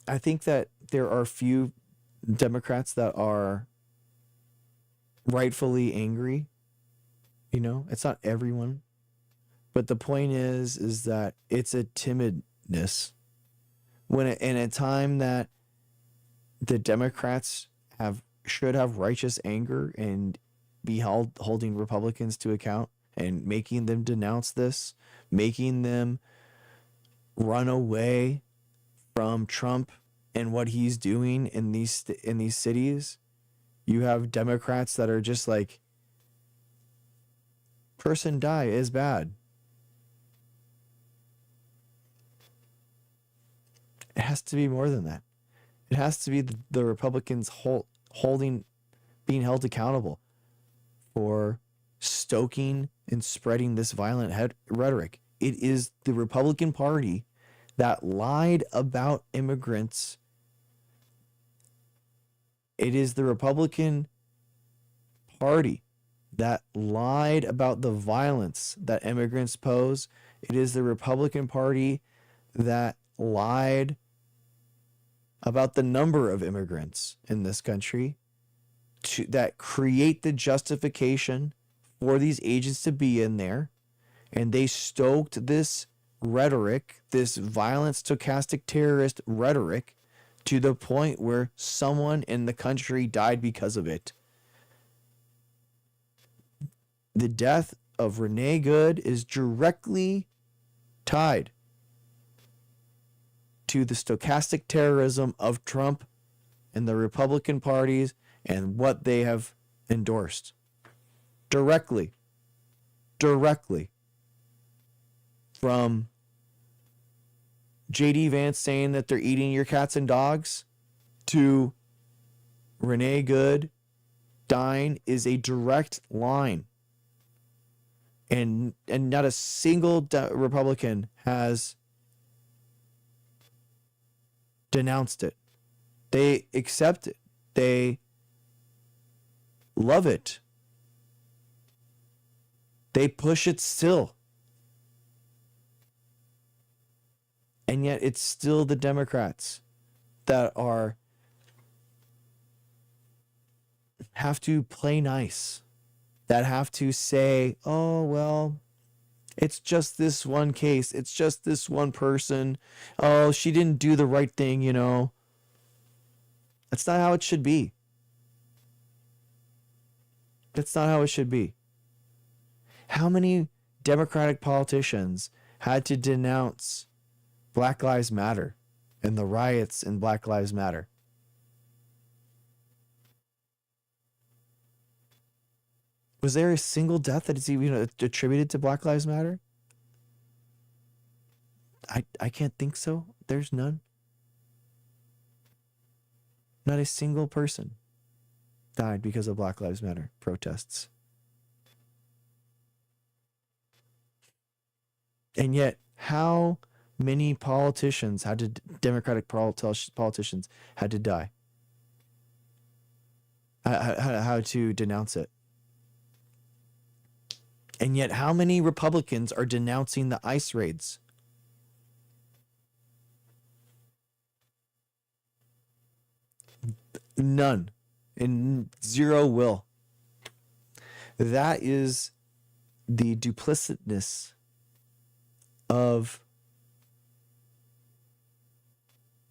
I think that there are few Democrats that are rightfully angry. You know, it's not everyone. But the point is that it's a timidness. When in a time that the Democrats should have righteous anger and be holding Republicans to account and making them denounce this, making them run away from Trump and what he's doing in these cities, you have Democrats that are just like, person die is bad. It has to be more than that. It has to be the Republicans being held accountable for stoking and spreading this violent rhetoric. It is the Republican Party that lied about immigrants. It is the Republican Party that lied about the violence that immigrants pose. It is the Republican Party that lied about the number of immigrants in this country that create the justification for these agents to be in there. And they stoked this rhetoric, this violent, stochastic terrorist rhetoric, to the point where someone in the country died because of it. The death of Renee Good is directly tied to the stochastic terrorism of Trump and the Republican parties and what they have endorsed. Directly. From J.D. Vance saying that they're eating your cats and dogs to Renee Good dying is a direct line. And not a single Republican has denounced it. They accept it. They love it. They push it still. And yet it's still the Democrats that have to play nice, that have to say, oh, well, it's just this one case. It's just this one person. Oh, she didn't do the right thing, you know. That's not how it should be. That's not how it should be. How many Democratic politicians had to denounce Black Lives Matter and the riots in Black Lives Matter? Was there a single death that is even attributed to Black Lives Matter? I can't think so. There's none. Not a single person died because of Black Lives Matter protests. And yet, how many politicians Democratic politicians had to die? How to denounce it? And yet, how many Republicans are denouncing the ICE raids? None. And zero will. That is the duplicitousness of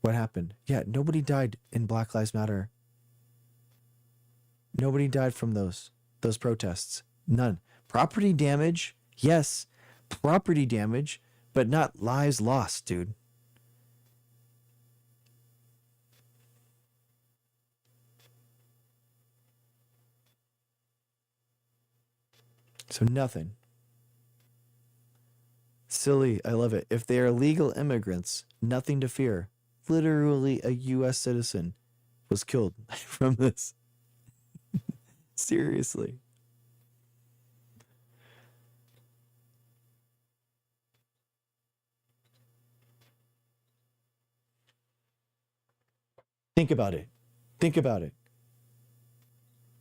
what happened. Yeah, nobody died in Black Lives Matter. Nobody died from those protests. None. Property damage, yes, property damage, but not lives lost, dude. So nothing. Silly, I love it. If they are legal immigrants, nothing to fear. Literally a U.S. citizen was killed from this. Seriously. Think about it. Think about it.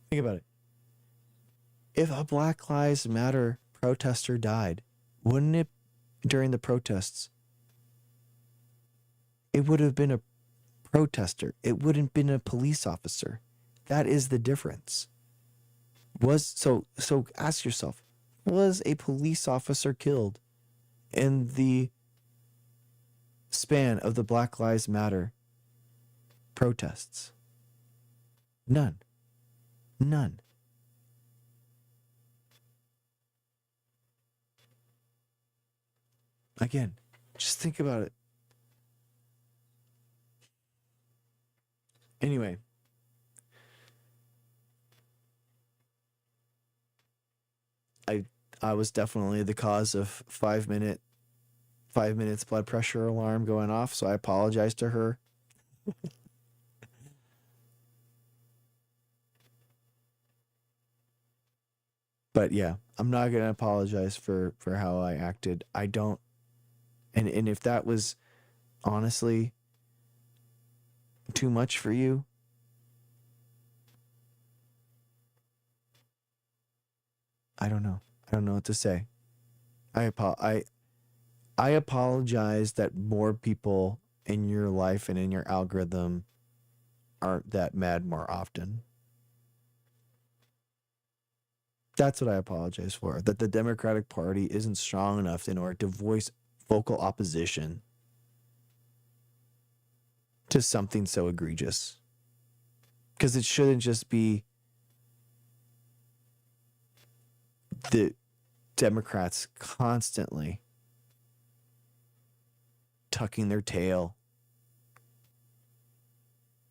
Think about it. If a Black Lives Matter protester died, wouldn't it, during the protests, It would have been a protester. It wouldn't have been a police officer. That is the difference. So ask yourself, was a police officer killed in the span of the Black Lives Matter protests? None. None. Again, just think about it. Anyway. I was definitely the cause of 5 minutes blood pressure alarm going off, so I apologize to her. But yeah, I'm not gonna apologize for how I acted. I don't, and if that was honestly too much for you, I don't know. I don't know what to say. I apologize that more people in your life and in your algorithm aren't that mad more often. That's what I apologize for. That the Democratic Party isn't strong enough in order to voice vocal opposition to something so egregious. Because it shouldn't just be the Democrats constantly tucking their tail,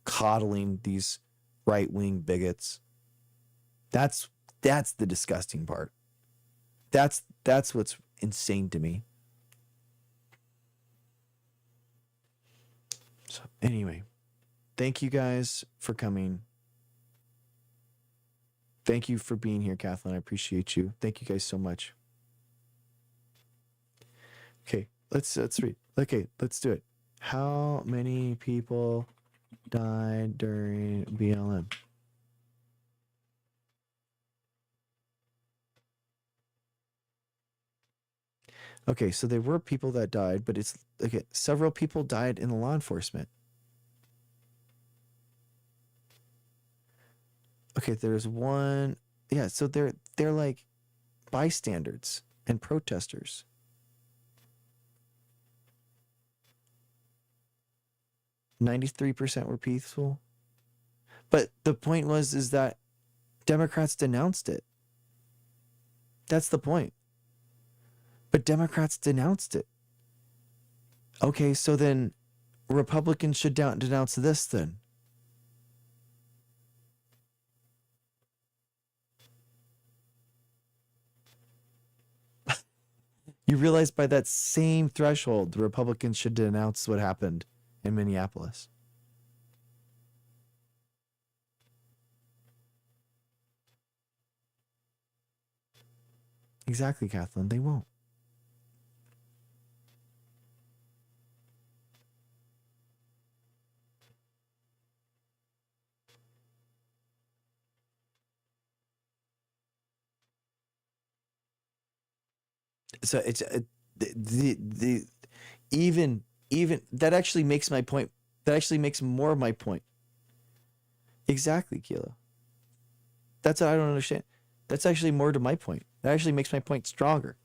coddling these right-wing bigots. That's the disgusting part. That's what's insane to me. So anyway, thank you guys for coming. Thank you for being here, Kathleen. I appreciate you. Thank you guys so much. Okay, let's read. Okay, let's do it. How many people died during BLM? Okay, so there were people that died, but it's okay. Several people died in the law enforcement. Okay, there's one. Yeah, so they're like bystanders and protesters. %93 were peaceful. But the point is that Democrats denounced it. That's the point. But Democrats denounced it. Okay, so then Republicans should denounce this then. You realize by that same threshold, the Republicans should denounce what happened in Minneapolis. Exactly, Kathleen. They won't. So it's the even that actually makes my point. That actually makes more of my point. Exactly, Kilo. That's what I don't understand. That's actually more to my point. That actually makes my point stronger.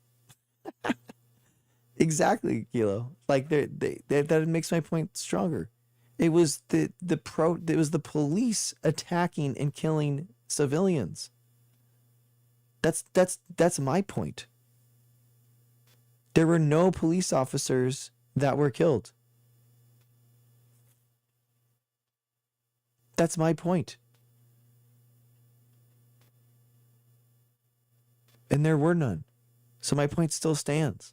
Exactly, Kilo. Like that makes my point stronger. It was it was the police attacking and killing civilians. That's my point. There were no police officers that were killed. That's my point. And there were none. So my point still stands.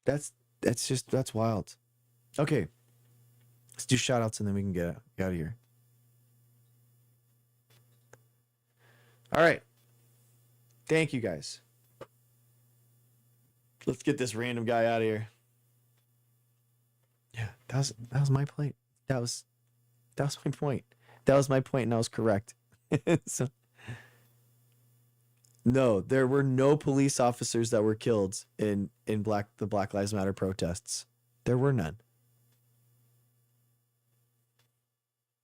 That's wild. Okay. Let's do shout outs and then we can get out of here. All right. Thank you guys. Let's get this random guy out of here. Yeah, that was my point. That was my point. That was my point and I was correct. So No, there were no police officers that were killed in the Black Lives Matter protests. There were none.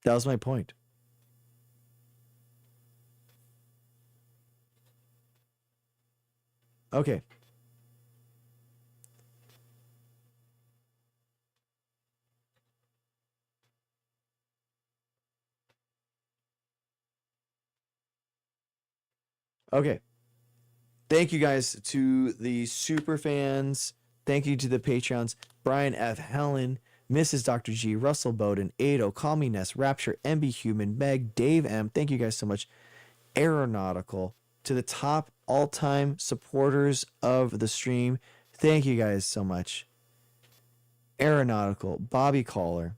That was my point. Okay. Okay. Thank you guys to the super fans. Thank you to the Patreons. Brian F. Helen, Mrs. Dr. G, Russell Bowden, Ado, Call Me Ness, Rapture, MB Human, Meg, Dave M. Thank you guys so much. Aeronautical, to the top all-time supporters of the stream. Thank you guys so much. Aeronautical, Bobby Caller,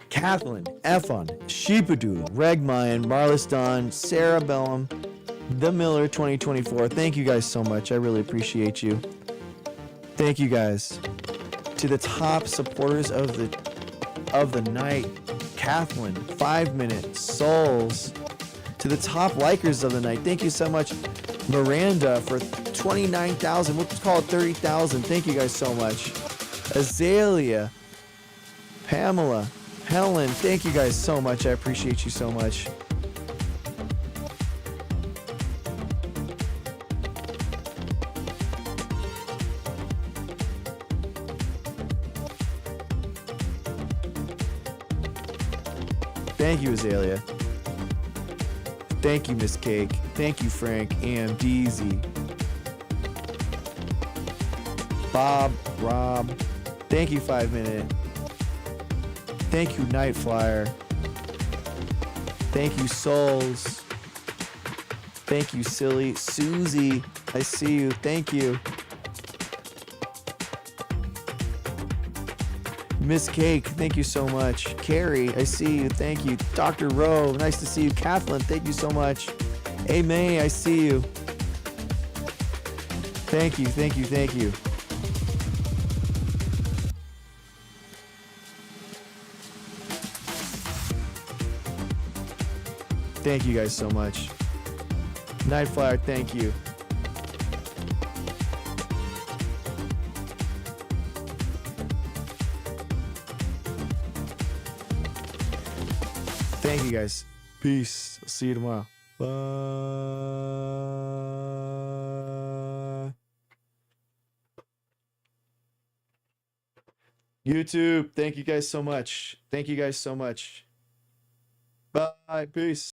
Kathleen, Efon, Sheepadoodle, Reg Mayan, Marlis Don, Sarah Bellum, The Miller 2024. Thank you guys so much. I really appreciate you. Thank you guys. To the top supporters of the night, Kathleen, 5 Minute, Souls. To the top likers of the night, thank you so much. Miranda for 29,000. We'll call it 30,000. Thank you guys so much. Azalea, Pamela, Helen, thank you guys so much. I appreciate you so much. Thank you, Azalea. Thank you, Miss Cake. Thank you, Frank, Am, Deezy, Bob, Rob. Thank you, 5 Minute. Thank you, Night Flyer. Thank you, Souls. Thank you, Silly. Susie, I see you. Thank you. Miss Cake, thank you so much. Carrie, I see you. Thank you. Dr. Rowe, nice to see you. Kathleen, thank you so much. A May, I see you. Thank you, thank you, thank you. Thank you guys so much. Nightflyer, thank you. Thank you guys. Peace. I'll see you tomorrow. Bye. YouTube, thank you guys so much. Thank you guys so much. Bye. Peace.